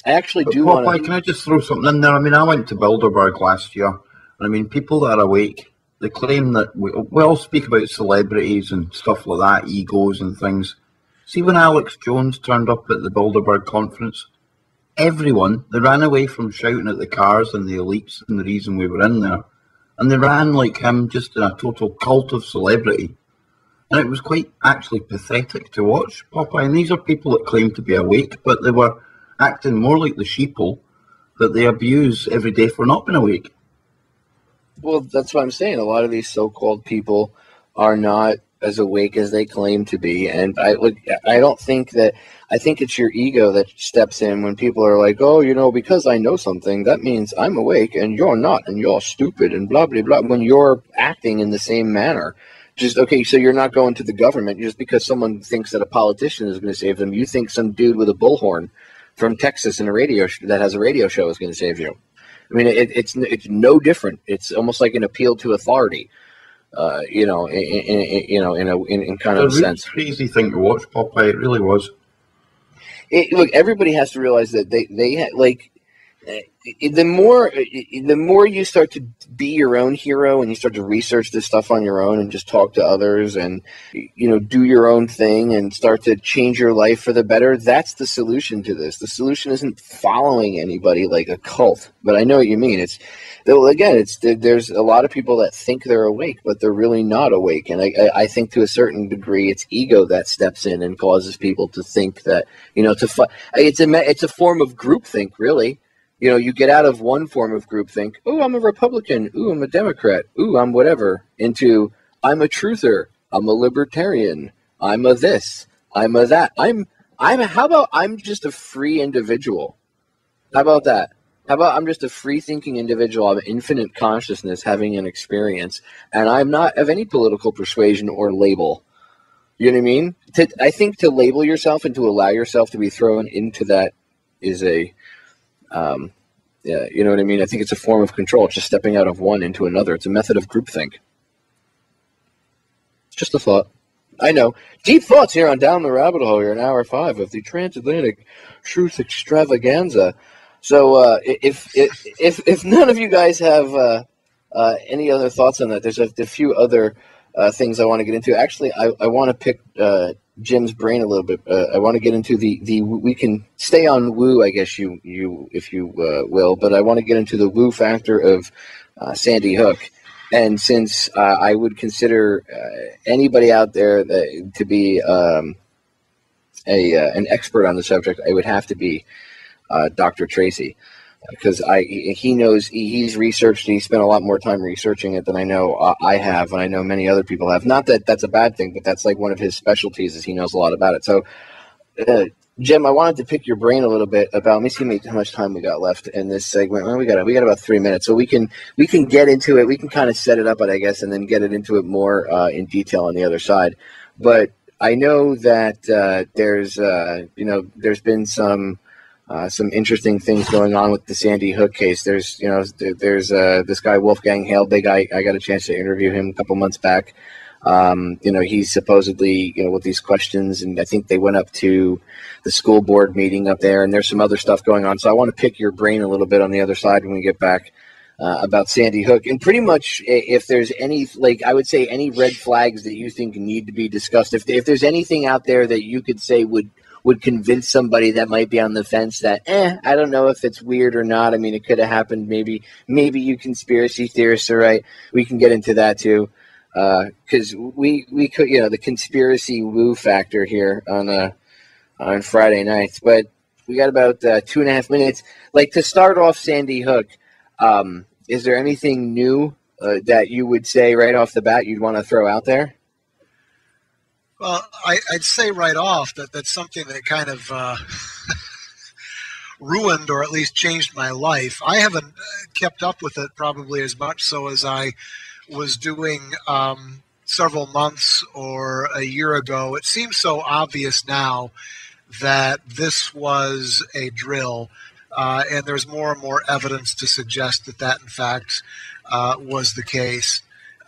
actually do want to. Can I just throw something in there? I mean, I went to Bilderberg last year. I mean, people that are awake, they claim that we all speak about celebrities and stuff like that, egos and things. See, when Alex Jones turned up at the Bilderberg conference, everyone, they ran away from shouting at the cars and the elites and the reason we were in there. And they ran like him, just in a total cult of celebrity. And it was quite actually pathetic to watch, Popeye. And these are people that claim to be awake, but they were acting more like the sheeple that they abuse every day for not being awake. Well, that's what I'm saying. A lot of these so-called people are not as awake as they claim to be. And I think it's your ego that steps in when people are like, oh, because I know something, that means I'm awake and you're not, and you're stupid and blah, blah, blah, when you're acting in the same manner. Just, okay, so you're not going to the government just because someone thinks that a politician is going to save them. You think some dude with a bullhorn from Texas in that has a radio show is going to save you. I mean, it's no different. It's almost like an appeal to authority. In kind of a sense. Crazy thing to watch, Popeye. It really was. Look, everybody has to realize that the more you start to be your own hero and you start to research this stuff on your own and just talk to others and do your own thing and start to change your life for the better, that's the solution to this. The solution isn't following anybody like a cult, but I know what you mean. There's a lot of people that think they're awake, but they're really not awake. And I think to a certain degree, it's ego that steps in and causes people to think that, it's a form of groupthink, really. You get out of one form of groupthink, oh, I'm a Republican, ooh, I'm a Democrat, ooh, I'm whatever, into I'm a truther, I'm a libertarian, I'm a this, I'm a that. How about I'm just a free individual? How about that? How about I'm just a free-thinking individual of infinite consciousness having an experience, and I'm not of any political persuasion or label. You know what I mean? I think to label yourself and to allow yourself to be thrown into that is you know what I mean? I think it's a form of control. It's just stepping out of one into another. It's a method of groupthink. Just a thought. I know. Deep thoughts here on Down the Rabbit Hole here in Hour 5 of the Transatlantic Truth Extravaganza. So if none of you guys have any other thoughts on that, there's a few other things I want to get into. Actually, I want to pick Jim's brain a little bit. I want to get into we can stay on woo, I guess if you will, but I want to get into the woo factor of Sandy Hook. And since I would consider anybody out there to be an expert on the subject, I would have to be Dr. Tracy, because he knows, he's researched, he spent a lot more time researching it than I know I have, and I know many other people have. Not that that's a bad thing, but that's like one of his specialties, is he knows a lot about it. So, Jim, I wanted to pick your brain a little bit about. Let me see how much time we got left in this segment. Well, we got about 3 minutes, so we can get into it. We can kind of set it up, I guess, and then get it into it more in detail on the other side. But I know that there's been some interesting things going on with the Sandy Hook case. There's this guy Wolfgang Halbig. I got a chance to interview him a couple months back. He's supposedly, with these questions, and I think they went up to the school board meeting up there, and there's some other stuff going on. So I want to pick your brain a little bit on the other side when we get back about Sandy Hook. And pretty much if there's any, I would say any red flags that you think need to be discussed, if there's anything out there that you could say would convince somebody that might be on the fence that, I don't know if it's weird or not. I mean, it could have happened. Maybe you conspiracy theorists are right. We can get into that too. Because we could, the conspiracy woo factor here on Friday nights, but we got about 2.5 minutes. To start off Sandy Hook, is there anything new that you would say right off the bat you'd want to throw out there? Well, I'd say right off that that's something that kind of ruined or at least changed my life. I haven't kept up with it probably as much so as I was doing several months or a year ago. It seems so obvious now that this was a drill, and there's more and more evidence to suggest that in fact was the case.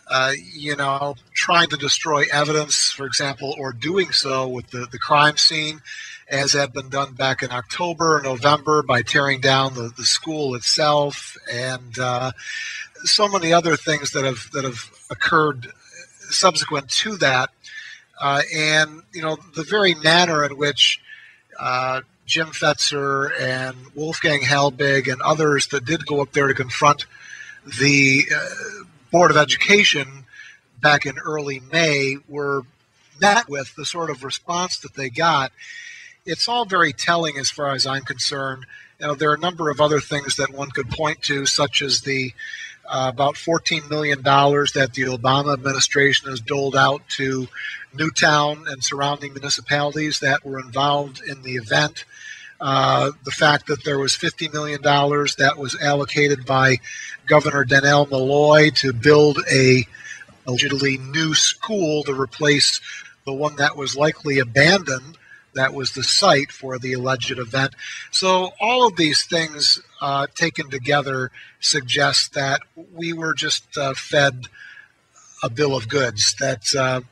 Trying to destroy evidence, for example, or doing so with the crime scene, as had been done back in October, November, by tearing down the school itself, and so many other things that have occurred subsequent to that, and the very manner in which Jim Fetzer and Wolfgang Halbig and others that did go up there to confront the Board of Education back in early May were met with the sort of response that they got. It's all very telling as far as I'm concerned. There are a number of other things that one could point to, such as the about $14 million that the Obama administration has doled out to Newtown and surrounding municipalities that were involved in the event. The fact that there was $50 million that was allocated by Governor Dannell Malloy to build a allegedly new school to replace the one that was likely abandoned. That was the site for the alleged event. So all of these things taken together suggest that we were just fed a bill of goods, that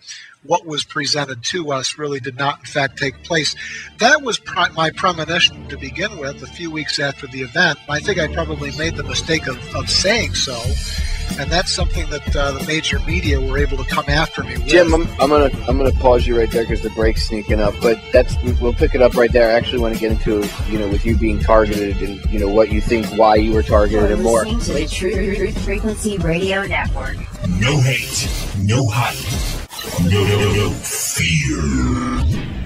what was presented to us really did not, in fact, take place. That was my premonition to begin with a few weeks after the event. I think I probably made the mistake of saying so, and that's something that the major media were able to come after me with. Jim, I'm gonna pause you right there because the break's sneaking up, but we'll pick it up right there. I actually want to get into, with you being targeted and, what you think, why you were targeted, and more. Listening to the Truth Frequency Radio Network. No hate, no hype. No fear.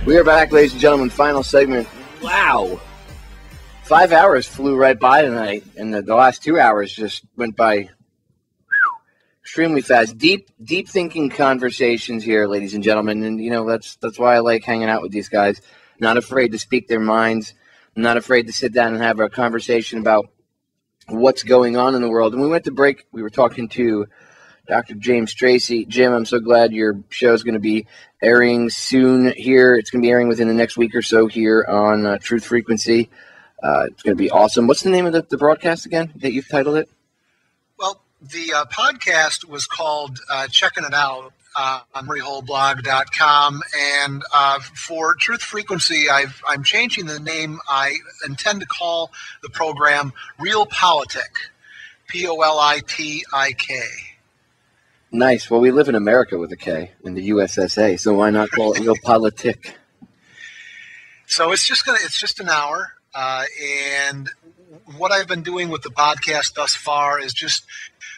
We are back, ladies and gentlemen. Final segment. Wow. 5 hours flew right by tonight, and the last 2 hours just went by extremely fast. Deep thinking conversations here, ladies and gentlemen, and that's why I like hanging out with these guys. Not afraid to speak their minds. Not afraid to sit down and have a conversation about what's going on in the world. And we went to break. We were talking to Dr. James Tracy. Jim, I'm so glad your show is going to be airing soon here. It's going to be airing within the next week or so here on Truth Frequency. It's going to be awesome. What's the name of the broadcast again that you've titled it? Well, the podcast was called Checking It Out on MurrayHoleblog.com. And for Truth Frequency, I'm changing the name. I intend to call the program Real Politic, Politik. Nice. Well, we live in America with a K, in the USSA, so why not call it Real Politic? So it's just an hour, and what I've been doing with the podcast thus far is just,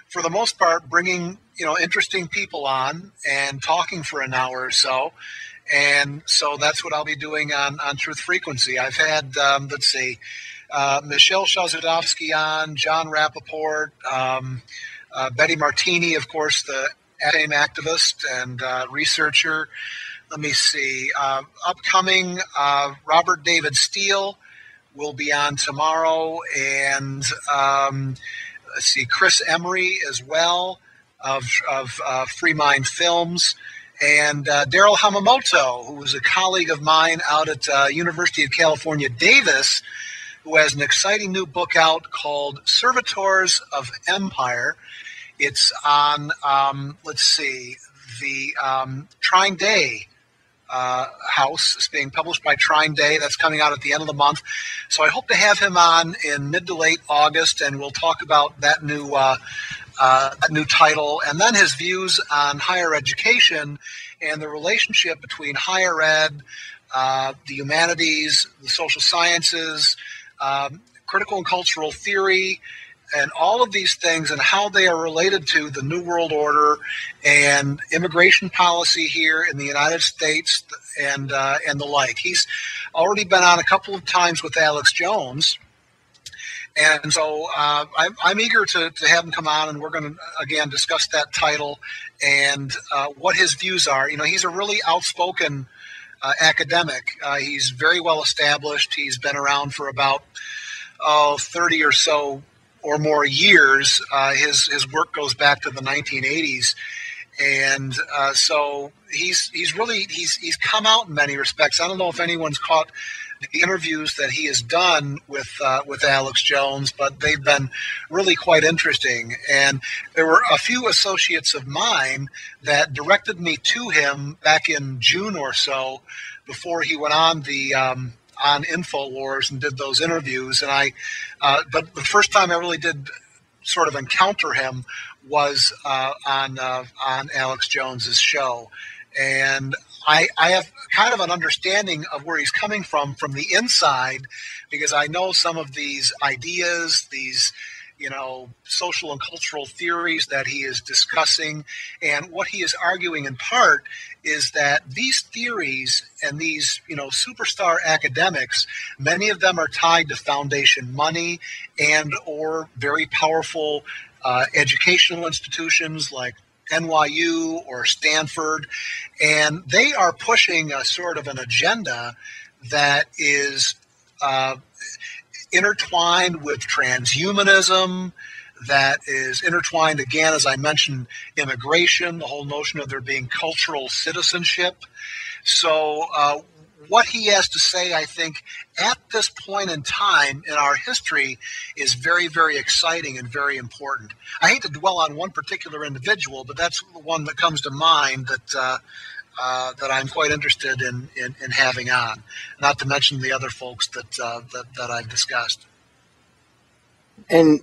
for the most part, bringing interesting people on and talking for an hour or so, and so that's what I'll be doing on Truth Frequency. I've had Michelle Shazudovsky on, John Rappaport, Betty Martini, of course, the AIM activist and researcher. Let me see. Upcoming, Robert David Steele will be on tomorrow. And let's see, Chris Emery as well of Free Mind Films. And Daryl Hamamoto, who was a colleague of mine out at University of California, Davis, who has an exciting new book out called Servitors of Empire. It's on, the Trine Day House. It's being published by Trine Day. That's coming out at the end of the month. So I hope to have him on in mid to late August, and we'll talk about that new title, and then his views on higher education and the relationship between higher ed, the humanities, the social sciences, critical and cultural theory, and all of these things, and how they are related to the New World Order and immigration policy here in the United States, and the like. He's already been on a couple of times with Alex Jones, and so I'm eager to have him come on, and we're going to again discuss that title and what his views are. He's a really outspoken academic. He's very well established. He's been around for about 30 or so or more years. His work goes back to the 1980s, and so he's come out in many respects. I don't know if anyone's caught the interviews that he has done with Alex Jones, but they've been really quite interesting. And there were a few associates of mine that directed me to him back in June or so, before he went on the on InfoWars and did those interviews. And but the first time I really did sort of encounter him was on Alex Jones's show. And I have kind of an understanding of where he's coming from the inside, because I know some of these ideas, these social and cultural theories that he is discussing. And what he is arguing in part is that these theories and these, superstar academics, many of them are tied to foundation money and or very powerful educational institutions like NYU or Stanford, and they are pushing a sort of an agenda that is intertwined with transhumanism, that is intertwined, again, as I mentioned, immigration, the whole notion of there being cultural citizenship. So what he has to say, I think, at this point in time in our history is very, very exciting and very important. I hate to dwell on one particular individual, but that's the one that comes to mind that I'm quite interested in having on, not to mention the other folks that I've discussed. And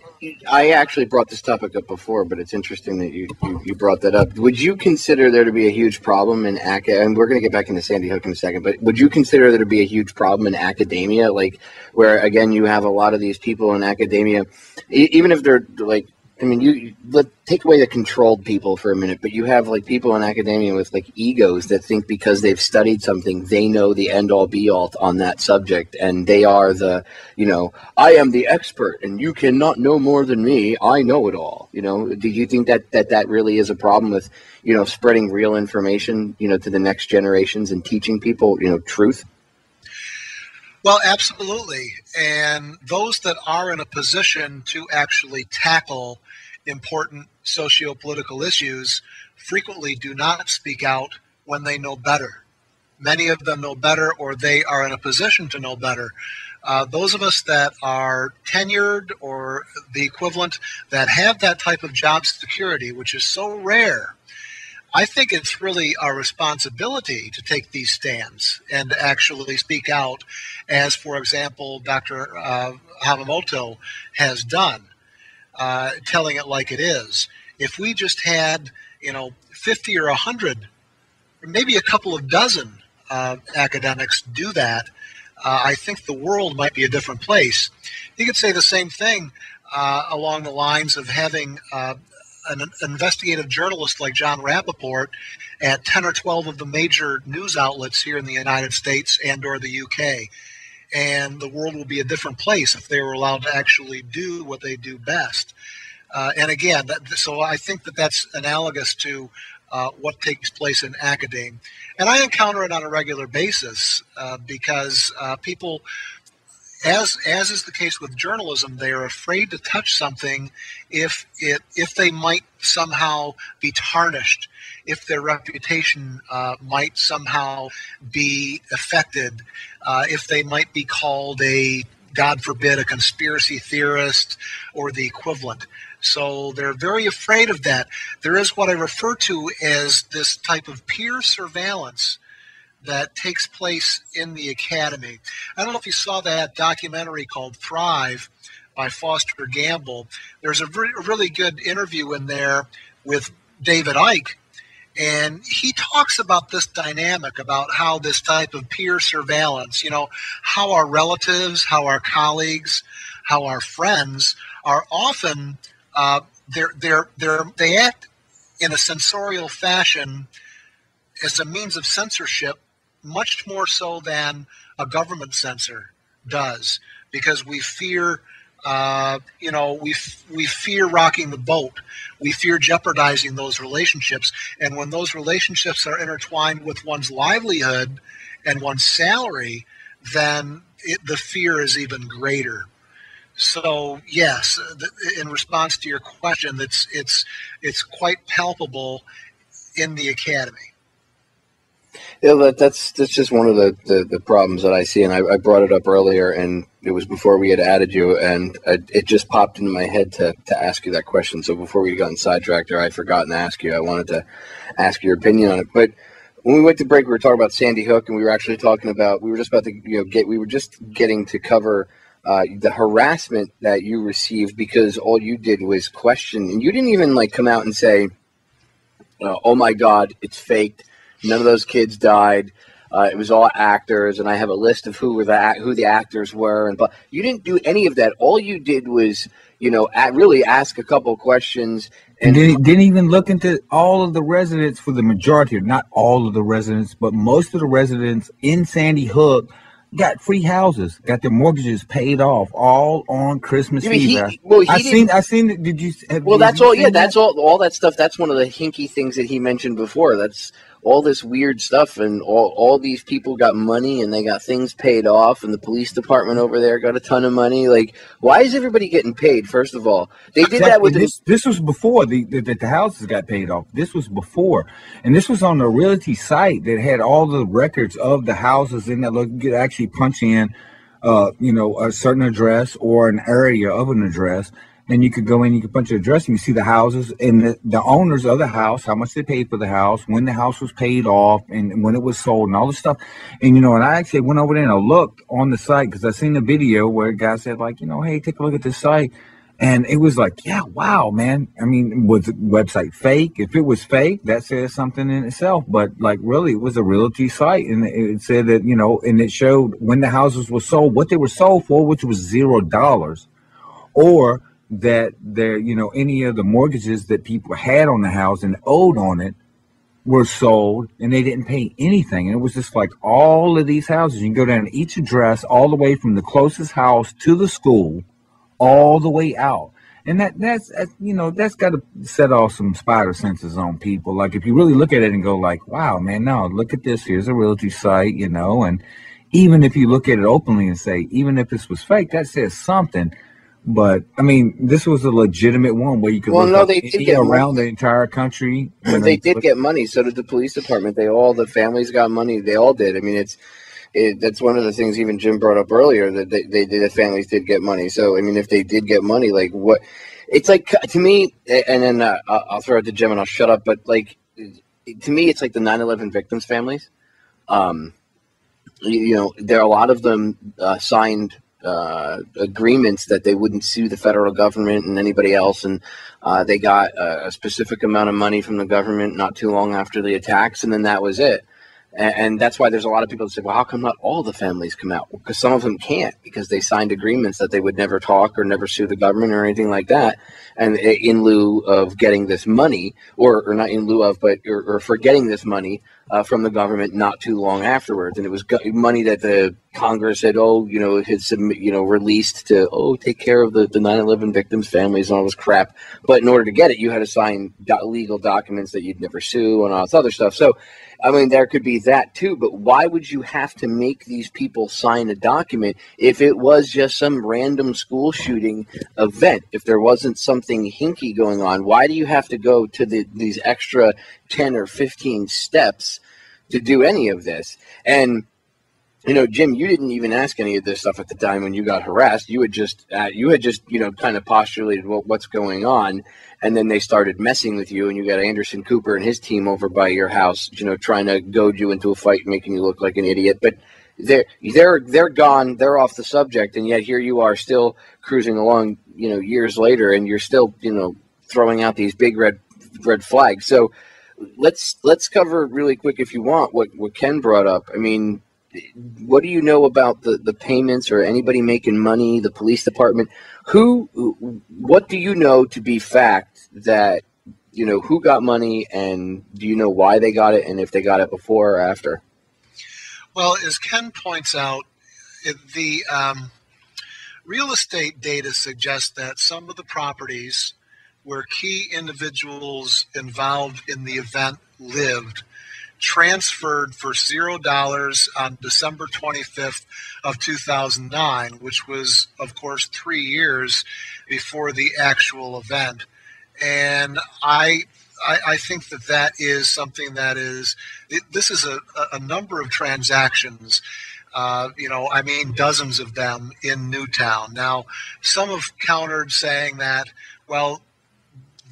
I actually brought this topic up before, but it's interesting that you brought that up. Would you consider there to be a huge problem in and we're going to get back into Sandy Hook in a second, but would you consider there to be a huge problem in academia, like where, again, you have a lot of these people in academia, even if they're like, I mean, take away the controlled people for a minute, but you have like people in academia with like egos that think because they've studied something, they know the end all be all on that subject. And they are the, I am the expert and you cannot know more than me. I know it all. Do you think that really is a problem with, spreading real information, to the next generations and teaching people, truth? Well, absolutely. And those that are in a position to actually tackle important socio-political issues frequently do not speak out when they know better. Many of them know better, or they are in a position to know better. Those of us that are tenured or the equivalent that have that type of job security, which is so rare, I think it's really our responsibility to take these stands and to actually speak out, as, for example, Dr. Hamamoto has done, telling it like it is. If we just had, 50 or 100, or maybe a couple of dozen academics do that, I think the world might be a different place. You could say the same thing along the lines of having an investigative journalist like John Rappaport at 10 or 12 of the major news outlets here in the United States and or the UK. And the world will be a different place if they were allowed to actually do what they do best. And again, so I think that's analogous to what takes place in academia. And I encounter it on a regular basis because people, as is the case with journalism, they are afraid to touch something if they might somehow be tarnished, if their reputation might somehow be affected, if they might be called God forbid, a conspiracy theorist or the equivalent. So they're very afraid of that. There is what I refer to as this type of peer surveillance that takes place in the academy. I don't know if you saw that documentary called Thrive by Foster Gamble. There's a really good interview in there with David Icke, and he talks about this dynamic, about how this type of peer surveillance, how our relatives, how our colleagues, how our friends are often, they act in a sensorial fashion as a means of censorship, much more so than a government censor does, because we fear, we fear rocking the boat. We fear jeopardizing those relationships. And when those relationships are intertwined with one's livelihood and one's salary, then the fear is even greater. So yes, in response to your question, it's quite palpable in the academy. Yeah, that's just one of the problems that I see, and I brought it up earlier, and it was before we had added you, and it just popped into my head to ask you that question. So before we got sidetracked, or I'd forgotten to ask you, I wanted to ask your opinion on it. But when we went to break, we were talking about Sandy Hook, and we were actually talking about, we were just about to we were just getting to cover the harassment that you received because all you did was question, and you didn't even come out and say, "Oh my God, it's faked. None of those kids died. It was all actors, and I have a list of who the actors were." But you didn't do any of that. All you did was, really ask a couple of questions. And didn't even look into all of the residents, for the majority, not all of the residents, but most of the residents in Sandy Hook got free houses, got their mortgages paid off, all on Christmas You mean Eve. I seen it. Did you? That's all. Yeah, that's all that stuff. That's one of the hinky things that he mentioned before. That's all this weird stuff, and all these people got money, and they got things paid off, and the police department over there got a ton of money. Like, why is everybody getting paid? First of all, they did that with this was before the houses got paid off. This was before, and this was on a realty site that had all the records of the houses in that. Look, you could actually punch in, a certain address or an area of an address. And you could go in, you could punch your address, and you see the houses and the owners of the house, how much they paid for the house, when the house was paid off, and when it was sold, and all this stuff. And and I actually went over there and I looked on the site because I seen the video where a guy said, like, hey, take a look at this site, and it was like, yeah, wow, man. I mean, was the website fake? If it was fake, that says something in itself. But like, really, it was a realty site, and it said that and it showed when the houses were sold, what they were sold for, which was $0, or that any of the mortgages that people had on the house and owed on it were sold, and they didn't pay anything. And it was just like all of these houses. You can go down to each address, all the way from the closest house to the school, all the way out. And that's got to set off some spider senses on people. Like, if you really look at it and go like, wow, man, no, look at this. Here's a realty site, and even if you look at it openly and say, even if this was fake, that says something. But I mean, this was a legitimate one where you could they did get around the entire country. They did get money. So did the police department. The families got money. They all did. I mean, that's one of the things even Jim brought up earlier, that the families did get money. So I mean, if they did get money, like, what? It's like, to me, and then I'll throw it to Jim and I'll shut up. But like, to me, it's like the 9/11 victims' families. There are a lot of them signed agreements that they wouldn't sue the federal government and anybody else, and they got a specific amount of money from the government not too long after the attacks, and then that was it. And that's why there's a lot of people that say, well, how come not all the families come out? Because some of them can't, because they signed agreements that they would never talk or never sue the government or anything like that. And in lieu of getting this money, or not in lieu of, but or for getting this money from the government not too long afterwards. And it was money that the Congress had, released to, take care of the 9/11 victims' families and all this crap. But in order to get it, you had to sign legal documents that you'd never sue and all this other stuff. So, I mean, there could be that too, but why would you have to make these people sign a document if it was just some random school shooting event? If there wasn't something hinky going on, why do you have to go to these extra 10 or 15 steps to do any of this? And Jim, you didn't even ask any of this stuff at the time when you got harassed. You had just kind of postulated what's going on, and then they started messing with you, and you got Anderson Cooper and his team over by your house, trying to goad you into a fight, making you look like an idiot. But they're gone, they're off the subject, and yet here you are still cruising along, years later, and you're still, throwing out these big red flags. So let's cover really quick, if you want, what Ken brought up. I mean, what do you know about the payments, or anybody making money, the police department? What do you know to be fact that, who got money, and do you know why they got it, and if they got it before or after? Well, as Ken points out, the real estate data suggests that some of the properties where key individuals involved in the event lived transferred for $0 on December 25th of 2009, which was, of course, 3 years before the actual event. And I think that is something that is, this is a number of transactions, dozens of them in Newtown. Now, some have countered saying that, well,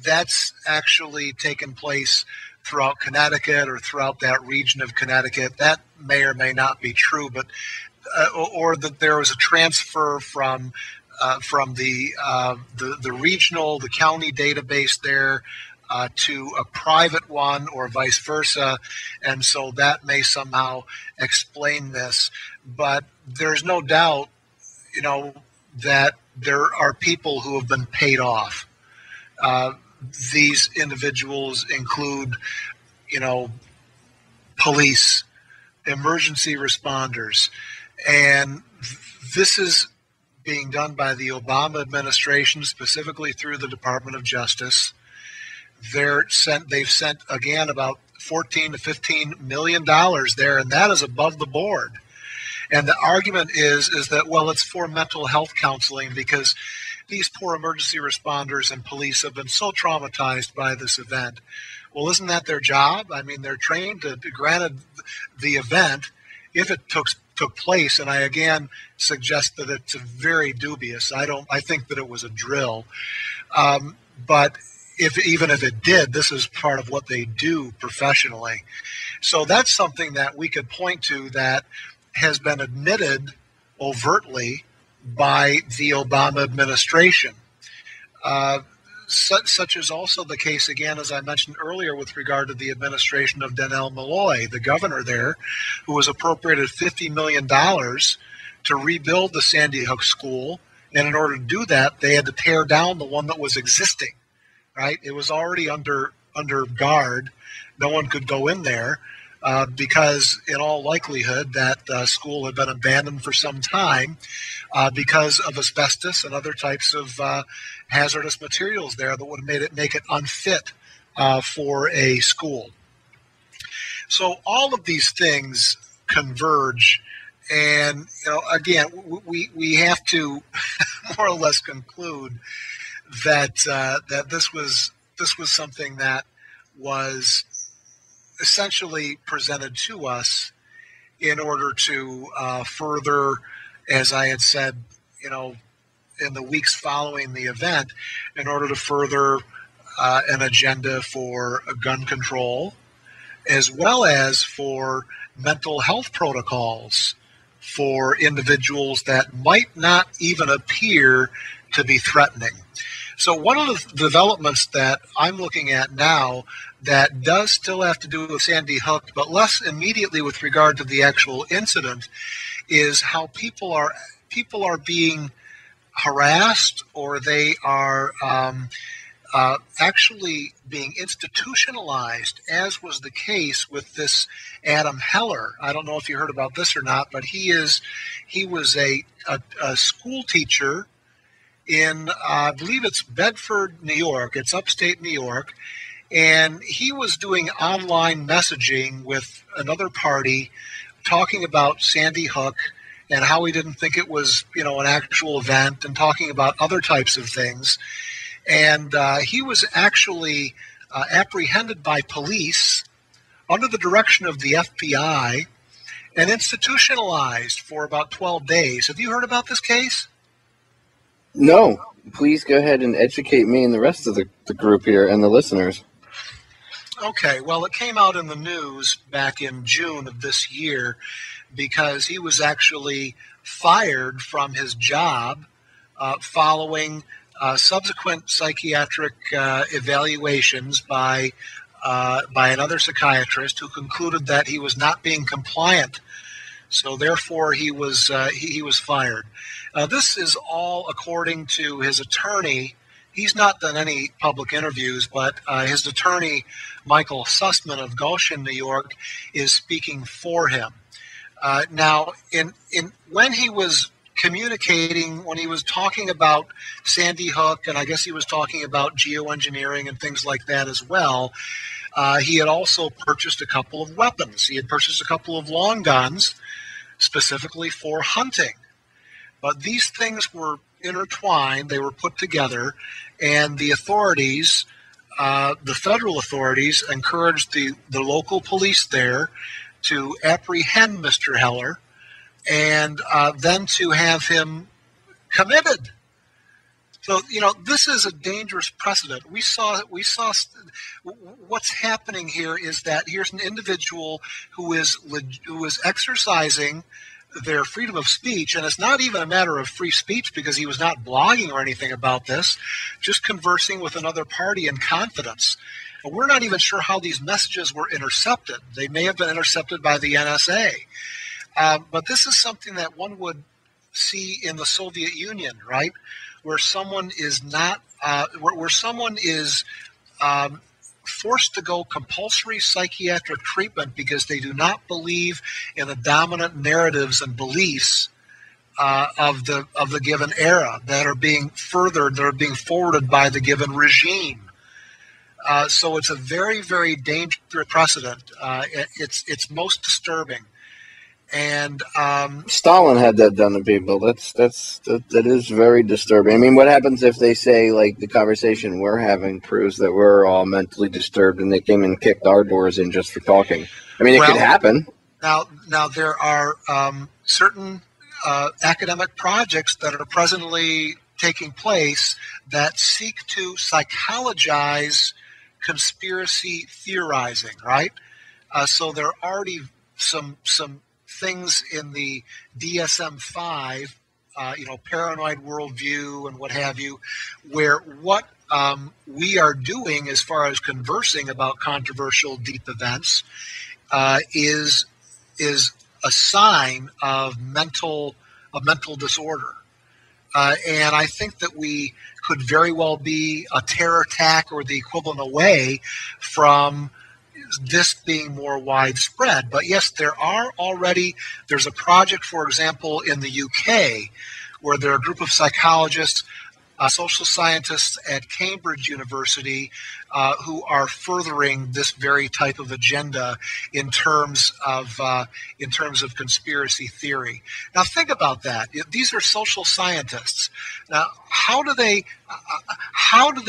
that's actually taken place throughout Connecticut or throughout that region of Connecticut. That may or may not be true, but or that there was a transfer from the regional, the county database there to a private one, or vice versa, and so that may somehow explain this. But there's no doubt, that there are people who have been paid off. These individuals include, police, emergency responders, And this is being done by the Obama administration, specifically through the Department of Justice. They've sent again about $14 to $15 million there, and that is above the board. And the argument is that, well, it's for mental health counseling because these poor emergency responders and police have been so traumatized by this event. Well, isn't that their job? I mean, they're trained to, granted the event, if it took place, and I again suggest that it's very dubious. I think that it was a drill. But even if it did, this is part of what they do professionally. So that's something that we could point to that has been admitted overtly by the Obama administration. Such is also the case, again, as I mentioned earlier, with regard to the administration of Dannell Malloy, the governor there, who was appropriated $50 million to rebuild the Sandy Hook school. And in order to do that, they had to tear down the one that was existing, right? It was already under guard. No one could go in there because, in all likelihood, that school had been abandoned for some time because of asbestos and other types of hazardous materials there that would make it unfit for a school. So all of these things converge, and again, we have to more or less conclude that that this was something that was essentially presented to us in order to further, as I had said, in the weeks following the event, in order to further an agenda for gun control, as well as for mental health protocols for individuals that might not even appear to be threatening. So one of the developments that I'm looking at now that does still have to do with Sandy Hook, but less immediately with regard to the actual incident, is how people are being harassed, or they are actually being institutionalized, as was the case with this Adam Heller. I don't know if you heard about this or not, but he was a school teacher in, I believe it's Bedford, New York. It's upstate New York. And he was doing online messaging with another party talking about Sandy Hook and how he didn't think it was, an actual event, and talking about other types of things. And he was actually apprehended by police under the direction of the FBI and institutionalized for about 12 days. Have you heard about this case? No. Please go ahead and educate me and the rest of the group here and the listeners. Okay, well, it came out in the news back in June of this year because he was actually fired from his job following subsequent psychiatric evaluations by another psychiatrist who concluded that he was not being compliant. So therefore, he was fired. This is all according to his attorney. He's not done any public interviews, but his attorney, Michael Sussman of Goshen, New York, is speaking for him. Now, when he was communicating, when he was talking about Sandy Hook, and I guess he was talking about geoengineering and things like that as well, he had also purchased a couple of weapons. He had purchased a couple of long guns specifically for hunting. But these things were intertwined, they were put together, and the authorities, the federal authorities, encouraged the local police there to apprehend Mr. Heller and then to have him committed. So, this is a dangerous precedent. We saw what's happening here is that here's an individual who is exercising their freedom of speech, and it's not even a matter of free speech because he was not blogging or anything about this, just conversing with another party in confidence. And we're not even sure how these messages were intercepted. They may have been intercepted by the NSA. But this is something that one would see in the Soviet Union, right? Where someone is not, where someone is forced to go compulsory psychiatric treatment because they do not believe in the dominant narratives and beliefs of the given era that are being furthered, that are being forwarded by the given regime. So it's a very, very dangerous precedent. It's most disturbing. And Stalin had that done to people. That is very disturbing. I mean, what happens if they say, like, the conversation we're having proves that we're all mentally disturbed, and they came and kicked our doors in just for talking? I mean, it could happen. Now there are certain academic projects that are presently taking place that seek to psychologize conspiracy theorizing, right? So there are already some things in the DSM-5, paranoid worldview and what have you, where what we are doing as far as conversing about controversial deep events is a sign of mental disorder. And I think that we could very well be a terror attack or the equivalent away from this being more widespread. But yes, there's a project, for example, in the UK, where there are a group of psychologists, social scientists at Cambridge University who are furthering this very type of agenda in terms of conspiracy theory. Now think about that. These are social scientists. Now how do they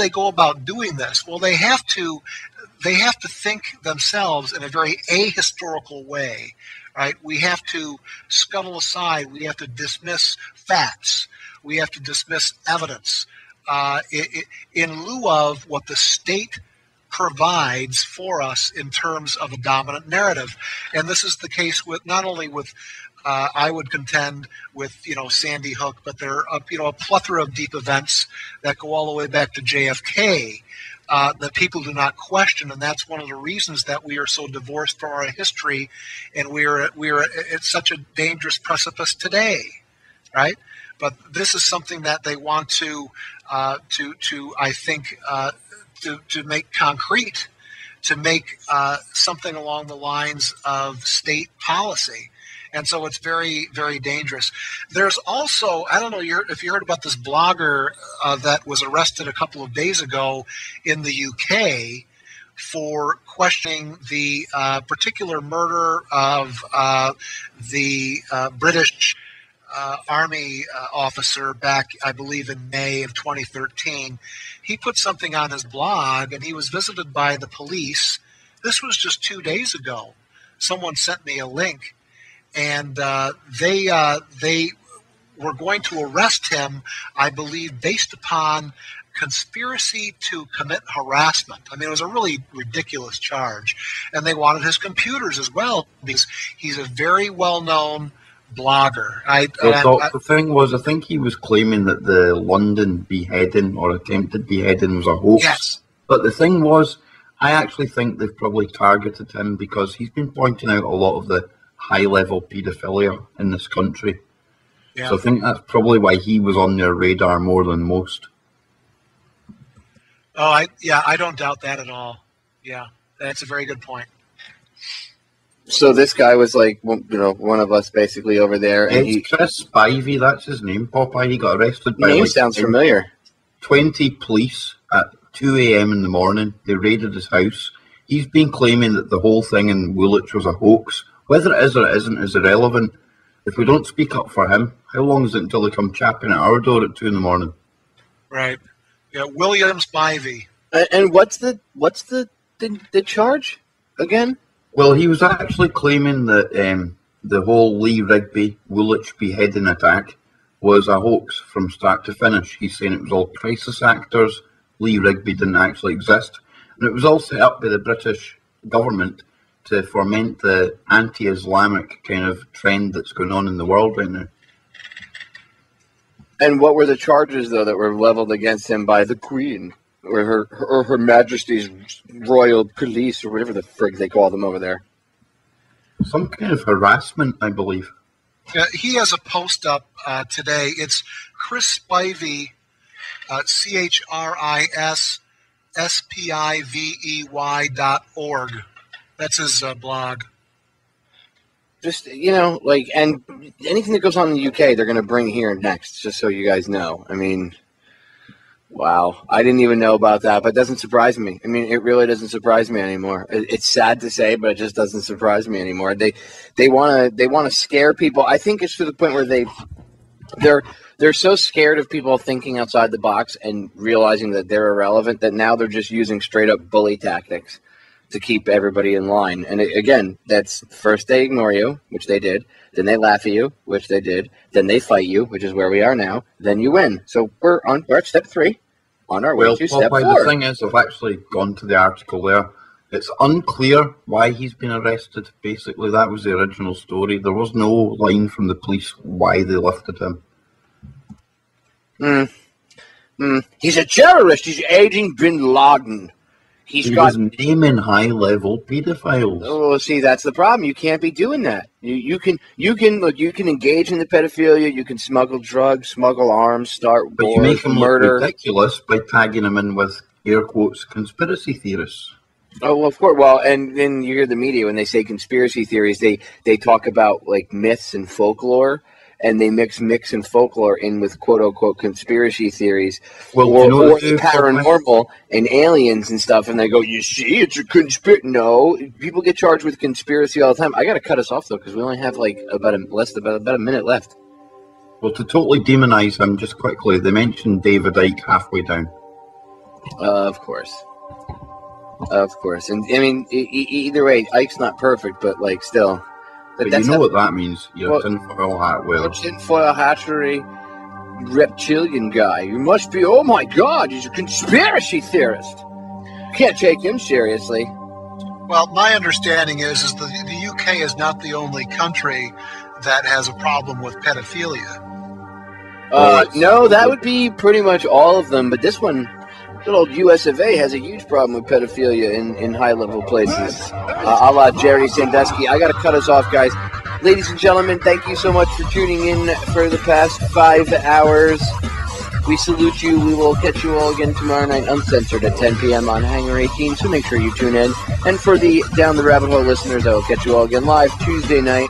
go about doing this? Well, they have to think themselves in a very ahistorical way, right? We have to scuttle aside. We have to dismiss facts. We have to dismiss evidence in lieu of what the state provides for us in terms of a dominant narrative. And this is the case with not only with, I would contend, with Sandy Hook, but there are a plethora of deep events that go all the way back to JFK. That people do not question, and that's one of the reasons that we are so divorced from our history, and we're at such a dangerous precipice today, right? But this is something that they want to I think to make concrete, to make something along the lines of state policy. And so it's very, very dangerous. There's also, I don't know if you heard about this blogger that was arrested a couple of days ago in the UK for questioning the particular murder of the British Army officer back, I believe, in May of 2013. He put something on his blog, and he was visited by the police. This was just 2 days ago. Someone sent me a link. And they were going to arrest him, I believe, based upon conspiracy to commit harassment. I mean, it was a really ridiculous charge. And they wanted his computers as well, because he's a very well-known blogger. The thing was, I think he was claiming that the London beheading or attempted beheading was a hoax. Yes. But the thing was, I actually think they've probably targeted him because he's been pointing out a lot of the high-level paedophilia in this country. Yeah. So I think that's probably why he was on their radar more than most. Oh, I don't doubt that at all. Yeah, that's a very good point. So this guy was like, one of us basically over there. And it's Chris Spivey, that's his name, Popeye. He got arrested by name sounds familiar. 20 police at 2 a.m. in the morning. They raided his house. He's been claiming that the whole thing in Woolwich was a hoax. Whether it is or it isn't is irrelevant. If we don't speak up for him, how long is it until they come chapping at our door at 2 in the morning? Right. Yeah, William Spivey. And what's the charge again? Well, he was actually claiming that the whole Lee Rigby Woolwich beheading attack was a hoax from start to finish. He's saying it was all crisis actors. Lee Rigby didn't actually exist. And it was all set up by the British government to foment the anti-Islamic kind of trend that's going on in the world right now. And what were the charges, though, that were leveled against him by the Queen or her Majesty's Royal Police or whatever the frig they call them over there? Some kind of harassment, I believe. He has a post up today. It's Chris Spivey, ChrisSpivey spivey.org. That's his blog. Just, like, and anything that goes on in the UK, they're going to bring here next, just so you guys know. I memean, wow. I didn't even know about that, but it doesn't surprise me. I mean, it really doesn't surprise me anymore. It's sad to say, but it just doesn't surprise me anymore. They want to scare people. I think it's to the point where they're so scared of people thinking outside the box and realizing that they're irrelevant that now they're just using straight up bully tactics to keep everybody in line. And again, that's first they ignore you, which they did. Then they laugh at you, which they did. Then they fight you, which is where we are now. Then you win. So we're at step 3 on our way to step 4. The thing is, I've actually gone to the article there. It's unclear why he's been arrested. Basically, that was the original story. There was no line from the police why they lifted him. He's a terrorist. He's aiding Bin Laden. He was naming high-level pedophiles. Oh, see, that's the problem. You can't be doing that. You can engage in the pedophilia. You can smuggle drugs, smuggle arms, start wars, but you make him murder. Look ridiculous by tagging him in with air quotes conspiracy theorists. Oh, well, of course. Well, and then you hear the media when they say conspiracy theories, they talk about like myths and folklore. And they mix and folklore in with quote-unquote conspiracy theories or the paranormal and aliens and stuff. And they go, you see, it's a conspiracy. No, people get charged with conspiracy all the time. I got to cut us off, though, because we only have like about a minute left. Well, to totally demonize him, just quickly, they mentioned David Icke halfway down. Of course. And, I mean, either way, Ike's not perfect, but, like, still... But you know what that means. You're a tinfoil hat wearer. Tinfoil hatchery reptilian guy. You must be, oh my God, he's a conspiracy theorist. Can't take him seriously. Well, my understanding is the UK is not the only country that has a problem with pedophilia. No, that would be pretty much all of them. But this one, good old US of A, has a huge problem with pedophilia in high-level places. A la Jerry Sandusky. I got to cut us off, guys. Ladies and gentlemen, thank you so much for tuning in for the past 5 hours. We salute you. We will catch you all again tomorrow night, uncensored, at 10 p.m. on Hangar 18, so make sure you tune in. And for the Down the Rabbit Hole listeners, I will catch you all again live Tuesday night